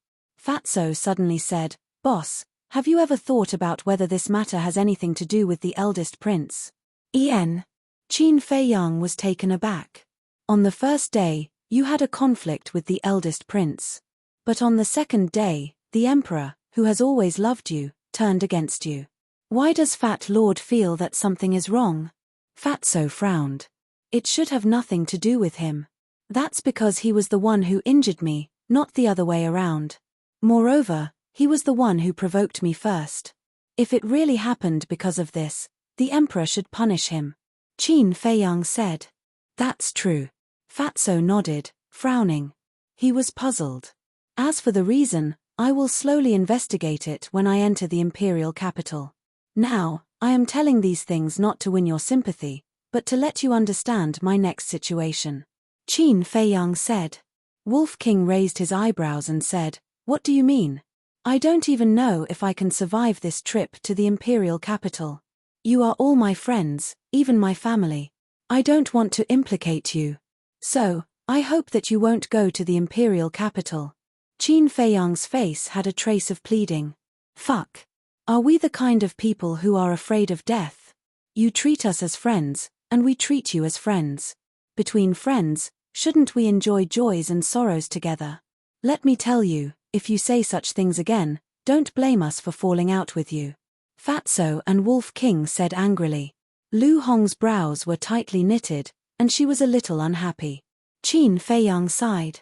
Speaker 1: Fatso suddenly said, Boss, have you ever thought about whether this matter has anything to do with the eldest prince? Qin Feiyang was taken aback. On the first day, you had a conflict with the eldest prince. But on the second day, the emperor, who has always loved you, turned against you. Why does Fat Lord feel that something is wrong? Fatso frowned. It should have nothing to do with him. That's because he was the one who injured me, not the other way around. Moreover, he was the one who provoked me first. If it really happened because of this, the emperor should punish him. Qin Feiyang said. That's true. Fatso nodded, frowning. He was puzzled. As for the reason, I will slowly investigate it when I enter the imperial capital. Now, I am telling these things not to win your sympathy, but to let you understand my next situation. Qin Feiyang said. Wolf King raised his eyebrows and said, What do you mean? I don't even know if I can survive this trip to the imperial capital. You are all my friends, even my family. I don't want to implicate you. So, I hope that you won't go to the imperial capital. Qin Feiyang's face had a trace of pleading. Fuck. Are we the kind of people who are afraid of death? You treat us as friends, and we treat you as friends. Between friends, shouldn't we enjoy joys and sorrows together? Let me tell you, if you say such things again, don't blame us for falling out with you. Fatso and Wolf King said angrily. Lu Hong's brows were tightly knitted, and she was a little unhappy. Qin Feiyang sighed.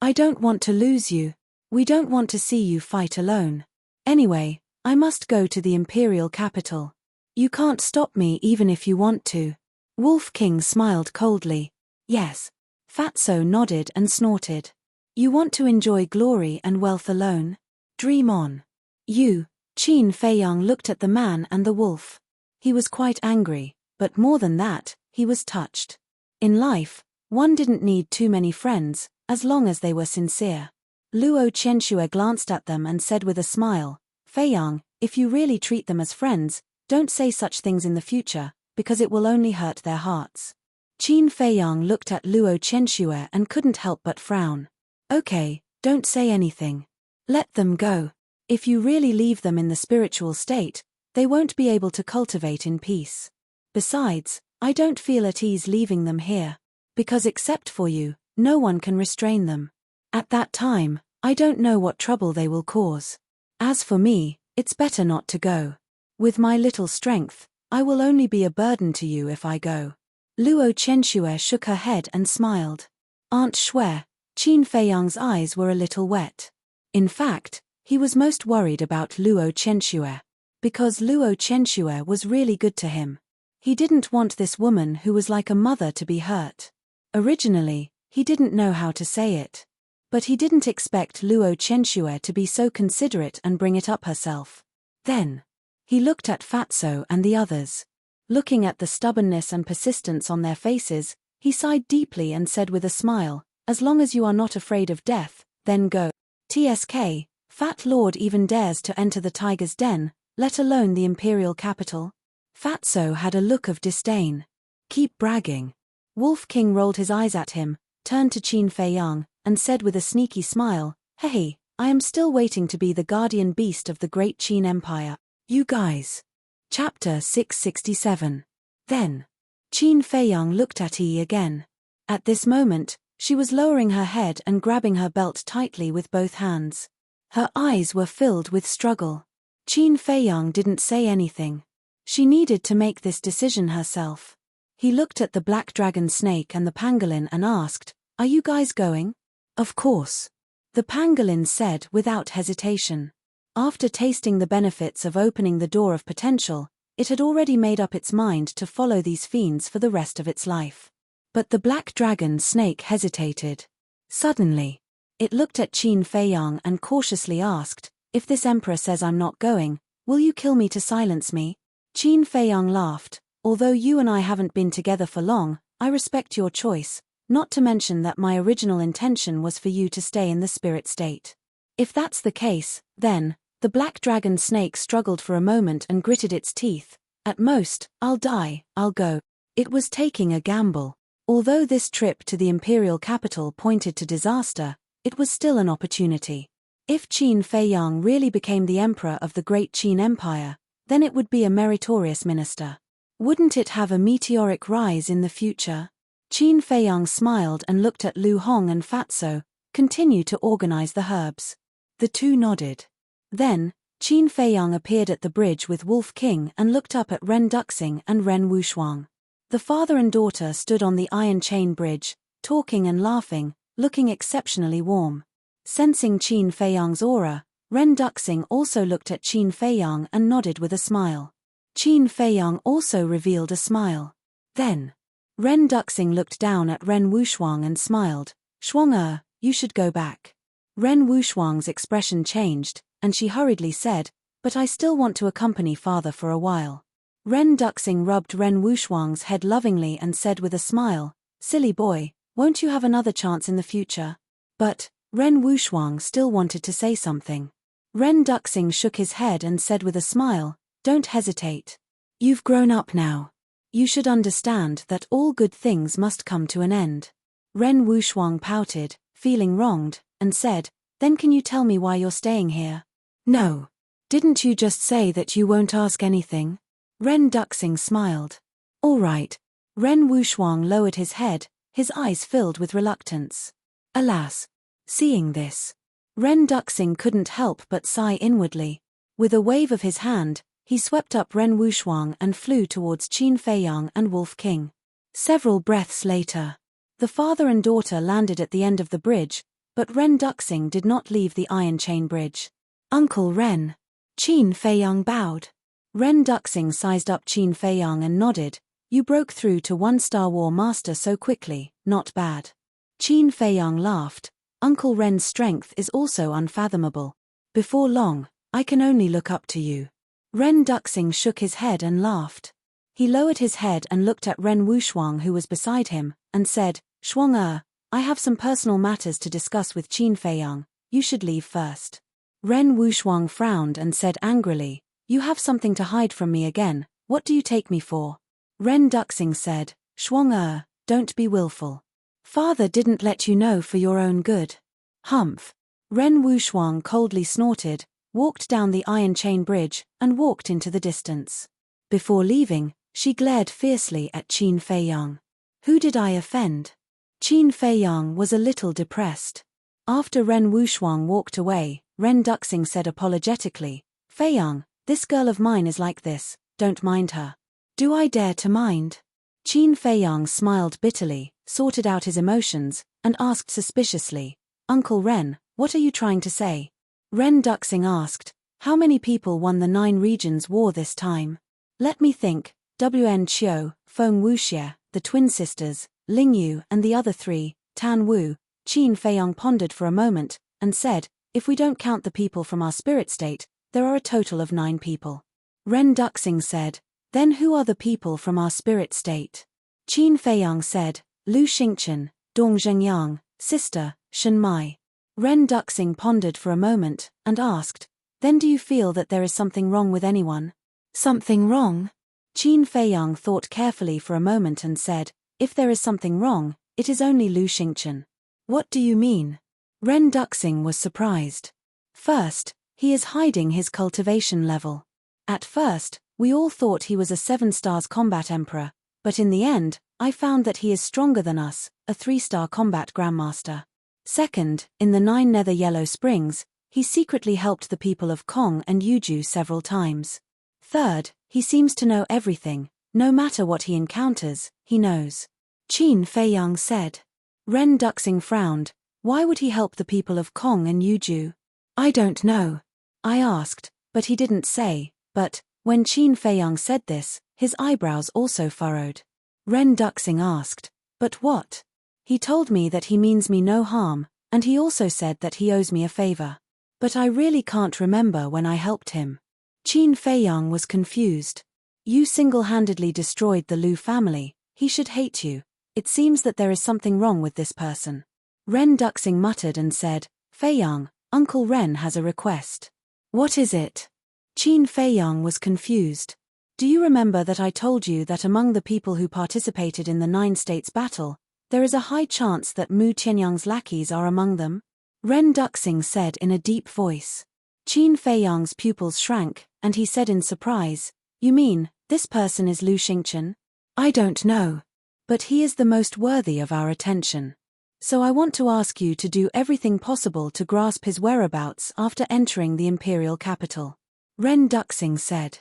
Speaker 1: I don't want to lose you. We don't want to see you fight alone. Anyway, I must go to the imperial capital. You can't stop me even if you want to. Wolf King smiled coldly. Yes. Fatso nodded and snorted. You want to enjoy glory and wealth alone? Dream on. You. Qin Feiyang looked at the man and the wolf. He was quite angry, but more than that, he was touched. In life, one didn't need too many friends, as long as they were sincere. Luo Qianxue glanced at them and said with a smile, Feiyang, if you really treat them as friends, don't say such things in the future, because it will only hurt their hearts. Qin Feiyang looked at Luo Qianxue and couldn't help but frown. Okay, don't say anything. Let them go. If you really leave them in the spiritual state, they won't be able to cultivate in peace. Besides, I don't feel at ease leaving them here. Because except for you, no one can restrain them. At that time, I don't know what trouble they will cause. As for me, it's better not to go. With my little strength, I will only be a burden to you if I go. Luo Chenxue shook her head and smiled. Aunt Shui, Qin Feiyang's eyes were a little wet. In fact, he was most worried about Luo Chenxue. Because Luo Chenxue was really good to him. He didn't want this woman who was like a mother to be hurt. Originally, he didn't know how to say it. But he didn't expect Luo Chenxue to be so considerate and bring it up herself. Then, he looked at Fatso and the others. Looking at the stubbornness and persistence on their faces, he sighed deeply and said with a smile, "As long as you are not afraid of death, then go." TSK, Fat Lord even dares to enter the tiger's den, let alone the imperial capital? Fatso had a look of disdain. Keep bragging. Wolf King rolled his eyes at him, turned to Qin Feiyang, and said with a sneaky smile, "Hey, I am still waiting to be the guardian beast of the great Qin Empire. You guys." Chapter 667. Then, Qin Feiyang looked at Yi again. At this moment, she was lowering her head and grabbing her belt tightly with both hands. Her eyes were filled with struggle. Qin Feiyang didn't say anything. She needed to make this decision herself. He looked at the black dragon snake and the pangolin and asked, "Are you guys going?" "Of course," the pangolin said without hesitation. After tasting the benefits of opening the door of potential, it had already made up its mind to follow these fiends for the rest of its life. But the black dragon snake hesitated. Suddenly, it looked at Qin Feiyang and cautiously asked, "If this emperor says I'm not going, will you kill me to silence me?" Qin Feiyang laughed, "Although you and I haven't been together for long, I respect your choice, not to mention that my original intention was for you to stay in the spirit state. If that's the case, then..." The black dragon snake struggled for a moment and gritted its teeth. "At most, I'll die, I'll go." It was taking a gamble. Although this trip to the imperial capital pointed to disaster, it was still an opportunity. If Qin Feiyang really became the emperor of the great Qin Empire, then it would be a meritorious minister. Wouldn't it have a meteoric rise in the future? Qin Feiyang smiled and looked at Lu Hong and Fatso, "Continue to organize the herbs." The two nodded. Then, Qin Feiyang appeared at the bridge with Wolf King and looked up at Ren Duxing and Ren Wushuang. The father and daughter stood on the iron chain bridge, talking and laughing, looking exceptionally warm. Sensing Qin Feiyang's aura, Ren Duxing also looked at Qin Feiyang and nodded with a smile. Qin Feiyang also revealed a smile. Then, Ren Duxing looked down at Ren Wushuang and smiled, "Shuang you should go back." Ren Wushuang's expression changed, and she hurriedly said, "But I still want to accompany father for a while." Ren Duxing rubbed Ren Wushuang's head lovingly and said with a smile, "Silly boy, won't you have another chance in the future?" But, Ren Wushuang still wanted to say something. Ren Duxing shook his head and said with a smile, "Don't hesitate. You've grown up now. You should understand that all good things must come to an end." Ren Wushuang pouted, feeling wronged, and said, "Then can you tell me why you're staying here?" "No. Didn't you just say that you won't ask anything?" Ren Duxing smiled. "All right." Ren Wushuang lowered his head, his eyes filled with reluctance. Alas! Seeing this, Ren Duxing couldn't help but sigh inwardly. With a wave of his hand, he swept up Ren Wushuang and flew towards Qin Feiyang and Wolf King. Several breaths later, the father and daughter landed at the end of the bridge, but Ren Duxing did not leave the iron chain bridge. "Uncle Ren." Qin Feiyang bowed. Ren Duxing sized up Qin Feiyang and nodded. "You broke through to 1-star War Master so quickly, not bad." Qin Feiyang laughed. "Uncle Ren's strength is also unfathomable. Before long, I can only look up to you." Ren Duxing shook his head and laughed. He lowered his head and looked at Ren Wushuang who was beside him, and said, "Shuang I have some personal matters to discuss with Qin Feiyang, you should leave first." Ren Wushuang frowned and said angrily, "You have something to hide from me again, what do you take me for?" Ren Duxing said, "Shuang don't be willful. Father didn't let you know for your own good." "Humph." Ren Wushuang coldly snorted, walked down the iron chain bridge, and walked into the distance. Before leaving, she glared fiercely at Qin Feiyang. "Who did I offend?" Qin Feiyang was a little depressed. After Ren Wushuang walked away, Ren Duxing said apologetically, "Feiyang, this girl of mine is like this, don't mind her." "Do I dare to mind?" Qin Feiyang smiled bitterly, sorted out his emotions, and asked suspiciously, Uncle Ren, what are you trying to say? Ren Duxing asked, how many people won the 9 regions war this time? Let me think, Wn Qiu, Feng Wuxie, the twin sisters, Ling Yu and the other 3, Tan Wu. Qin Feiyang pondered for a moment, and said, if we don't count the people from our spirit state, there are a total of 9 people. Ren Duxing said, then who are the people from our spirit state? Qin Feiyang said, Lu Xingchen, Dong Zhengyang, sister, Shen Mai. Ren Duxing pondered for a moment, and asked, then do you feel that there is something wrong with anyone? Something wrong? Qin Feiyang thought carefully for a moment and said, if there is something wrong, it is only Lu Xingchen. What do you mean? Ren Duxing was surprised. First, he is hiding his cultivation level. At first, we all thought he was a 7 stars combat emperor, but in the end, I found that he is stronger than us, a 3-star combat grandmaster. Second, in the 9 Nether Yellow Springs, he secretly helped the people of Kong and Yuju several times. Third, he seems to know everything, no matter what he encounters, he knows. Qin Feiyang said. Ren Duxing frowned, why would he help the people of Kong and Yuju? I don't know. I asked, but he didn't say, but, when Qin Feiyang said this, his eyebrows also furrowed. Ren Duxing asked, but what? He told me that he means me no harm, and he also said that he owes me a favor. But I really can't remember when I helped him. Qin Feiyang was confused. You single-handedly destroyed the Lu family, he should hate you. It seems that there is something wrong with this person. Ren Duxing muttered and said, Feiyang, Uncle Ren has a request. What is it? Qin Feiyang was confused. Do you remember that I told you that among the people who participated in the 9 states battle, there is a high chance that Mu Tianyang's lackeys are among them? Ren Duxing said in a deep voice. Qin Feiyang's pupils shrank, and he said in surprise, you mean, this person is Lu Xingchen? I don't know. But he is the most worthy of our attention. So I want to ask you to do everything possible to grasp his whereabouts after entering the imperial capital. Ren Duxing said.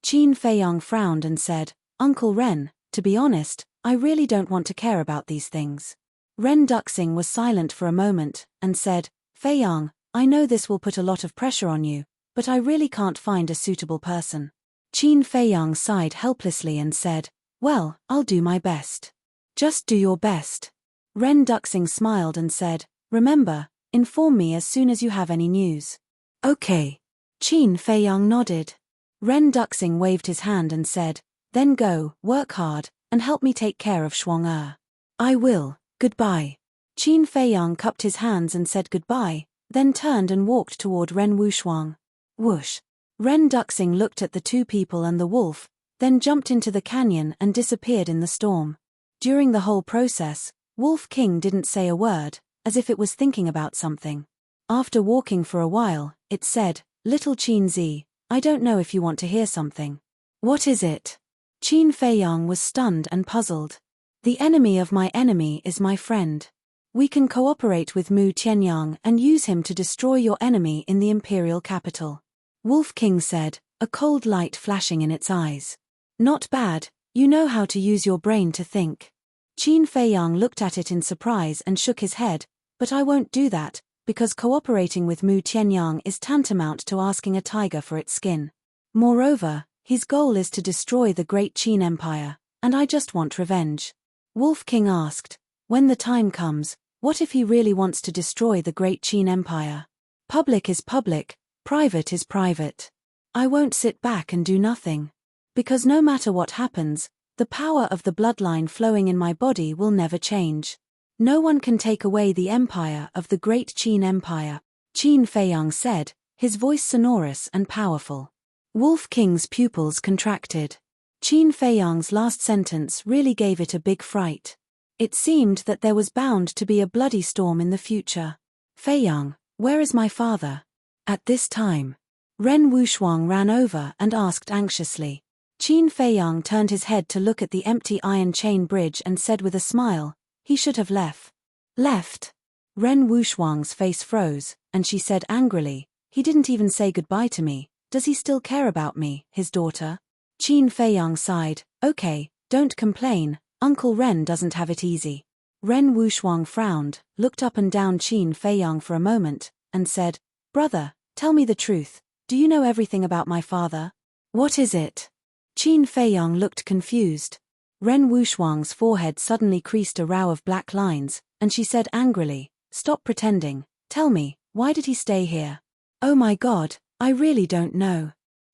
Speaker 1: Qin Feiyang frowned and said, Uncle Ren, to be honest, I really don't want to care about these things. Ren Duxing was silent for a moment, and said, Feiyang, I know this will put a lot of pressure on you, but I really can't find a suitable person. Qin Feiyang sighed helplessly and said, well, I'll do my best. Just do your best. Ren Duxing smiled and said, remember, inform me as soon as you have any news. Okay. Qin Feiyang nodded. Ren Duxing waved his hand and said, then go, work hard, and help me take care of Shuang-Er. I will, goodbye. Qin Feiyang cupped his hands and said goodbye, then turned and walked toward Ren Wuxuang. Whoosh. Ren Duxing looked at the 2 people and the wolf, then jumped into the canyon and disappeared in the storm. During the whole process, Wolf King didn't say a word, as if it was thinking about something. After walking for a while, it said, Little Qin Zi, I don't know if you want to hear something. What is it? Qin Feiyang was stunned and puzzled. The enemy of my enemy is my friend. We can cooperate with Mu Tianyang and use him to destroy your enemy in the imperial capital. Wolf King said, a cold light flashing in its eyes. Not bad, you know how to use your brain to think. Qin Feiyang looked at it in surprise and shook his head, but I won't do that, because cooperating with Mu Tianyang is tantamount to asking a tiger for its skin. Moreover, his goal is to destroy the great Qin Empire, and I just want revenge. Wolf King asked, when the time comes, what if he really wants to destroy the great Qin Empire? Public is public, private is private. I won't sit back and do nothing. Because no matter what happens, the power of the bloodline flowing in my body will never change. No one can take away the empire of the great Qin Empire, Qin Feiyang said, his voice sonorous and powerful. Wolf King's pupils contracted. Qin Feiyang's last sentence really gave it a big fright. It seemed that there was bound to be a bloody storm in the future. Feiyang, where is my father? At this time, Ren Wuxuang ran over and asked anxiously. Qin Feiyang turned his head to look at the empty iron chain bridge and said with a smile, he should have left. Left? Ren Wuxuang's face froze, and she said angrily, he didn't even say goodbye to me, does he still care about me, his daughter? Qin Feiyang sighed, okay, don't complain, Uncle Ren doesn't have it easy. Ren Wuxiang frowned, looked up and down Qin Feiyang for a moment, and said, "Brother, tell me the truth. Do you know everything about my father?" "What is it?" Qin Feiyang looked confused. Ren Wuxiang's forehead suddenly creased a row of black lines, and she said angrily, "Stop pretending. Tell me, why did he stay here?" "Oh my God, I really don't know."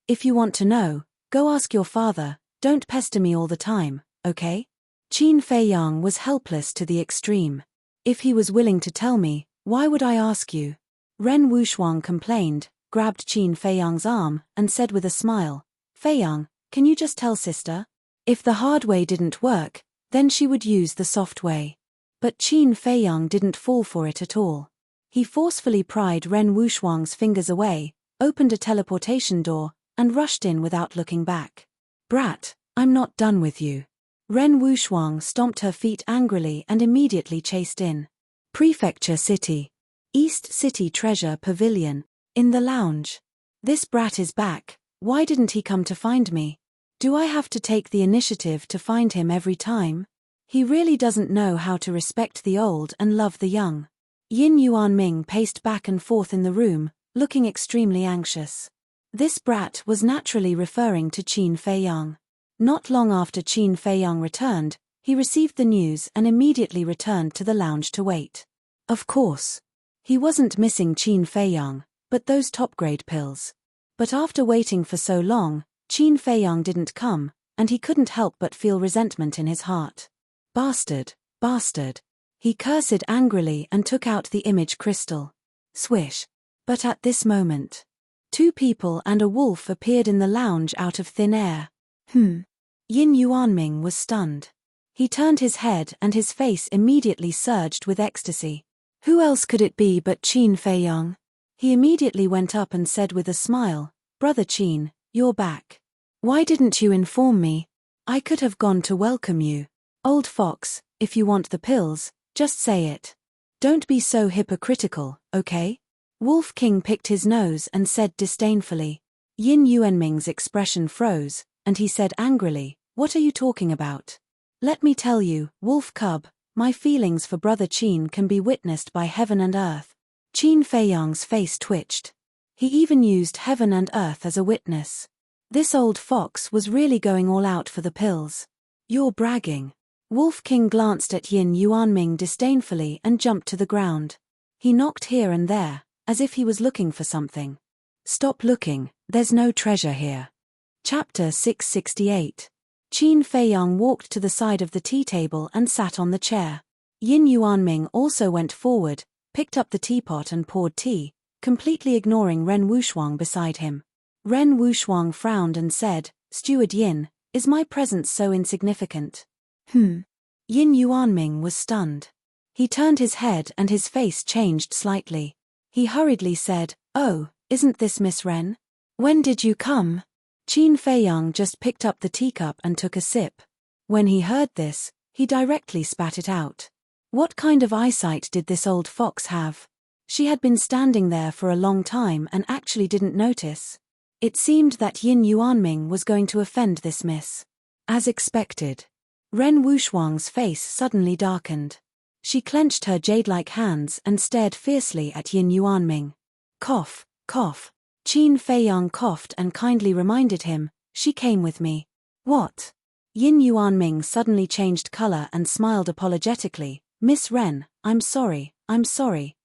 Speaker 1: "If you want to know, go ask your father, don't pester me all the time, okay?" Qin Feiyang was helpless to the extreme. "If he was willing to tell me, why would I ask you?" Ren Wuxiang complained, grabbed Qin Feiyang's arm, and said with a smile, "Feiyang, can you just tell sister? If the hard way didn't work, then she would use the soft way." But Qin Feiyang didn't fall for it at all. He forcefully pried Ren Wuxiang's fingers away, opened a teleportation door, and rushed in without looking back. "Brat, I'm not done with you." Ren Wuxiang stomped her feet angrily and immediately chased in. Prefecture City. East City Treasure Pavilion. In the lounge. "This brat is back. Why didn't he come to find me? Do I have to take the initiative to find him every time? He really doesn't know how to respect the old and love the young." Yin Yuanming paced back and forth in the room, looking extremely anxious. This brat was naturally referring to Qin Feiyang. Not long after Qin Feiyang returned, he received the news and immediately returned to the lounge to wait. Of course. He wasn't missing Qin Feiyang, but those top-grade pills. But after waiting for so long, Qin Feiyang didn't come, and he couldn't help but feel resentment in his heart. "Bastard, bastard." He cursed angrily and took out the image crystal. Swish. But at this moment, two people and a wolf appeared in the lounge out of thin air. Yin Yuanming was stunned. He turned his head and his face immediately surged with ecstasy. Who else could it be but Qin Feiyang? He immediately went up and said with a smile, "Brother Qin, you're back. Why didn't you inform me? I could have gone to welcome you. Old fox, if you want the pills, just say it. Don't be so hypocritical, okay?" Wolf King picked his nose and said disdainfully. Yin Yuanming's expression froze, and he said angrily, "What are you talking about? Let me tell you, Wolf Cub, my feelings for Brother Qin can be witnessed by heaven and earth." Qin Feiyang's face twitched. He even used heaven and earth as a witness. This old fox was really going all out for the pills. "You're bragging." Wolf King glanced at Yin Yuanming disdainfully and jumped to the ground. He knocked here and there, as if he was looking for something. "Stop looking, there's no treasure here." Chapter 668. Qin Feiyang walked to the side of the tea table and sat on the chair. Yin Yuanming also went forward, picked up the teapot and poured tea, completely ignoring Ren Wuxiang beside him. Ren Wuxiang frowned and said, "Steward Yin, is my presence so insignificant?" Yin Yuanming was stunned. He turned his head and his face changed slightly. He hurriedly said, "Oh, isn't this Miss Ren? When did you come?" Qin Feiyang just picked up the teacup and took a sip. When he heard this, he directly spat it out. What kind of eyesight did this old fox have? She had been standing there for a long time and actually didn't notice. It seemed that Yin Yuanming was going to offend this miss. As expected. Ren Wuxiang's face suddenly darkened. She clenched her jade-like hands and stared fiercely at Yin Yuanming. Cough, cough. Qin Feiyang coughed and kindly reminded him, "She came with me." "What?" Yin Yuanming suddenly changed color and smiled apologetically. "Miss Ren, I'm sorry,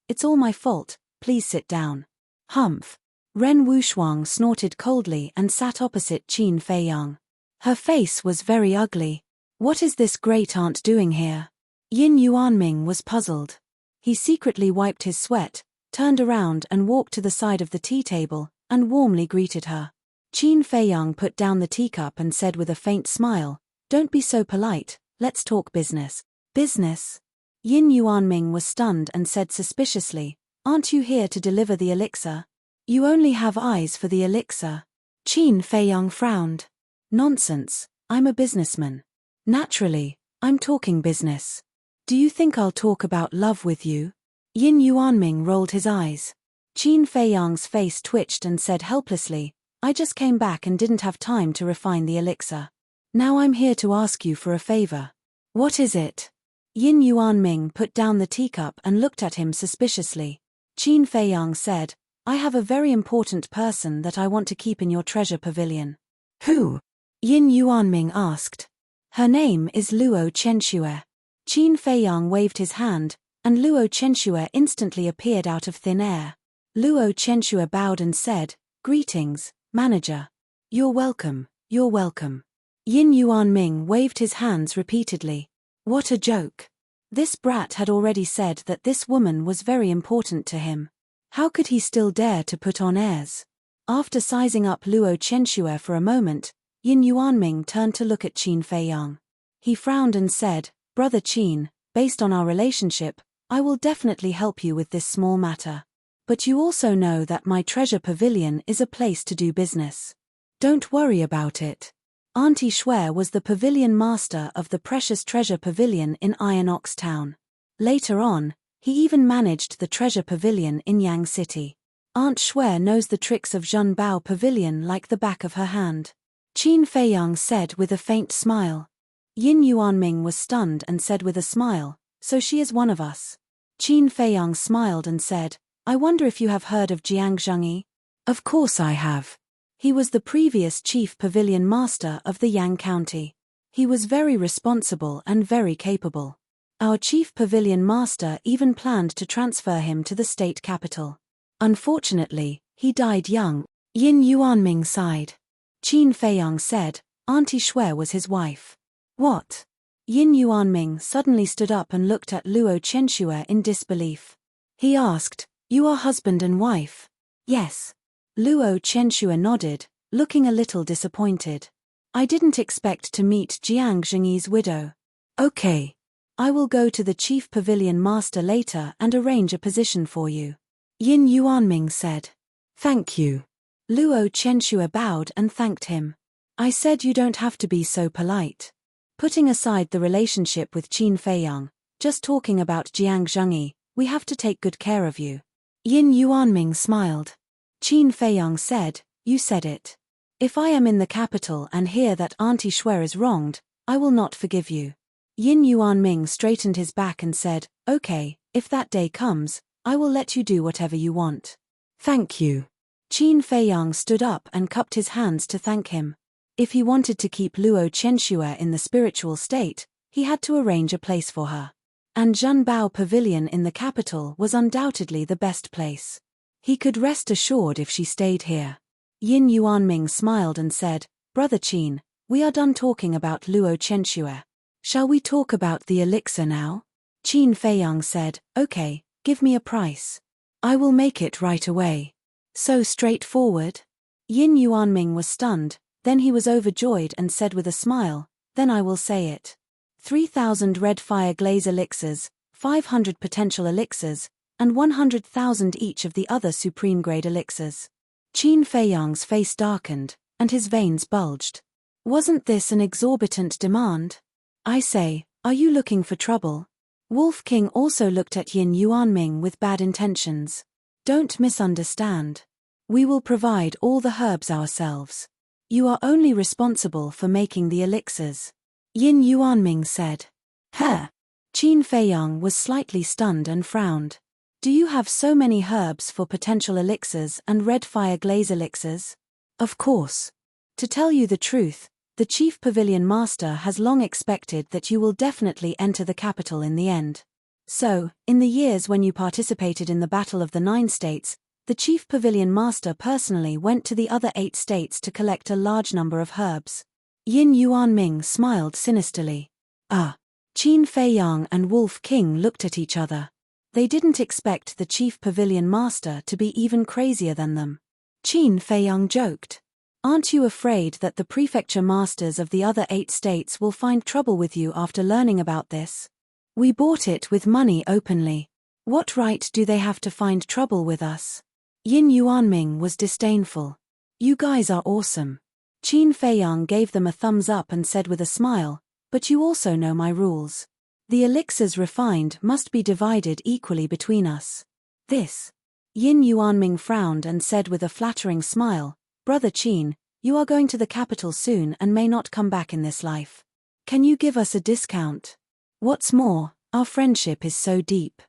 Speaker 1: it's all my fault, please sit down." "Humph." Ren Wuxiang snorted coldly and sat opposite Qin Feiyang. Her face was very ugly. What is this great-aunt doing here? Yin Yuanming was puzzled. He secretly wiped his sweat, turned around and walked to the side of the tea table, and warmly greeted her. Qin Feiyang put down the teacup and said with a faint smile, "Don't be so polite, let's talk business." "Business?" Yin Yuanming was stunned and said suspiciously, "Aren't you here to deliver the elixir? You only have eyes for the elixir." Qin Feiyang frowned. "Nonsense, I'm a businessman. Naturally, I'm talking business. Do you think I'll talk about love with you?" Yin Yuanming rolled his eyes. Qin Feiyang's face twitched and said helplessly, "I just came back and didn't have time to refine the elixir. Now I'm here to ask you for a favor." What is it? Yin Yuanming put down the teacup and looked at him suspiciously. Qin Feiyang said, I have a very important person that I want to keep in your treasure pavilion. Who? Yin Yuanming asked. Her name is Luo Chenxue. Qin Feiyang waved his hand, and Luo Chenxue instantly appeared out of thin air. Luo Chenxue bowed and said, Greetings, manager. You're welcome, you're welcome. Yin Yuanming waved his hands repeatedly. What a joke. This brat had already said that this woman was very important to him. How could he still dare to put on airs? After sizing up Luo Chenxue for a moment, Yin Yuanming turned to look at Qin Feiyang. He frowned and said, Brother Qin, based on our relationship, I will definitely help you with this small matter. But you also know that my treasure pavilion is a place to do business. Don't worry about it. Auntie Shui was the pavilion master of the precious treasure pavilion in Iron Ox Town. Later on, he even managed the treasure pavilion in Yang City. Aunt Shui knows the tricks of Zhenbao Pavilion like the back of her hand. Qin Feiyang said with a faint smile. Yin Yuanming was stunned and said with a smile, So she is one of us. Qin Feiyang smiled and said, I wonder if you have heard of Jiang Zhengyi? Of course I have. He was the previous chief pavilion master of the Yang County. He was very responsible and very capable. Our chief pavilion master even planned to transfer him to the state capital. Unfortunately, he died young. Yin Yuanming sighed. Qin Feiyang said, Auntie Shui was his wife. What? Yin Yuanming suddenly stood up and looked at Luo Chenxue in disbelief. He asked, You are husband and wife? Yes. Luo Chenxue nodded, looking a little disappointed. I didn't expect to meet Jiang Zhengyi's widow. Okay. I will go to the chief pavilion master later and arrange a position for you. Yin Yuanming said. Thank you. Luo Chenxue bowed and thanked him. I said you don't have to be so polite. Putting aside the relationship with Qin Feiyang, just talking about Jiang Zhengyi, we have to take good care of you. Yin Yuanming smiled. Qin Feiyang said, You said it. If I am in the capital and hear that Auntie Shui is wronged, I will not forgive you. Yin Yuanming straightened his back and said, Okay, if that day comes, I will let you do whatever you want. Thank you. Qin Feiyang stood up and cupped his hands to thank him. If he wanted to keep Luo Chenxue in the spiritual state, he had to arrange a place for her. And Zhenbao Pavilion in the capital was undoubtedly the best place. He could rest assured if she stayed here. Yin Yuanming smiled and said, Brother Qin, we are done talking about Luo Chenxue. Shall we talk about the elixir now? Qin Feiyang said, Okay, give me a price. I will make it right away. So straightforward? Yin Yuanming was stunned, then he was overjoyed and said with a smile, Then I will say it. 3,000 red fire glaze elixirs, 500 potential elixirs, and 100,000 each of the other supreme grade elixirs. Qin Feiyang's face darkened, and his veins bulged. Wasn't this an exorbitant demand? I say, are you looking for trouble? Wolf King also looked at Yin Yuanming with bad intentions. Don't misunderstand. We will provide all the herbs ourselves. You are only responsible for making the elixirs. Yin Yuanming said. Huh? Qin Feiyang was slightly stunned and frowned. Do you have so many herbs for potential elixirs and red fire glaze elixirs? Of course. To tell you the truth, the chief pavilion master has long expected that you will definitely enter the capital in the end. So, in the years when you participated in the Battle of the 9 States, the chief pavilion master personally went to the other 8 states to collect a large number of herbs. Yin Yuanming smiled sinisterly. Qin Feiyang and Wolf King looked at each other. They didn't expect the chief pavilion master to be even crazier than them. Qin Feiyang joked. Aren't you afraid that the prefecture masters of the other 8 states will find trouble with you after learning about this? We bought it with money openly. What right do they have to find trouble with us? Yin Yuanming was disdainful. You guys are awesome. Qin Feiyang gave them a thumbs up and said with a smile, but you also know my rules. The elixirs refined must be divided equally between us. This. Yin Yuanming frowned and said with a flattering smile, Brother Qin, you are going to the capital soon and may not come back in this life. Can you give us a discount? What's more, our friendship is so deep.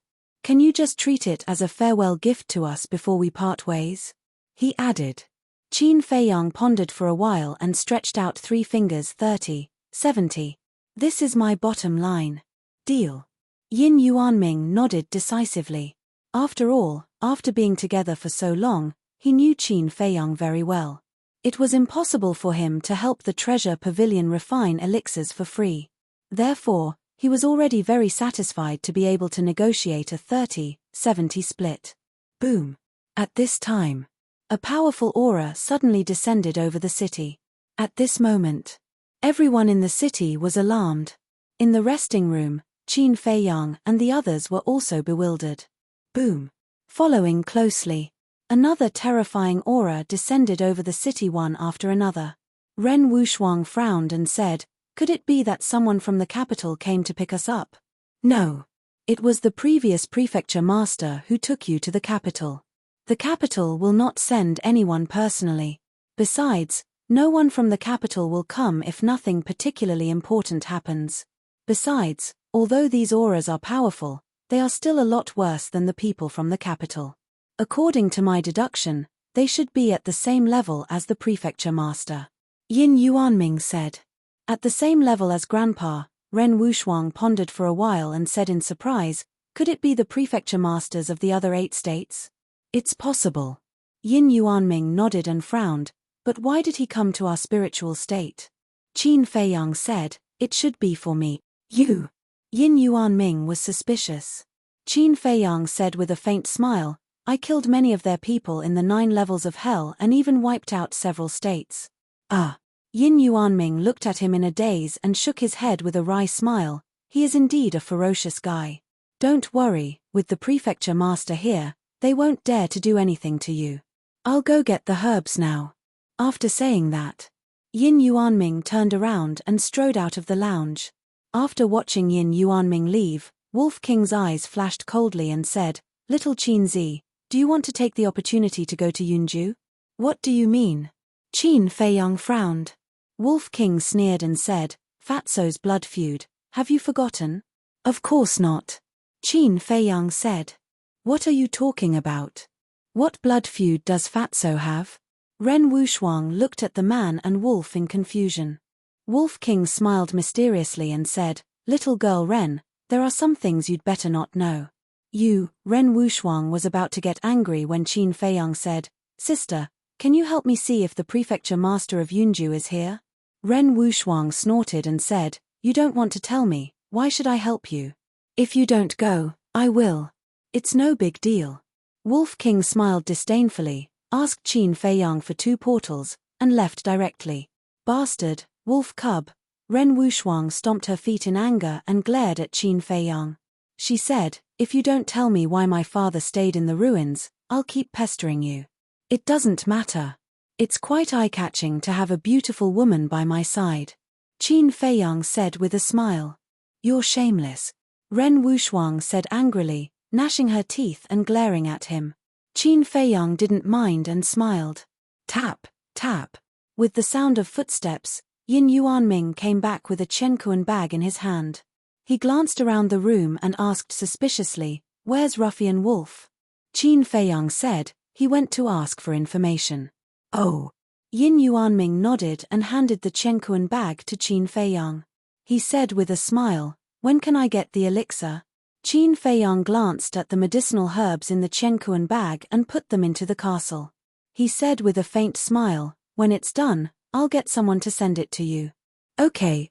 Speaker 1: Can you just treat it as a farewell gift to us before we part ways? He added. Qin Feiyang pondered for a while and stretched out 3 fingers. 30, 70. This is my bottom line. Deal. Yin Yuanming nodded decisively. After all, after being together for so long, he knew Qin Feiyang very well. It was impossible for him to help the treasure pavilion refine elixirs for free. Therefore, he was already very satisfied to be able to negotiate a 30-70 split. Boom. At this time, a powerful aura suddenly descended over the city. At this moment, everyone in the city was alarmed. In the resting room, Qin Feiyang and the others were also bewildered. Boom. Following closely, another terrifying aura descended over the city one after another. Ren Wushuang frowned and said, "Could it be that someone from the capital came to pick us up?" "No. It was the previous prefecture master who took you to the capital. The capital will not send anyone personally. Besides, no one from the capital will come if nothing particularly important happens. Besides, although these auras are powerful, they are still a lot worse than the people from the capital. According to my deduction, they should be at the same level as the prefecture master." Yin Yuanming said. "At the same level as Grandpa," Ren Wushuang pondered for a while and said in surprise, "Could it be the prefecture masters of the other 8 states? It's possible." Yin Yuanming nodded and frowned, "But why did he come to our spiritual state?" Qin Feiyang said, "It should be for me." "You." Yin Yuanming was suspicious. Qin Feiyang said with a faint smile, "I killed many of their people in the 9 levels of hell and even wiped out several states." "Ah." Yin Yuanming looked at him in a daze and shook his head with a wry smile. "He is indeed a ferocious guy. Don't worry, with the prefecture master here, they won't dare to do anything to you. I'll go get the herbs now." After saying that, Yin Yuanming turned around and strode out of the lounge. After watching Yin Yuanming leave, Wolf King's eyes flashed coldly and said, "Little Qin Zi, do you want to take the opportunity to go to Yunju?" "What do you mean?" Qin Feiyang frowned. Wolf King sneered and said, "Fatso's blood feud, have you forgotten?" "Of course not." Qin Feiyang said. "What are you talking about? What blood feud does Fatso have?" Ren Wushuang looked at the man and Wolf in confusion. Wolf King smiled mysteriously and said, "Little girl Ren, there are some things you'd better not know." Ren Wushuang was about to get angry when Qin Feiyang said, "Sister, can you help me see if the prefecture master of Yunju is here?" Ren Wushuang snorted and said, "You don't want to tell me, why should I help you? If you don't go, I will. It's no big deal." Wolf King smiled disdainfully, asked Qin Feiyang for 2 portals, and left directly. "Bastard, wolf cub." Ren Wushuang stomped her feet in anger and glared at Qin Feiyang. She said, "If you don't tell me why my father stayed in the ruins, I'll keep pestering you. It doesn't matter. It's quite eye-catching to have a beautiful woman by my side." Qin Feiyang said with a smile. "You're shameless," Ren Wushuang said angrily, gnashing her teeth and glaring at him. Qin Feiyang didn't mind and smiled. Tap, tap. With the sound of footsteps, Yin Yuanming came back with a Chenkuan bag in his hand. He glanced around the room and asked suspiciously, "Where's Ruffian Wolf?" Qin Feiyang said, "He went to ask for information." "Oh." Yin Yuanming nodded and handed the Chenkuan bag to Qin Feiyang. He said with a smile, "When can I get the elixir?" Qin Feiyang glanced at the medicinal herbs in the Chenkuan bag and put them into the castle. He said with a faint smile, "When it's done, I'll get someone to send it to you." Okay.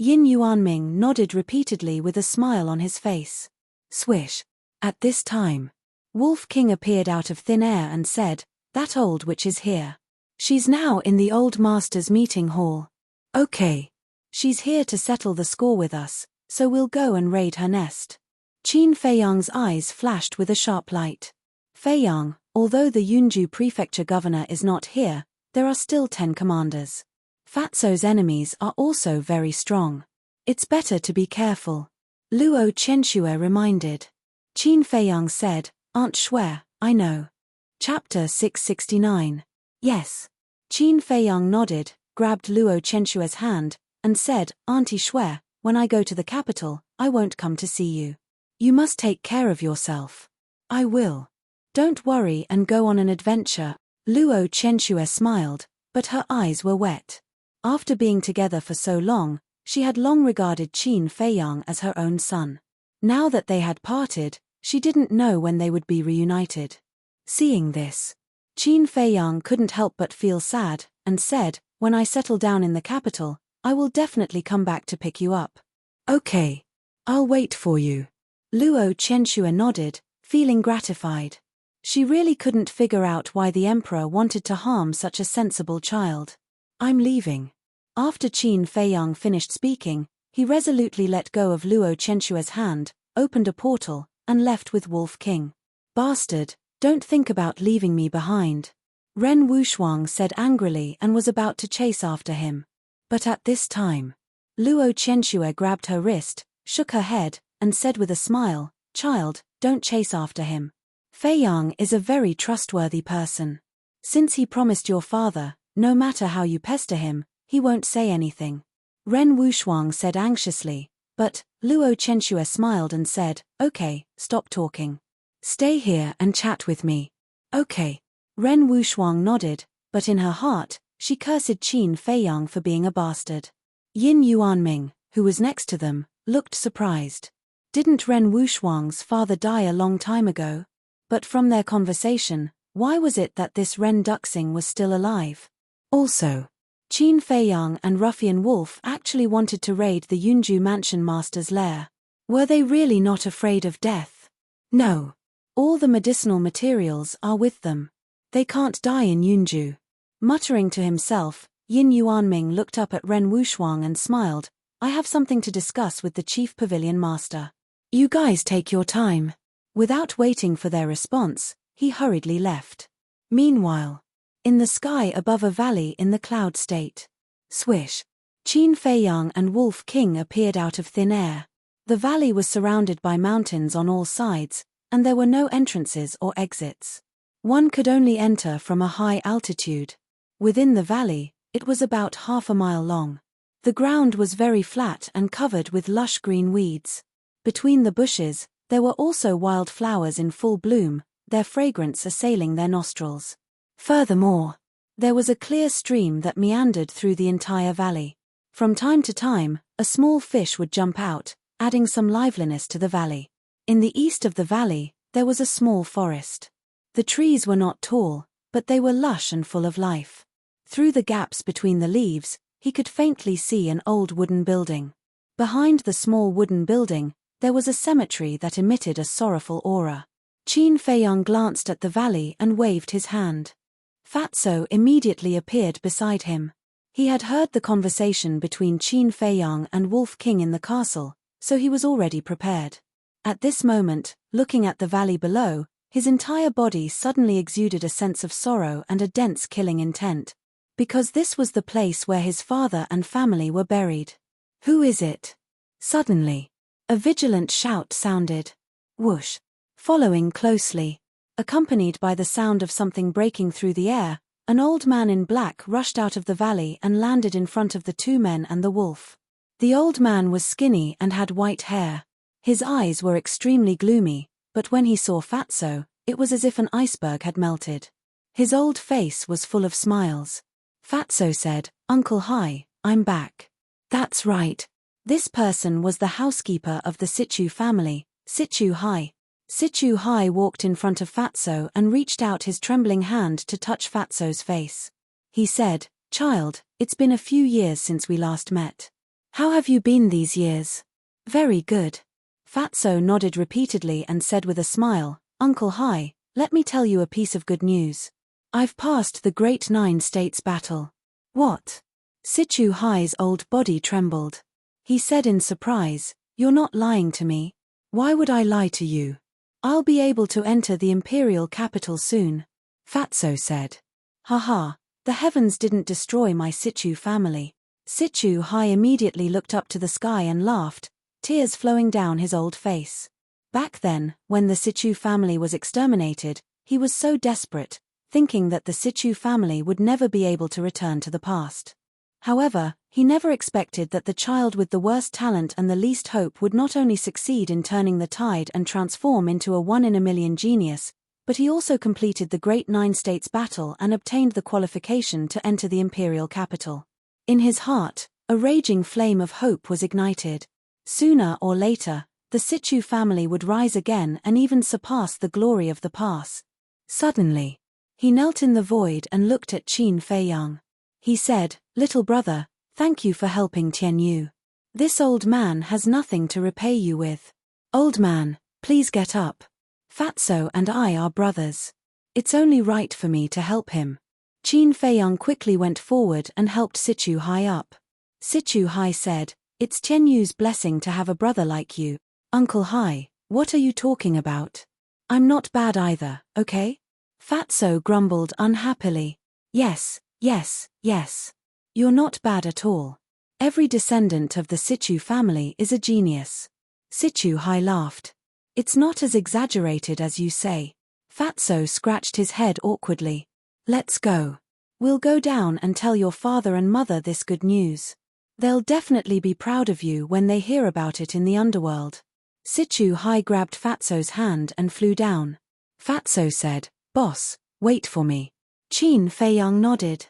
Speaker 1: Yin Yuanming nodded repeatedly with a smile on his face. Swish. At this time, Wolf King appeared out of thin air and said, "That old witch is here. She's now in the old master's meeting hall." "Okay. She's here to settle the score with us, so we'll go and raid her nest." Qin Feiyang's eyes flashed with a sharp light. "Feiyang, although the Yunju prefecture governor is not here, there are still 10 commanders. Fatso's enemies are also very strong. It's better to be careful," Luo Chenxue reminded. Qin Feiyang said, "Aunt Xue, I know." Chapter 669. Yes. Qin Feiyang nodded, grabbed Luo Chenxue's hand, and said, "Auntie Xue, when I go to the capital, I won't come to see you. You must take care of yourself. I will. Don't worry and go on an adventure. Luo Chenxue smiled, but her eyes were wet. After being together for so long, she had long regarded Qin Feiyang as her own son. Now that they had parted, she didn't know when they would be reunited. Seeing this, Qin Feiyang couldn't help but feel sad, and said, when I settle down in the capital, I will definitely come back to pick you up. Okay. I'll wait for you. Luo Chenxue nodded, feeling gratified. She really couldn't figure out why the emperor wanted to harm such a sensible child. I'm leaving. After Qin Feiyang finished speaking, he resolutely let go of Luo Chenxue's hand, opened a portal, and left with Wolf King. Bastard, don't think about leaving me behind. Ren Wuxuang said angrily and was about to chase after him. But at this time, Luo Chenxue grabbed her wrist, shook her head, and said with a smile, Child, don't chase after him. Feiyang is a very trustworthy person. Since he promised your father, no matter how you pester him, he won't say anything. Ren Wuxuang said anxiously, but Luo Chenxue smiled and said, Okay, stop talking. Stay here and chat with me. Okay. Ren Wuxuang nodded, but in her heart, she cursed Qin Feiyang for being a bastard. Yin Yuanming, who was next to them, looked surprised. Didn't Ren Wuxuang's father die a long time ago? But from their conversation, why was it that this Ren Duxing was still alive? Also, Qin Feiyang and Ruffian Wolf actually wanted to raid the Yunju Mansion Master's lair. Were they really not afraid of death? No. All the medicinal materials are with them. They can't die in Yunju. Muttering to himself, Yin Yuanming looked up at Ren Wuxuang and smiled. I have something to discuss with the Chief Pavilion Master. You guys take your time. Without waiting for their response, he hurriedly left. Meanwhile, in the sky above a valley in the cloud state. Swish. Qin Feiyang and Wolf King appeared out of thin air. The valley was surrounded by mountains on all sides, and there were no entrances or exits. One could only enter from a high altitude. Within the valley, it was about half a mile long. The ground was very flat and covered with lush green weeds. Between the bushes, there were also wild flowers in full bloom, their fragrance assailing their nostrils. Furthermore, there was a clear stream that meandered through the entire valley. From time to time, a small fish would jump out, adding some liveliness to the valley. In the east of the valley, there was a small forest. The trees were not tall, but they were lush and full of life. Through the gaps between the leaves, he could faintly see an old wooden building. Behind the small wooden building, there was a cemetery that emitted a sorrowful aura. Qin Feiyang glanced at the valley and waved his hand. Fatso immediately appeared beside him. He had heard the conversation between Qin Feiyang and Wolf King in the castle, so he was already prepared. At this moment, looking at the valley below, his entire body suddenly exuded a sense of sorrow and a dense killing intent. Because this was the place where his father and family were buried. Who is it? Suddenly, a vigilant shout sounded. Whoosh. Following closely, accompanied by the sound of something breaking through the air, an old man in black rushed out of the valley and landed in front of the two men and the wolf. The old man was skinny and had white hair. His eyes were extremely gloomy, but when he saw Fatso, it was as if an iceberg had melted. His old face was full of smiles. Fatso said, Uncle Hai, I'm back. That's right. This person was the housekeeper of the Sichu family, Sichu Hai. Sichu Hai walked in front of Fatso and reached out his trembling hand to touch Fatso's face. He said, Child, it's been a few years since we last met. How have you been these years? Very good. Fatso nodded repeatedly and said with a smile, Uncle Hai, let me tell you a piece of good news. I've passed the Great Nine States battle. What? Sichu Hai's old body trembled. He said in surprise, You're not lying to me. Why would I lie to you? I'll be able to enter the imperial capital soon. Fatso said. Haha, the heavens didn't destroy my Sichu family. Sichu Hai immediately looked up to the sky and laughed, tears flowing down his old face. Back then, when the Sichu family was exterminated, he was so desperate, thinking that the Sichu family would never be able to return to the past. However, he never expected that the child with the worst talent and the least hope would not only succeed in turning the tide and transform into a one-in-a-million genius, but he also completed the Great Nine States battle and obtained the qualification to enter the imperial capital. In his heart, a raging flame of hope was ignited. Sooner or later, the Sichu family would rise again and even surpass the glory of the past. Suddenly, he knelt in the void and looked at Qin Feiyang. He said, "Little brother, thank you for helping Tianyu. This old man has nothing to repay you with. Old man, please get up. Fatso and I are brothers. It's only right for me to help him." Qin Feiyang quickly went forward and helped Sichu Hai up. Sichu Hai said, "It's Tianyu's blessing to have a brother like you." "Uncle Hai, what are you talking about? I'm not bad either, okay?" Fatso grumbled unhappily. Yes. You're not bad at all. Every descendant of the Sichu family is a genius." Sichu Hai laughed. "It's not as exaggerated as you say." Fatso scratched his head awkwardly. "Let's go. We'll go down and tell your father and mother this good news. They'll definitely be proud of you when they hear about it in the underworld." Sichu Hai grabbed Fatso's hand and flew down. Fatso said, "Boss, wait for me." Qin Feiyang nodded.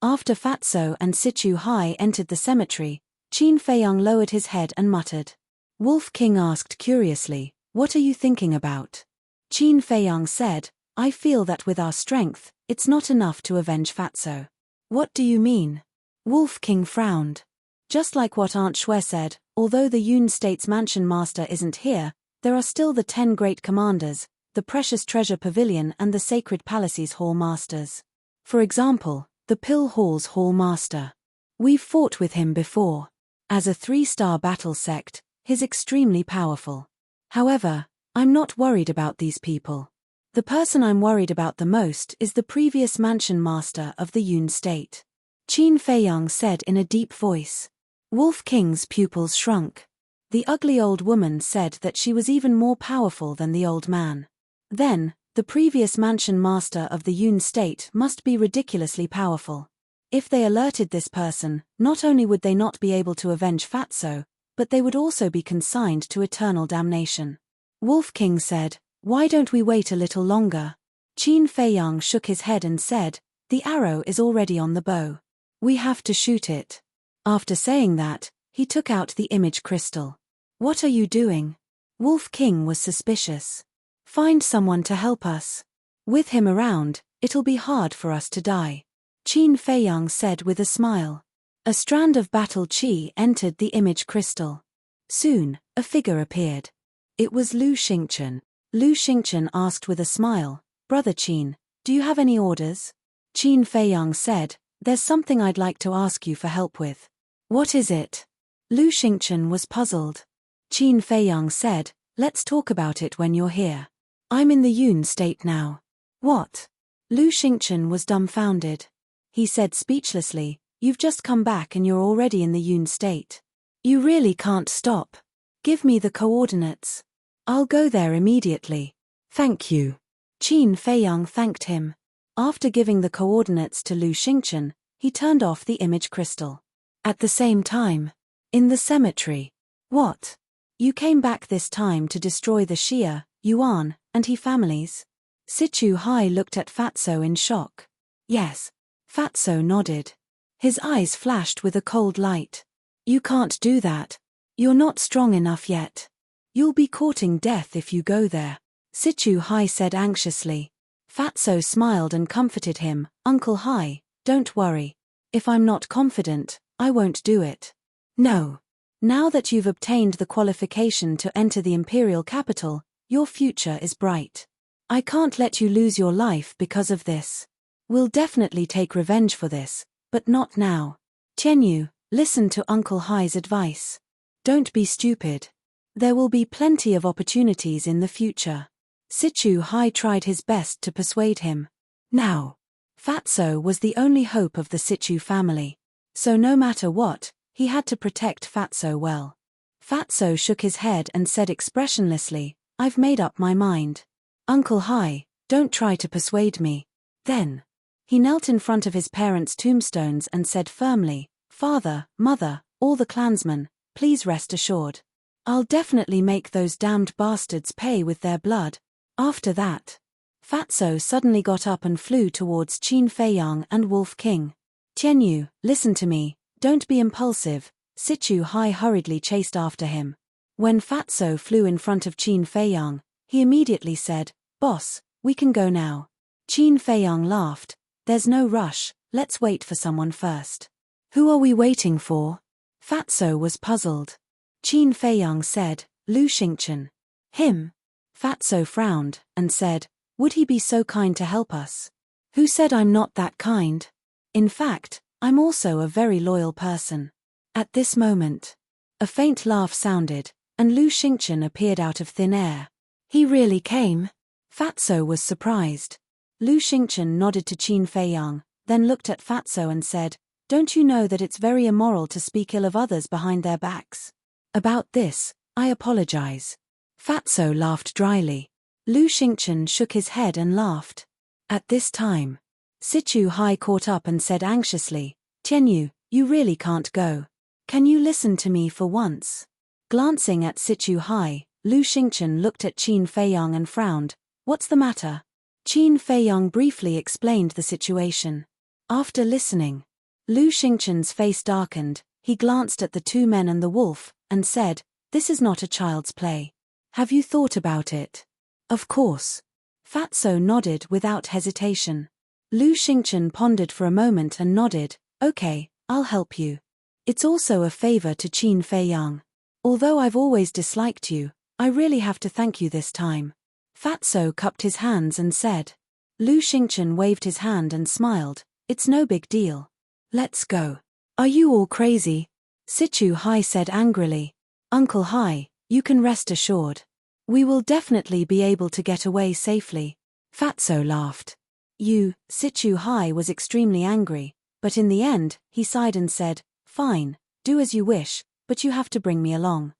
Speaker 1: After Fatso and Sichu Hai entered the cemetery, Qin Feiyang lowered his head and muttered. Wolf King asked curiously, "What are you thinking about?" Qin Feiyang said, "I feel that with our strength, it's not enough to avenge Fatso." "What do you mean?" Wolf King frowned. "Just like what Aunt Shui said, although the Yun State's mansion master isn't here, there are still the 10 great commanders, the Precious Treasure Pavilion and the Sacred Palaces Hall Masters. For example, the Pill Hall's Hall Master. We've fought with him before. As a 3-star battle sect, he's extremely powerful. However, I'm not worried about these people. The person I'm worried about the most is the previous mansion master of the Yun State." Qin Feiyang said in a deep voice. Wolf King's pupils shrunk. The ugly old woman said that she was even more powerful than the old man. Then, the previous mansion master of the Yun State must be ridiculously powerful. If they alerted this person, not only would they not be able to avenge Fatso, but they would also be consigned to eternal damnation. Wolf King said, "Why don't we wait a little longer?" Qin Feiyang shook his head and said, "The arrow is already on the bow. We have to shoot it." After saying that, he took out the image crystal. "What are you doing?" Wolf King was suspicious. "Find someone to help us. With him around, it'll be hard for us to die," Qin Feiyang said with a smile. A strand of battle chi entered the image crystal. Soon, a figure appeared. It was Lu Xingchen. Lu Xingchen asked with a smile, "Brother Qin, do you have any orders?" Qin Feiyang said, "There's something I'd like to ask you for help with." "What is it?" Lu Xingchen was puzzled. Qin Feiyang said, "Let's talk about it when you're here. I'm in the Yun State now." "What?" Lu Xingchen was dumbfounded. He said speechlessly, "You've just come back and you're already in the Yun State. You really can't stop. Give me the coordinates. I'll go there immediately." "Thank you." Qin Feiyang thanked him. After giving the coordinates to Lu Xingchen, he turned off the image crystal. At the same time, in the cemetery. "What? You came back this time to destroy the Xia, Yuan, and He families?" Sichu Hai looked at Fatso in shock. "Yes." Fatso nodded. His eyes flashed with a cold light. "You can't do that. You're not strong enough yet. You'll be courting death if you go there," Sichu Hai said anxiously. Fatso smiled and comforted him, "Uncle Hai, don't worry. If I'm not confident, I won't do it." "No. Now that you've obtained the qualification to enter the imperial capital, your future is bright. I can't let you lose your life because of this. We'll definitely take revenge for this, but not now. Tianyu, listen to Uncle Hai's advice. Don't be stupid. There will be plenty of opportunities in the future." Sichu Hai tried his best to persuade him. Now, Fatso was the only hope of the Sichu family. So no matter what, he had to protect Fatso well. Fatso shook his head and said expressionlessly, "I've made up my mind. Uncle Hai, don't try to persuade me." Then, he knelt in front of his parents' tombstones and said firmly, Father, Mother, all the clansmen, please rest assured. I'll definitely make those damned bastards pay with their blood. After that, Fatso suddenly got up and flew towards Qin Feiyang and Wolf King. Tianyu, listen to me, don't be impulsive. Sichu Hai hurriedly chased after him. When Fatso flew in front of Qin Feiyang, he immediately said, "Boss, we can go now." Qin Feiyang laughed. "There's no rush, let's wait for someone first." "Who are we waiting for?" Fatso was puzzled. Qin Feiyang said, "Lu Xingchen." "Him?" Fatso frowned, and said, "Would he be so kind to help us?" "Who said I'm not that kind? In fact, I'm also a very loyal person." At this moment, a faint laugh sounded, and Lu Xingchen appeared out of thin air. "He really came?" Fatso was surprised. Lu Xingchen nodded to Qin Feiyang, then looked at Fatso and said, "Don't you know that it's very immoral to speak ill of others behind their backs? About this, I apologize." Fatso laughed dryly. Lu Xingchen shook his head and laughed. At this time, Sichu Hai caught up and said anxiously, "Tianyu, you really can't go. Can you listen to me for once?" Glancing at Sichu Hai, Lu Xingchen looked at Qin Feiyang and frowned. "What's the matter?" Qin Feiyang briefly explained the situation. After listening, Lu Xingchen's face darkened, he glanced at the two men and the wolf, and said, "This is not a child's play. Have you thought about it?" "Of course." Fatso nodded without hesitation. Lu Xingchen pondered for a moment and nodded, "Okay, I'll help you. It's also a favor to Qin Feiyang. Although I've always disliked you, I really have to thank you this time." Fatso cupped his hands and said. Lu Xingchen waved his hand and smiled, "It's no big deal. Let's go." "Are you all crazy?" Sichu Hai said angrily. "Uncle Hai, you can rest assured. We will definitely be able to get away safely." Fatso laughed. Sichu Hai was extremely angry, but in the end, he sighed and said, "Fine, do as you wish, but you have to bring me along."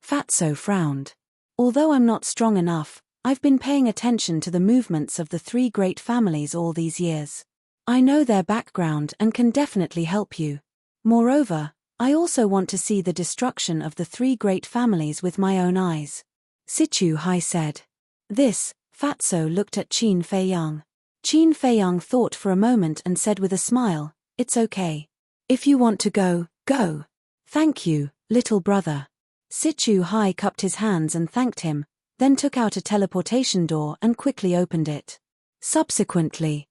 Speaker 1: Fatso frowned. "Although I'm not strong enough, I've been paying attention to the movements of the three great families all these years. I know their background and can definitely help you. Moreover, I also want to see the destruction of the three great families with my own eyes." Sichu Hai said. This, Fatso looked at Qin Feiyang. Qin Feiyang thought for a moment and said with a smile, "It's okay. If you want to go, go. Thank you, little brother." Sichu Hai cupped his hands and thanked him, then took out a teleportation door and quickly opened it. Subsequently,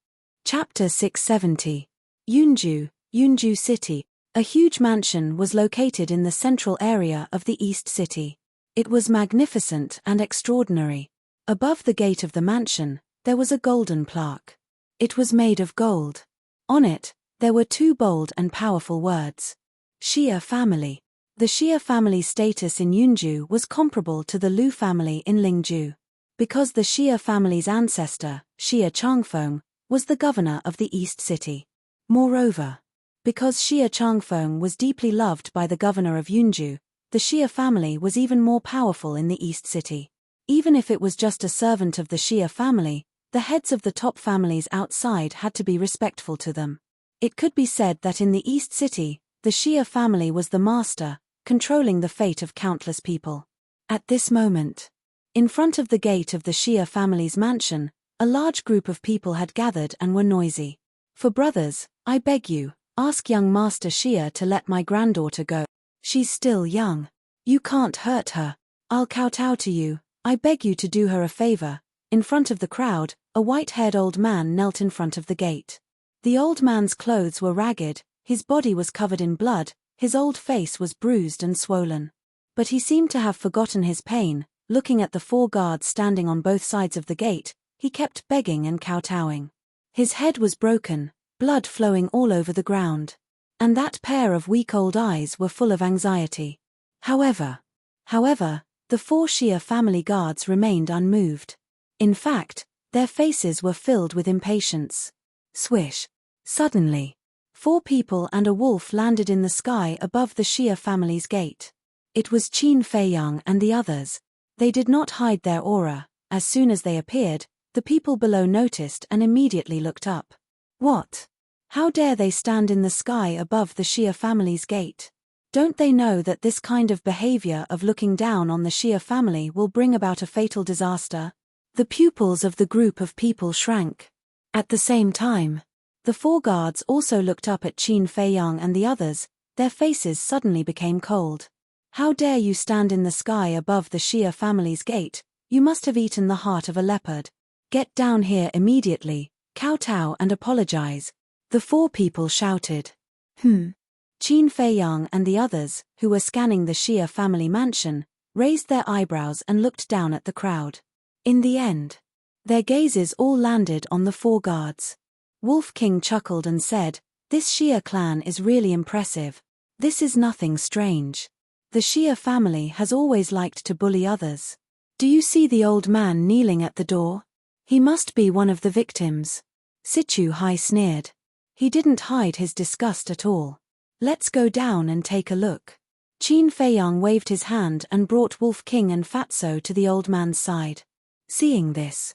Speaker 1: Chapter 670. Yunju City. A huge mansion was located in the central area of the East City. It was magnificent and extraordinary. Above the gate of the mansion, there was a golden plaque. It was made of gold. On it, there were two bold and powerful words. Xia family. The Xia family's status in Yunju was comparable to the Lu family in Lingju. Because the Xia family's ancestor, Xia Changfeng, was the governor of the East City. Moreover, because Xia Changfeng was deeply loved by the governor of Yunju, the Xia family was even more powerful in the East City. Even if it was just a servant of the Xia family, the heads of the top families outside had to be respectful to them. It could be said that in the East City, the Xia family was the master, controlling the fate of countless people. At this moment, in front of the gate of the Xia family's mansion, a large group of people had gathered and were noisy. "For brothers, I beg you, ask young Master Xia to let my granddaughter go. She's still young. You can't hurt her. I'll kowtow to you, I beg you to do her a favor." In front of the crowd, a white-haired old man knelt in front of the gate. The old man's clothes were ragged, his body was covered in blood, his old face was bruised and swollen. But he seemed to have forgotten his pain. Looking at the four guards standing on both sides of the gate, he kept begging and kowtowing. His head was broken, blood flowing all over the ground. And that pair of weak old eyes were full of anxiety. However, the four Xia family guards remained unmoved. In fact, their faces were filled with impatience. Swish! Suddenly, four people and a wolf landed in the sky above the Xia family's gate. It was Qin Feiyang and the others. They did not hide their aura. As soon as they appeared, the people below noticed and immediately looked up. "What? How dare they stand in the sky above the Shia family's gate? Don't they know that this kind of behavior of looking down on the Shia family will bring about a fatal disaster? The pupils of the group of people shrank. At the same time, the 4 guards also looked up at Qin Feiyang and the others. Their faces suddenly became cold. How dare you stand in the sky above the Shia family's gate? You must have eaten the heart of a leopard. Get down here immediately, kowtow and apologize. The 4 people shouted. Qin Feiyang and the others, who were scanning the Shia family mansion, raised their eyebrows and looked down at the crowd. In the end, their gazes all landed on the 4 guards. Wolf King chuckled and said, "This Shia clan is really impressive. This is nothing strange. The Shia family has always liked to bully others. Do you see the old man kneeling at the door? He must be one of the victims." Sichu Hai sneered. He didn't hide his disgust at all. "Let's go down and take a look." Qin Feiyang waved his hand and brought Wolf King and Fatso to the old man's side. Seeing this,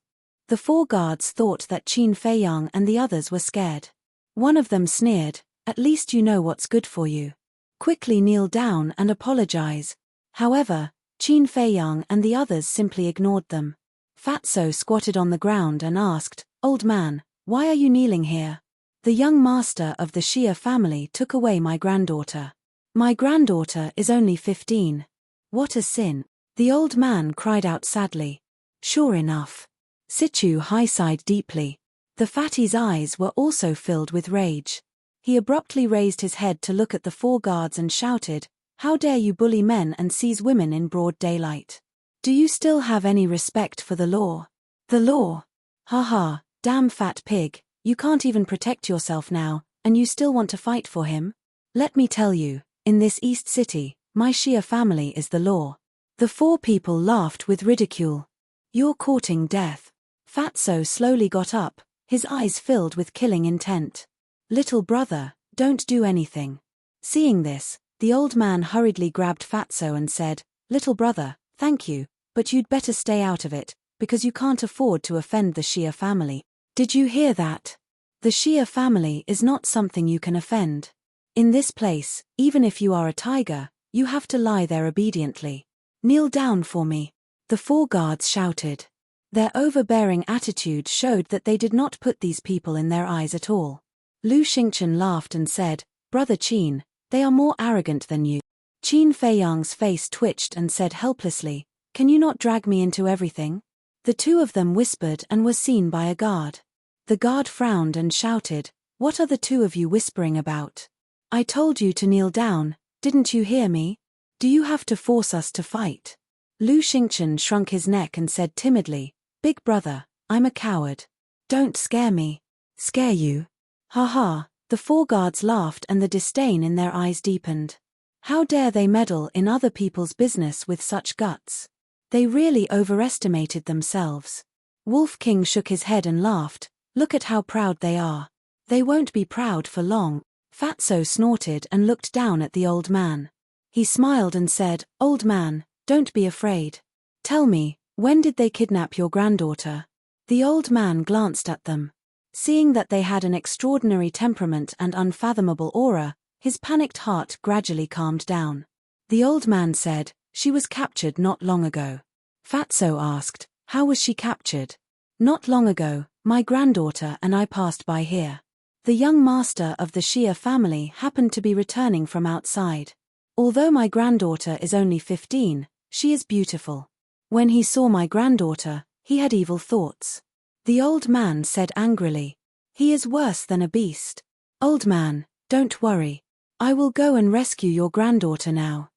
Speaker 1: the 4 guards thought that Qin Feiyang and the others were scared. One of them sneered, "At least you know what's good for you. Quickly kneel down and apologize." However, Qin Feiyang and the others simply ignored them. Fatso squatted on the ground and asked, "Old man, why are you kneeling here?" "The young master of the Shia family took away my granddaughter. My granddaughter is only 15. What a sin." The old man cried out sadly. Sure enough. Sichu Hai sighed deeply. The fatty's eyes were also filled with rage. He abruptly raised his head to look at the 4 guards and shouted, "How dare you bully men and seize women in broad daylight? Do you still have any respect for the law?" "The law? Ha, damn fat pig. You can't even protect yourself now, and you still want to fight for him? Let me tell you, in this East City, my Shia family is the law." The 4 people laughed with ridicule. "You're courting death." Fatso slowly got up, his eyes filled with killing intent. "Little brother, don't do anything." Seeing this, the old man hurriedly grabbed Fatso and said, "Little brother, thank you, but you'd better stay out of it, because you can't afford to offend the Shia family. Did you hear that? The Shia family is not something you can offend. In this place, even if you are a tiger, you have to lie there obediently. Kneel down for me." The 4 guards shouted. Their overbearing attitude showed that they did not put these people in their eyes at all. Lu Xingchen laughed and said, "Brother Qin, they are more arrogant than you." Qin Feiyang's face twitched and said helplessly, "Can you not drag me into everything?" The 2 of them whispered and was seen by a guard. The guard frowned and shouted, "What are the 2 of you whispering about? I told you to kneel down, didn't you hear me? Do you have to force us to fight?" Lu Xingchen shrunk his neck and said timidly, "Big brother, I'm a coward. Don't scare me." "Scare you? Ha." The 4 guards laughed and the disdain in their eyes deepened. How dare they meddle in other people's business with such guts? They really overestimated themselves. Wolf King shook his head and laughed, "Look at how proud they are. They won't be proud for long." Fatso snorted and looked down at the old man. He smiled and said, "Old man, don't be afraid. Tell me, when did they kidnap your granddaughter?" The old man glanced at them. Seeing that they had an extraordinary temperament and unfathomable aura, his panicked heart gradually calmed down. The old man said, "She was captured not long ago." Fatso asked, "How was she captured?" "Not long ago, my granddaughter and I passed by here. The young master of the Shia family happened to be returning from outside. Although my granddaughter is only 15, she is beautiful. When he saw my granddaughter, he had evil thoughts." The old man said angrily, "He is worse than a beast." "Old man, don't worry. I will go and rescue your granddaughter now."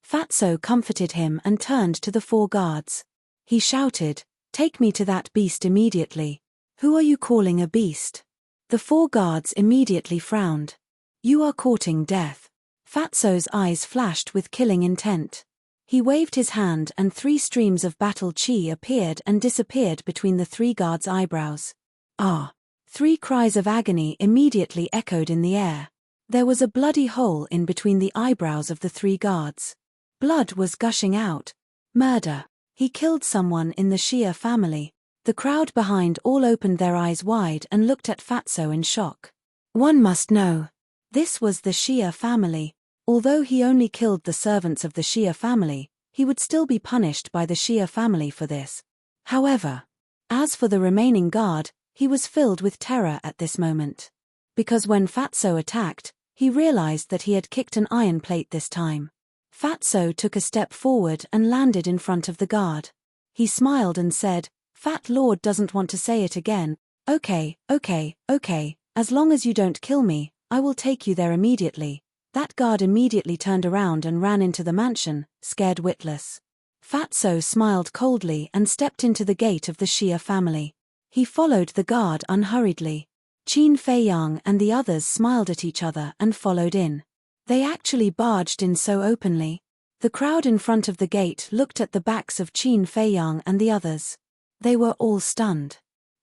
Speaker 1: Fatso comforted him and turned to the 4 guards. He shouted, "Take me to that beast immediately." "Who are you calling a beast?" The 4 guards immediately frowned. "You are courting death." Fatso's eyes flashed with killing intent. He waved his hand and 3 streams of battle chi appeared and disappeared between the 3 guards' eyebrows. "Ah!" 3 cries of agony immediately echoed in the air. There was a bloody hole in between the eyebrows of the 3 guards. Blood was gushing out. Murder. He killed someone in the Shia family. The crowd behind all opened their eyes wide and looked at Fatso in shock. One must know. This was the Shia family. Although he only killed the servants of the Shia family, he would still be punished by the Shia family for this. However, as for the remaining guard, he was filled with terror at this moment. Because when Fatso attacked, he realized that he had kicked an iron plate this time. Fatso took a step forward and landed in front of the guard. He smiled and said, "Fat Lord doesn't want to say it again. Okay, as long as you don't kill me, I will take you there immediately." That guard immediately turned around and ran into the mansion, scared witless. Fatso smiled coldly and stepped into the gate of the Shia family. He followed the guard unhurriedly. Qin Feiyang and the others smiled at each other and followed in. They actually barged in so openly. The crowd in front of the gate looked at the backs of Qin Feiyang and the others. They were all stunned.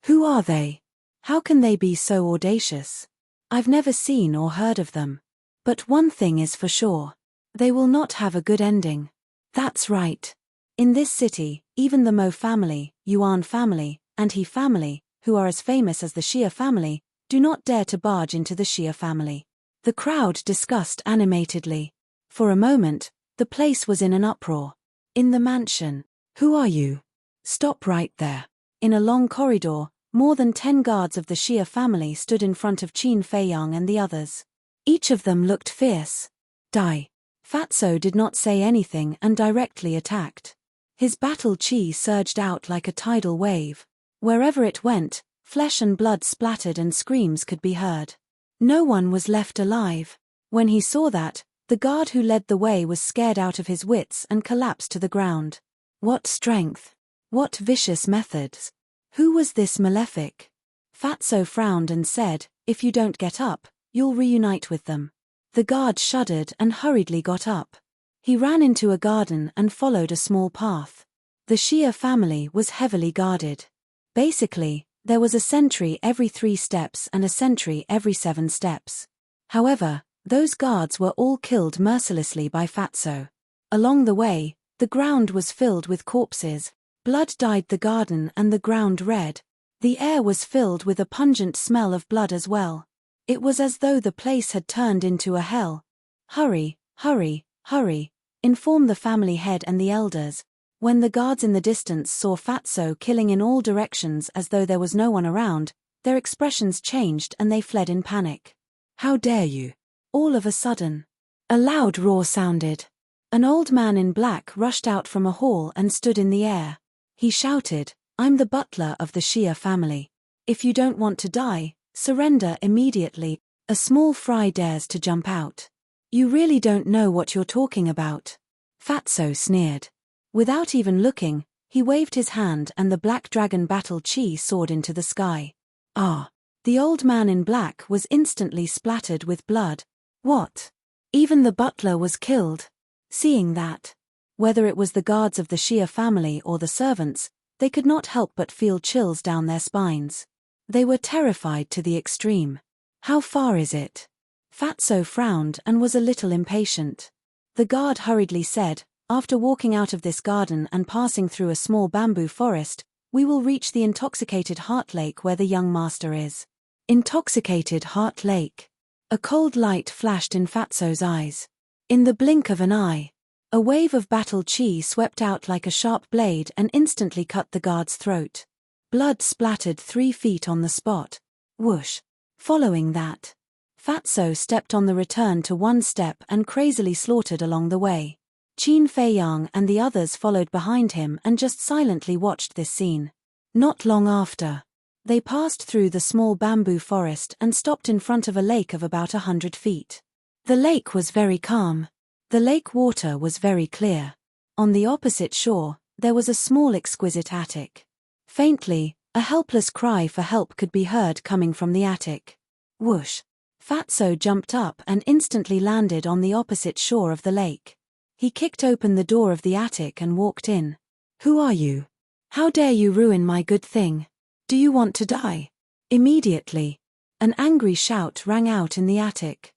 Speaker 1: Who are they? How can they be so audacious? I've never seen or heard of them. But one thing is for sure. They will not have a good ending. That's right. In this city, even the Mo family, Yuan family, and He family, who are as famous as the Shia family, do not dare to barge into the Shia family. The crowd discussed animatedly. For a moment, the place was in an uproar. In the mansion. Who are you? Stop right there. In a long corridor, more than 10 guards of the Shia family stood in front of Qin Feiyang and the others. Each of them looked fierce. Die. Fatso did not say anything and directly attacked. His battle chi surged out like a tidal wave. Wherever it went, flesh and blood splattered and screams could be heard. No one was left alive. When he saw that, the guard who led the way was scared out of his wits and collapsed to the ground. What strength! What vicious methods! Who was this malefic? Fatso frowned and said, "If you don't get up, you'll reunite with them." The guard shuddered and hurriedly got up. He ran into a garden and followed a small path. The Shia family was heavily guarded. Basically, there was a sentry every 3 steps and a sentry every 7 steps. However, those guards were all killed mercilessly by Fatso. Along the way, the ground was filled with corpses, blood dyed the garden and the ground red. The air was filled with a pungent smell of blood as well. It was as though the place had turned into a hell. "Hurry, hurry, hurry," informed the family head and the elders. When the guards in the distance saw Fatso killing in all directions as though there was no one around, their expressions changed and they fled in panic. "How dare you!" All of a sudden, a loud roar sounded. An old man in black rushed out from a hall and stood in the air. He shouted, "I'm the butler of the Shia family. If you don't want to die, surrender immediately." A small fry dares to jump out. "You really don't know what you're talking about." Fatso sneered. Without even looking, he waved his hand and the black dragon battle chi soared into the sky. Ah! The old man in black was instantly splattered with blood. What? Even the butler was killed. Seeing that, whether it was the guards of the Shia family or the servants, they could not help but feel chills down their spines. They were terrified to the extreme. "How far is it?" Fatso frowned and was a little impatient. The guard hurriedly said, "After walking out of this garden and passing through a small bamboo forest, we will reach the Intoxicated Heart Lake where the young master is." Intoxicated Heart Lake. A cold light flashed in Fatso's eyes. In the blink of an eye, a wave of battle chi swept out like a sharp blade and instantly cut the guard's throat. Blood splattered 3 feet on the spot. Whoosh. Following that, Fatso stepped on the return to 1 step and crazily slaughtered along the way. Qin Feiyang and the others followed behind him and just silently watched this scene. Not long after, they passed through the small bamboo forest and stopped in front of a lake of about 100 feet. The lake was very calm. The lake water was very clear. On the opposite shore, there was a small exquisite attic. Faintly, a helpless cry for help could be heard coming from the attic. Whoosh! Fatso jumped up and instantly landed on the opposite shore of the lake. He kicked open the door of the attic and walked in. "Who are you? How dare you ruin my good thing? Do you want to die?" Immediately, an angry shout rang out in the attic.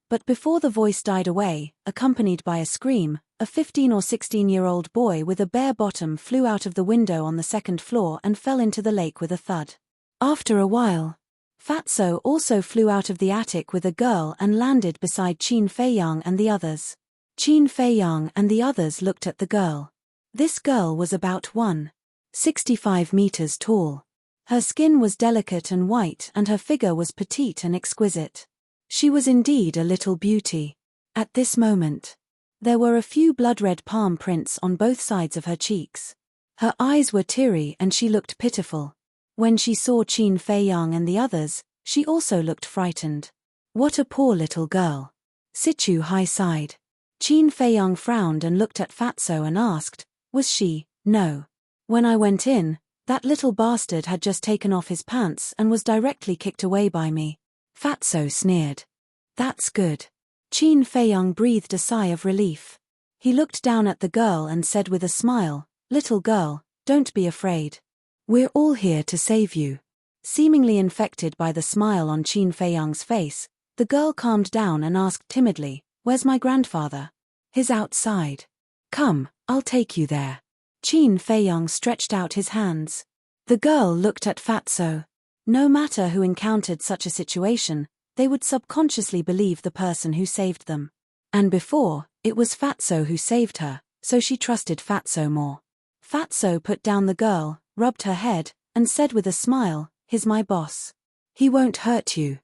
Speaker 1: But before the voice died away, accompanied by a scream, a 15 or 16-year-old boy with a bare bottom flew out of the window on the 2nd floor and fell into the lake with a thud. After a while, Fatso also flew out of the attic with a girl and landed beside Qin Feiyang and the others. Qin Feiyang and the others looked at the girl. This girl was about 1.65 meters tall. Her skin was delicate and white and her figure was petite and exquisite. She was indeed a little beauty. At this moment, there were a few blood-red palm prints on both sides of her cheeks. Her eyes were teary and she looked pitiful. When she saw Qin Feiyang and the others, she also looked frightened. What a poor little girl. Sichu Hai sighed. Qin Feiyang frowned and looked at Fatso and asked, was she? No. When I went in, that little bastard had just taken off his pants and was directly kicked away by me. Fatso sneered. That's good. Qin Feiyang breathed a sigh of relief. He looked down at the girl and said with a smile, little girl, don't be afraid. We're all here to save you. Seemingly infected by the smile on Qin Feiyang's face, the girl calmed down and asked timidly, where's my grandfather? He's outside. Come, I'll take you there. Qin Feiyang stretched out his hands. The girl looked at Fatso. No matter who encountered such a situation, they would subconsciously believe the person who saved them. And before, it was Fatso who saved her, so she trusted Fatso more. Fatso put down the girl, rubbed her head, and said with a smile, he's my boss. He won't hurt you.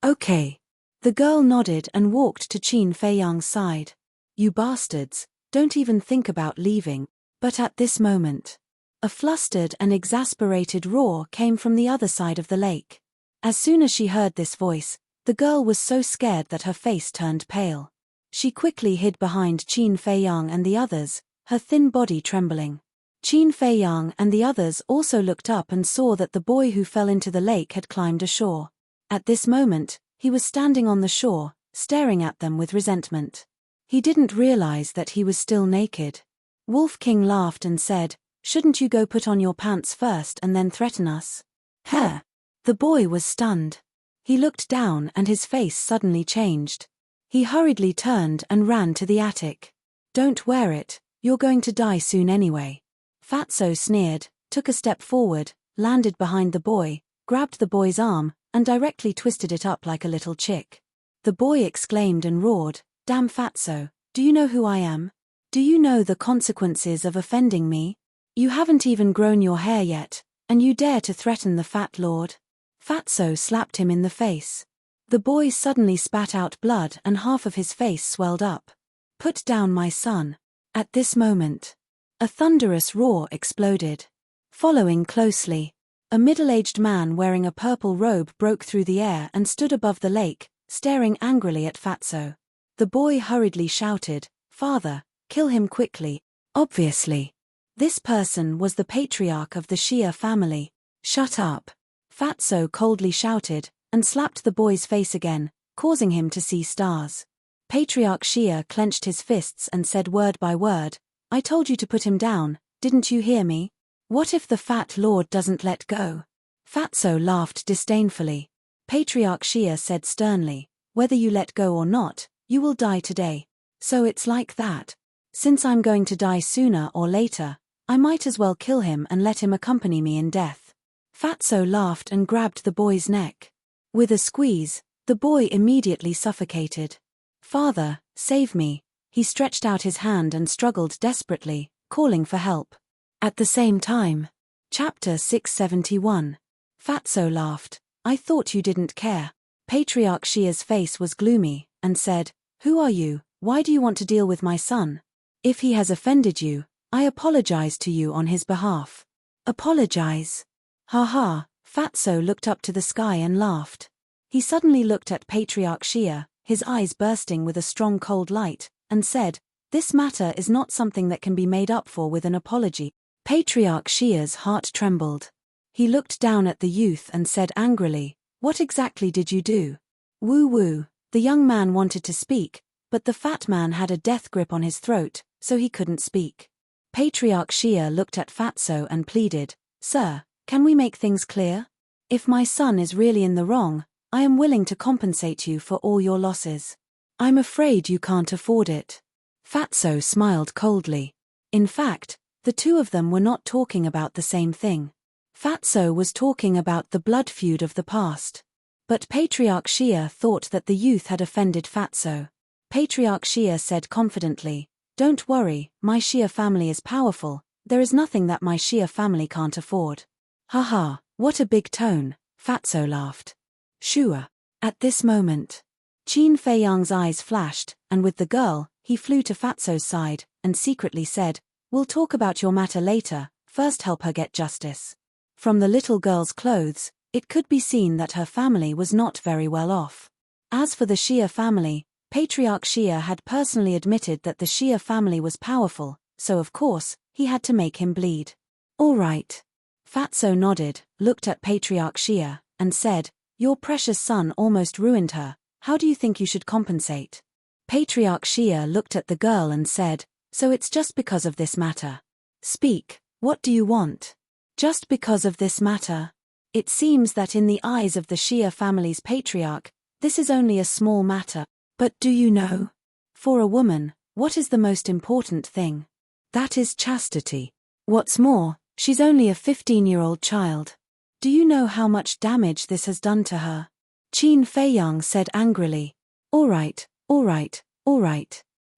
Speaker 1: Okay. The girl nodded and walked to Qin Feiyang's side. You bastards, don't even think about leaving. But at this moment, a flustered and exasperated roar came from the other side of the lake. As soon as she heard this voice, the girl was so scared that her face turned pale. She quickly hid behind Qin Feiyang and the others, her thin body trembling. Qin Feiyang and the others also looked up and saw that the boy who fell into the lake had climbed ashore. At this moment, he was standing on the shore, staring at them with resentment. He didn't realize that he was still naked. Wolf King laughed and said, shouldn't you go put on your pants first and then threaten us? Huh. The boy was stunned. He looked down and his face suddenly changed. He hurriedly turned and ran to the attic. Don't wear it, you're going to die soon anyway. Fatso sneered, took a step forward, landed behind the boy, grabbed the boy's arm, and directly twisted it up like a little chick. The boy exclaimed and roared, damn Fatso, do you know who I am? Do you know the consequences of offending me? You haven't even grown your hair yet, and you dare to threaten the Fat Lord? Fatso slapped him in the face. The boy suddenly spat out blood and half of his face swelled up. Put down my son. At this moment, a thunderous roar exploded. Following closely, a middle-aged man wearing a purple robe broke through the air and stood above the lake, staring angrily at Fatso. The boy hurriedly shouted, Father, kill him quickly. Obviously, this person was the patriarch of the Xia family. Shut up. Fatso coldly shouted, and slapped the boy's face again, causing him to see stars. Patriarch Xia clenched his fists and said word by word, I told you to put him down, didn't you hear me? What if the Fat Lord doesn't let go? Fatso laughed disdainfully. Patriarch Xia said sternly, whether you let go or not, you will die today. So it's like that. Since I'm going to die sooner or later, I might as well kill him and let him accompany me in death. Fatso laughed and grabbed the boy's neck. With a squeeze, the boy immediately suffocated. Father, save me. He stretched out his hand and struggled desperately, calling for help. At the same time, Chapter 671. Fatso laughed. I thought you didn't care. Patriarch Xia's face was gloomy, and said, Who are you? Why do you want to deal with my son? If he has offended you, I apologize to you on his behalf. Apologize? Ha ha. Fatso looked up to the sky and laughed. He suddenly looked at Patriarch Xia, his eyes bursting with a strong cold light, and said, This matter is not something that can be made up for with an apology. Patriarch Xia's heart trembled. He looked down at the youth and said angrily, What exactly did you do? Woo-woo. The young man wanted to speak, but the fat man had a death grip on his throat, so he couldn't speak. Patriarch Xia looked at Fatso and pleaded, Sir, can we make things clear? If my son is really in the wrong, I am willing to compensate you for all your losses. I'm afraid you can't afford it. Fatso smiled coldly. In fact, the two of them were not talking about the same thing. Fatso was talking about the blood feud of the past. But Patriarch Shia thought that the youth had offended Fatso. Patriarch Shia said confidently, "Don't worry, my Shia family is powerful, there is nothing that my Shia family can't afford." "Haha, what a big tone," Fatso laughed. "Sure." At this moment, Qin Feiyang's eyes flashed, and with the girl, he flew to Fatso's side, and secretly said, "We'll talk about your matter later, first help her get justice." From the little girl's clothes, it could be seen that her family was not very well off. As for the Shia family, Patriarch Shia had personally admitted that the Shia family was powerful, so of course, he had to make him bleed. "All right." Fatso nodded, looked at Patriarch Shia, and said, "Your precious son almost ruined her, how do you think you should compensate?" Patriarch Shia looked at the girl and said, "So it's just because of this matter. Speak, what do you want?" "Just because of this matter." It seems that in the eyes of the Shia family's patriarch, this is only a small matter. But do you know? For a woman, what is the most important thing? That is chastity. What's more, she's only a 15-year-old child. Do you know how much damage this has done to her? Qin Feiyang said angrily. All right.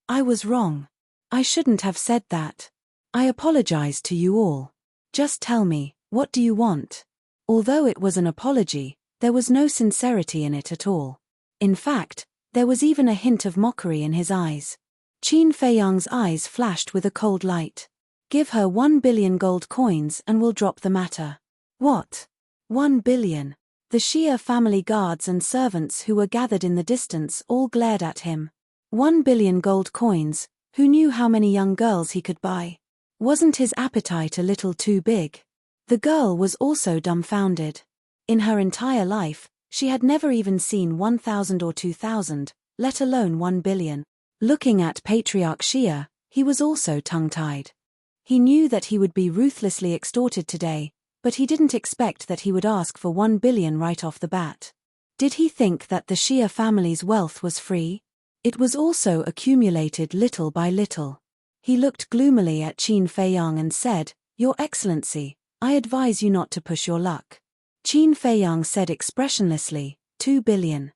Speaker 1: I was wrong. I shouldn't have said that. I apologize to you all. Just tell me, what do you want? Although it was an apology, there was no sincerity in it at all. In fact, there was even a hint of mockery in his eyes. Qin Feiyang's eyes flashed with a cold light. Give her 1 billion gold coins and we'll drop the matter. What? 1 billion? The Shia family guards and servants who were gathered in the distance all glared at him. 1 billion gold coins, who knew how many young girls he could buy? Wasn't his appetite a little too big? The girl was also dumbfounded. In her entire life, she had never even seen 1,000 or 2,000, let alone 1 billion. Looking at Patriarch Shia, he was also tongue-tied. He knew that he would be ruthlessly extorted today, but he didn't expect that he would ask for 1 billion right off the bat. Did he think that the Shia family's wealth was free? It was also accumulated little by little. He looked gloomily at Qin Feiyang and said, Your Excellency, I advise you not to push your luck. Qin Feiyang said expressionlessly, 2 billion.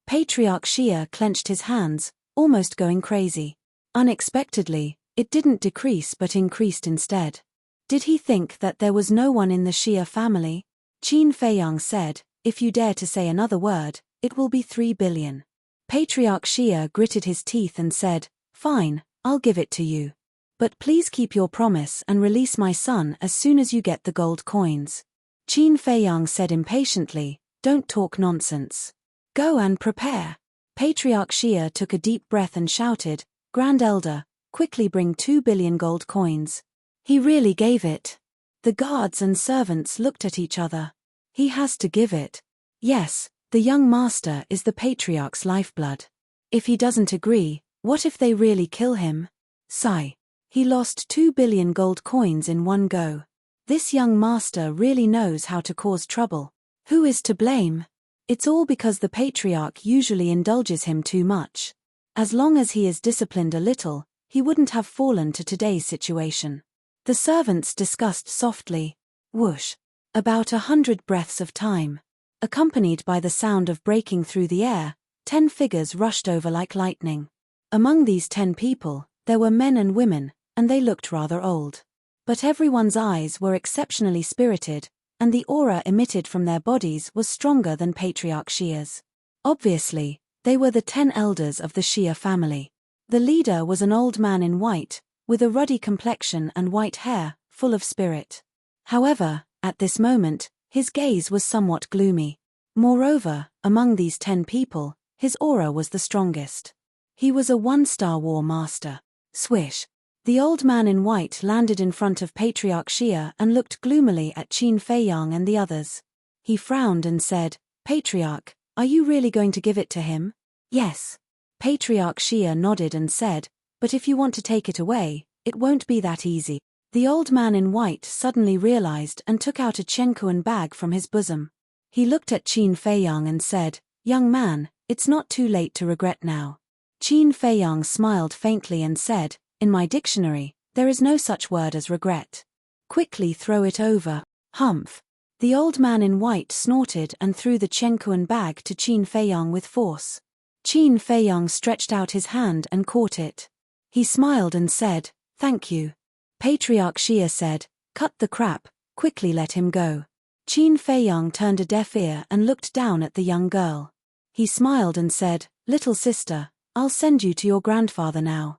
Speaker 1: Patriarch Shia clenched his hands, almost going crazy. Unexpectedly, it didn't decrease but increased instead. Did he think that there was no one in the Shia family? Qin Feiyang said, If you dare to say another word, it will be 3 billion. Patriarch Shia gritted his teeth and said, Fine, I'll give it to you. But please keep your promise and release my son as soon as you get the gold coins. Qin Feiyang said impatiently, Don't talk nonsense. Go and prepare. Patriarch Shia took a deep breath and shouted, Grand Elder, quickly bring 2 billion gold coins. He really gave it. The guards and servants looked at each other. He has to give it. Yes, the young master is the patriarch's lifeblood. If he doesn't agree, what if they really kill him? Sigh. He lost 2 billion gold coins in one go. This young master really knows how to cause trouble. Who is to blame? It's all because the patriarch usually indulges him too much. As long as he is disciplined a little, he wouldn't have fallen to today's situation. The servants discussed softly. Whoosh. About 100 breaths of time. Accompanied by the sound of breaking through the air, 10 figures rushed over like lightning. Among these 10 people, there were men and women, and they looked rather old. But everyone's eyes were exceptionally spirited, and the aura emitted from their bodies was stronger than Patriarch Shia's. Obviously, they were the 10 elders of the Shia family. The leader was an old man in white, with a ruddy complexion and white hair, full of spirit. However, at this moment, his gaze was somewhat gloomy. Moreover, among these 10 people, his aura was the strongest. He was a 1-star war master. Swish. The old man in white landed in front of Patriarch Shia and looked gloomily at Qin Feiyang and the others. He frowned and said, Patriarch, are you really going to give it to him? Yes. Patriarch Shia nodded and said, But if you want to take it away, it won't be that easy. The old man in white suddenly realized and took out a Chenkuan bag from his bosom. He looked at Qin Feiyang and said, Young man, it's not too late to regret now. Qin Feiyang smiled faintly and said, In my dictionary, there is no such word as regret. Quickly throw it over. Humph. The old man in white snorted and threw the tranquil bag to Qin Feiyang with force. Qin Feiyang stretched out his hand and caught it. He smiled and said, "Thank you." Patriarch Xia said, "Cut the crap, quickly let him go." Qin Feiyang turned a deaf ear and looked down at the young girl. He smiled and said, "Little sister, I'll send you to your grandfather now."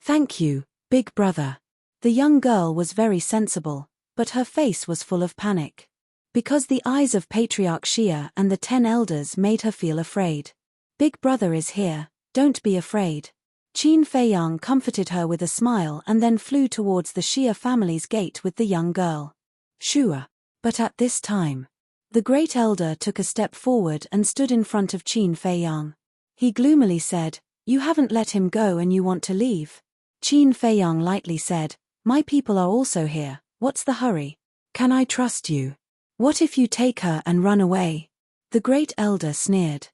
Speaker 1: "Thank you, big brother." The young girl was very sensible, but her face was full of panic. Because the eyes of Patriarch Xia and the 10 elders made her feel afraid. "Big brother is here, don't be afraid." Qin Feiyang comforted her with a smile and then flew towards the Xia family's gate with the young girl. Shua. But at this time, the great elder took a step forward and stood in front of Qin Feiyang. He gloomily said, "You haven't let him go and you want to leave?" Qin Feiyang lightly said, "My people are also here, what's the hurry? Can I trust you? What if you take her and run away?" The great elder sneered.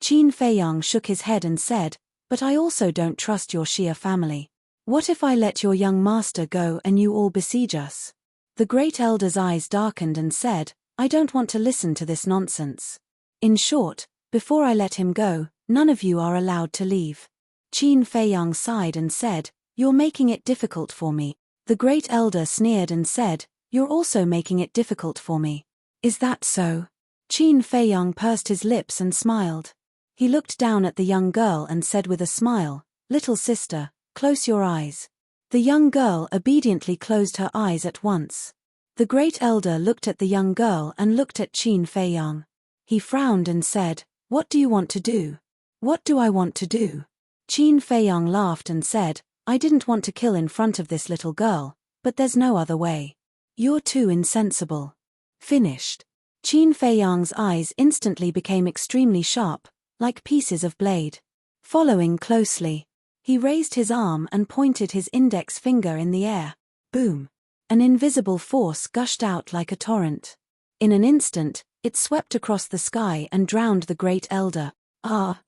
Speaker 1: Qin Feiyang shook his head and said, "But I also don't trust your Xia family. What if I let your young master go and you all besiege us?" The great elder's eyes darkened and said, "I don't want to listen to this nonsense. In short, before I let him go, none of you are allowed to leave." Qin Feiyang sighed and said, "You're making it difficult for me." The great elder sneered and said, "You're also making it difficult for me." "Is that so?" Qin Feiyang pursed his lips and smiled. He looked down at the young girl and said with a smile, "Little sister, close your eyes." The young girl obediently closed her eyes at once. The great elder looked at the young girl and looked at Qin Feiyang. He frowned and said, "What do you want to do?" "What do I want to do?" Qin Feiyang laughed and said, "I didn't want to kill in front of this little girl, but there's no other way. You're too insensible." Finished. Qin Feiyang's eyes instantly became extremely sharp, like pieces of blade. Following closely, he raised his arm and pointed his index finger in the air. Boom! An invisible force gushed out like a torrent. In an instant, it swept across the sky and drowned the great elder.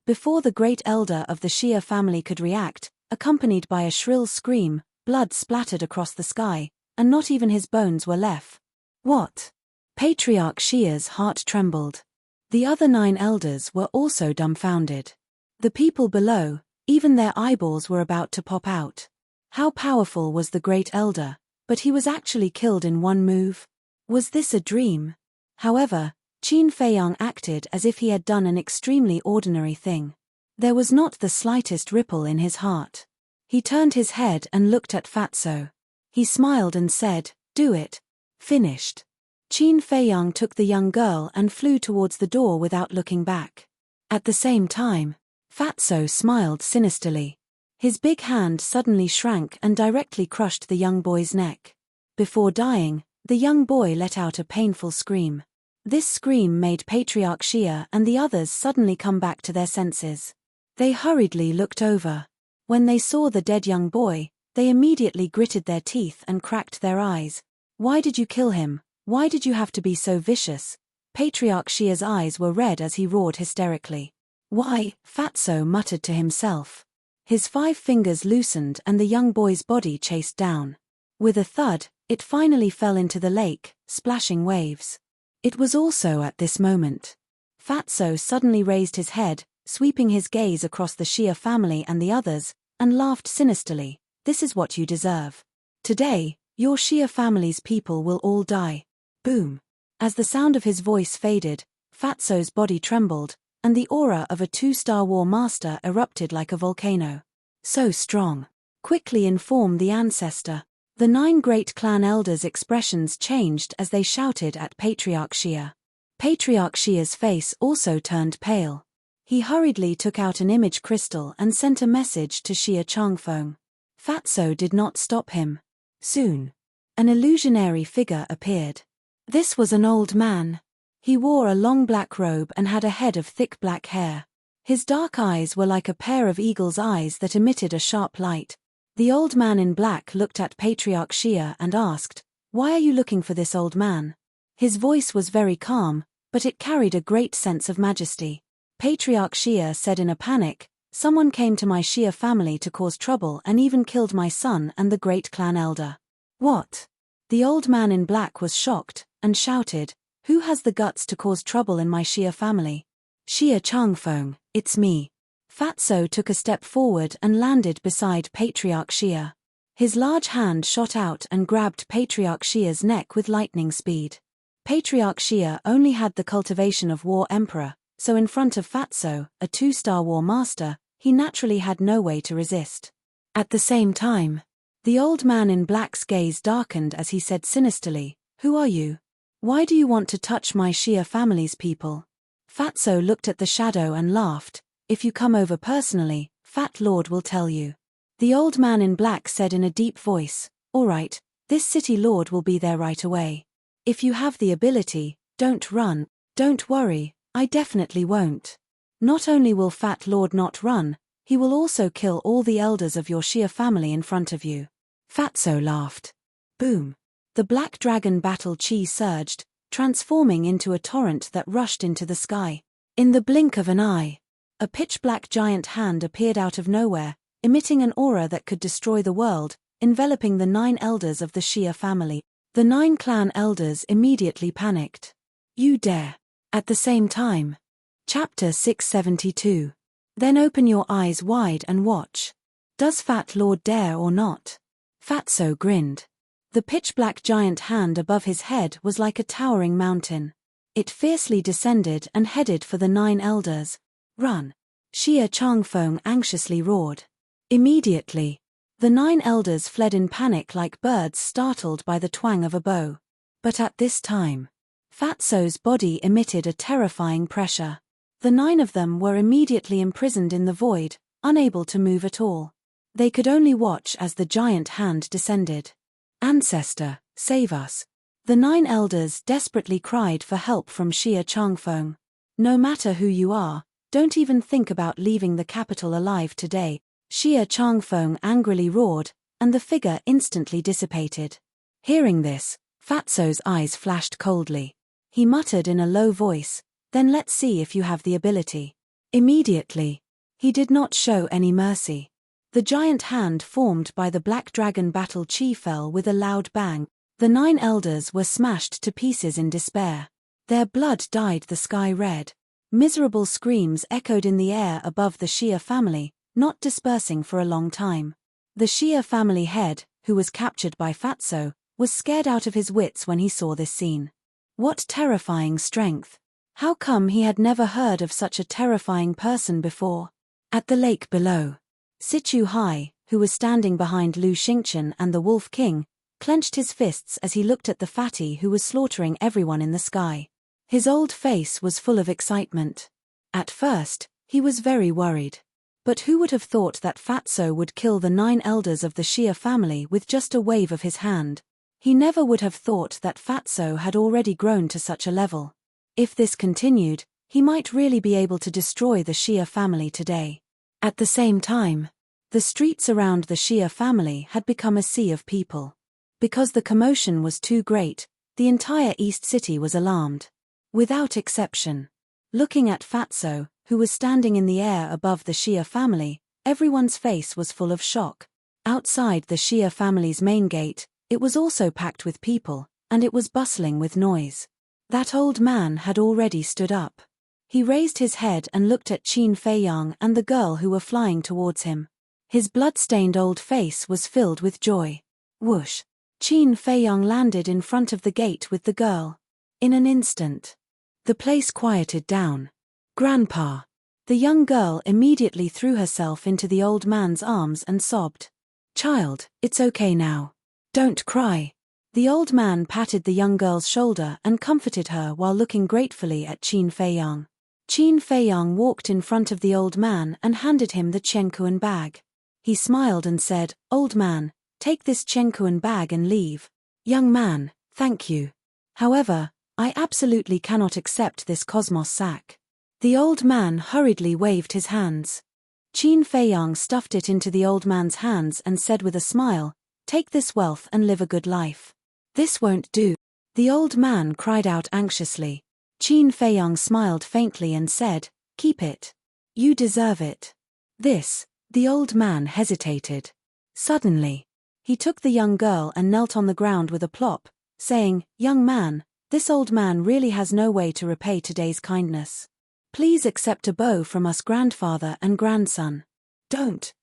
Speaker 1: Before the great elder of the Xia family could react, accompanied by a shrill scream, blood splattered across the sky, and not even his bones were left. What? Patriarch Xia's heart trembled. The other 9 elders were also dumbfounded. The people below, even their eyeballs were about to pop out. How powerful was the great elder, but he was actually killed in one move? Was this a dream? However, Qin Feiyang acted as if he had done an extremely ordinary thing. There was not the slightest ripple in his heart. He turned his head and looked at Fatso. He smiled and said, "Do it." Finished. Qin Feiyang took the young girl and flew towards the door without looking back. At the same time, Fatso smiled sinisterly. His big hand suddenly shrank and directly crushed the young boy's neck. Before dying, the young boy let out a painful scream. This scream made Patriarch Xia and the others suddenly come back to their senses. They hurriedly looked over. When they saw the dead young boy, they immediately gritted their teeth and cracked their eyes. "Why did you kill him? Why did you have to be so vicious?" Patriarch Xia's eyes were red as he roared hysterically. "Why?" Fatso muttered to himself. His 5 fingers loosened and the young boy's body chased down. With a thud, it finally fell into the lake, splashing waves. It was also at this moment. Fatso suddenly raised his head, sweeping his gaze across the Xia family and the others, and laughed sinisterly. "This is what you deserve. Today, your Xia family's people will all die." Boom! As the sound of his voice faded, Fatso's body trembled, and the aura of a 2-star war master erupted like a volcano. "So strong. Quickly inform the ancestor." The 9 great clan elders' expressions changed as they shouted at Patriarch Xia. Patriarch Xia's face also turned pale. He hurriedly took out an image crystal and sent a message to Xia Changfeng. Fatso did not stop him. Soon, an illusionary figure appeared. This was an old man. He wore a long black robe and had a head of thick black hair. His dark eyes were like a pair of eagle's eyes that emitted a sharp light. The old man in black looked at Patriarch Xia and asked, "Why are you looking for this old man?" His voice was very calm, but it carried a great sense of majesty. Patriarch Xia said in a panic, "Someone came to my Xia family to cause trouble and even killed my son and the great clan elder." "What?" The old man in black was shocked, and shouted, Who has the guts to cause trouble in my Xia family? Xia Changfeng, it's me. Fatso took a step forward and landed beside Patriarch Xia. His large hand shot out and grabbed Patriarch Xia's neck with lightning speed. Patriarch Xia only had the cultivation of War Emperor, so in front of Fatso, a 2-star War Master, he naturally had no way to resist. At the same time, the old man in black's gaze darkened as he said sinisterly, "Who are you? Why do you want to touch my Xia family's people?" Fatso looked at the shadow and laughed. "If you come over personally, Fat Lord will tell you." The old man in black said in a deep voice, "All right, this city lord will be there right away. If you have the ability, don't run." "Don't worry, I definitely won't. Not only will Fat Lord not run, he will also kill all the elders of your Xia family in front of you." Fatso laughed. Boom. The black dragon battle chi surged, transforming into a torrent that rushed into the sky. In the blink of an eye, a pitch-black giant hand appeared out of nowhere, emitting an aura that could destroy the world, enveloping the 9 elders of the Xia family. The 9 clan elders immediately panicked. "You dare!" At the same time. Chapter 672. Then open your eyes wide and watch. Does Fat Lord dare or not? Fatso grinned. The pitch-black giant hand above his head was like a towering mountain. It fiercely descended and headed for the 9 elders. "Run!" Xia Changfeng anxiously roared. Immediately, the 9 elders fled in panic like birds startled by the twang of a bow. But at this time, Fatso's body emitted a terrifying pressure. The 9 of them were immediately imprisoned in the void, unable to move at all. They could only watch as the giant hand descended. "Ancestor, save us!" The 9 elders desperately cried for help from Xia Changfeng. "No matter who you are, don't even think about leaving the capital alive today," Xia Changfeng angrily roared, and the figure instantly dissipated. Hearing this, Fatso's eyes flashed coldly. He muttered in a low voice, "Then let's see if you have the ability." Immediately, he did not show any mercy. The giant hand formed by the black dragon battle chi fell with a loud bang. The 9 elders were smashed to pieces in despair. Their blood dyed the sky red. Miserable screams echoed in the air above the Xia family, not dispersing for a long time. The Xia family head, who was captured by Fatso, was scared out of his wits when he saw this scene. What terrifying strength! How come he had never heard of such a terrifying person before? At the lake below, Sichu Hai, who was standing behind Lu Xingchen and the Wolf King, clenched his fists as he looked at the fatty who was slaughtering everyone in the sky. His old face was full of excitement. At first, he was very worried. But who would have thought that Fatso would kill the 9 elders of the Xia family with just a wave of his hand? He never would have thought that Fatso had already grown to such a level. If this continued, he might really be able to destroy the Xia family today. At the same time, the streets around the Xia family had become a sea of people. Because the commotion was too great, the entire East City was alarmed. Without exception. Looking at Fatso, who was standing in the air above the Xia family, everyone's face was full of shock. Outside the Xia family's main gate, it was also packed with people, and it was bustling with noise. That old man had already stood up. He raised his head and looked at Qin Feiyang and the girl who were flying towards him. His blood-stained old face was filled with joy. Whoosh! Qin Feiyang landed in front of the gate with the girl. In an instant, the place quieted down. "Grandpa!" The young girl immediately threw herself into the old man's arms and sobbed. "Child, it's okay now. Don't cry." The old man patted the young girl's shoulder and comforted her while looking gratefully at Qin Feiyang. Qin Feiyang walked in front of the old man and handed him the Chenkuan bag. He smiled and said, "Old man, take this Chenkuan bag and leave." "Young man, thank you. However, I absolutely cannot accept this cosmos sack." The old man hurriedly waved his hands. Qin Feiyang stuffed it into the old man's hands and said with a smile, "Take this wealth and live a good life." "This won't do." The old man cried out anxiously. Qin Feiyang smiled faintly and said, "Keep it. You deserve it." The old man hesitated. Suddenly, he took the young girl and knelt on the ground with a plop, saying, "Young man, This old man really has no way to repay today's kindness. Please accept a bow from us grandfather and grandson. Don't.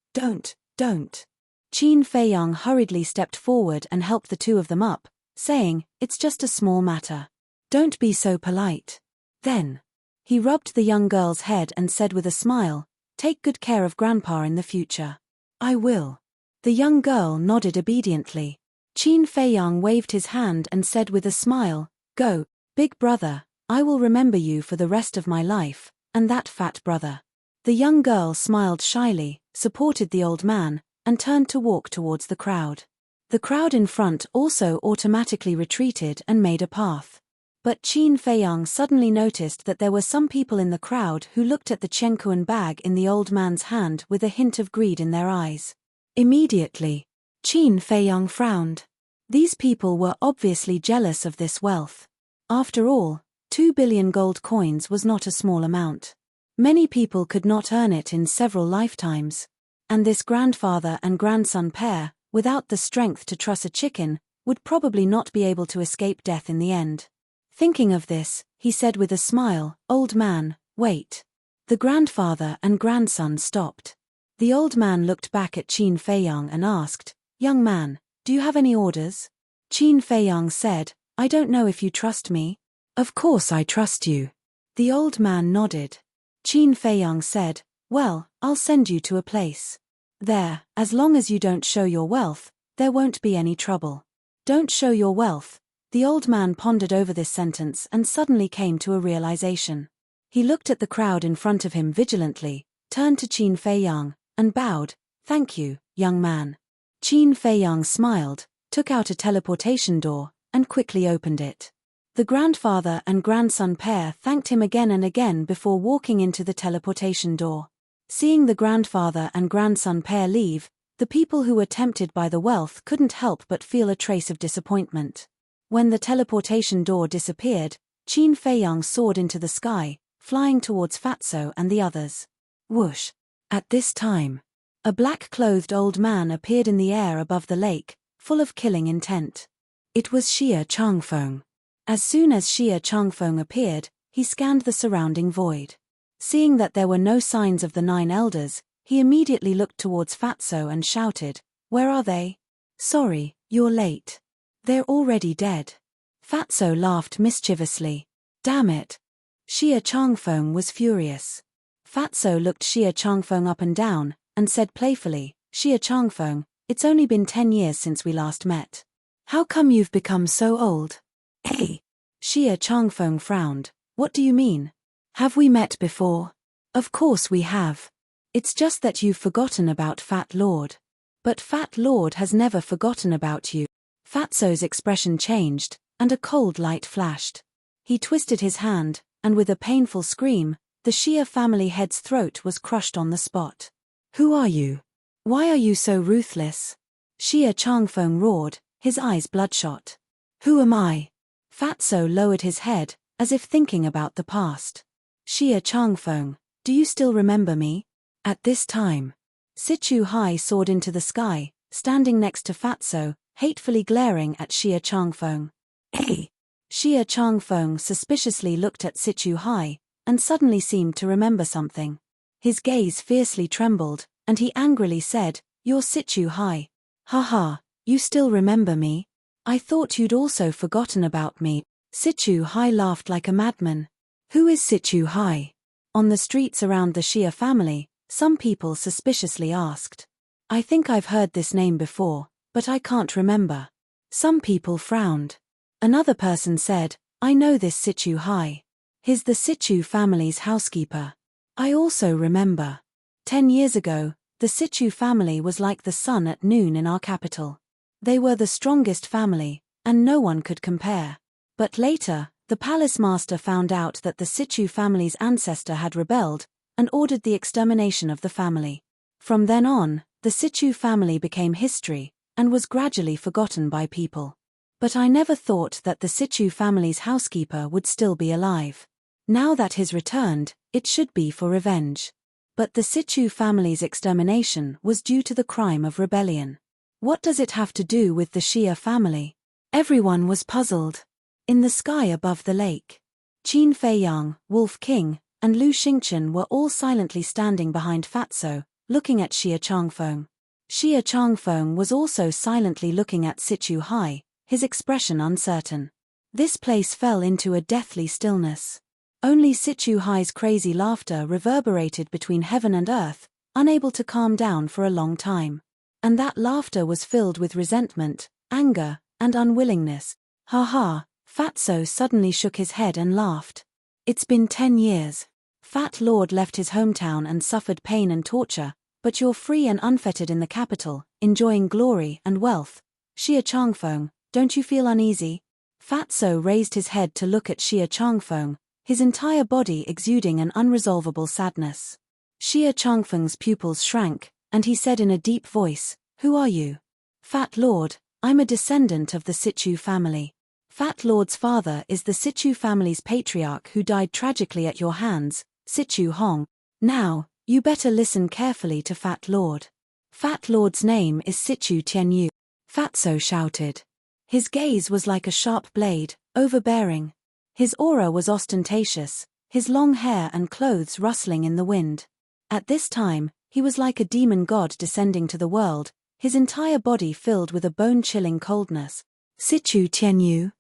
Speaker 1: Qin Feiyang hurriedly stepped forward and helped the two of them up, saying, "It's just a small matter. Don't be so polite." Then, he rubbed the young girl's head and said with a smile, "Take good care of Grandpa in the future." "I will." The young girl nodded obediently. Qin Feiyang waved his hand and said with a smile, "Go, big brother, I will remember you for the rest of my life, and that fat brother." The young girl smiled shyly, supported the old man, and turned to walk towards the crowd. The crowd in front also automatically retreated and made a path. But Qin Feiyang suddenly noticed that there were some people in the crowd who looked at the Chenkuan bag in the old man's hand with a hint of greed in their eyes. Immediately, Qin Feiyang frowned. These people were obviously jealous of this wealth. After all, 2 billion gold coins was not a small amount. Many people could not earn it in several lifetimes. And this grandfather and grandson pair, without the strength to truss a chicken, would probably not be able to escape death in the end. Thinking of this, he said with a smile, "Old man, wait." The grandfather and grandson stopped. The old man looked back at Qin Feiyang and asked, "Young man, do you have any orders?" Qin Feiyang said, "I don't know if you trust me." "Of course I trust you." The old man nodded. Qin Feiyang said, "Well, I'll send you to a place. There, as long as you don't show your wealth, there won't be any trouble." Don't show your wealth. The old man pondered over this sentence and suddenly came to a realization. He looked at the crowd in front of him vigilantly, turned to Qin Feiyang, and bowed, "Thank you, young man." Qin Feiyang smiled, took out a teleportation door, and quickly opened it. The grandfather and grandson pair thanked him again and again before walking into the teleportation door. Seeing the grandfather and grandson pair leave, the people who were tempted by the wealth couldn't help but feel a trace of disappointment. When the teleportation door disappeared, Qin Feiyang soared into the sky, flying towards Fatso and the others. Whoosh! At this time, a black-clothed old man appeared in the air above the lake, full of killing intent. It was Xie Changfeng. As soon as Xie Changfeng appeared, he scanned the surrounding void. Seeing that there were no signs of the 9 elders, he immediately looked towards Fatso and shouted, "Where are they?" "Sorry, you're late. They're already dead." Fatso laughed mischievously. "Damn it." Xie Changfeng was furious. Fatso looked Xie Changfeng up and down, and said playfully, "Xie Changfeng, it's only been 10 years since we last met. How come you've become so old?" "Hey!" Xie Changfeng frowned. "What do you mean? Have we met before?" "Of course we have. It's just that you've forgotten about Fat Lord." "But Fat Lord has never forgotten about you." Fatso's expression changed, and a cold light flashed. He twisted his hand, and with a painful scream, the Xie family head's throat was crushed on the spot. "Who are you? Why are you so ruthless?" Xie Changfeng roared, his eyes bloodshot. "Who am I?" Fatso lowered his head, as if thinking about the past. "Xie Changfeng, do you still remember me?" At this time, Sichu Hai soared into the sky, standing next to Fatso, hatefully glaring at Xie Changfeng. "Hey!" Xie Changfeng suspiciously looked at Sichu Hai, and suddenly seemed to remember something. His gaze fiercely trembled, and he angrily said, "You're Sichu Hai. Ha, you still remember me? I thought you'd also forgotten about me." Sichu Hai laughed like a madman. "Who is Sichu Hai?" On the streets around the Xie family, some people suspiciously asked. "I think I've heard this name before, but I can't remember." Some people frowned. Another person said, "I know this Sichu Hai. He's the Sichu family's housekeeper. I also remember. 10 years ago, the Sichu family was like the sun at noon in our capital. They were the strongest family, and no one could compare. But later, the palace master found out that the Sichu family's ancestor had rebelled, and ordered the extermination of the family. From then on, the Sichu family became history, and was gradually forgotten by people. But I never thought that the Sichu family's housekeeper would still be alive. Now that he's returned, it should be for revenge. But the Sichu family's extermination was due to the crime of rebellion. What does it have to do with the Xie family? Everyone was puzzled. In the sky above the lake, Qin Feiyang, Wolf King, and Lu Xingchen were all silently standing behind Fatso, looking at Xia Changfeng. Xia Changfeng was also silently looking at Sichu Hai, his expression uncertain. This place fell into a deathly stillness. Only Sichu Hai's crazy laughter reverberated between heaven and earth, unable to calm down for a long time. And that laughter was filled with resentment, anger, and unwillingness. Ha ha, Fatso suddenly shook his head and laughed. It's been 10 years. Fat Lord left his hometown and suffered pain and torture, but you're free and unfettered in the capital, enjoying glory and wealth. Xia Changfeng, don't you feel uneasy? Fatso raised his head to look at Xia Changfeng, his entire body exuding an unresolvable sadness. Xia Changfeng's pupils shrank, and he said in a deep voice, "Who are you?" "Fat Lord, I'm a descendant of the Sichu family. Fat Lord's father is the Sichu family's patriarch who died tragically at your hands, Sichu Hong. Now, you better listen carefully to Fat Lord. Fat Lord's name is Sichu Tianyu," Fatso shouted. His gaze was like a sharp blade, overbearing. His aura was ostentatious, his long hair and clothes rustling in the wind. At this time, he was like a demon god descending to the world, his entire body filled with a bone-chilling coldness. Sichu Tianyu?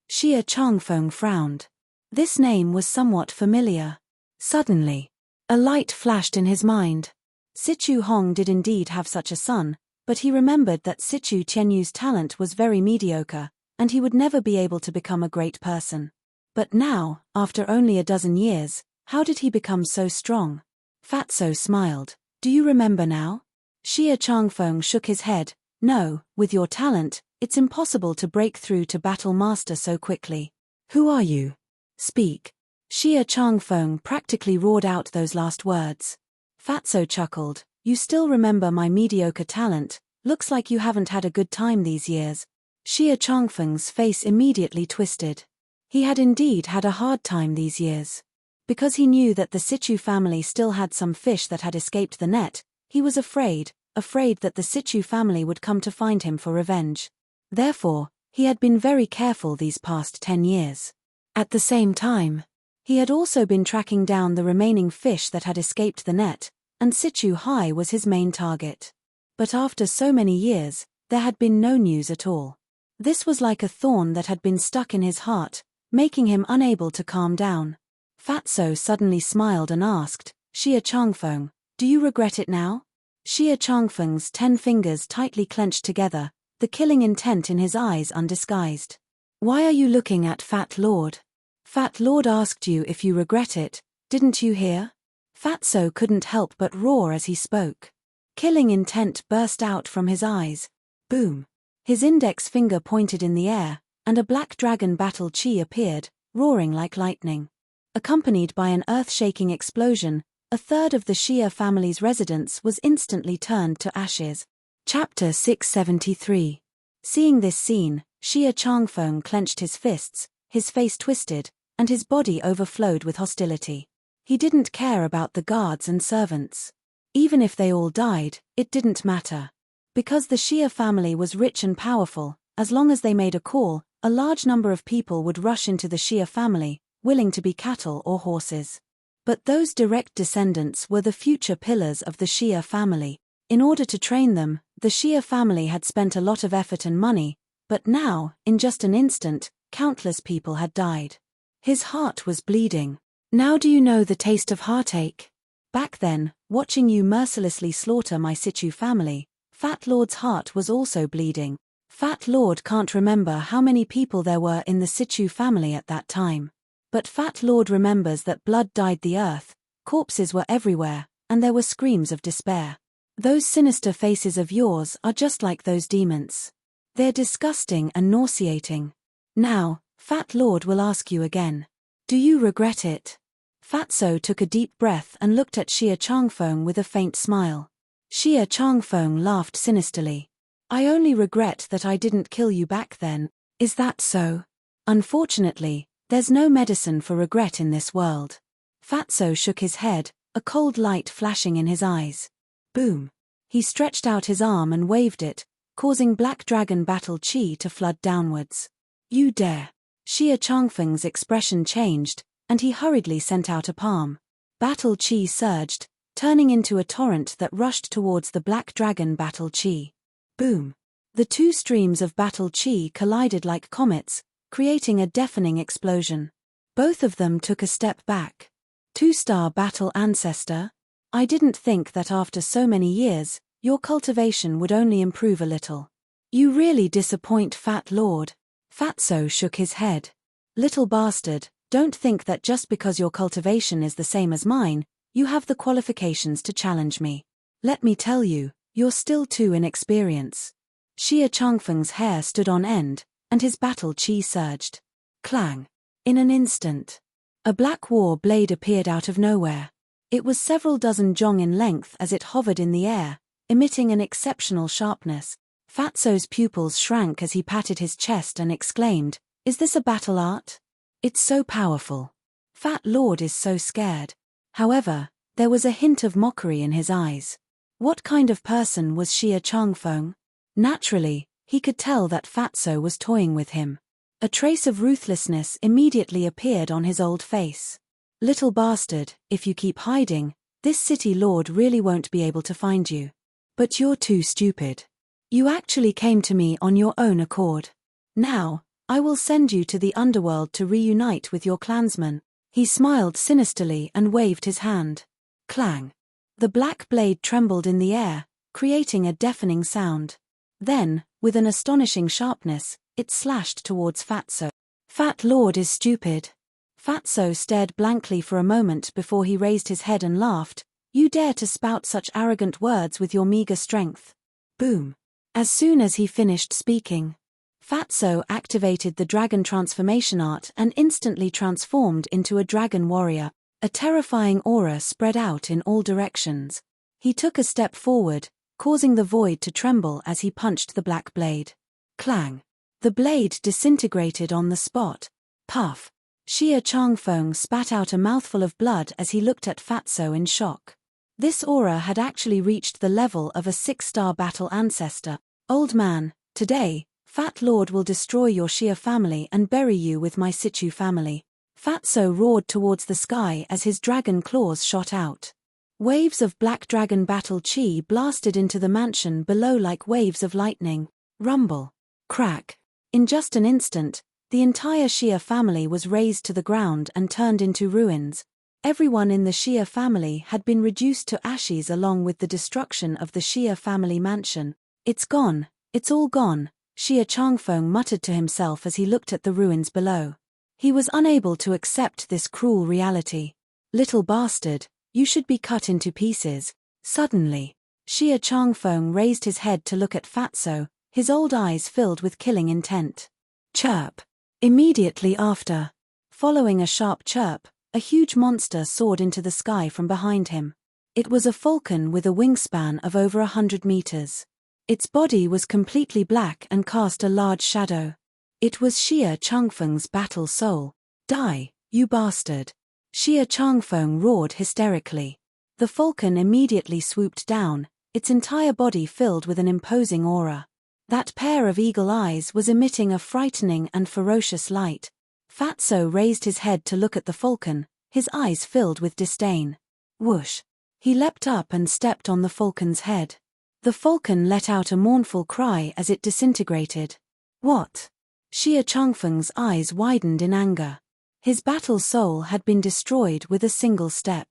Speaker 1: Xia Changfeng frowned. This name was somewhat familiar. Suddenly, a light flashed in his mind. Sichu Hong did indeed have such a son, but he remembered that Sichu Tianyu's talent was very mediocre, and he would never be able to become a great person. But now, after only a dozen years, how did he become so strong? Fatso smiled. "Do you remember now?" Xia Changfeng shook his head. "No, with your talent, it's impossible to break through to battle master so quickly. Who are you? Speak." Xia Changfeng practically roared out those last words. Fatso chuckled. "You still remember my mediocre talent, looks like you haven't had a good time these years." Xia Changfeng's face immediately twisted. He had indeed had a hard time these years. Because he knew that the Sichu family still had some fish that had escaped the net, he was afraid that the Sichu family would come to find him for revenge. Therefore, he had been very careful these past 10 years. At the same time, he had also been tracking down the remaining fish that had escaped the net, and Sichu Hai was his main target. But after so many years, there had been no news at all. This was like a thorn that had been stuck in his heart, making him unable to calm down. Fatso suddenly smiled and asked, "Xia Changfeng, do you regret it now?" Xia Changfeng's 10 fingers tightly clenched together, the killing intent in his eyes undisguised. "Why are you looking at Fat Lord? Fat Lord asked you if you regret it, didn't you hear?" Fatso couldn't help but roar as he spoke. Killing intent burst out from his eyes. Boom! His index finger pointed in the air, and a black dragon battle chi appeared, roaring like lightning. Accompanied by an earth-shaking explosion, a third of the Xia family's residence was instantly turned to ashes. Chapter 673. Seeing this scene, Xia Changfeng clenched his fists, his face twisted, and his body overflowed with hostility. He didn't care about the guards and servants. Even if they all died, it didn't matter. Because the Xia family was rich and powerful, as long as they made a call, a large number of people would rush into the Xia family, willing to be cattle or horses. But those direct descendants were the future pillars of the Xia family. In order to train them, the Xia family had spent a lot of effort and money, but now, in just an instant, countless people had died. His heart was bleeding. "Now do you know the taste of heartache? Back then, watching you mercilessly slaughter my Sichu family, Fat Lord's heart was also bleeding. Fat Lord can't remember how many people there were in the Sichu family at that time. But Fat Lord remembers that blood dyed the earth, corpses were everywhere, and there were screams of despair. Those sinister faces of yours are just like those demons. They're disgusting and nauseating. Now, Fat Lord will ask you again. Do you regret it?" Fatso took a deep breath and looked at Xia Changfeng with a faint smile. Xia Changfeng laughed sinisterly. "I only regret that I didn't kill you back then. Is that so?" "Unfortunately, there's no medicine for regret in this world." Fatso shook his head, a cold light flashing in his eyes. Boom! He stretched out his arm and waved it, causing black dragon battle chi to flood downwards. "You dare! Xia Changfeng's expression changed, and he hurriedly sent out a palm. Battle chi surged, turning into a torrent that rushed towards the black dragon battle chi. Boom! The two streams of battle chi collided like comets, creating a deafening explosion. Both of them took a step back. Two-star battle ancestor? I didn't think that after so many years, your cultivation would only improve a little. You really disappoint, Fat Lord. Fatso shook his head. Little bastard, don't think that just because your cultivation is the same as mine, you have the qualifications to challenge me. Let me tell you, you're still too inexperienced. Xia Changfeng's hair stood on end, and his battle chi surged. Clang! In an instant, a black war blade appeared out of nowhere. It was several dozen zhong in length as it hovered in the air, emitting an exceptional sharpness. Fatso's pupils shrank as he patted his chest and exclaimed, "Is this a battle art? It's so powerful. Fat Lord is so scared." However, there was a hint of mockery in his eyes. What kind of person was Xia Changfeng? Naturally, he could tell that Fatso was toying with him. A trace of ruthlessness immediately appeared on his old face. Little bastard, if you keep hiding, this city lord really won't be able to find you. But you're too stupid. You actually came to me on your own accord. Now, I will send you to the underworld to reunite with your clansmen. He smiled sinisterly and waved his hand. Clang! The black blade trembled in the air, creating a deafening sound. Then, with an astonishing sharpness, it slashed towards Fatso. Fat Lord is stupid. Fatso stared blankly for a moment before he raised his head and laughed. You dare to spout such arrogant words with your meager strength. Boom! As soon as he finished speaking, Fatso activated the dragon transformation art and instantly transformed into a dragon warrior. A terrifying aura spread out in all directions. He took a step forward, causing the void to tremble as he punched the black blade. Clang! The blade disintegrated on the spot. Puff! Xia Changfeng spat out a mouthful of blood as he looked at Fatso in shock. This aura had actually reached the level of a 6-star battle ancestor. Old man, today, Fat Lord will destroy your Xia family and bury you with my Situ family. Fatso roared towards the sky as his dragon claws shot out. Waves of black dragon battle chi blasted into the mansion below like waves of lightning. Rumble. Crack. In just an instant, the entire Xia family was razed to the ground and turned into ruins. Everyone in the Xia family had been reduced to ashes along with the destruction of the Xia family mansion. It's gone, it's all gone, Xia Changfeng muttered to himself as he looked at the ruins below. He was unable to accept this cruel reality. Little bastard, you should be cut into pieces. Suddenly, Xia Changfeng raised his head to look at Fatso, his old eyes filled with killing intent. Chirp! Immediately after, following a sharp chirp, a huge monster soared into the sky from behind him. It was a falcon with a wingspan of over 100 meters. Its body was completely black and cast a large shadow. It was Xia Changfeng's battle soul. Die, you bastard! Xia Changfeng roared hysterically. The falcon immediately swooped down, its entire body filled with an imposing aura. That pair of eagle eyes was emitting a frightening and ferocious light. Fatso raised his head to look at the falcon, his eyes filled with disdain. Whoosh! He leapt up and stepped on the falcon's head. The falcon let out a mournful cry as it disintegrated. What? Xia Changfeng's eyes widened in anger. His battle soul had been destroyed with a single step.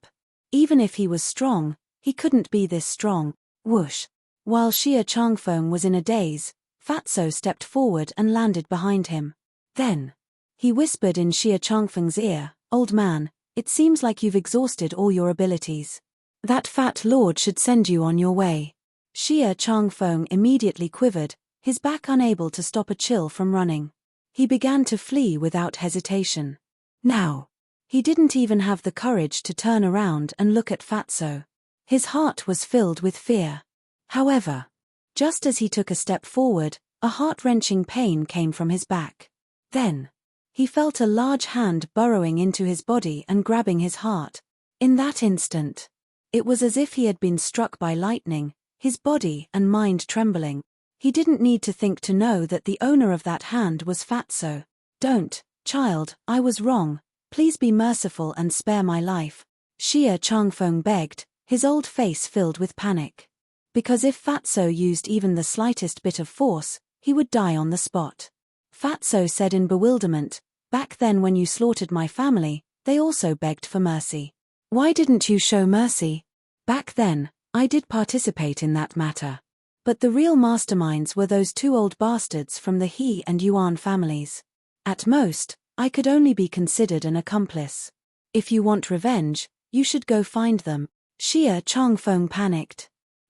Speaker 1: Even if he was strong, he couldn't be this strong. Whoosh! While Xia Changfeng was in a daze, Fatso stepped forward and landed behind him. Then, he whispered in Xia Changfeng's ear, "Old man, it seems like you've exhausted all your abilities. That Fat Lord should send you on your way." Xia Changfeng immediately quivered, his back unable to stop a chill from running. He began to flee without hesitation. Now, he didn't even have the courage to turn around and look at Fatso. His heart was filled with fear. However, just as he took a step forward, a heart-wrenching pain came from his back. Then, he felt a large hand burrowing into his body and grabbing his heart. In that instant, it was as if he had been struck by lightning, his body and mind trembling. He didn't need to think to know that the owner of that hand was Fatso. Don't Child, I was wrong. Please be merciful and spare my life. Xia Changfeng begged, his old face filled with panic. Because if Fatso used even the slightest bit of force, he would die on the spot. Fatso said in bewilderment, back then when you slaughtered my family, they also begged for mercy. Why didn't you show mercy? Back then, I did participate in that matter. But the real masterminds were those two old bastards from the He and Yuan families. At most, I could only be considered an accomplice. If you want revenge, you should go find them. Xia Changfeng panicked.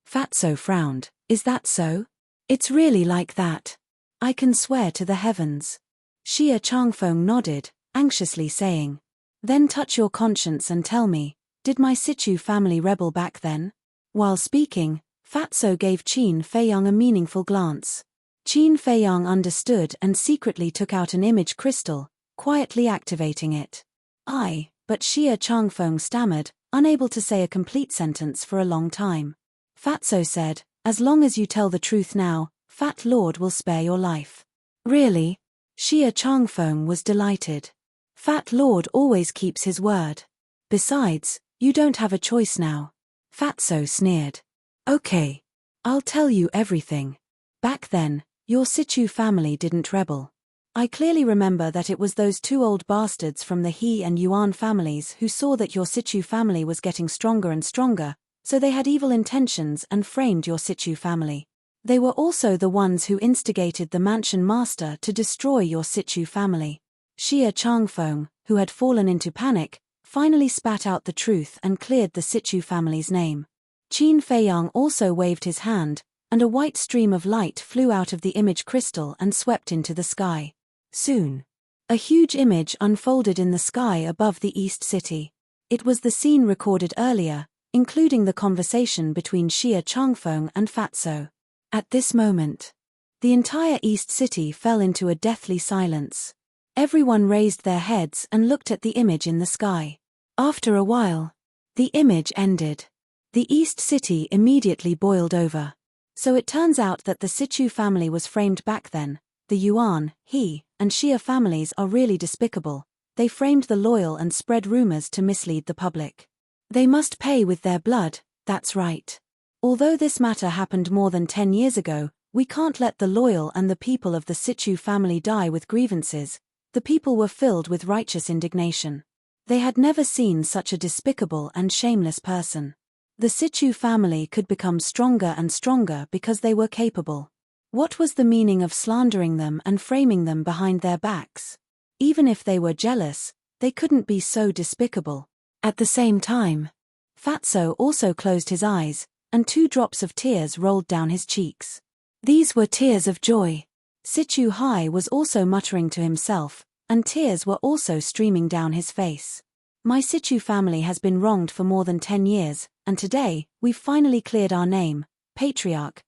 Speaker 1: Fatso frowned. Is that so? It's really like that. I can swear to the heavens. Xia Changfeng nodded, anxiously saying. Then touch your conscience and tell me, did my Situ family rebel back then? While speaking, Fatso gave Qin Feiyang a meaningful glance. Qin Feiyang understood and secretly took out an image crystal, quietly activating it. But Xia Changfeng stammered, unable to say a complete sentence for a long time. Fatso said, as long as you tell the truth now, Fat Lord will spare your life. Really? Xia Changfeng was delighted. Fat Lord always keeps his word. Besides, you don't have a choice now. Fatso sneered. Okay. I'll tell you everything. Back then, your Situ family didn't rebel. I clearly remember that it was those two old bastards from the He and Yuan families who saw that your Situ family was getting stronger and stronger, so they had evil intentions and framed your Situ family. They were also the ones who instigated the mansion master to destroy your Situ family. Xia Changfeng, who had fallen into panic, finally spat out the truth and cleared the Situ family's name. Qin Feiyang also waved his hand, and a white stream of light flew out of the image crystal and swept into the sky. Soon, a huge image unfolded in the sky above the East City. It was the scene recorded earlier, including the conversation between Xia Changfeng and Fatso. At this moment, the entire East City fell into a deathly silence. Everyone raised their heads and looked at the image in the sky. After a while, the image ended. The East City immediately boiled over. So it turns out that the Situ family was framed back then. The Yuan, He, and Xia families are really despicable. They framed the loyal and spread rumors to mislead the public. They must pay with their blood, that's right. Although this matter happened more than 10 years ago, we can't let the loyal and the people of the Situ family die with grievances. The people were filled with righteous indignation. They had never seen such a despicable and shameless person. The Situ family could become stronger and stronger because they were capable. What was the meaning of slandering them and framing them behind their backs? Even if they were jealous, they couldn't be so despicable. At the same time, Fatso also closed his eyes, and 2 drops of tears rolled down his cheeks. These were tears of joy. Situ Hai was also muttering to himself, and tears were also streaming down his face. My Situ family has been wronged for more than 10 years, and today, we've finally cleared our name. Patriarch,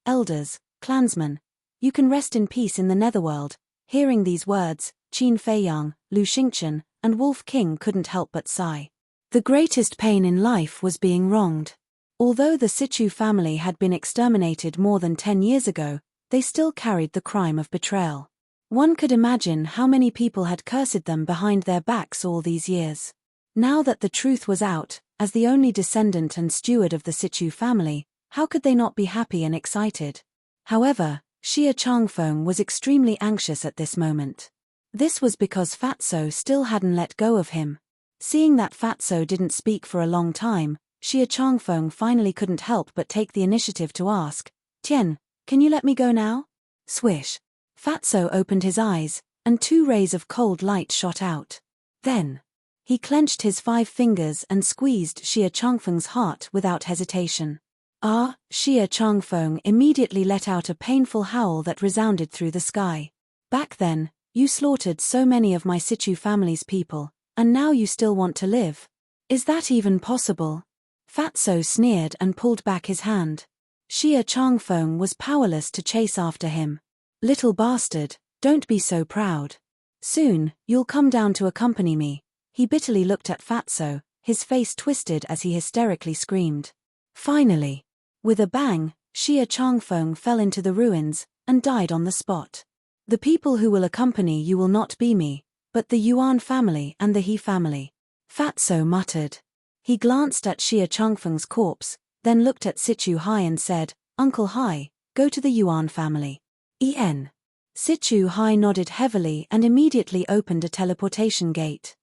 Speaker 1: elders, clansmen. You can rest in peace in the netherworld. Hearing these words, Qin Feiyang, Lu Xingchen, and Wolf King couldn't help but sigh. The greatest pain in life was being wronged. Although the Situ family had been exterminated more than 10 years ago, they still carried the crime of betrayal. One could imagine how many people had cursed them behind their backs all these years. Now that the truth was out, as the only descendant and steward of the Situ family, how could they not be happy and excited? However, Xia Changfeng was extremely anxious at this moment. This was because Fatso still hadn't let go of him. Seeing that Fatso didn't speak for a long time, Xia Changfeng finally couldn't help but take the initiative to ask, Tian, can you let me go now? Swish. Fatso opened his eyes, and 2 rays of cold light shot out. Then, he clenched his 5 fingers and squeezed Xia Changfeng's heart without hesitation. Xia Changfeng immediately let out a painful howl that resounded through the sky. Back then, you slaughtered so many of my Situ family's people, and now you still want to live. Is that even possible? Fatso sneered and pulled back his hand. Xia Changfeng was powerless to chase after him. Little bastard, don't be so proud. Soon, you'll come down to accompany me. He bitterly looked at Fatso, his face twisted as he hysterically screamed. Finally, with a bang, Xia Changfeng fell into the ruins and died on the spot. The people who will accompany you will not be me, but the Yuan family and the He family. Fatso muttered. He glanced at Xia Changfeng's corpse, then looked at Sichu Hai and said, Uncle Hai, go to the Yuan family. En. Sichu Hai nodded heavily and immediately opened a teleportation gate.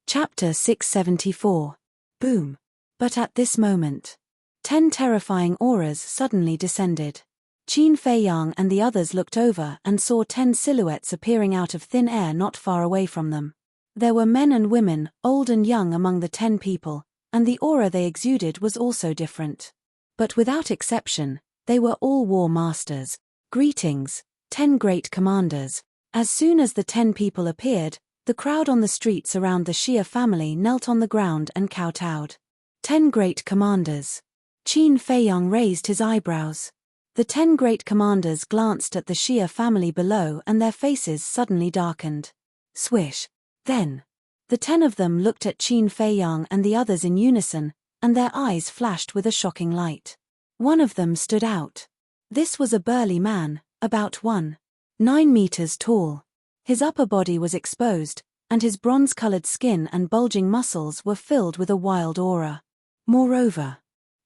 Speaker 1: Chapter 674. Boom. But at this moment, 10 terrifying auras suddenly descended. Qin Feiyang and the others looked over and saw 10 silhouettes appearing out of thin air not far away from them. There were men and women, old and young among the 10 people, and the aura they exuded was also different. But without exception, they were all war masters. Greetings, 10 great commanders. As soon as the 10 people appeared, the crowd on the streets around the Xia family knelt on the ground and kowtowed. 10 great commanders. Qin Feiyang raised his eyebrows. The 10 great commanders glanced at the Xia family below and their faces suddenly darkened. Swish. Then, the 10 of them looked at Qin Feiyang and the others in unison, and their eyes flashed with a shocking light. One of them stood out. This was a burly man, about 1.9 meters tall. His upper body was exposed, and his bronze-colored skin and bulging muscles were filled with a wild aura. Moreover,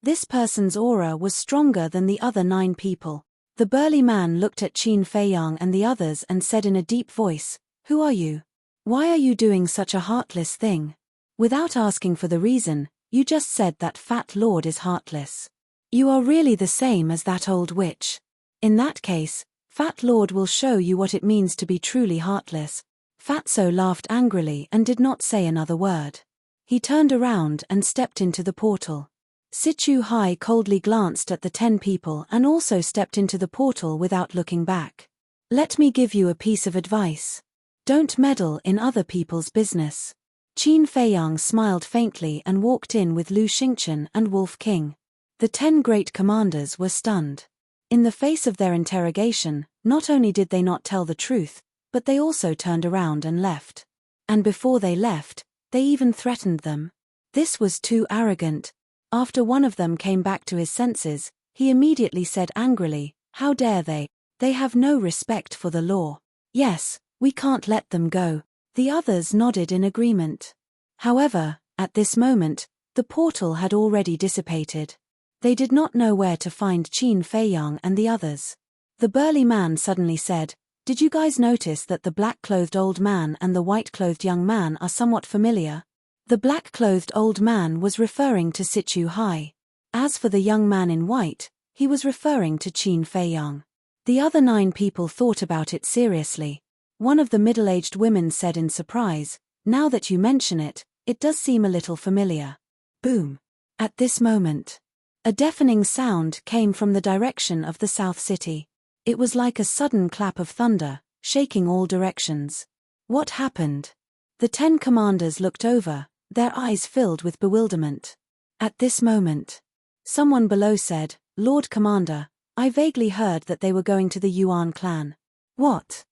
Speaker 1: this person's aura was stronger than the other 9 people. The burly man looked at Qin Feiyang and the others and said in a deep voice, Who are you? Why are you doing such a heartless thing? Without asking for the reason, you just said that Fat Lord is heartless. You are really the same as that old witch. In that case, Fat Lord will show you what it means to be truly heartless. Fatso laughed angrily and did not say another word. He turned around and stepped into the portal. Sichu Hai coldly glanced at the 10 people and also stepped into the portal without looking back. Let me give you a piece of advice. Don't meddle in other people's business. Qin Feiyang smiled faintly and walked in with Lu Xingchen and Wolf King. The 10 great commanders were stunned. In the face of their interrogation, not only did they not tell the truth, but they also turned around and left. And before they left, they even threatened them. This was too arrogant. After one of them came back to his senses, he immediately said angrily, How dare they? They have no respect for the law. Yes, we can't let them go. The others nodded in agreement. However, at this moment, the portal had already dissipated. They did not know where to find Qin Feiyang and the others. The burly man suddenly said, Did you guys notice that the black-clothed old man and the white-clothed young man are somewhat familiar? The black-clothed old man was referring to Sichu Hai. As for the young man in white, he was referring to Qin Feiyang. The other 9 people thought about it seriously. One of the middle-aged women said in surprise, Now that you mention it, it does seem a little familiar. Boom. At this moment, a deafening sound came from the direction of the South City. It was like a sudden clap of thunder, shaking all directions. What happened? The 10 commanders looked over, their eyes filled with bewilderment. At this moment, someone below said, Lord Commander, I vaguely heard that they were going to the Yuan clan. What?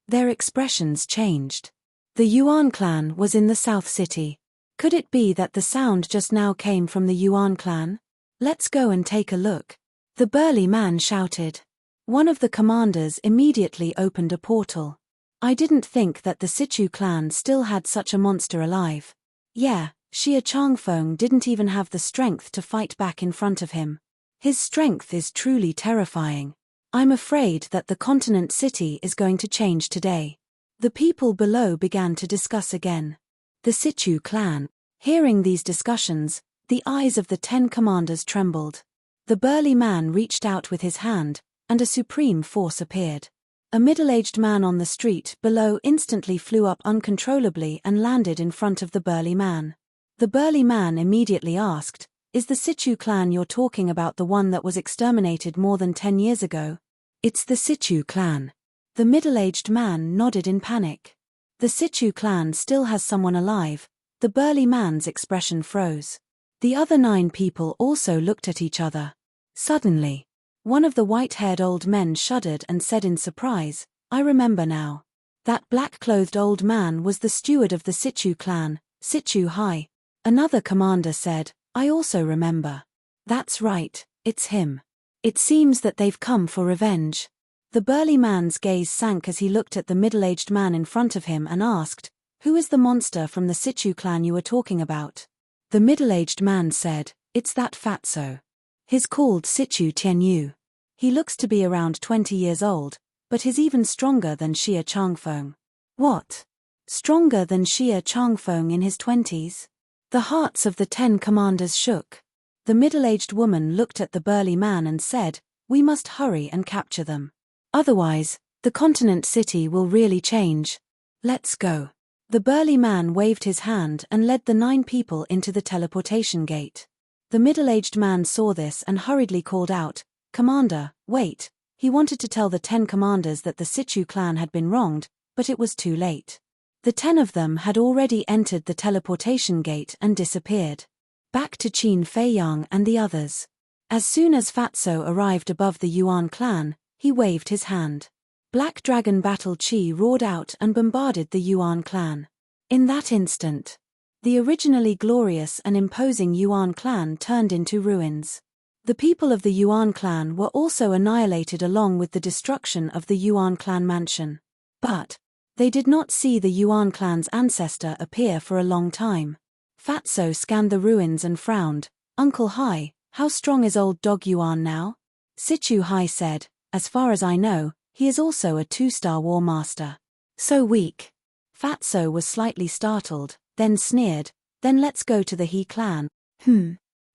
Speaker 1: Their expressions changed. The Yuan clan was in the South City. Could it be that the sound just now came from the Yuan clan? Let's go and take a look. The burly man shouted. One of the commanders immediately opened a portal. I didn't think that the Sichu clan still had such a monster alive. Yeah, Xia Changfeng didn't even have the strength to fight back in front of him. His strength is truly terrifying. I'm afraid that the continent city is going to change today. The people below began to discuss again. The Sichu clan. Hearing these discussions, the eyes of the 10 commanders trembled. The burly man reached out with his hand, and a supreme force appeared. A middle-aged man on the street below instantly flew up uncontrollably and landed in front of the burly man. The burly man immediately asked, Is the Sichu clan you're talking about the one that was exterminated more than 10 years ago? It's the Sichu clan. The middle-aged man nodded in panic. The Sichu clan still has someone alive. The burly man's expression froze. The other 9 people also looked at each other. Suddenly, one of the white-haired old men shuddered and said in surprise, I remember now. That black-clothed old man was the steward of the Sichu clan, Sichu Hai. Another commander said, I also remember. That's right, it's him. It seems that they've come for revenge. The burly man's gaze sank as he looked at the middle-aged man in front of him and asked, "Who is the monster from the Situ clan you were talking about?" The middle-aged man said, "It's that fatso. He's called Situ Tianyu. He looks to be around 20 years old, but he's even stronger than Xia Changfeng." "What? Stronger than Xia Changfeng in his 20s? The hearts of the 10 commanders shook. The middle-aged woman looked at the burly man and said, "We must hurry and capture them. Otherwise, the continent city will really change. Let's go." The burly man waved his hand and led the 9 people into the teleportation gate. The middle-aged man saw this and hurriedly called out, "Commander, wait." He wanted to tell the 10 commanders that the Situ clan had been wronged, but it was too late. The 10 of them had already entered the teleportation gate and disappeared. Back to Qin Feiyang and the others. As soon as Fatso arrived above the Yuan clan, he waved his hand. Black Dragon Battle Chi roared out and bombarded the Yuan clan. In that instant, the originally glorious and imposing Yuan clan turned into ruins. The people of the Yuan clan were also annihilated along with the destruction of the Yuan clan mansion. But they did not see the Yuan clan's ancestor appear for a long time. Fatso scanned the ruins and frowned. "Uncle Hai, how strong is old dog Yuan now?" Situ Hai said, "As far as I know, he is also a 2-star war master." "So weak." Fatso was slightly startled, then sneered, "Then let's go to the He clan."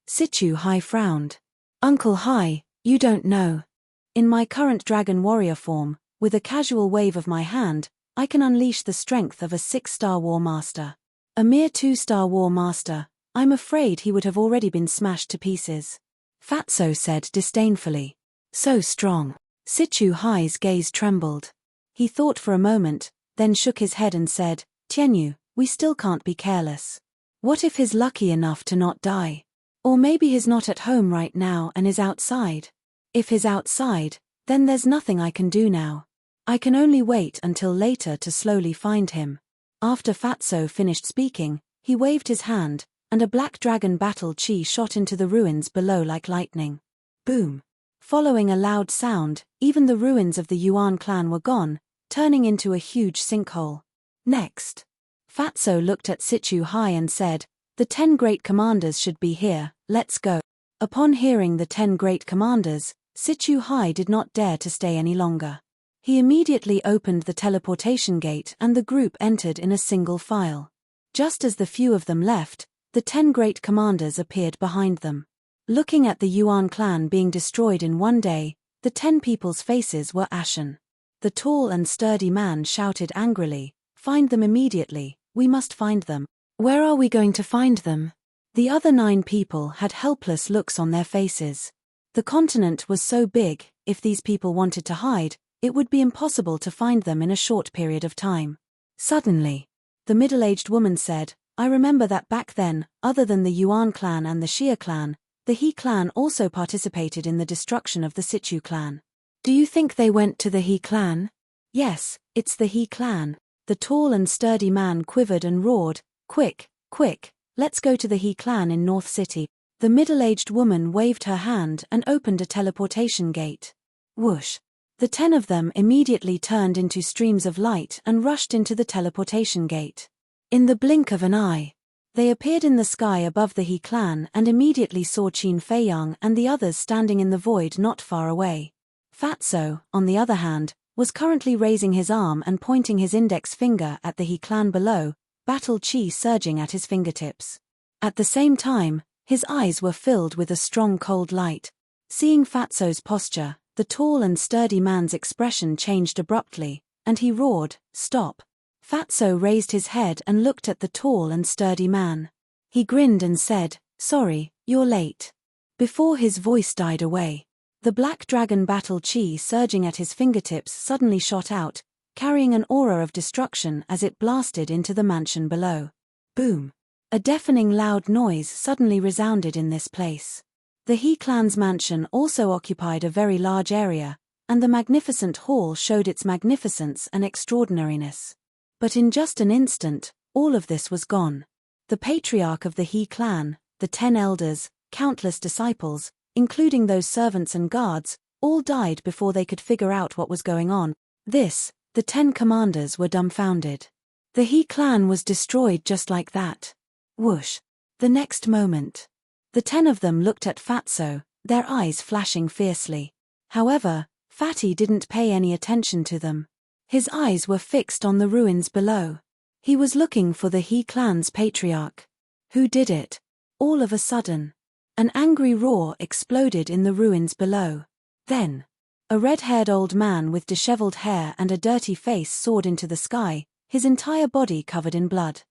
Speaker 1: Situ Hai frowned. "Uncle Hai, you don't know. In my current dragon warrior form, with a casual wave of my hand, I can unleash the strength of a 6-star war master. A mere 2-star war master, I'm afraid he would have already been smashed to pieces." Fatso said disdainfully. "So strong." Situ Hai's gaze trembled. He thought for a moment, then shook his head and said, "Tianyu, we still can't be careless. What if he's lucky enough to not die? Or maybe he's not at home right now and is outside. If he's outside, then there's nothing I can do now. I can only wait until later to slowly find him." After Fatso finished speaking, he waved his hand, and a black dragon battle chi shot into the ruins below like lightning. Boom! Following a loud sound, even the ruins of the Yuan clan were gone, turning into a huge sinkhole. Next, Fatso looked at Situ Hai and said, "The 10 great commanders should be here, let's go." Upon hearing the 10 great commanders, Situ Hai did not dare to stay any longer. He immediately opened the teleportation gate and the group entered in a single file. Just as the few of them left, the 10 great commanders appeared behind them. Looking at the Yuan clan being destroyed in one day, the 10 people's faces were ashen. The tall and sturdy man shouted angrily, "Find them immediately, we must find them." "Where are we going to find them?" The other 9 people had helpless looks on their faces. The continent was so big, if these people wanted to hide, it would be impossible to find them in a short period of time. Suddenly, the middle-aged woman said, "I remember that back then, other than the Yuan clan and the Xia clan, the He clan also participated in the destruction of the Situ clan." "Do you think they went to the He clan?" "Yes, it's the He clan." The tall and sturdy man quivered and roared, "Quick, quick, let's go to the He clan in North City." The middle-aged woman waved her hand and opened a teleportation gate. Whoosh! The 10 of them immediately turned into streams of light and rushed into the teleportation gate. In the blink of an eye, they appeared in the sky above the He clan and immediately saw Qin Feiyang and the others standing in the void not far away. Fatso, on the other hand, was currently raising his arm and pointing his index finger at the He clan below, battle chi surging at his fingertips. At the same time, his eyes were filled with a strong cold light. Seeing Fatso's posture, the tall and sturdy man's expression changed abruptly, and he roared, "Stop!" Fatso raised his head and looked at the tall and sturdy man. He grinned and said, "Sorry, you're late." Before his voice died away, the black dragon battle chi surging at his fingertips suddenly shot out, carrying an aura of destruction as it blasted into the mansion below. Boom! A deafening loud noise suddenly resounded in this place. The He clan's mansion also occupied a very large area, and the magnificent hall showed its magnificence and extraordinariness. But in just an instant, all of this was gone. The patriarch of the He clan, the 10 elders, countless disciples, including those servants and guards, All died before they could figure out what was going on. The 10 commanders were dumbfounded. The He clan was destroyed just like that. Whoosh. The next moment, the 10 of them looked at Fatso, their eyes flashing fiercely. However, Fatty didn't pay any attention to them. His eyes were fixed on the ruins below. He was looking for the He clan's patriarch. Who did it? All of a sudden, an angry roar exploded in the ruins below. Then, a red-haired old man with disheveled hair and a dirty face soared into the sky, his entire body covered in blood.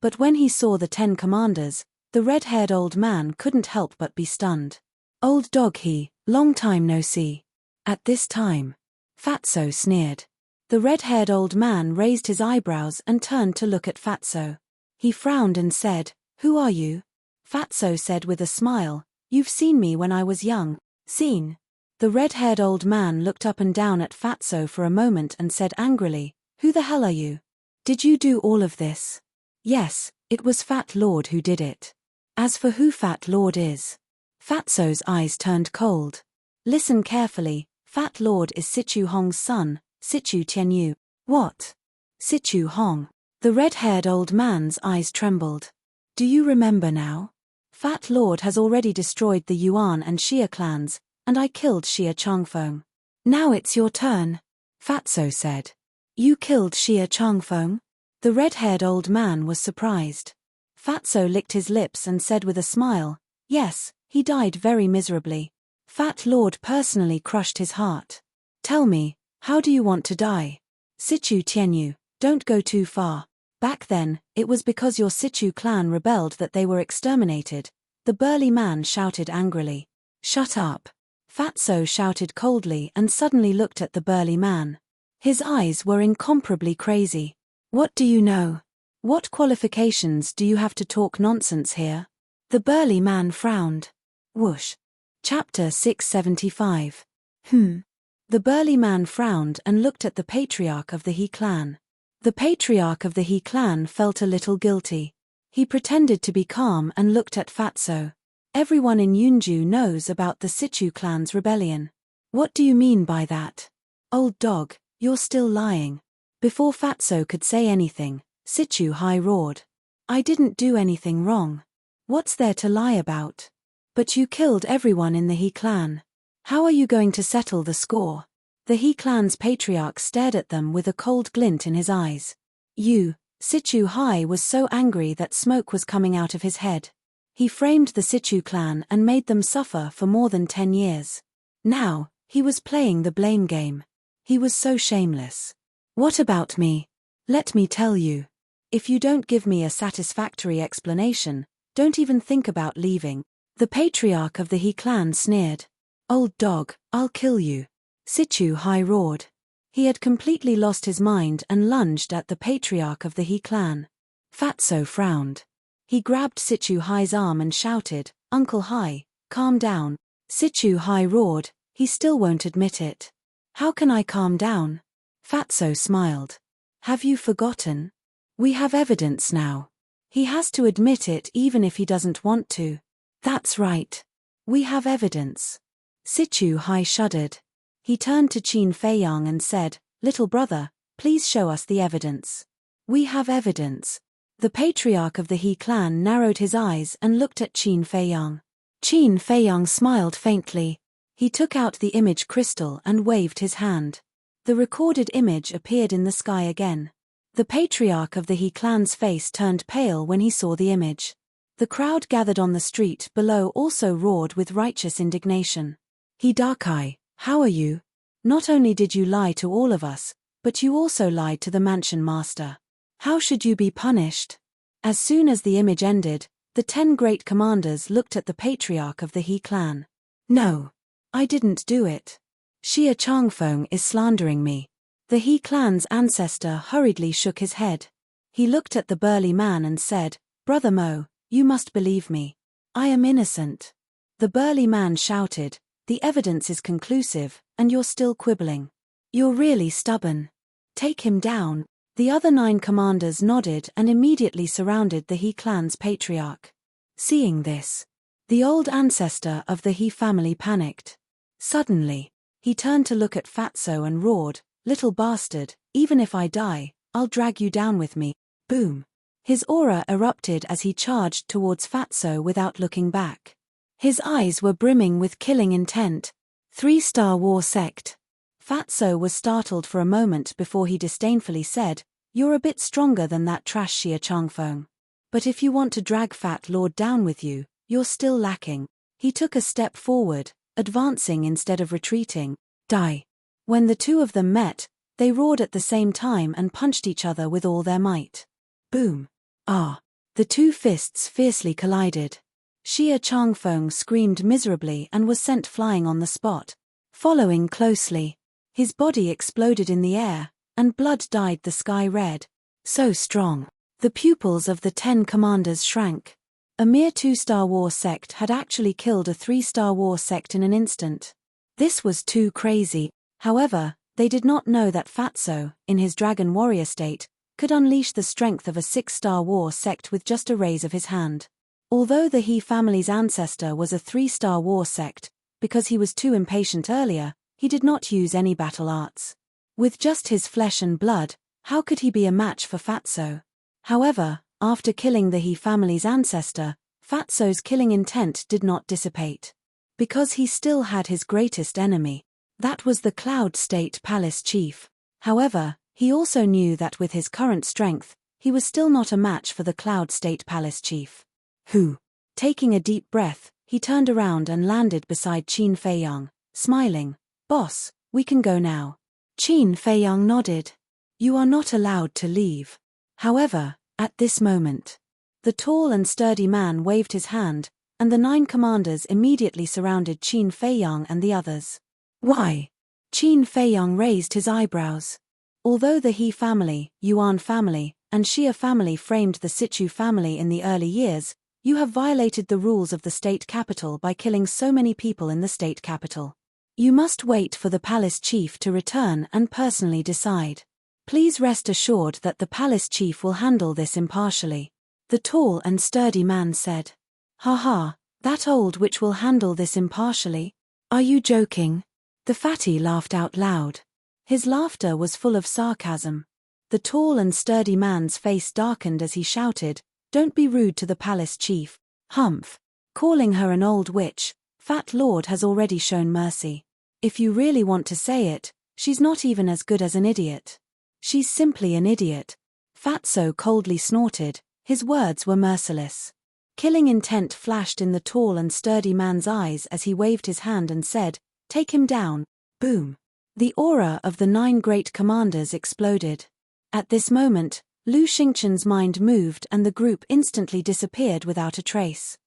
Speaker 1: But when he saw the 10 commanders, the red-haired old man couldn't help but be stunned. Old dog long time no see. At this time, Fatso sneered. The red-haired old man raised his eyebrows and turned to look at Fatso. He frowned and said, "Who are you?" Fatso said with a smile, "You've seen me when I was young." Seen? The red-haired old man looked up and down at Fatso for a moment and said angrily, "Who the hell are you? Did you do all of this?" "Yes, it was Fat Lord who did it." "As for who Fat Lord is?" Fatso's eyes turned cold. "Listen carefully, Fat Lord is Sichu Hong's son, Sichu Tianyu." "What? Sichu Hong?" The red-haired old man's eyes trembled. "Do you remember now? Fat Lord has already destroyed the Yuan and Xia clans, and I killed Xia Changfeng. Now it's your turn," Fatso said. "You killed Xia Changfeng?" The red-haired old man was surprised. Fatso licked his lips and said with a smile, "Yes, he died very miserably. Fat Lord personally crushed his heart." "Tell me, how do you want to die?" "Sichu Tianyu, don't go too far. Back then, it was because your Sichu clan rebelled that they were exterminated," the burly man shouted angrily. "Shut up," Fatso shouted coldly and suddenly looked at the burly man. His eyes were incomparably crazy. "What do you know? What qualifications do you have to talk nonsense here?" The burly man frowned. Whoosh. Chapter 675. The burly man frowned and looked at the patriarch of the He clan. The patriarch of the He clan felt a little guilty. He pretended to be calm and looked at Fatso. "Everyone in Yunju knows about the Sichu clan's rebellion." "What do you mean by that?" "Old dog, you're still lying." Before Fatso could say anything, Sichu Hai roared. "I didn't do anything wrong. What's there to lie about?" "But you killed everyone in the He clan. How are you going to settle the score?" The He clan's patriarch stared at them with a cold glint in his eyes. Sichu Hai was so angry that smoke was coming out of his head. He framed the Sichu clan and made them suffer for more than 10 years. Now, he was playing the blame game. He was so shameless. "What about me? Let me tell you. If you don't give me a satisfactory explanation, don't even think about leaving." The patriarch of the He clan sneered. "Old dog, I'll kill you." Sichu Hai roared. He had completely lost his mind and lunged at the patriarch of the He clan. Fatso frowned. He grabbed Sichu Hai's arm and shouted, "Uncle Hai, calm down." Sichu Hai roared, "He still won't admit it." "How can I calm down?" Fatso smiled. "Have you forgotten? We have evidence now. He has to admit it even if he doesn't want to." "That's right. We have evidence." Sichu Hai shuddered. He turned to Qin Feiyang and said, "Little brother, please show us the evidence." "We have evidence." The patriarch of the He clan narrowed his eyes and looked at Qin Feiyang. Qin Feiyang smiled faintly. He took out the image crystal and waved his hand. The recorded image appeared in the sky again. The patriarch of the He clan's face turned pale when he saw the image. The crowd gathered on the street below also roared with righteous indignation. "He Darkai, how are you? Not only did you lie to all of us, but you also lied to the mansion master. How should you be punished?" As soon as the image ended, the 10 great commanders looked at the patriarch of the He clan. "No. I didn't do it. Xia Changfeng is slandering me." The He clan's ancestor hurriedly shook his head. He looked at the burly man and said, "Brother Mo, you must believe me. I am innocent." The burly man shouted, "The evidence is conclusive, and you're still quibbling. You're really stubborn. Take him down." The other 9 commanders nodded and immediately surrounded the He clan's patriarch. Seeing this, the old ancestor of the He family panicked. Suddenly, he turned to look at Fatso and roared, "Little bastard, even if I die, I'll drag you down with me." Boom. His aura erupted as he charged towards Fatso without looking back. His eyes were brimming with killing intent. 3-star war sect. Fatso was startled for a moment before he disdainfully said, "You're a bit stronger than that trash Xia Changfeng. But if you want to drag Fat Lord down with you, you're still lacking." He took a step forward, advancing instead of retreating. Die. When the two of them met, they roared at the same time and punched each other with all their might. Boom. Ah. The two fists fiercely collided. Xia Changfeng screamed miserably and was sent flying on the spot. Following closely, his body exploded in the air, and blood dyed the sky red. So strong. The pupils of the 10 commanders shrank. A mere 2-star war sect had actually killed a 3-star war sect in an instant. This was too crazy. However, they did not know that Fatso, in his dragon warrior state, could unleash the strength of a 6-star war sect with just a raise of his hand. Although the He family's ancestor was a 3-star war sect, because he was too impatient earlier, he did not use any battle arts. With just his flesh and blood, how could he be a match for Fatso? However, after killing the He family's ancestor, Fatso's killing intent did not dissipate. Because he still had his greatest enemy. That was the Cloud State Palace Chief. However, he also knew that with his current strength, he was still not a match for the Cloud State Palace Chief. Who? Taking a deep breath, he turned around and landed beside Qin Feiyang, smiling. "Boss, we can go now." Qin Feiyang nodded. "You are not allowed to leave." However, at this moment, the tall and sturdy man waved his hand, and the 9 commanders immediately surrounded Qin Feiyang and the others. "Why?" Qin Feiyang raised his eyebrows. Although the He family, Yuan family, and Xia family framed the Situ family in the early years, you have violated the rules of the state capital by killing so many people in the state capital. You must wait for the palace chief to return and personally decide. Please rest assured that the palace chief will handle this impartially. The tall and sturdy man said. "Ha, that old witch will handle this impartially? Are you joking?" The fatty laughed out loud. His laughter was full of sarcasm. The tall and sturdy man's face darkened as he shouted, "Don't be rude to the palace chief." "Humph. Calling her an old witch, Fat Lord has already shown mercy. If you really want to say it, she's not even as good as an idiot. She's simply an idiot." Fatso coldly snorted, his words were merciless. Killing intent flashed in the tall and sturdy man's eyes as he waved his hand and said, "Take him down." Boom. The aura of the 9 great commanders exploded. At this moment, Lu Xingchen's mind moved and the group instantly disappeared without a trace.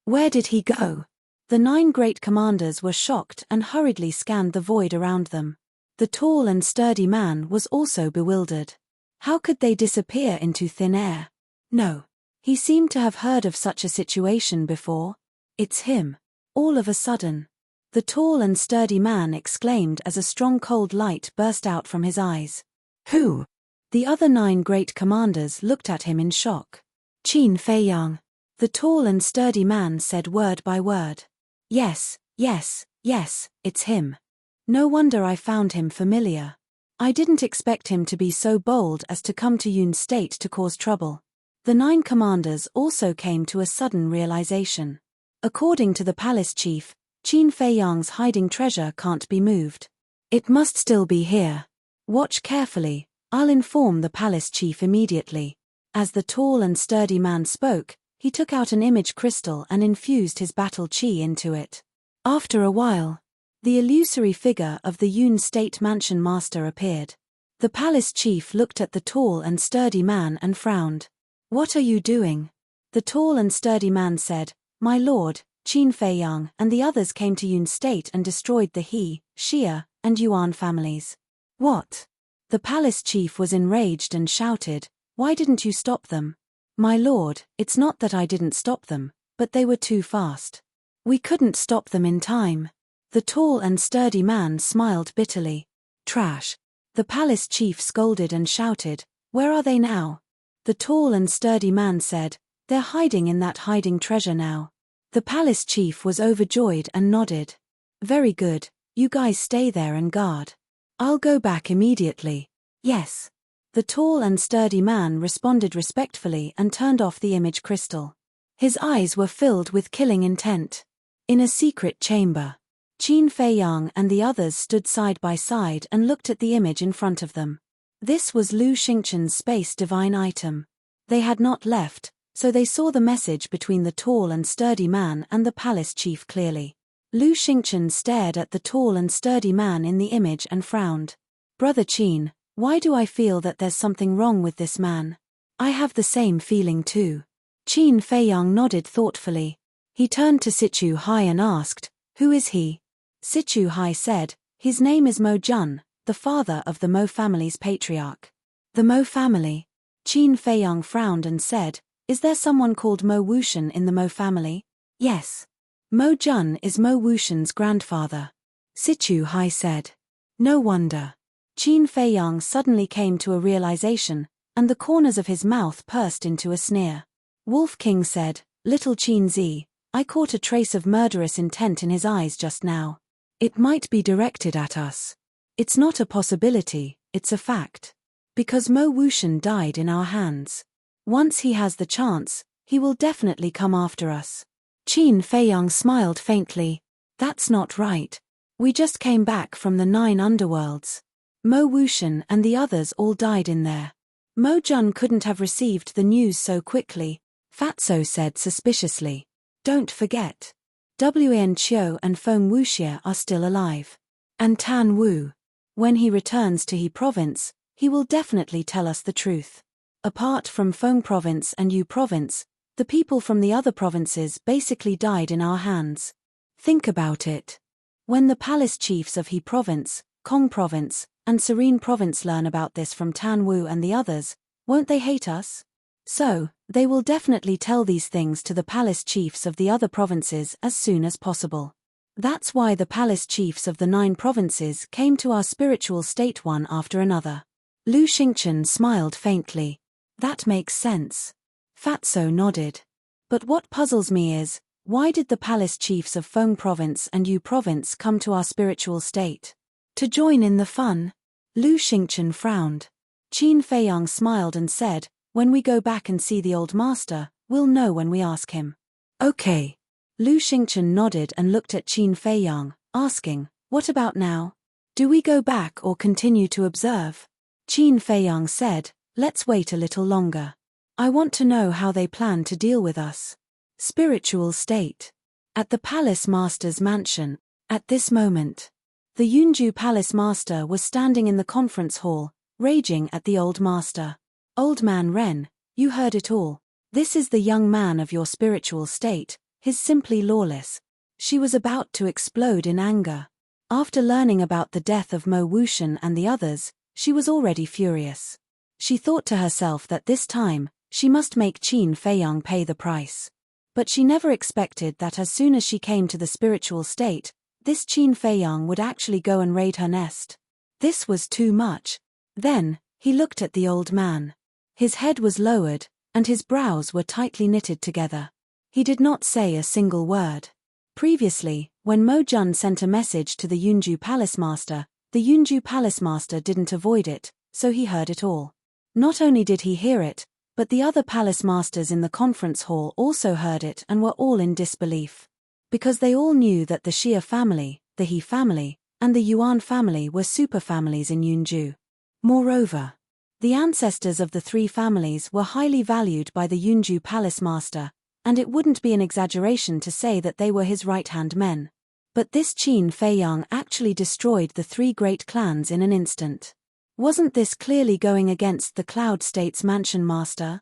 Speaker 1: Where did he go? The 9 great commanders were shocked and hurriedly scanned the void around them. The tall and sturdy man was also bewildered. How could they disappear into thin air? No. He seemed to have heard of such a situation before. "It's him." All of a sudden, the tall and sturdy man exclaimed as a strong cold light burst out from his eyes. "Who?" The other 9 great commanders looked at him in shock. "Qin Feiyang." The tall and sturdy man said word by word. Yes, it's him. No wonder I found him familiar. I didn't expect him to be so bold as to come to Yun State to cause trouble." The 9 commanders also came to a sudden realization. According to the palace chief, Qin Feiyang's hiding treasure can't be moved. It must still be here. Watch carefully, I'll inform the palace chief immediately. As the tall and sturdy man spoke, he took out an image crystal and infused his battle chi into it. After a while, the illusory figure of the Yun State Mansion Master appeared. The palace chief looked at the tall and sturdy man and frowned. "What are you doing?" The tall and sturdy man said, "My lord, Qin Feiyang and the others came to Yun State and destroyed the He, Xia, and Yuan families." "What?" The palace chief was enraged and shouted, "Why didn't you stop them?" "My lord, it's not that I didn't stop them, but they were too fast. We couldn't stop them in time." The tall and sturdy man smiled bitterly. "Trash." The palace chief scolded and shouted, "Where are they now?" The tall and sturdy man said, "They're hiding in that hiding treasure now." The palace chief was overjoyed and nodded. Very good, you guys stay there and guard. I'll go back immediately. Yes. The tall and sturdy man responded respectfully and turned off the image crystal. His eyes were filled with killing intent. In a secret chamber, Qin Feiyang and the others stood side by side and looked at the image in front of them. This was Lu Xingchen's space divine item. They had not left, so they saw the message between the tall and sturdy man and the palace chief clearly. Lu Xingchen stared at the tall and sturdy man in the image and frowned. Brother Qin, why do I feel that there's something wrong with this man? I have the same feeling too. Qin Feiyang nodded thoughtfully. He turned to Sichu Hai and asked, who is he? Sichu Hai said, his name is Mo Jun, the father of the Mo family's patriarch. The Mo family? Qin Feiyang frowned and said, is there someone called Mo Wuxian in the Mo family? Yes. Mo Jun is Mo Wuxian's grandfather. Sichu Hai said. No wonder. Qin Feiyang suddenly came to a realization, and the corners of his mouth pursed into a sneer. Wolf King said, Little Qin Zi, I caught a trace of murderous intent in his eyes just now. It might be directed at us. It's not a possibility, it's a fact. Because Mo Wuxian died in our hands. Once he has the chance, he will definitely come after us. Qin Feiyang smiled faintly. That's not right. We just came back from the 9 underworlds. Mo Wuxian and the others all died in there. Mo Jun couldn't have received the news so quickly, Fatso said suspiciously. Don't forget. Wen Qiu and Feng Wuxia are still alive. And Tan Wu. When he returns to He province, he will definitely tell us the truth. Apart from Feng province and Yu province, the people from the other provinces basically died in our hands. Think about it. When the palace chiefs of He province, Kong province, and Serene province learn about this from Tan Wu and the others, won't they hate us? So, they will definitely tell these things to the palace chiefs of the other provinces as soon as possible. That's why the palace chiefs of the 9 provinces came to our spiritual state one after another. Lu Xingchen smiled faintly. That makes sense. Fatso nodded. But what puzzles me is, why did the palace chiefs of Feng province and Yu province come to our spiritual state? To join in the fun? Lu Xingchen frowned. Qin Feiyang smiled and said, when we go back and see the old master, we'll know when we ask him. Okay. Lu Xingchen nodded and looked at Qin Feiyang, asking, what about now? Do we go back or continue to observe? Qin Feiyang said, let's wait a little longer. I want to know how they plan to deal with us. Spiritual state. At the palace master's mansion, at this moment, the Yunju palace master was standing in the conference hall, raging at the old master. Old man Ren, you heard it all. This is the young man of your spiritual state, he's simply lawless. She was about to explode in anger. After learning about the death of Mo Wuxian and the others, she was already furious. She thought to herself that this time, she must make Qin Feiyang pay the price. But she never expected that as soon as she came to the spiritual state, this Qin Feiyang would actually go and raid her nest. This was too much. Then, he looked at the old man. His head was lowered, and his brows were tightly knitted together. He did not say a single word. Previously, when Mo Jun sent a message to the Yunju palace master, the Yunju palace master didn't avoid it, so he heard it all. Not only did he hear it, but the other palace masters in the conference hall also heard it and were all in disbelief. Because they all knew that the Xia family, the He family, and the Yuan family were superfamilies in Yunju. Moreover, the ancestors of the 3 families were highly valued by the Yunju palace master, and it wouldn't be an exaggeration to say that they were his right-hand men. But this Qin Feiyang actually destroyed the 3 great clans in an instant. Wasn't this clearly going against the Cloud State's mansion master?